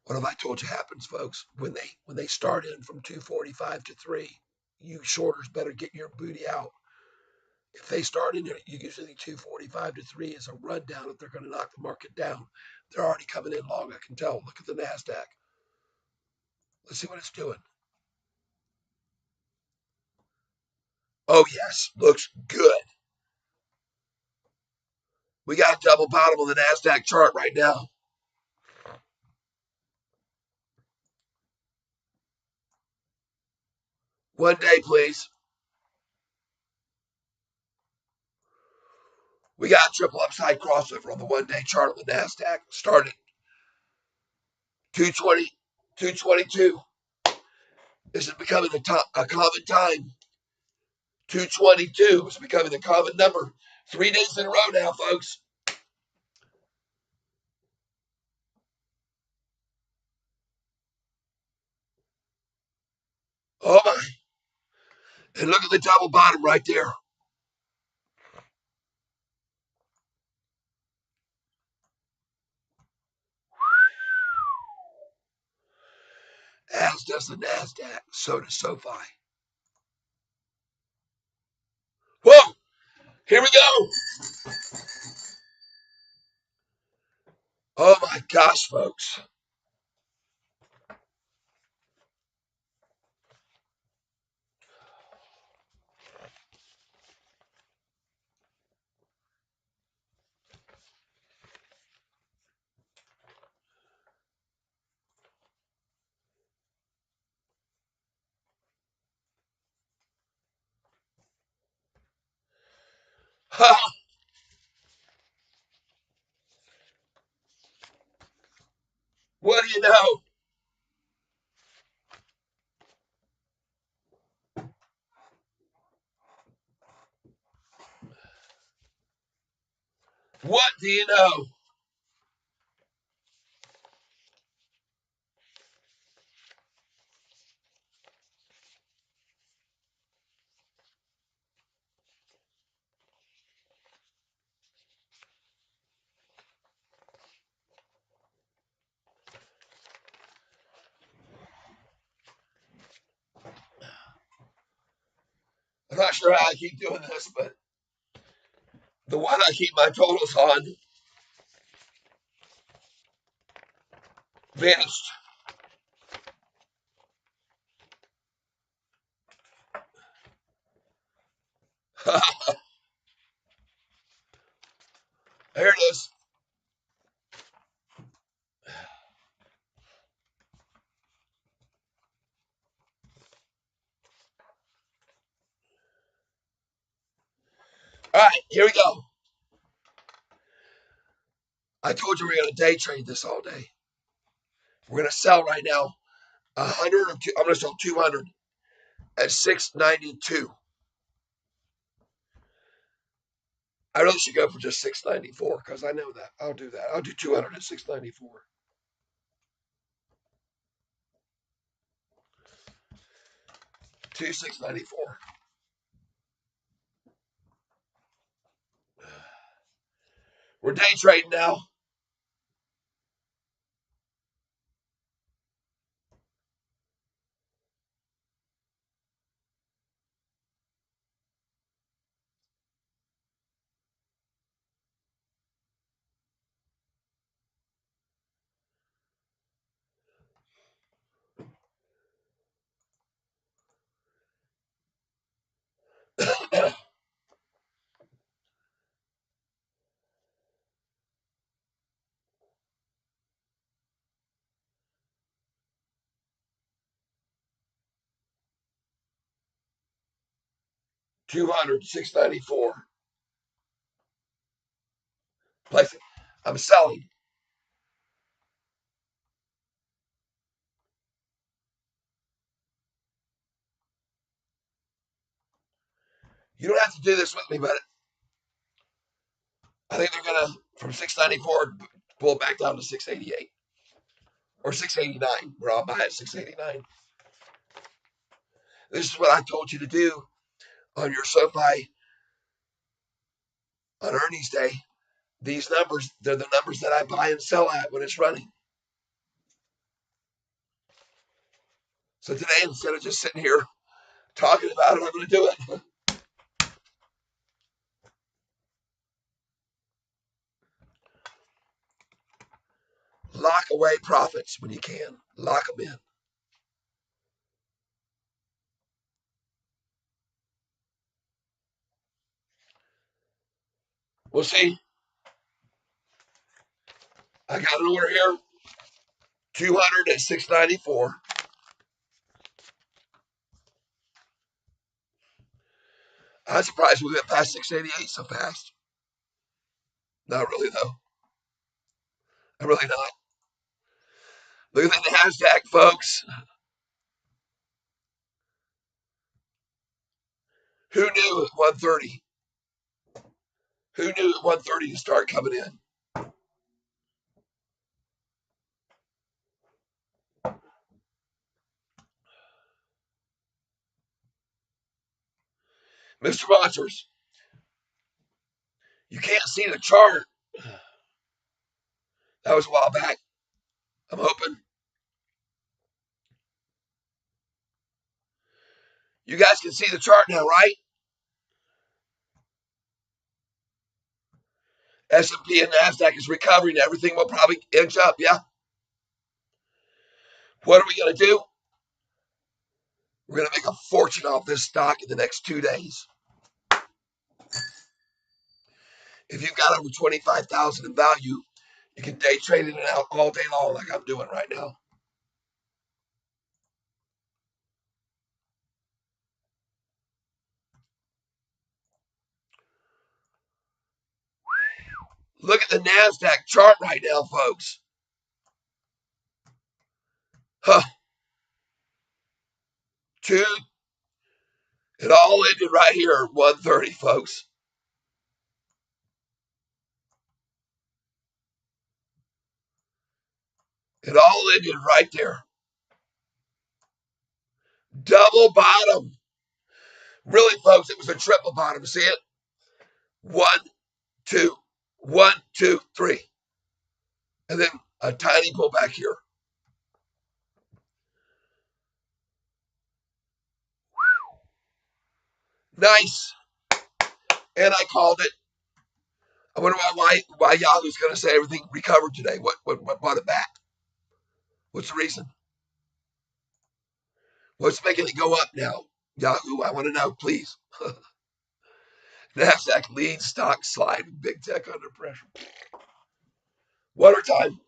What have I told you happens, folks? When they start in from 2:45 to 3, you shorters better get your booty out. If they start in, you usually 2:45 to 3 is a rundown if they're going to knock the market down. They're already coming in long, I can tell. Look at the NASDAQ. Let's see what it's doing. Oh, yes, looks good. We got a double bottom on the NASDAQ chart right now. One day, please. We got a triple upside crossover on the one-day chart on the NASDAQ. Started 220, 222. This is becoming a common time. 222 is becoming a common number. 3 days in a row now, folks. Oh, my. And look at the double bottom right there. As does the NASDAQ. So does Sofi. Whoa! Here we go. Oh, my gosh, folks. What do you know? What do you know? not sure how I keep doing this, but the one I keep my totals on vanished. There it is. All right, here we go. I told you we are going to day trade this all day. We're going to sell right now 100 or I'm going to sell 200 at 692. I really should go for just 694 because I know that. I'll do that. I'll do 200 at 694. Two 694. We're day trading now. Two hundred 694. Place it. I'm selling. You don't have to do this with me, but I think they're going to, from 694, pull back down to 688 or 689. Where I'll buy at 689. This is what I told you to do on your Sofi on earnings day. These numbers, they're the numbers that I buy and sell at when it's running. So today, instead of just sitting here talking about it, I'm going to do it. Lock away profits when you can. Lock them in. We'll see. I got an order here. 200 at 694. I'm surprised we went past 688 so fast. Not really, though. I'm really not. Look at the NASDAQ, folks. Who knew at 130? Who knew at 130 to start coming in? Mr. Monsters, you can't see the chart. That was a while back. I'm hoping. You guys can see the chart now, right? S&P and NASDAQ is recovering. Everything will probably inch up, yeah? What are we going to do? We're going to make a fortune off this stock in the next 2 days. If you've got over 25,000 in value, you can day trade in and out all day long like I'm doing right now. Look at the NASDAQ chart right now, folks. Huh. Two, it all ended right here at 130, folks. It all ended right there. Double bottom. Really, folks, it was a triple bottom. See it? One, two, one, two, three. And then a tiny pullback here. Nice. And I called it. I wonder why Yahoo's going to say everything recovered today. What brought it back? What's the reason? What's making it go up now? Yahoo, I want to know, please. NASDAQ lead stock slide. Big tech under pressure. Water time.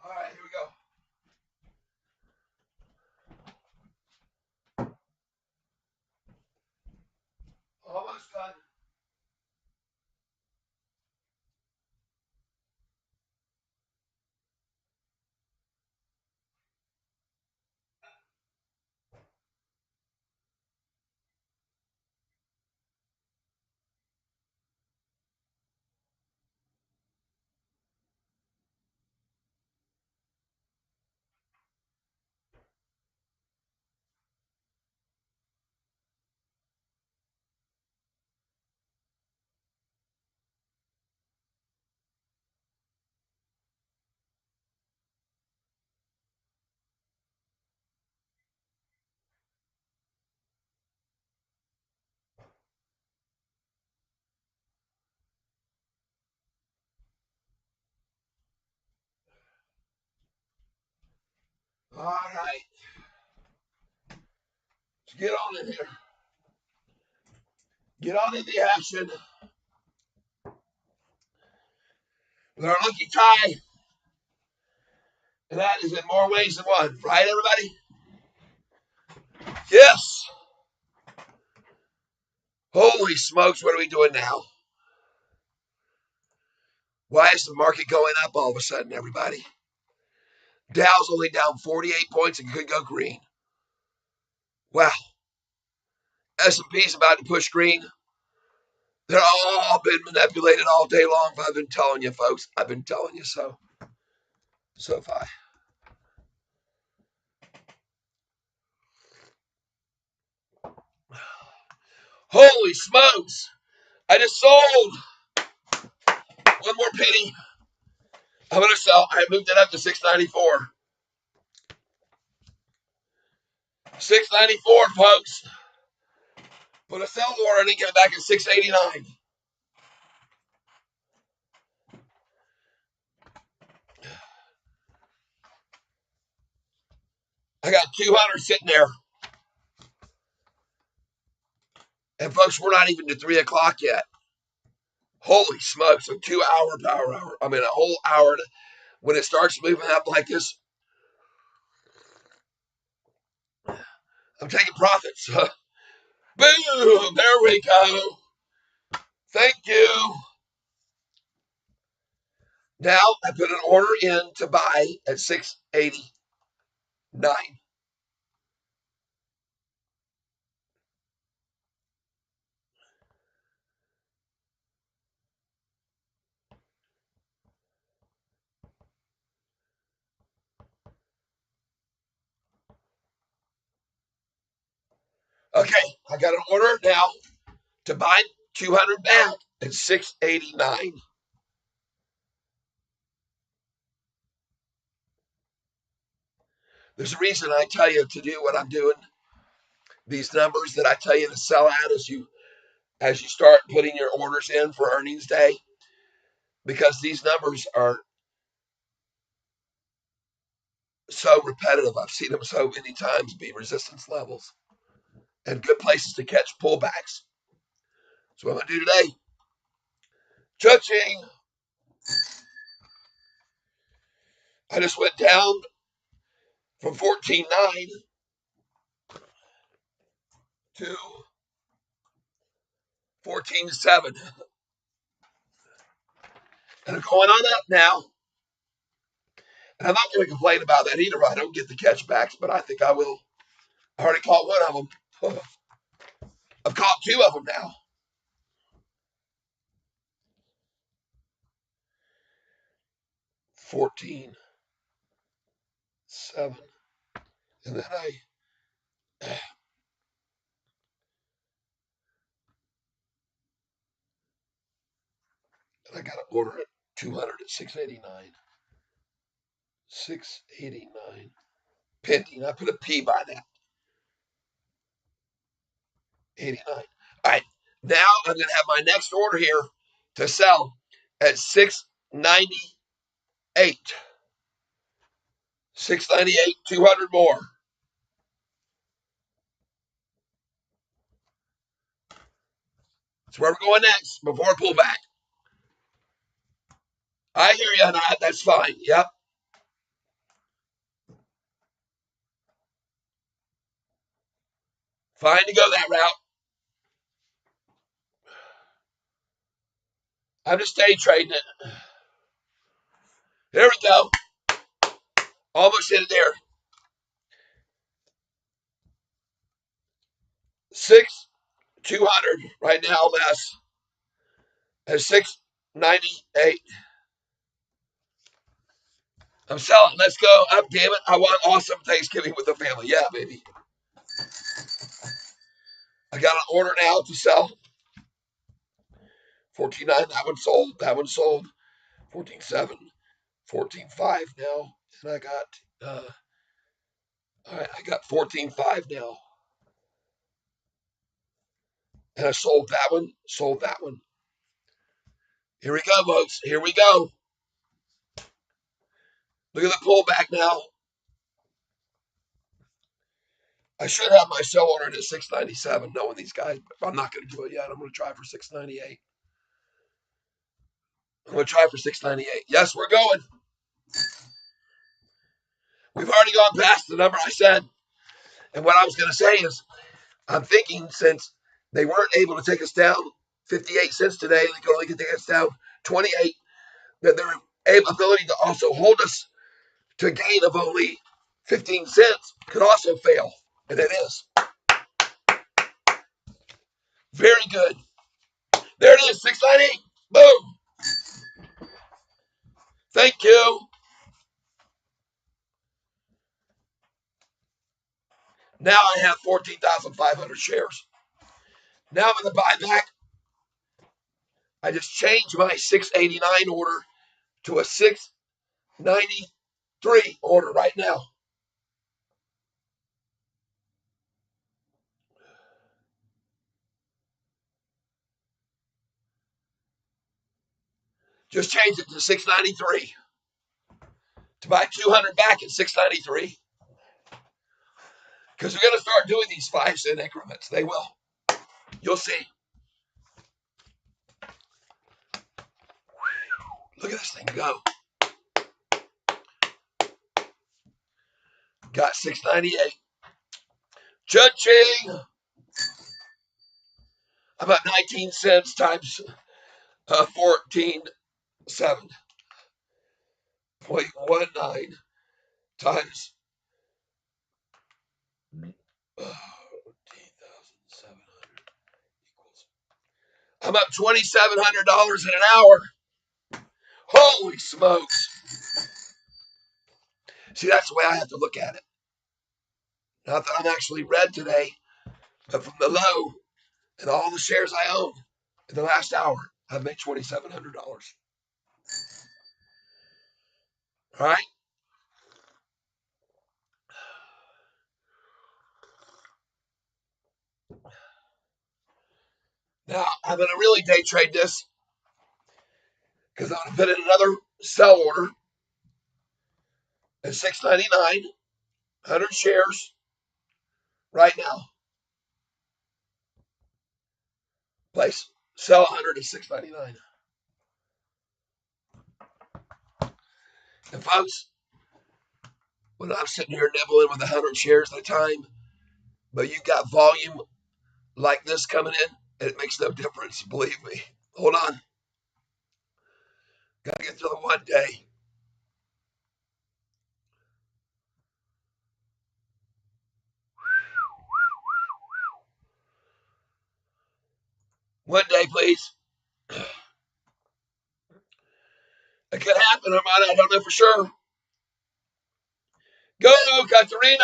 All right, here we go. Almost done. All right. Let's get on in here. Get on in the action with our lucky tie. And that is in more ways than one. Right, everybody? Yes. Holy smokes, what are we doing now? Why is the market going up all of a sudden, everybody? Dow's only down 48 points and could go green. Wow. S&P's about to push green. They're all been manipulated all day long. I've been telling you, folks. I've been telling you so. Sofi. Holy smokes. I just sold more penny. I'm going to sell. I moved it up to 694. 694, folks. Put a sell order and get it back at 689. I got 200 sitting there. And folks, we're not even to 3 o'clock yet. Holy smokes, a 2-hour power hour. I mean, a whole hour. When it starts moving up like this, I'm taking profits. Boom, there we go. Thank you. Now I put an order in to buy at 689. Okay, I got an order now to buy 200 back at 689. There's a reason I tell you to do what I'm doing. These numbers that I tell you to sell at as you start putting your orders in for earnings day, because these numbers are so repetitive. I've seen them so many times be resistance levels and good places to catch pullbacks. So what I'm going to do today, judging, I just went down from 14.9 to 14.7. And I'm going on up now. And I'm not going to complain about that either. I don't get the catchbacks, but I think I will. I already caught one of them. I've caught two of them now. 14.7. And then I got to order it 200 at 689. 689. Pending. I put a P by that. 89. All right. Now I'm going to have my next order here to sell at 698. 698, 200 more. That's where we're going next before pullback. I hear you, and that's fine. Yep. Fine to go that route. I'm just day trading it. There we go. Almost hit it there. 200 right now, less at 698. I'm selling. Let's go up, damn it. I want awesome Thanksgiving with the family. Yeah, baby. I got an order now to sell. 14.9. That one sold. That one sold. 14.7. 14.5 now. And I got all right, I got 14.5 now. And I sold that one. Sold that one. Here we go, folks. Here we go. Look at the pullback now. I should have my sell order at 697, knowing these guys, but I'm not going to do it yet. I'm going to try for 698. I'm going to try for 698. Yes, we're going. We've already gone past the number I said. And what I was going to say is, I'm thinking since they weren't able to take us down 58 cents today, they could only take us down 28, that their ability to also hold us to a gain of only 15 cents could also fail. And it is. Very good. There it is, 698. Boom. Thank you. Now I have 14,500 shares. Now I'm going to buy back I just changed my 689 order to a 693 order right now. Just changed it to 693 to buy 200 back at 693 because we're going to start doing these 5 cent increments. They will. You'll see. Look at this thing go. Got 698. Cha-ching! About 19 cents times 14.7.19 times 14,700 equals. I'm up $2,700 in an hour. Holy smokes. See, that's the way I have to look at it. Not that I'm actually red today, but from the low and all the shares I own in the last hour, I've made $2,700. All right. Now, I'm going to really day trade this because I'm going to put in another sell order at 699, 100 shares right now. Place sell 100 at 699. And folks, when I'm sitting here nibbling with 100 shares at a time, but you got volume like this coming in, it makes no difference. Believe me. Hold on. Got to get to the 1 day. One day, please. It could happen or not. I don't know for sure. Go, Katerina.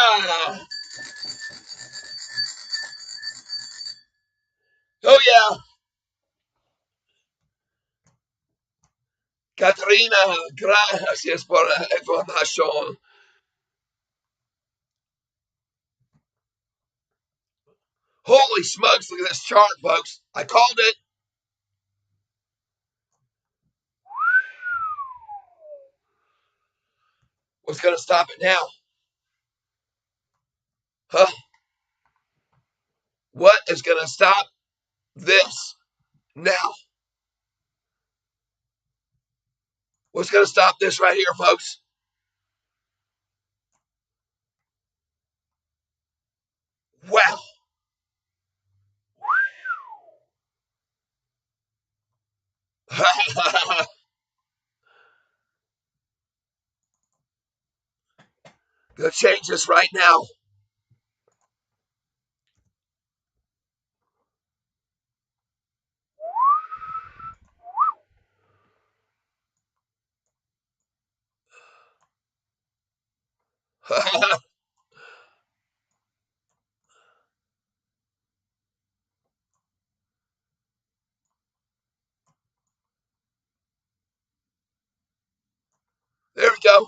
Oh, yeah. Katerina, gracias por la información. Holy smokes, look at this chart, folks. I called it. What's going to stop it now? Huh? What is going to stop this now? What's going to stop this right here, folks? Wow. Gonna change this right now. There we go.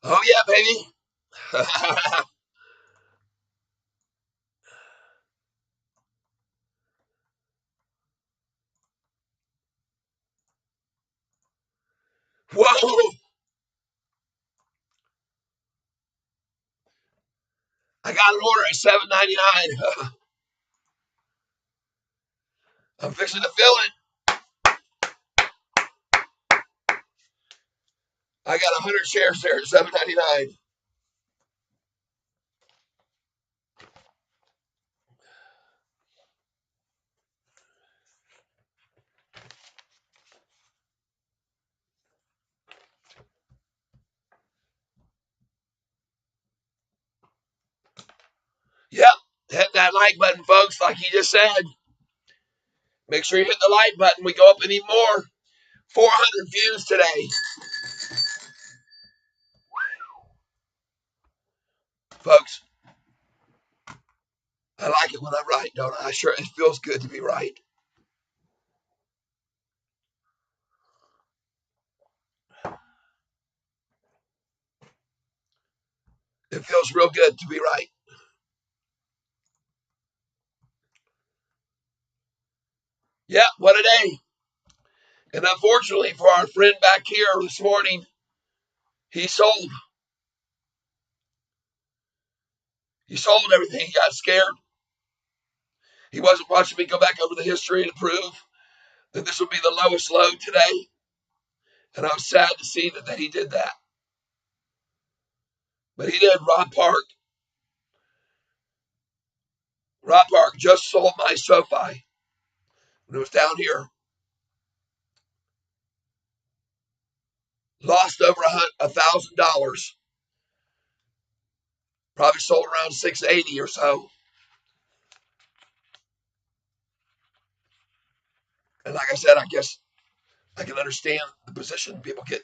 Oh, yeah, baby. Whoa. I got an order at $7.99. I'm fixing to fill it. I got 100 shares there at $7.99. Yep. Hit that like button, folks, like he just said. Make sure you hit the like button. We go up any more. 400 views today. Folks, I like it when I'm right, don't I? Sure, it feels good to be right. It feels real good to be right. Yeah, what a day. And unfortunately for our friend back here this morning, he sold. He sold everything. He got scared. He wasn't watching me go back over the history to prove that this would be the lowest low today. And I was sad to see that he did that. But he did. Rob Park just sold my Sofi when it was down here. Lost over $1,000. Probably sold around 680 or so. And like I said, I guess I can understand the position people get.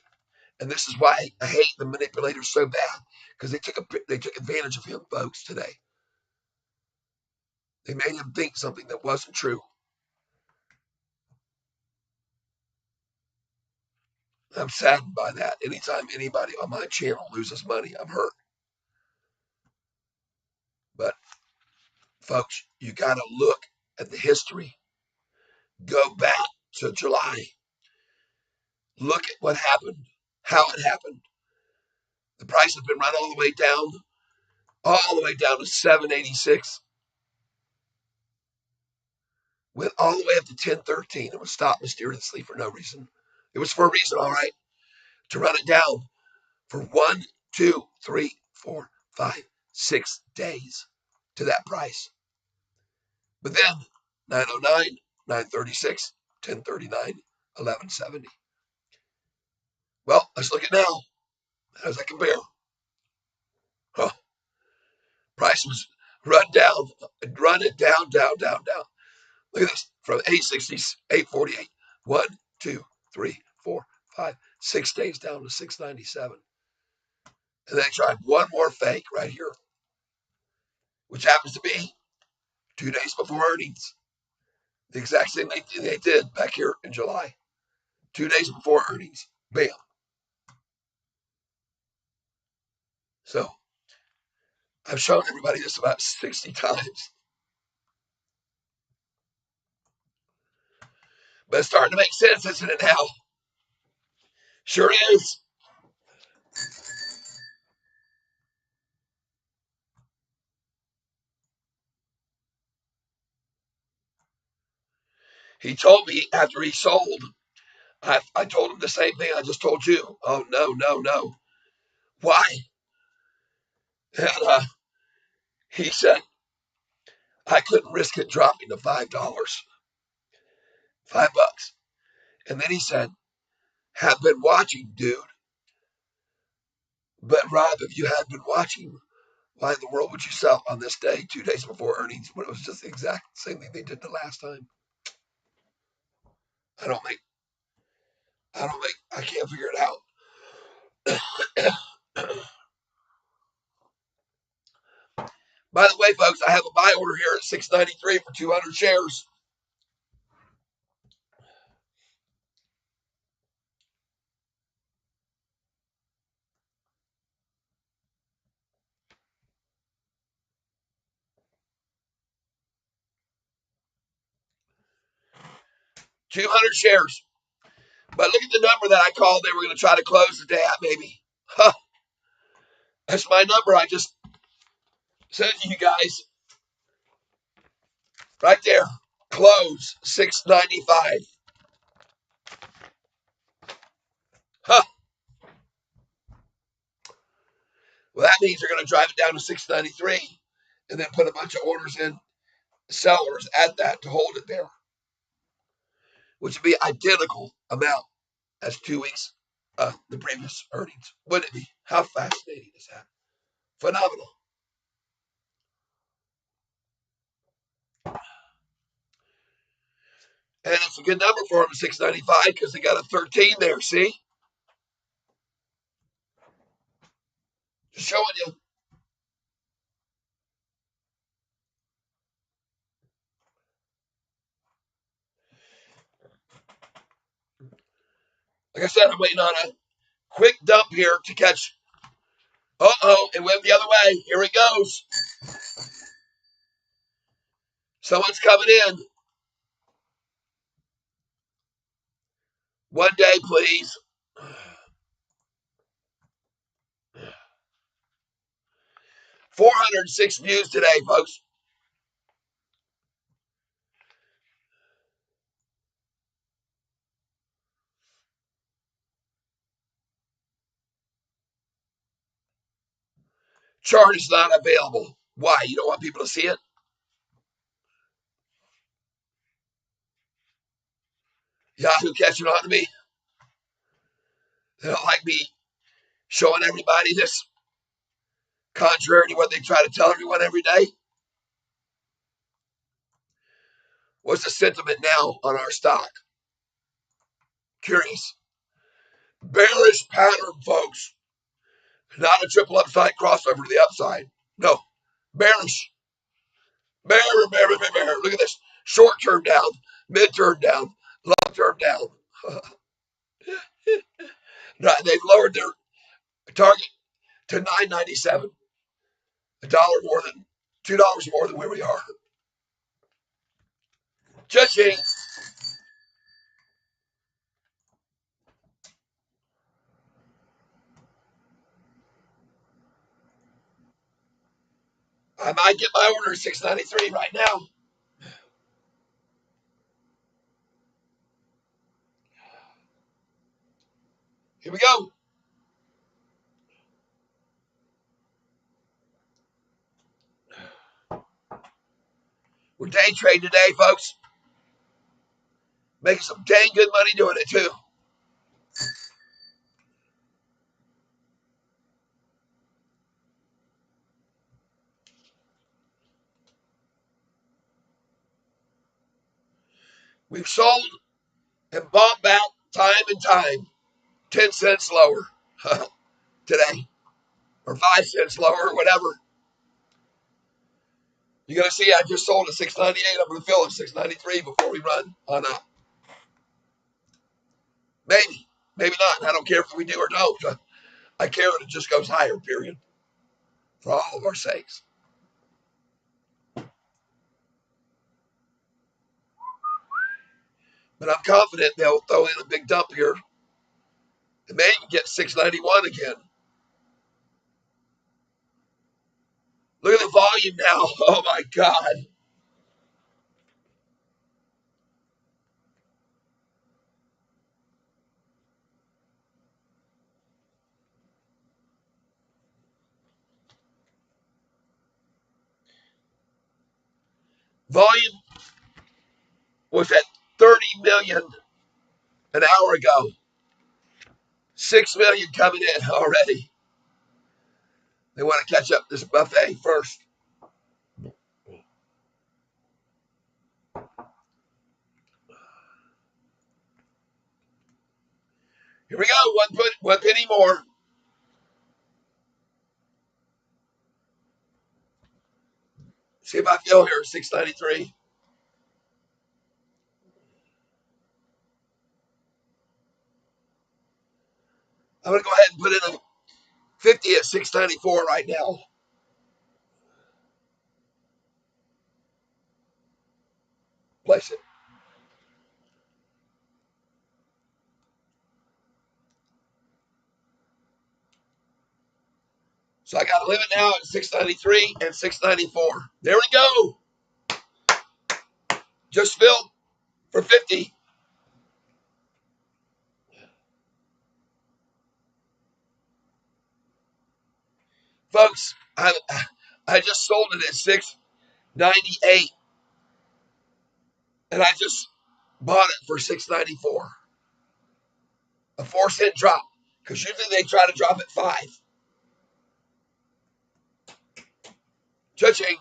And this is why I hate the manipulators so bad, because they took advantage of him, folks, today. They made him think something that wasn't true. I'm saddened by that. Anytime anybody on my channel loses money, I'm hurt. But folks, you got to look at the history. Go back to July. Look at what happened, how it happened. The price has been run all the way down to 786. Went all the way up to 1013. It was stopped mysteriously for no reason. It was for a reason, all right, to run it down for 1, 2, 3, 4, 5, 6 days to that price. But then 909, 936, 1039, 1170. Well, let's look at now. How does that compare? Huh. Price was run it down, down, down, down. Look at this. From 860, 848. 1, 2, 3, 4, 5, 6 days down to 697. And they tried one more fake right here, which happens to be 2 days before earnings. The exact same thing they did back here in July. 2 days before earnings. Bam. So I've shown everybody this about 60 times. But it's starting to make sense, isn't it now? Sure is. He told me after he sold, I told him the same thing I just told you. Oh, no, no, no. Why? And he said, I couldn't risk it dropping to $5. $5. And then he said, have been watching, dude. But Rob, if you had been watching, why in the world would you sell on this day, 2 days before earnings, when it was just the exact same thing they did the last time? I don't make, I can't figure it out. By the way, folks, I have a buy order here at 693 for 200 shares. $200 shares. But look at the number that I called they were going to try to close the day at, maybe. Huh. That's my number I just said to you guys. Right there. Close 695. Huh. Well, that means they're going to drive it down to 693 and then put a bunch of orders in, sellers at that to hold it there, which would be identical amount as 2 weeks the previous earnings. Wouldn't it be? How fascinating is that? Phenomenal. And it's a good number for them, 695, because they got a 13 there, see? Just showing you. Like I said, I'm waiting on a quick dump here to catch Uh-oh, it went the other way. Here it goes. Someone's coming in. One day, please. 406 views today, folks. Chart is not available. Why? You don't want people to see it? Yahoo catching on to me. They don't like me showing everybody this, contrary to what they try to tell everyone every day. What's the sentiment now on our stock? Curious. Bearish pattern, folks. Not a triple upside crossover to the upside. No. Bearish. Bear. Look at this. Short term down, mid term down, long term down. They've lowered their target to $9.97, $1 more than $2 more than where we are. Judging. I might get my order 693 right now. Here we go. We're day trading today, folks. Making some dang good money doing it, too. We've sold and bought back time and time, 10 cents lower today, or 5 cents lower, or whatever. You're going to see I just sold at 698. I'm going to fill at 693 before we run on up. Maybe. Maybe not. I don't care if we do or don't. I care that it just goes higher, period, for all of our sakes. But I'm confident they'll throw in a big dump here and maybe get 691 again. Look at the volume now. Oh, my God. Volume was at 30 million an hour ago. 6 million coming in already. They want to catch up this buffet first. Here we go. One penny more. See if I feel here. 693. I'm going to go ahead and put in a 50 at 694 right now. Place it. So I got to limit now at 693 and 694. There we go. Just filled for 50. Folks, I just sold it at 698 and I just bought it for 694. A 4 cent drop. Because usually they try to drop at 5. Cha-ching.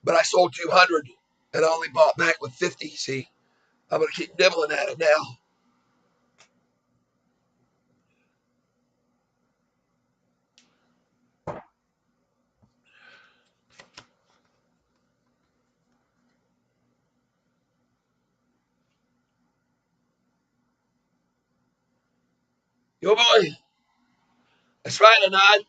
But I sold 200 and I only bought back with 50. See, I'm going to keep nibbling at it now. Yo, boy. That's right, Anand.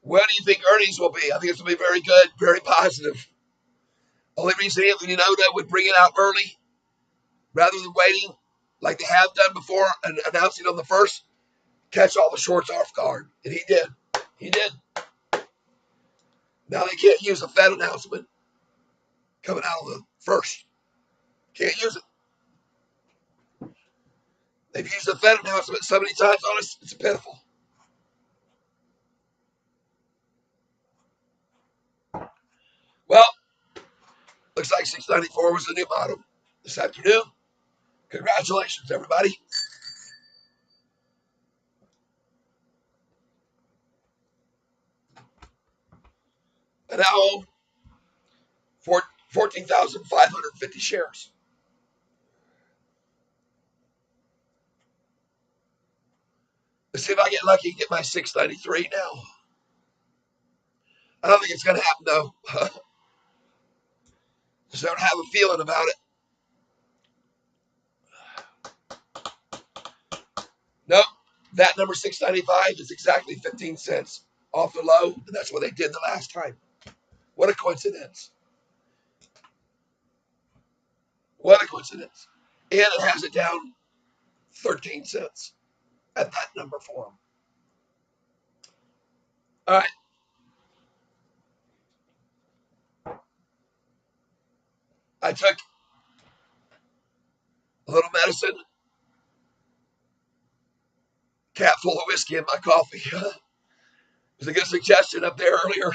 What do you think earnings will be? I think it's going to be very good, very positive. Only reason Anthony Noda would bring it out early rather than waiting like they have done before and announcing on the first, catch all the shorts off guard. And he did. He did. Now they can't use the Fed announcement coming out on the first. Can't use it. They've used the Fed announcement so many times on us, it's pitiful. Well, looks like 694 was the new bottom this afternoon. Congratulations, everybody. And now own 14,550 shares. Let's see if I get lucky and get my 693 now. I don't think it's going to happen, though. Just don't have a feeling about it. Nope. That number 695 is exactly 15 cents off the low, and that's what they did the last time. What a coincidence. What a coincidence. And it has it down 13 cents at that number for them. All right. I took a little medicine, cap full of whiskey in my coffee. It was a good suggestion up there earlier.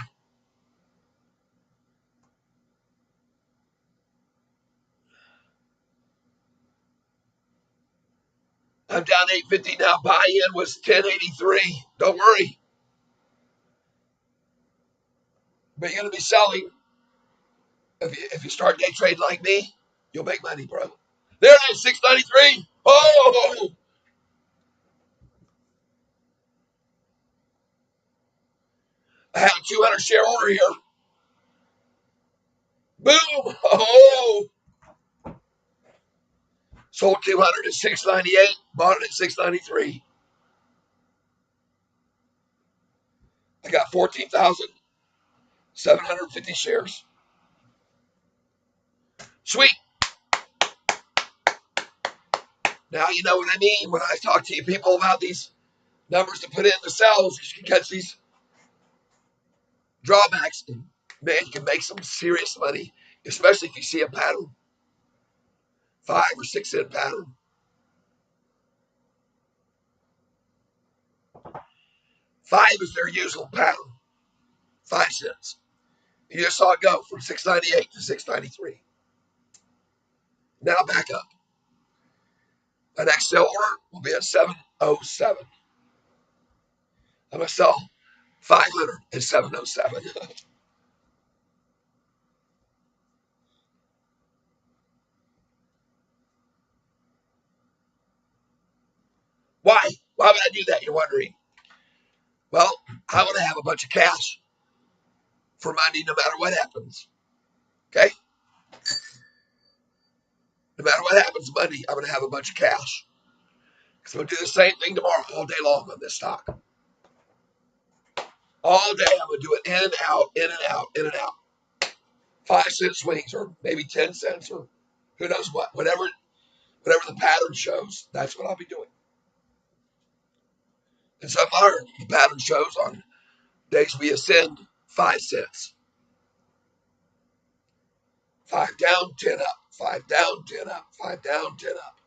I'm down 850 now. Buy-in was 1083. Don't worry. But you're going to be selling. If you start day trading like me, you'll make money, bro. There it is, 693. Oh, I have a 200 share order here. Boom. Oh, sold 200 at 698. Bought it at 693. I got 14,750 shares. Sweet. Now you know what I mean when I talk to you people about these numbers to put in the cells. You can catch these drawbacks, and man, you can make some serious money, especially if you see a pattern, 5 or 6 cent pattern. 5 is their usual pattern, 5 cents. You just saw it go from 698 to 693. Now back up. My next sell order will be at 707. I'm gonna sell 500 at 707. Why? Why would I do that? You're wondering. Well, I want to have a bunch of cash for Monday no matter what happens. Okay? No matter what happens Monday, I'm going to have a bunch of cash. Because I'm going to do the same thing tomorrow all day long on this stock. All day I'm going to do it in and out, in and out, in and out. 5 cent swings or maybe 10 cents or who knows what. Whatever the pattern shows, that's what I'll be doing. And so far, the pattern shows on days we ascend 5 cents. 5 down, 10 up. 5 down, 10 up. 5 down, 10 up.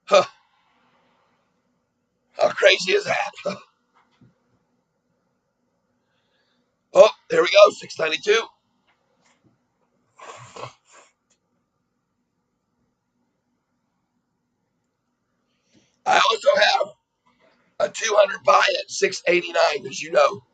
Huh. How crazy is that? Oh, there we go, 692. I also have a 200 buy at 689, as you know.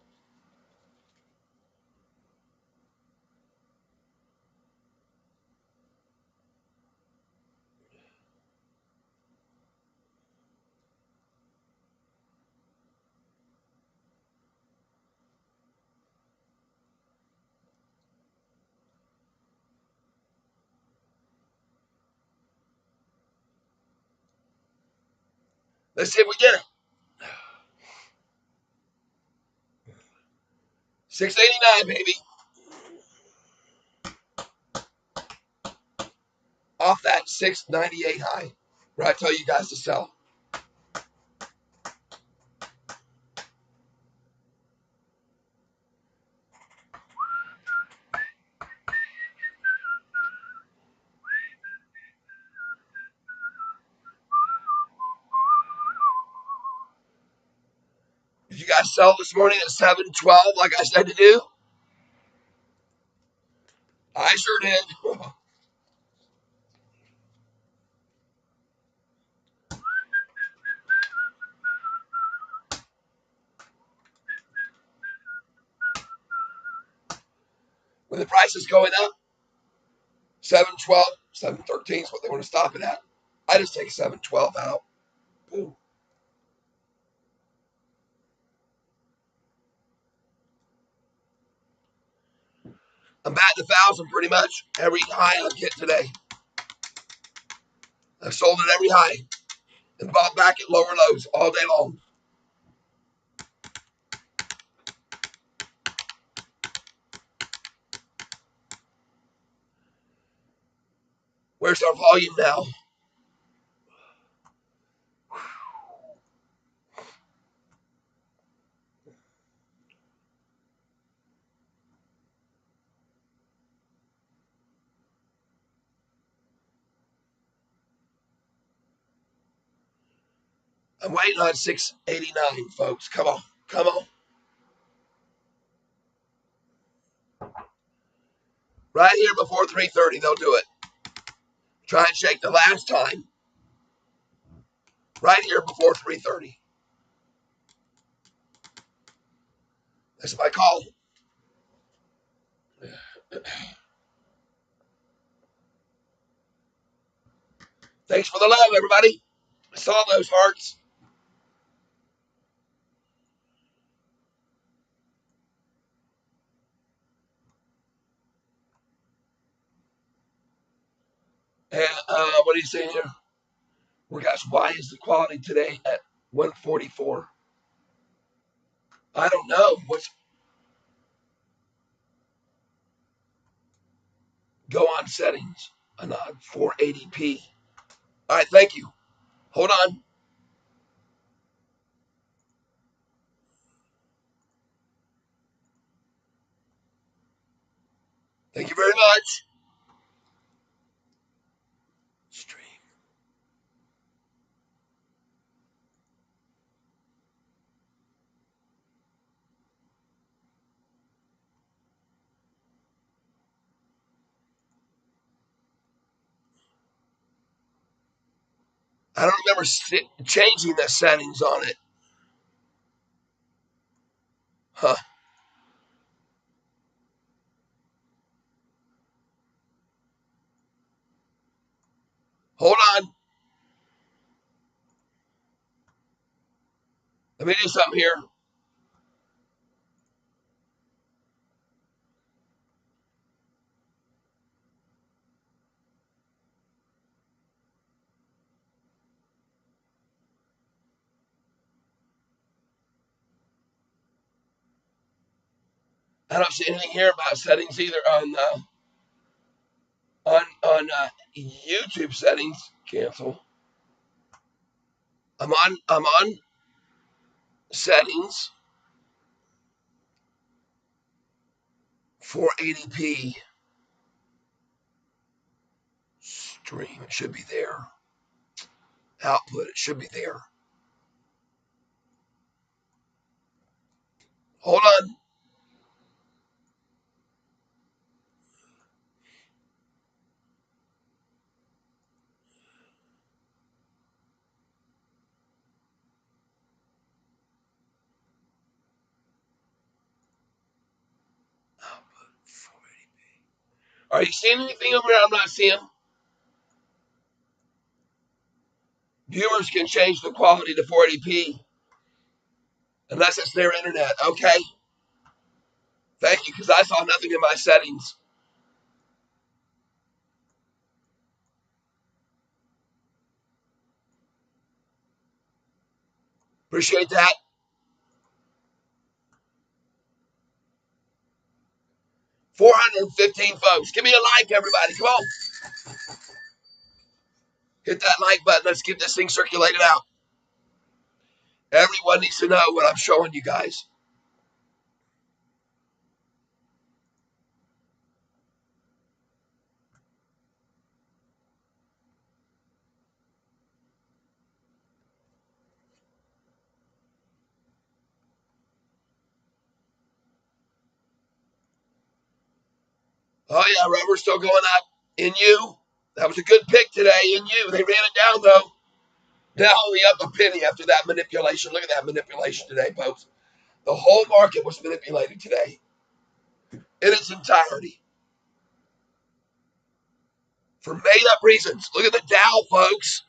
Let's see if we get it. 689, baby. Off that 698 high. Where I tell you guys to sell. Did you guys sell this morning at 712 like I said to do? I sure did. When the price is going up, 712, 713 is what they want to stop it at. I just take 712 out. Boom. I'm batting 1,000 pretty much every high I get today. I've sold at every high and bought back at lower lows all day long. Where's our volume now? I'm waiting on 689, folks. Come on. Come on. Right here before 330, they'll do it. Try and shake the last time. Right here before 330. That's my call. Thanks for the love, everybody. I saw those hearts. And what are you saying here? Well, guys, why is the quality today at 144? I don't know. What's go on settings? A nod 480p. All right, thank you. Hold on. Thank you very much. Stream. I don't remember changing the settings on it. Huh. Hold on. Let me do something here. I don't see anything here about settings either on YouTube settings. Cancel. I'm on settings 480p stream. It should be there. Output. It should be there. Hold on. Output 480p. Are you seeing anything over there I'm not seeing? Viewers can change the quality to 480p unless it's their internet. Okay. Thank you, because I saw nothing in my settings. Appreciate that. 415 folks. Give me a like, everybody. Come on. Hit that like button. Let's get this thing circulated out. Everyone needs to know what I'm showing you guys. Oh, yeah, rubber's still going up. In you. That was a good pick today. In you. They ran it down, though. Now only up a penny after that manipulation. Look at that manipulation today, folks. The whole market was manipulated today in its entirety for made up reasons. Look at the Dow, folks.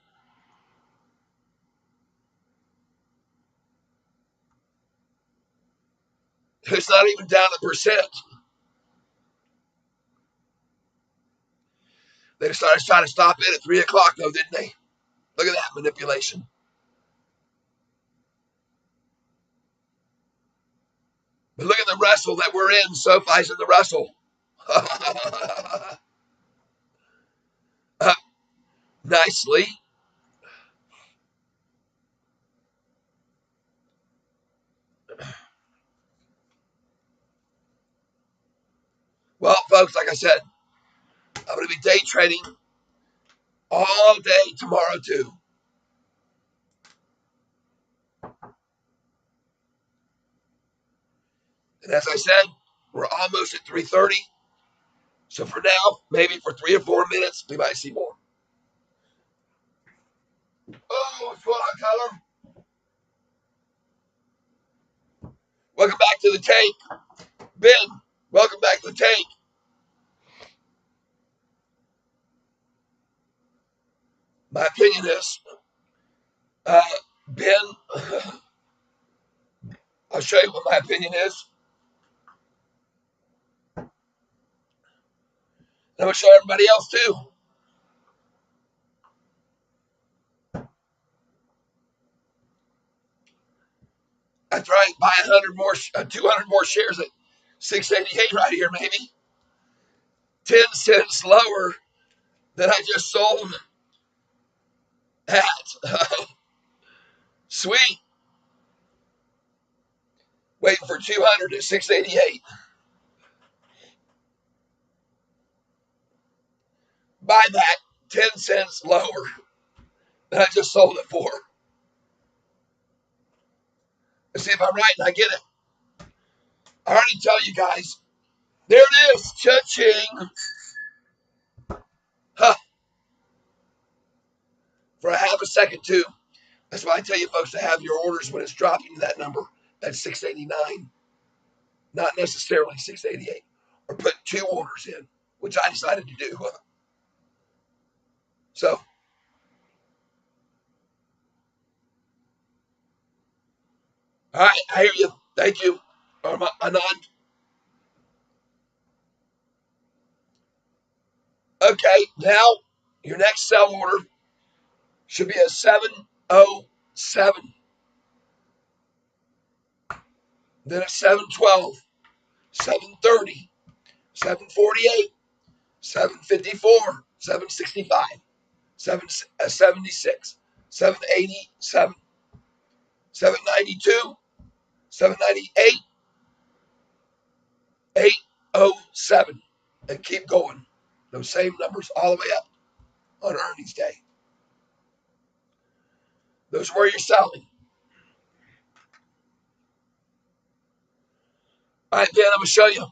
It's not even down a percent. They decided to try to stop it at 3 o'clock, though, didn't they? Look at that manipulation. But look at the wrestle that we're in. Sofi's in the wrestle. Nicely. Well, folks, like I said, I'm going to be day trading all day tomorrow, too. And as I said, we're almost at 3:30. So for now, maybe for 3 or 4 minutes, we might see more. Oh, what's going on, Tyler? Welcome back to the tank. Ben, welcome back to the tank. My opinion is, Ben, I'll show you what my opinion is. I'm going to show everybody else too. That's right. Buy 100 more, 200 more shares at 688 right here, maybe. 10 cents lower than I just sold at. Sweet. Waiting for 200 at 688. Buy that 10 cents lower than I just sold it for. Let's see if I'm right and I get it. I already tell you guys. There it is. Cha-ching. Huh. For a half a second, too. That's why I tell you folks to have your orders when it's dropping to that number. That's 689. Not necessarily 688. Or put 2 orders in, which I decided to do. So, all right. I hear you. Thank you, Anand. Okay. Now, your next sell order should be a 707. Then a 712, 730, 748, 754, 765, 776, 787, 792, 798, 807. And keep going. Those same numbers all the way up on earnings day. Those are where you're selling. All right, Dan, I'm going to show you.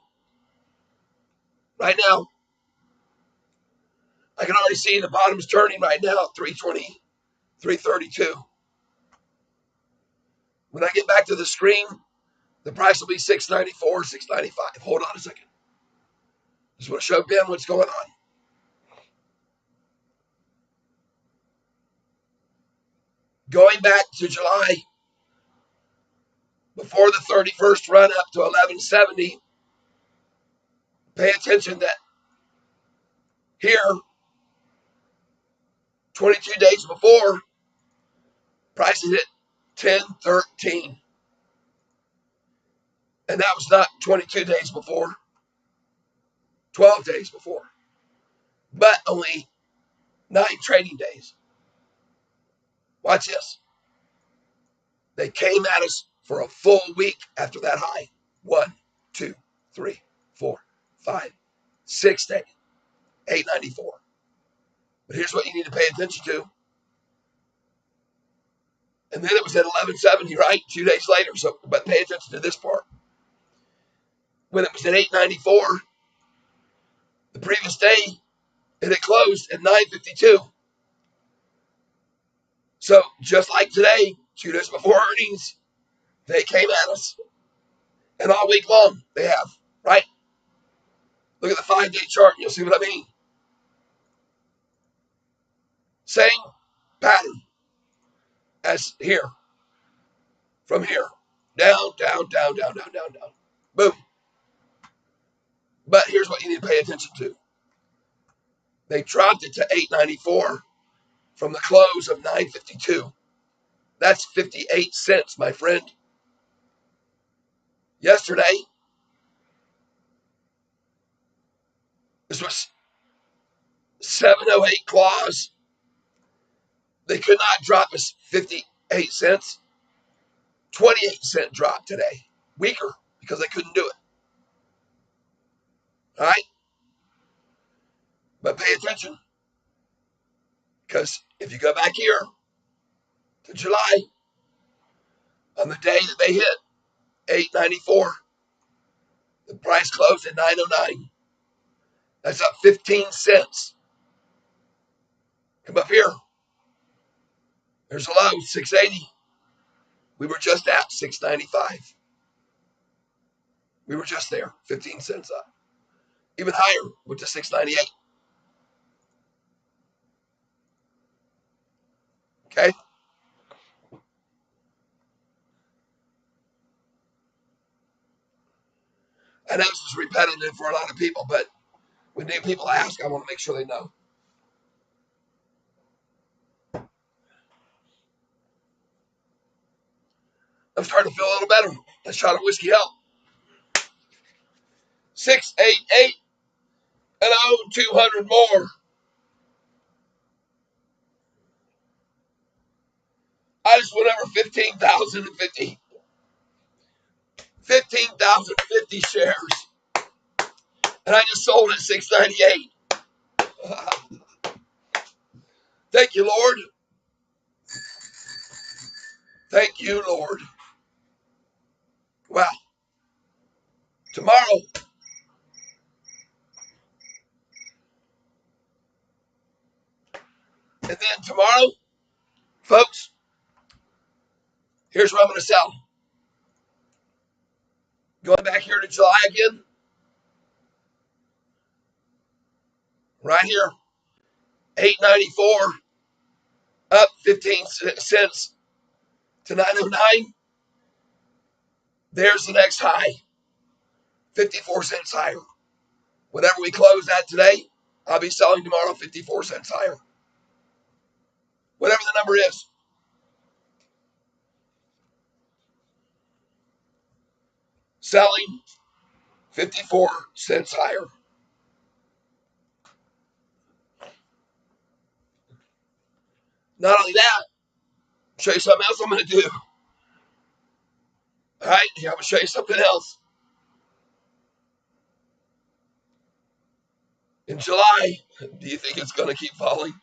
Right now, I can already see the bottom's turning right now, 320, 332. When I get back to the screen, the price will be 694, 695. Hold on a second. Just want to show Ben what's going on. Going back to July, before the 31st run up to 1170, pay attention that here, 22 days before, prices hit 10.13. And that was not 22 days before, 12 days before, but only 9 trading days. Watch this. They came at us for a full week after that high. 1, 2, 3, 4, 5, 6 days. 894. But here's what you need to pay attention to. And then it was at 1170, right? 2 days later. So, but pay attention to this part. When it was at 894, the previous day, it had closed at 952. So just like today, 2 days before earnings, they came at us. And all week long, they have, right? Look at the 5-day chart, and you'll see what I mean. Same pattern as here. From here. Down, down, down, down, down, down, down. Boom. But here's what you need to pay attention to. They dropped it to 894 from the close of 952. That's 58 cents, my friend. Yesterday, this was 708 clause. They could not drop us 58 cents. 28-cent drop today. Weaker because they couldn't do it. All right? But pay attention. Because if you go back here to July, on the day that they hit 894, the price closed at 909. That's up 15 cents. Come up here. There's a low, 680. We were just at 695. We were just there, 15 cents up. Even higher, went to 698. Okay? I know this is repetitive for a lot of people, but when new people ask, I want to make sure they know. I'm starting to feel a little better. That shot of whiskey helped. 688 and 200 more. I just went over 15,050. 15,050 shares. And I just sold at 698. Thank you, Lord. Thank you, Lord. Wow. Tomorrow, and then tomorrow, folks, here's what I'm going to sell. Going back here to July again. Right here. 894 up 15 cents to 909. There's the next high. 54 cents higher. Whatever we close at today, I'll be selling tomorrow 54 cents higher. Whatever the number is. Selling 54 cents higher. Not only that, show you something else I'm going to do. All right, here, I'm going to show you something else. In July, do you think it's going to keep falling?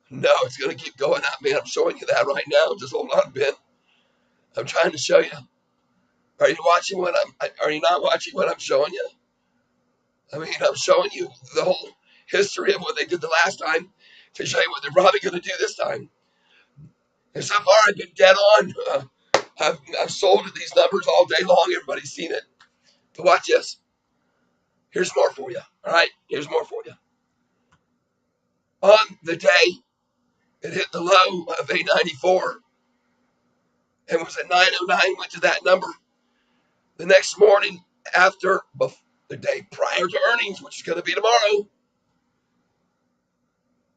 No, it's going to keep going up, man. I'm showing you that right now. Just hold on, Ben. I'm trying to show you. Are you watching what are you not watching what I'm showing you? I mean, I'm showing you the whole history of what they did the last time to show you what they're probably going to do this time. And so far, I've been dead on. I've sold at these numbers all day long. Everybody's seen it. But watch this. Here's more for you. All right? Here's more for you. On the day it hit the low of 894 and was at 909, went to that number. The next morning after the day prior to earnings, which is going to be tomorrow,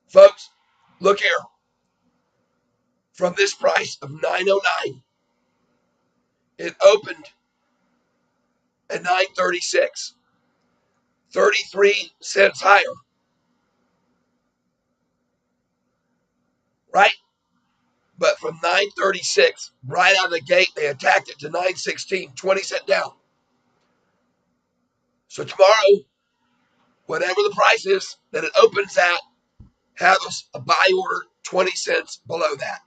folks, look here. from this price of 909. It opened at 936, 33 cents higher, right? But from 936, right out of the gate, they attacked it to 916, 20 cent down. So tomorrow, whatever the price is that it opens at, have us a buy order 20 cents below that.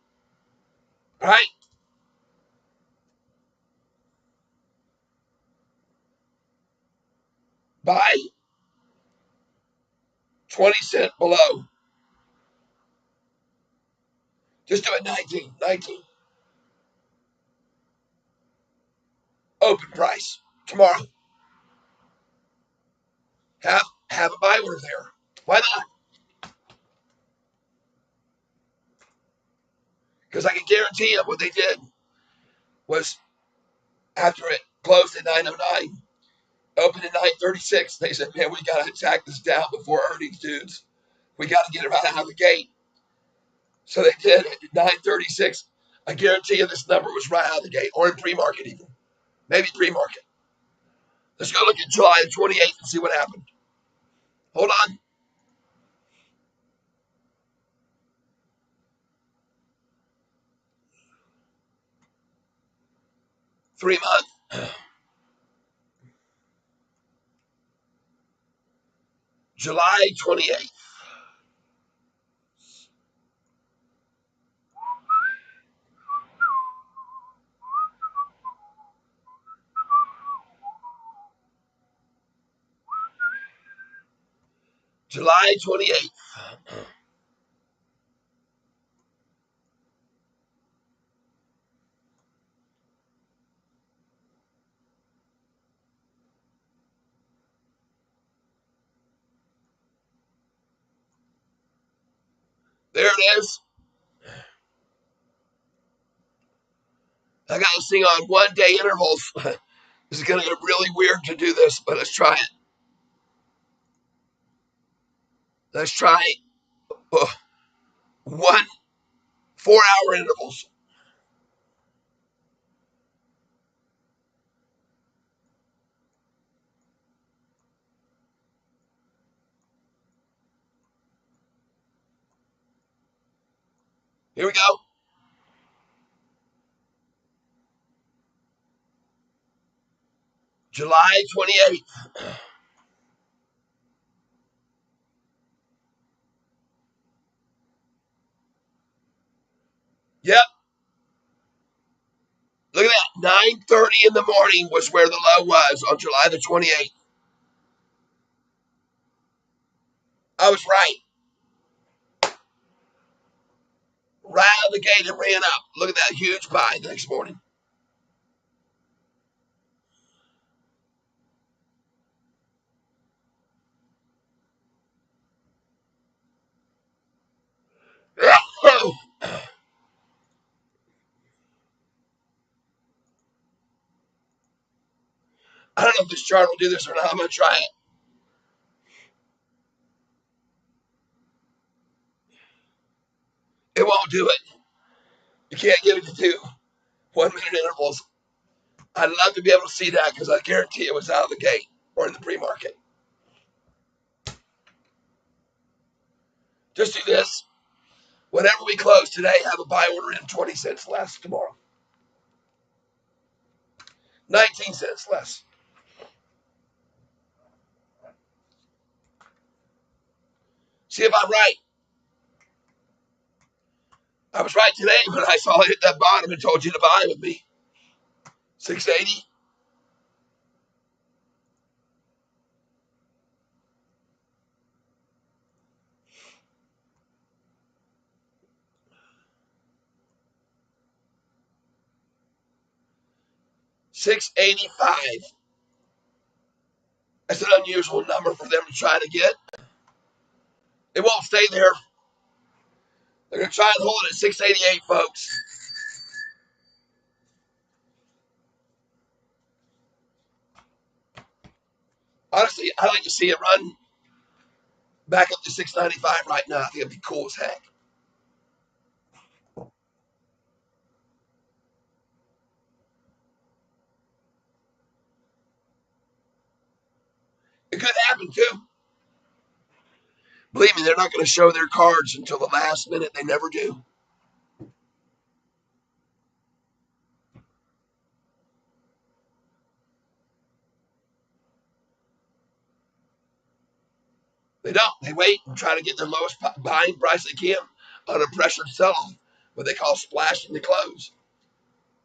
All right? Buy 20 cents below. Just do it 19, 19. Open price tomorrow. Have a buy order there. Why not? Because I can guarantee you what they did was after it closed at 909, opened at 936, they said, man, we got to attack this down before earnings, dudes. We got to get it right out of the gate. So they did it at 936. I guarantee you this number was right out of the gate, or in pre-market even. Maybe pre-market. Let's go look at July the 28th and see what happened. Hold on. 3 month. July 28th. July 28th. There it is. I got this thing on 1 day intervals. This is going to get really weird to do this, but let's try it. Let's try it. Oh, 4 hour intervals. Here we go. July 28th. Yep. Look at that. 9:30 in the morning was where the low was on July the 28th. I was right. Right out of the gate, it ran up. Look at that huge buy the next morning. I don't know if this chart will do this or not. I'm going to try it. It won't do it. You can't get it to do 1 minute intervals. I'd love to be able to see that because I guarantee it was out of the gate or in the pre-market. Just do this. Whenever we close today, have a buy order in 20 cents less tomorrow. 19 cents less. See if I'm right. I was right today when I saw it hit that bottom and told you to buy with me. 680. 685. That's an unusual number for them to try to get. It won't stay there. They're going to try and hold it at 688, folks. Honestly, I'd like to see it run back up to 695 right now. I think it'd be cool as heck. could happen too. Believe me, they're not going to show their cards until the last minute. They never do. They don't. They wait and try to get the lowest buying price they can on a pressured sell-off, what they call splashing the close.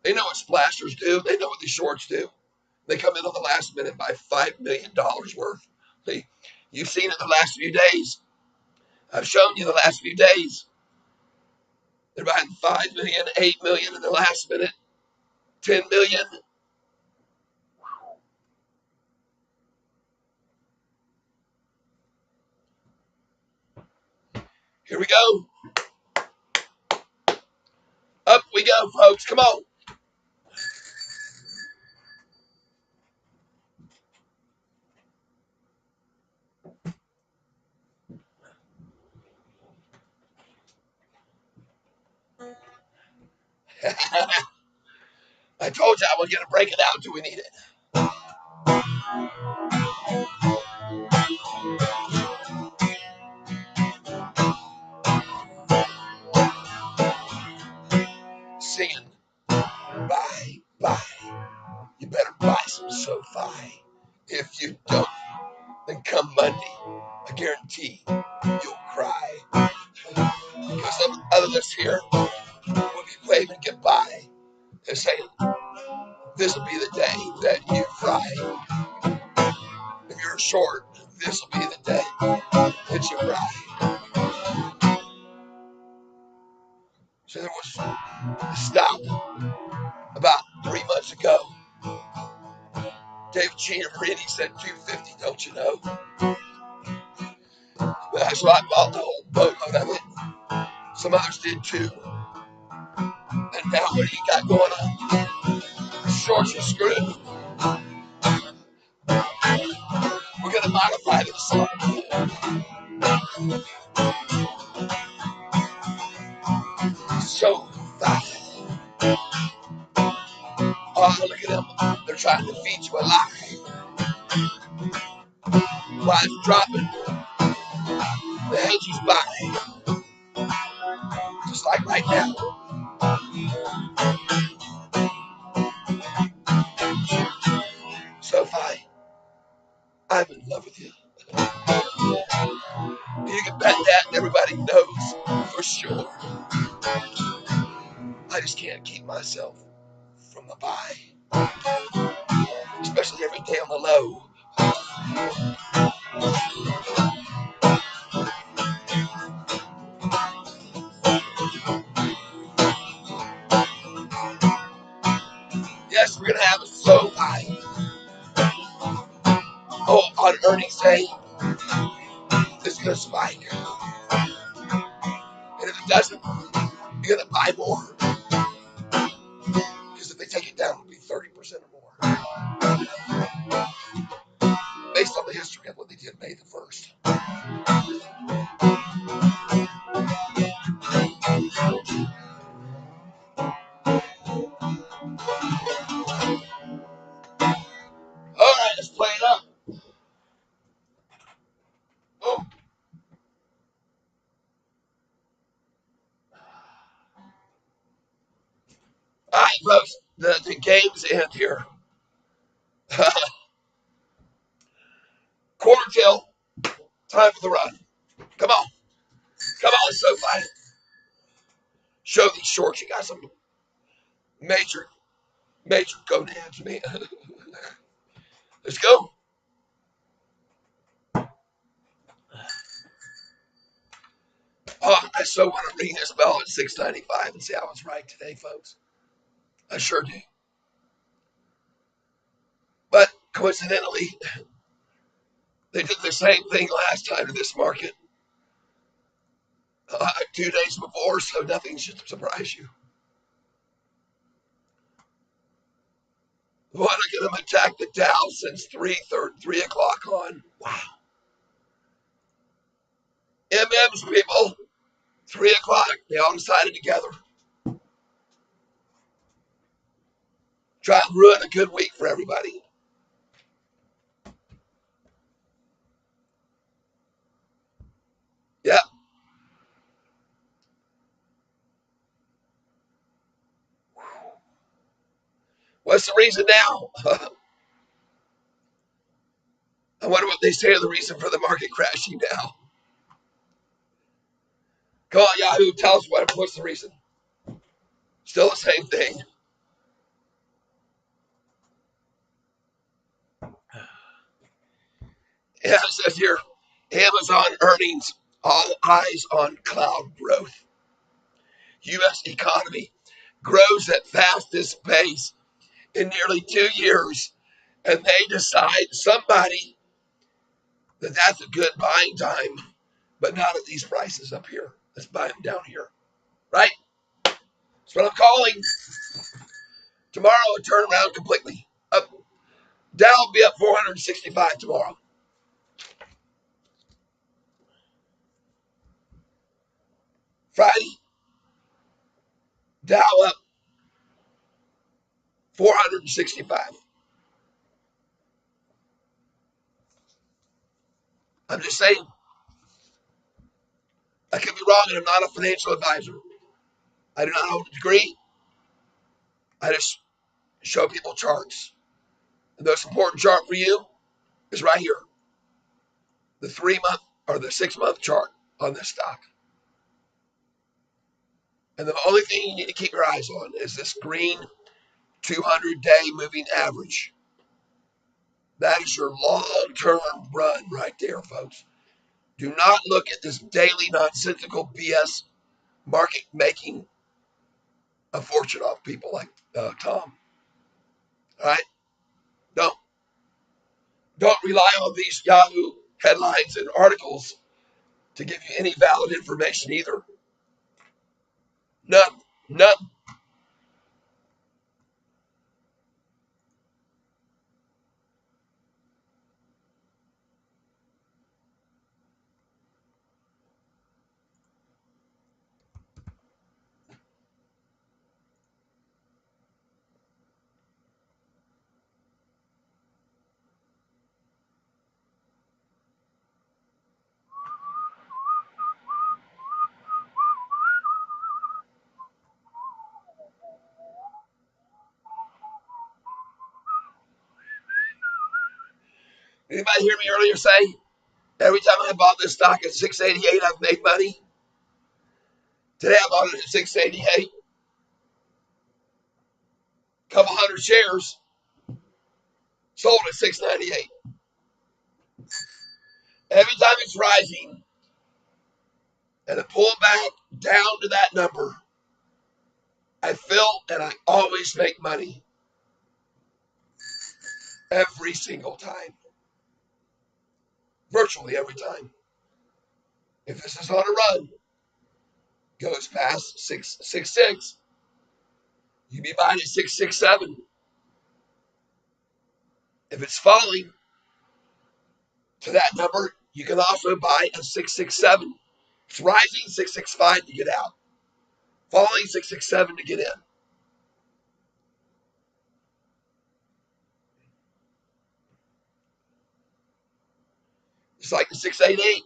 They know what splashers do. They know what the shorts do. They come in on the last minute by $5 million worth. See, you've seen it the last few days. I've shown you the last few days. They're buying 5 million, 8 million in the last minute, 10 million. Here we go. Up we go, folks. Come on. I told you I was going to break it out until we need it. Singing, bye, bye. You better buy some Sofi. If you don't, then come Monday, I guarantee you'll cry. Because some others here will be waving goodbye and saying, this will be the day that you cry. If you're short, this will be the day that you cry. So there was a stop about 3 months ago. David G. and Marini said 250, don't you know? So I bought the whole boatload of it. Some others did too. And now what do you got going on? Shorts are screwed. We're going to modify this song. So fast. Oh, look at them. They're trying to feed you a lie. While it's dropping, the hedges by. Just like right now. Sofi, I'm in love with you. You can bet that, and everybody knows for sure. I just can't keep myself from the buy, especially every day on the low. Yes, we're gonna have a so high. Oh, on earnings day, it's gonna spike, and if it doesn't, you're gonna buy more because if they take it down, it'll be 30% or more, based on the history of what they did May the 1st. All right, let's play it up. Oh, all right, folks, the game's end here. Quarter till, time for the run. Come on, come on, Sofi. Show these shorts. You got some major, major gonads, man. Let's go. Oh, I so want to ring this bell at 6:95 and say I was right today, folks. I sure do. But coincidentally, they did the same thing last time in this market 2 days before, so nothing should surprise you. Want to get them attack the Dow since 3 o'clock on. Wow. MM's people, 3 o'clock, they all decided together. Try and ruin a good week for everybody. What's the reason now? I wonder what they say are the reason for the market crashing now. Come on, Yahoo, tell us what's the reason. Still the same thing. Yeah, it says here, Amazon earnings, all eyes on cloud growth. U.S. economy grows at fastest pace in nearly 2 years, and they decide, somebody, that that's a good buying time, but not at these prices up here. Let's buy them down here, right? That's what I'm calling. Tomorrow will turn around completely. Up, Dow will be up 465 tomorrow. Friday, Dow up 465. I'm just saying, I could be wrong, and I'm not a financial advisor. I do not hold a degree. I just show people charts. And the most important chart for you is right here, the 3 month or the 6 month chart on this stock. And the only thing you need to keep your eyes on is this green 200-day moving average. That is your long-term run right there, folks. Do not look at this daily nonsensical BS market making a fortune off people like Tom. All right? Don't. Don't rely on these Yahoo headlines and articles to give you any valid information either. None. None. Anybody hear me earlier say, every time I bought this stock at 688, I've made money? Today I bought it at 688, a couple hundred shares, sold at 698. Every time it's rising and it pulled back down to that number, I fill and I always make money every single time, virtually every time. If this is on a run, goes past 666, you be buying at 667. If it's falling to that number, you can also buy at 667. It's rising 665 to get out, falling 667 to get in. It's like the 688,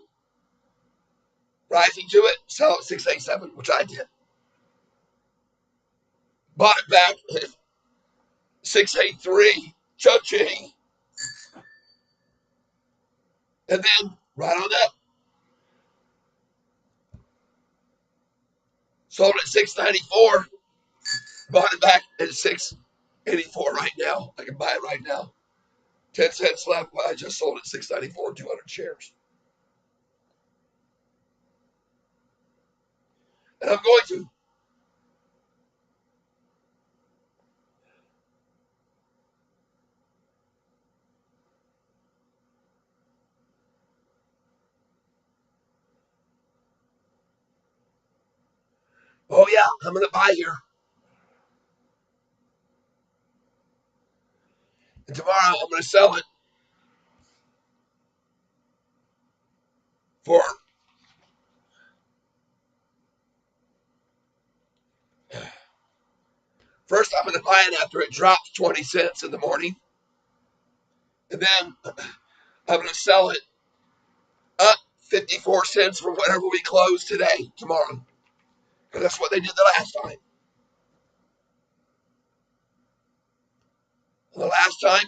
rising to it, sell at 687, which I did. Bought it back at 683, cha-ching, and then right on up, sold at 694, bought it back at 684 right now. I can buy it right now. 10 cents left, but I just sold at 694, 200 shares. And I'm going to. Oh, yeah, I'm going to buy here. And tomorrow I'm going to sell it for, first I'm going to buy it after it drops 20 cents in the morning. And then I'm going to sell it up 54 cents from whatever we close today, tomorrow. Because that's what they did the last time. last time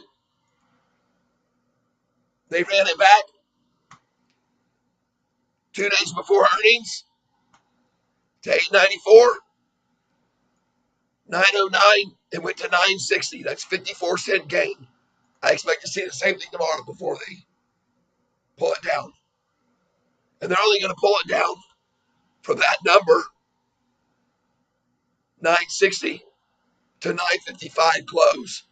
they ran it back 2 days before earnings to 894, 909, and went to 960. That's 54-cent gain. I expect to see the same thing tomorrow before they pull it down. And they're only going to pull it down from that number, 960, to 955 close.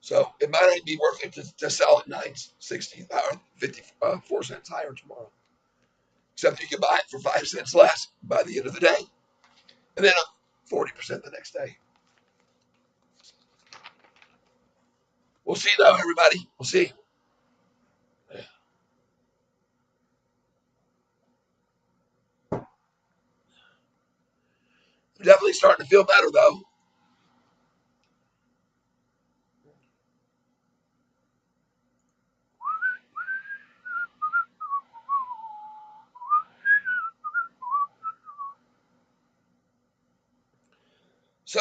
So it might not be worth it to sell at 960 or 54 cents higher tomorrow. Except you can buy it for 5 cents less by the end of the day. And then up 40% the next day. We'll see, though, everybody. We'll see. I'm definitely starting to feel better, though. So,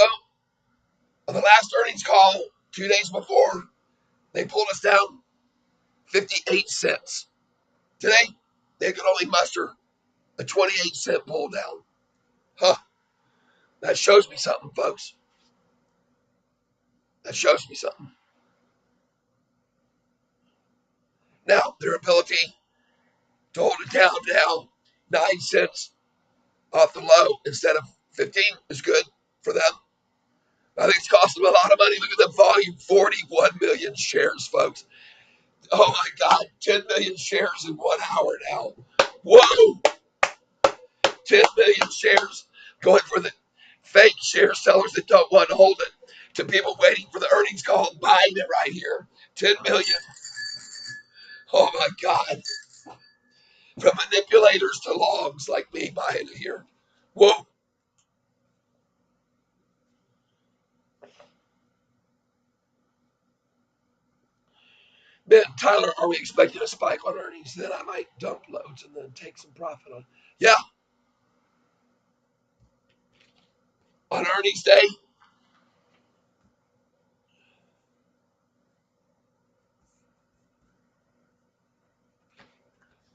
on the last earnings call, 2 days before, they pulled us down 58 cents. Today, they could only muster a 28-cent pull down. Huh. That shows me something, folks. That shows me something. Now, their ability to hold it down now, 9 cents off the low instead of 15 is good for them. I think it's cost them a lot of money. Look at the volume, 41 million shares, folks. Oh my God, 10 million shares in 1 hour now. Whoa, 10 million shares going for the fake share sellers that don't want to hold it to people waiting for the earnings call and buying it right here. 10 million. Oh my God. From manipulators to longs like me buying it here. Whoa. Man, Tyler, are we expecting a spike on earnings? Then I might dump loads and then take some profit on. Yeah, on earnings day.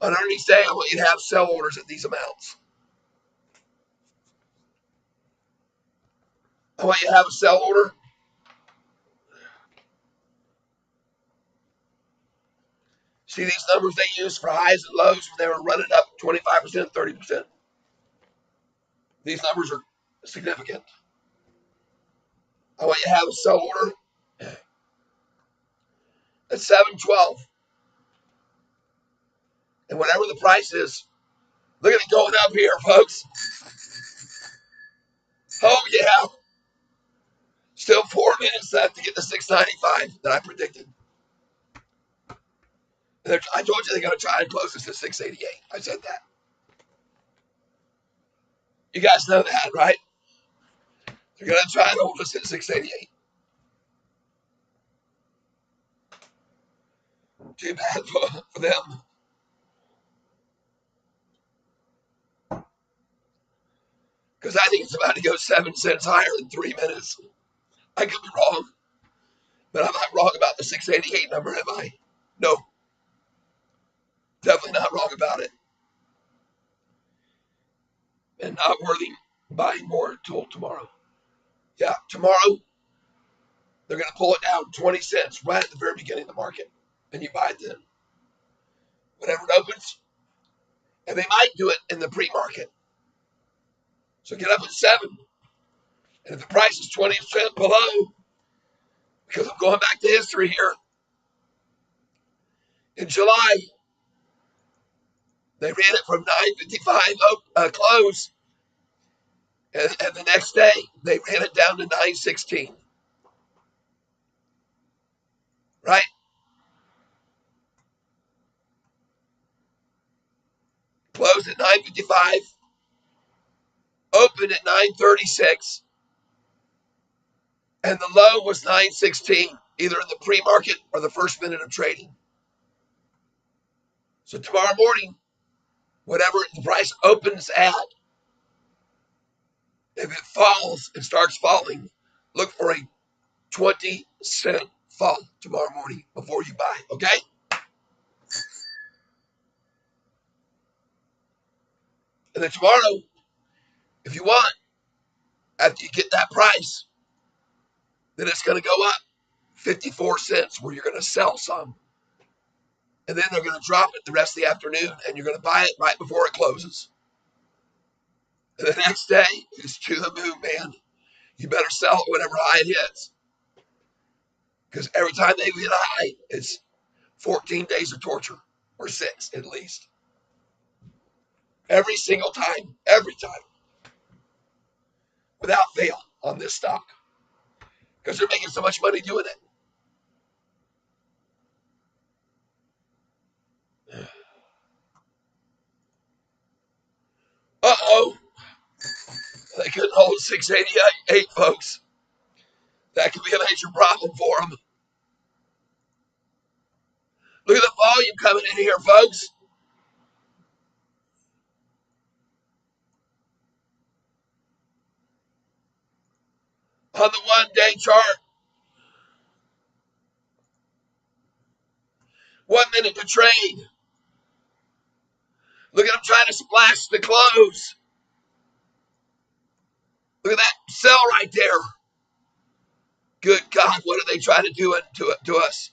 On earnings day, I want you to have sell orders at these amounts. I want you to have a sell order. See these numbers they used for highs and lows when they were running up 25%, 30%. These numbers are significant. I want you to have a sell order at 712. And whatever the price is, look at it going up here, folks. Oh, yeah. Still 4 minutes left to get to 695 that I predicted. And I told you they're going to try and close this to 688. I said that. You guys know that, right? They're going to try and hold us at 688. Too bad for them. Because I think it's about to go 7 cents higher in 3 minutes. I could be wrong, but I'm not wrong about the 688 number, am I? No, definitely not wrong about it. And not worthy buying more until tomorrow. Yeah, tomorrow they're going to pull it down 20 cents right at the very beginning of the market. And you buy it then. Whenever it opens. And they might do it in the pre-market. So get up at 7. And if the price is 20% below, because I'm going back to history here, in July, they ran it from 955 close, and the next day they ran it down to 916. Right? Closed at 955, opened at 936, and the low was 916, either in the pre-market or the first minute of trading. So tomorrow morning, whatever the price opens at, if it falls and starts falling, look for a 20-cent fall tomorrow morning before you buy, okay? And then tomorrow, if you want, after you get that price, then it's going to go up 54 cents where you're going to sell some. And then they're going to drop it the rest of the afternoon and you're going to buy it right before it closes. And the next day is to the moon, man. You better sell it whenever high it hits. Because every time they get high, it's 14 days of torture, or 6 at least. Every single time, without fail on this stock. Because they're making so much money doing it. Uh-oh. They couldn't hold 688, folks. That could be a major problem for them. Look at the volume coming in here, folks. On the 1-day chart, 1 minute to trade. Look at them trying to splash the close. Look at that sell right there. Good God, what are they trying to do to us?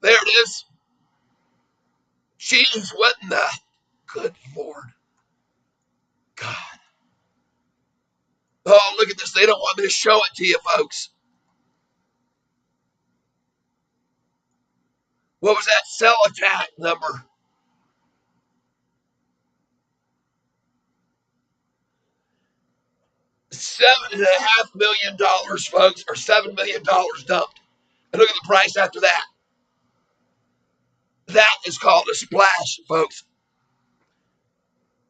There it is. Jeez, what in the good Lord. God. Oh, look at this. They don't want me to show it to you, folks. What was that sell attack number? $7.5 million, folks, or $7 million dumped. And look at the price after that. That is called a splash, folks.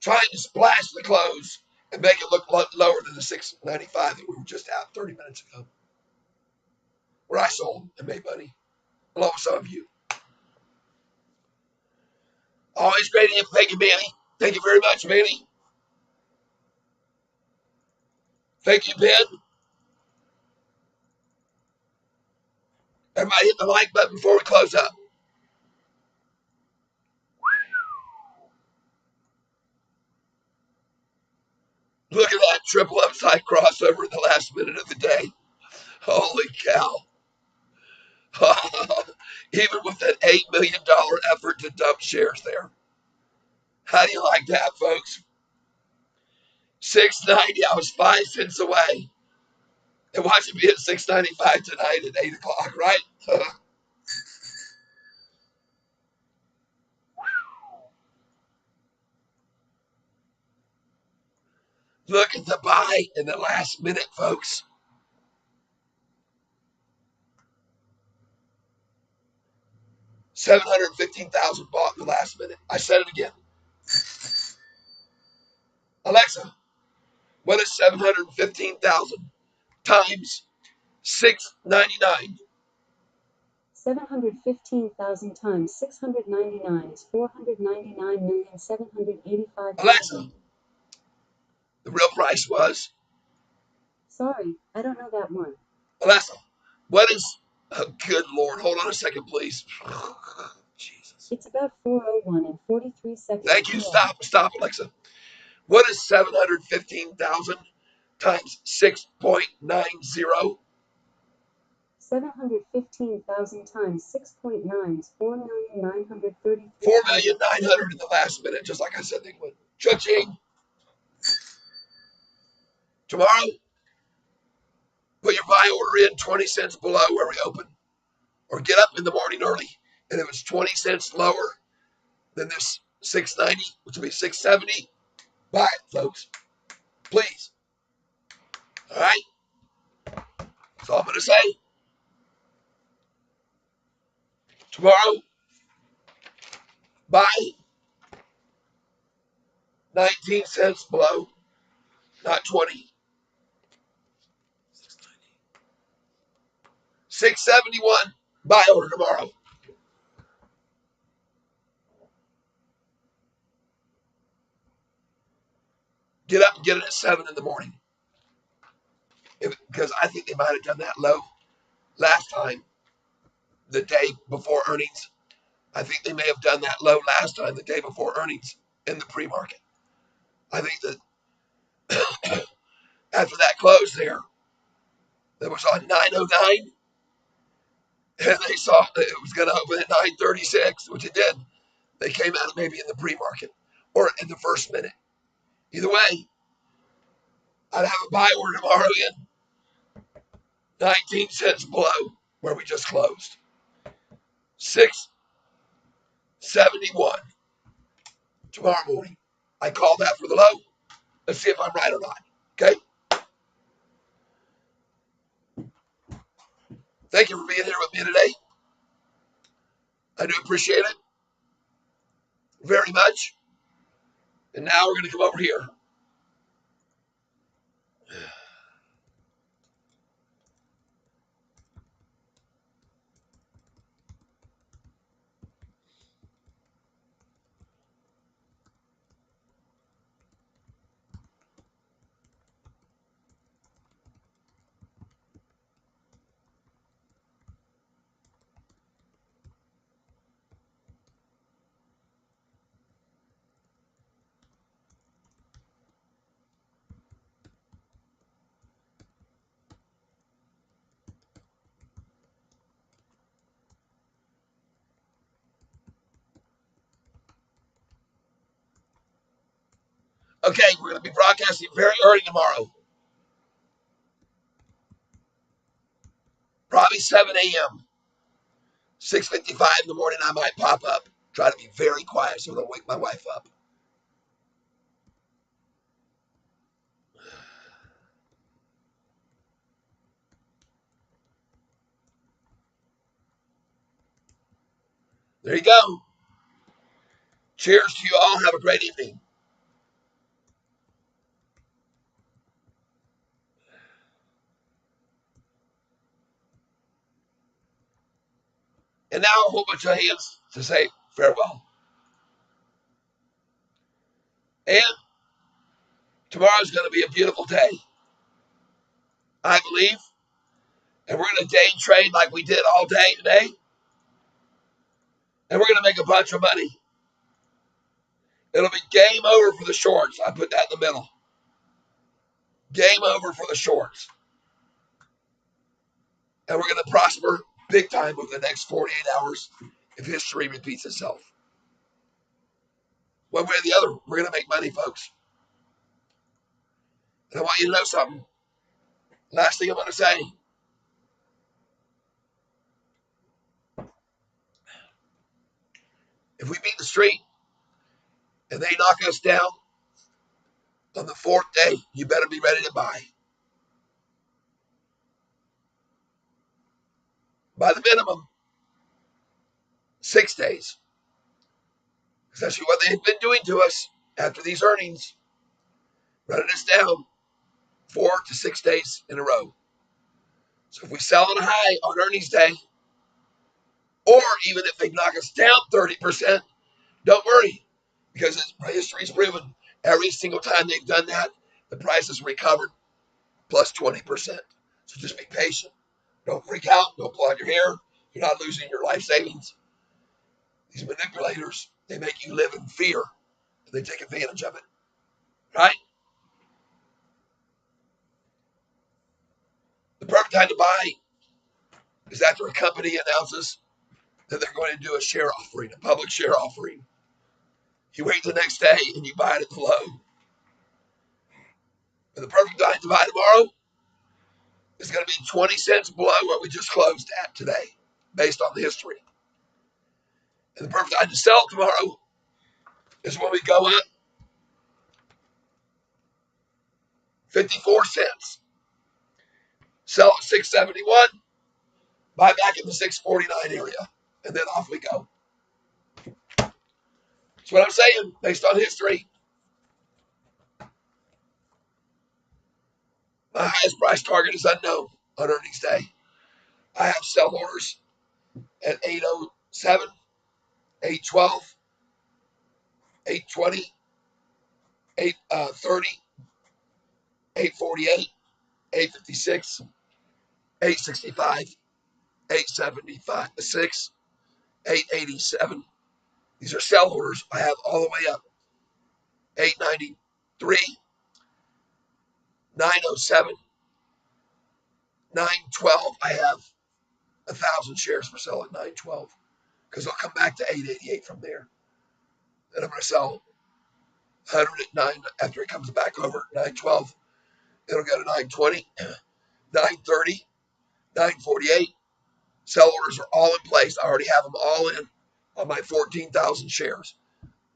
Trying to splash the close and make it look lower than the 695 that we were just at 30 minutes ago, where I sold and made money, along with some of you. Always great info. Thank you, Manny. Thank you very much, Manny. Thank you, Ben. Everybody hit the like button before we close up. Look at that triple upside crossover in the last minute of the day. Holy cow. Even with an $8 million effort to dump shares there. How do you like that, folks? 690, I was 5 cents away. And watch it be at 695 tonight at 8 o'clock, right? Look at the buy in the last minute, folks. $715,000 bought in the last minute. I said it again. Alexa, what is 715,000 times 699?
715,000 times 699 is 499,785,000.
Alexa, the real price was?
Sorry, I don't know that one.
Alexa, what is, oh, good Lord, hold on a second, please. Jesus.
It's about 4:01 and 43 seconds.
Thank you. Stop, Alexa. What is 715,000 times 6.90?
715,000 times 6.9 is 4,933,000.
4,900,000 in the last minute, just like I said they would. Cha-ching. Tomorrow, put your buy order in 20 cents below where we open. Or get up in the morning early, and if it's 20 cents lower than this 690, which will be 670, buy it, folks. Please. All right? That's all I'm going to say. Tomorrow, buy 19 cents below, not 20. 671, buy order tomorrow. Get up and get it at 7 in the morning. Because I think they might have done that low last time, the day before earnings. I think they may have done that low last time, the day before earnings in the pre-market. I think that after that close there, that was on 909, and they saw it was going to open at 936, which it did. They came out maybe in the pre-market or in the first minute. Either way, I'd have a buy order tomorrow in 19 cents below where we just closed. 671 tomorrow morning. I call that for the low. Let's see if I'm right or not. Okay. Thank you for being here with me today. I do appreciate it very much. And now we're going to come over here. Okay, we're going to be broadcasting very early tomorrow. Probably 7 a.m. 6:55 in the morning, I might pop up. Try to be very quiet so I don't wake my wife up. There you go. Cheers to you all. Have a great evening. And now a whole bunch of hands to say farewell. And tomorrow's going to be a beautiful day, I believe. And we're going to day trade like we did all day today. And we're going to make a bunch of money. It'll be game over for the shorts. I put that in the middle. Game over for the shorts. And we're going to prosper big time over the next 48 hours if history repeats itself. One way or the other, we're going to make money, folks. And I want you to know something. Last thing I'm going to say. If we beat the street and they knock us down on the fourth day, you better be ready to buy. By the minimum, 6 days. Especially what they've been doing to us after these earnings. Running us down 4 to 6 days in a row. So if we sell on a high on earnings day, or even if they knock us down 30%, don't worry, because history's proven every single time they've done that, the price has recovered plus 20%. So just be patient. Don't freak out. Don't pull out your hair. You're not losing your life savings. These manipulators, they make you live in fear, and they take advantage of it. Right? The perfect time to buy is after a company announces that they're going to do a share offering, a public share offering. You wait the next day and you buy it at the low. And the perfect time to buy tomorrow is going to be 20 cents below what we just closed at today, based on the history. And the perfect time to sell tomorrow is when we go up 54 cents. Sell at 671, buy back in the 649 area, and then off we go. That's what I'm saying, based on history. My highest price target is unknown on earnings day. I have sell orders at 807, 812, 820, 830, 848, 856, 865, 876, 887. These are sell orders I have all the way up. 893, 907, 912. I have 1,000 shares for sale at 912 because I'll come back to 888 from there. Then I'm going to sell 100 at 9 after it comes back over 912. It'll go to 920, 930, 948. Sell orders are all in place. I already have them all in on my 14,000 shares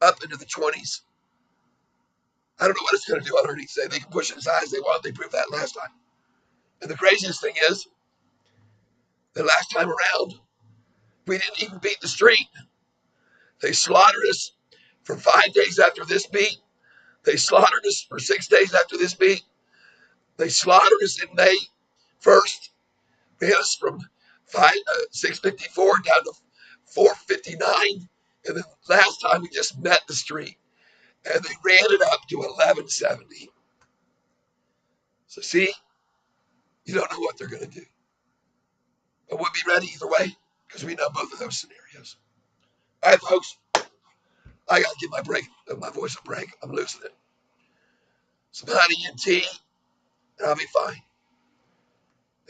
up into the 20s. I don't know what it's going to do underneath today. They can push it as high as they want. They proved that last time. And the craziest thing is, the last time around, we didn't even beat the street. They slaughtered us for 5 days after this beat. They slaughtered us for 6 days after this beat. They slaughtered us in May 1st. They hit us from 654 down to 459. And then last time we just met the street. And they ran it up to 1170. So see, you don't know what they're going to do. But we'll be ready either way because we know both of those scenarios. All right, folks, I got to give my voice a break. I'm losing it. Some honey and tea, and I'll be fine.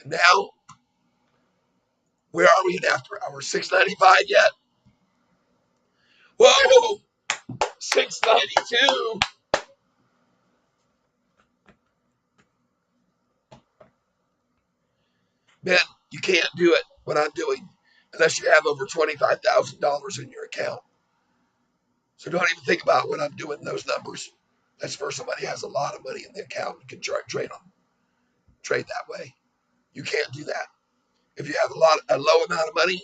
And now, where are we in after hours? 695 yet? Whoa! 692. Man, you can't do it what I'm doing unless you have over $25,000 in your account. So don't even think about when I'm doing those numbers. That's for somebody who has a lot of money in the account and can trade that way. You can't do that. If you have a low amount of money,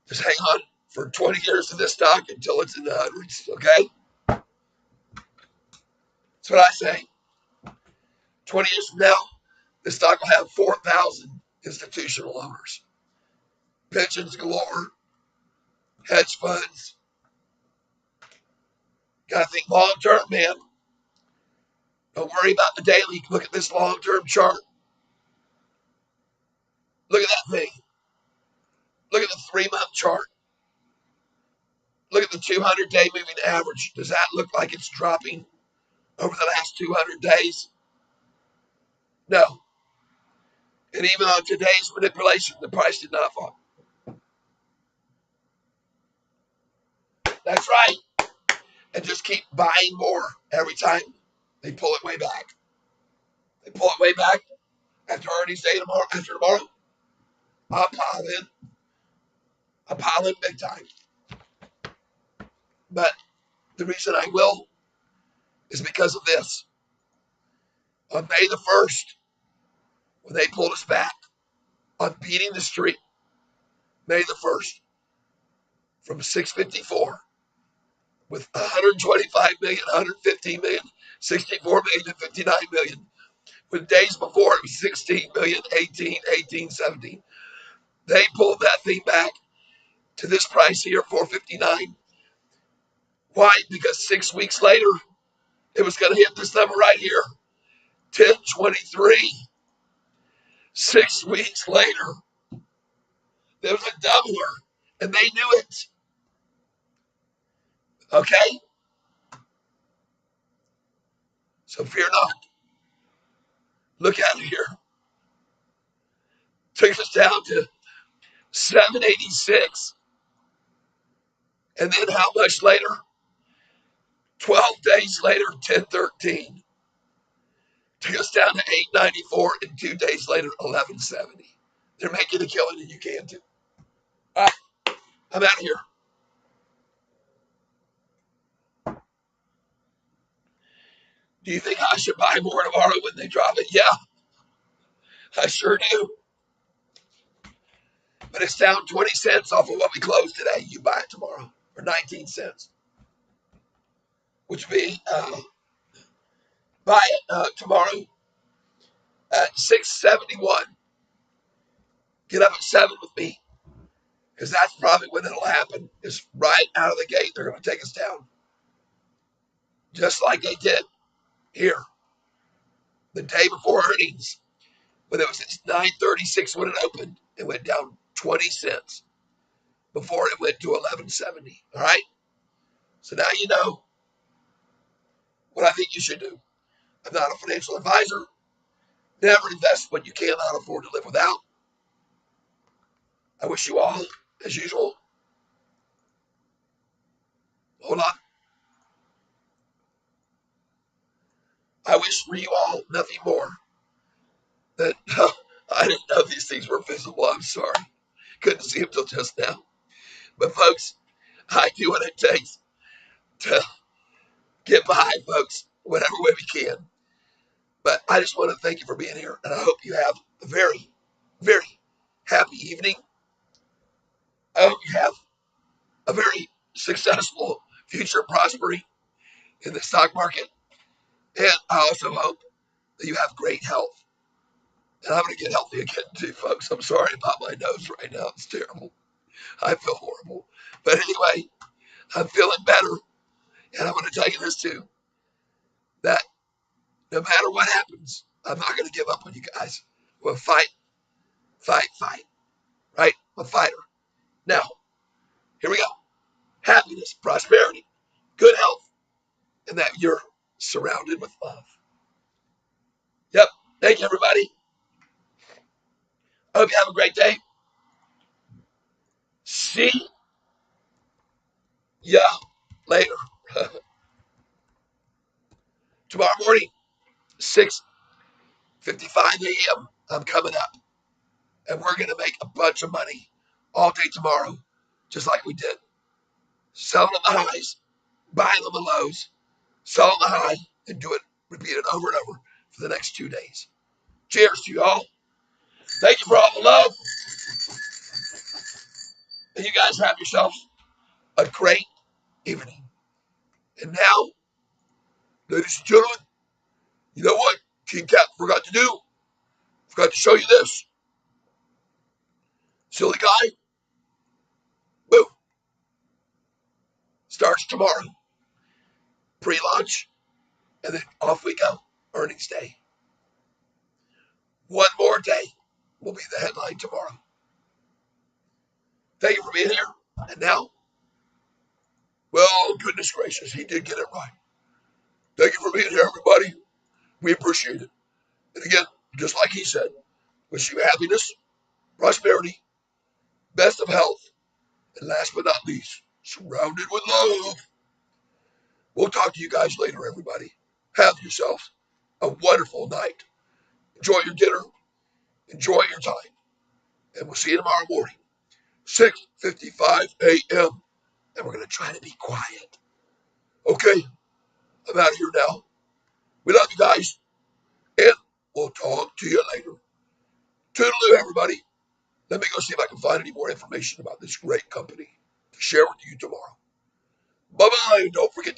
just hang on for 20 years in this stock until it's in the hundreds. Okay, that's what I say. 20 years from now, this stock will have 4,000 institutional owners, pensions galore, hedge funds. Got to think long term, man. Don't worry about the daily. Look at this long term chart. Look at that thing. Look at the 3-month chart. Look at the 200-day moving average. Does that look like it's dropping over the last 200 days? No. And even on today's manipulation, the price did not fall. That's right. And just keep buying more every time they pull it way back. They pull it way back after earnings day tomorrow. After tomorrow, I'll pile in. I'll pile in big time. But the reason I will is because of this. On May the 1st, when they pulled us back on beating the street, May the 1st, from 654 with 125 million, 115 million, 64 million, and 59 million. With days before it was 16 million, 18, 18, 17. They pulled that thing back to this price here, 459. Why? Because 6 weeks later, it was going to hit this number right here, 1023. 6 weeks later, there was a doubler, and they knew it. Okay? So fear not. Look at it here. Took us down to 786. And then how much later? 12 days later, 1013. Took us down to 894, and 2 days later, 1170. They're making a killing, and you can too. All right, I'm out of here. Do you think I should buy more tomorrow when they drop it? Yeah, I sure do. But it's down 20 cents off of what we closed today. You buy it tomorrow, or 19 cents, which would be buy it tomorrow at 671. Get up at 7 with me, because that's probably when it'll happen. It's right out of the gate. They're going to take us down, just like they did here. the day before earnings, when it was at 9.36 when it opened, it went down 20 cents before it went to 11.70. All right. So now you know what I think you should do. I'm not a financial advisor. Never invest what you cannot afford to live without. I wish you all, as usual, hold on. I wish for you all nothing more than I didn't know these things were visible. I'm sorry. Couldn't see them till just now. But folks, I do what it takes to get by, folks, whatever way we can. But I just want to thank you for being here, and I hope you have a very, very happy evening. I hope you have a very successful future prospering in the stock market. And I also hope that you have great health. And I'm going to get healthy again, too, folks. I'm sorry about my nose right now. It's terrible. I feel horrible. But anyway, I'm feeling better. And I'm going to tell you this, too, that no matter what happens, I'm not going to give up on you guys. We'll fight, fight, fight. Right? I'm a fighter. Now, here we go. Happiness, prosperity, good health, and that you're surrounded with love. Yep. Thank you, everybody. I hope you have a great day. See ya later. Tomorrow morning, 6:55 a.m. I'm coming up, and we're going to make a bunch of money all day tomorrow, just like we did. Selling on the highs, buying on the lows, sell on the high, and do it, repeat it over and over for the next 2 days. Cheers to you all. Thank you for all the love. And you guys have yourselves a great evening. And now, ladies and gentlemen, you know what King Cat forgot to do? Forgot to show you this. Silly guy, boom, starts tomorrow. Pre-launch, and then off we go. Earnings day. One more day will be the headline tomorrow. Thank you for being here. And now, well, goodness gracious, he did get it right. Thank you for being here, everybody. We appreciate it. And again, just like he said, wish you happiness, prosperity, best of health, and last but not least, surrounded with love. We'll talk to you guys later, everybody. Have yourself a wonderful night. Enjoy your dinner. Enjoy your time. And we'll see you tomorrow morning, 6:55 a.m. And we're going to try to be quiet. Okay? I'm out of here now. We love you guys. And we'll talk to you later. Toodaloo, everybody. Let me go see if I can find any more information about this great company to share with you tomorrow. Bye-bye. Don't forget to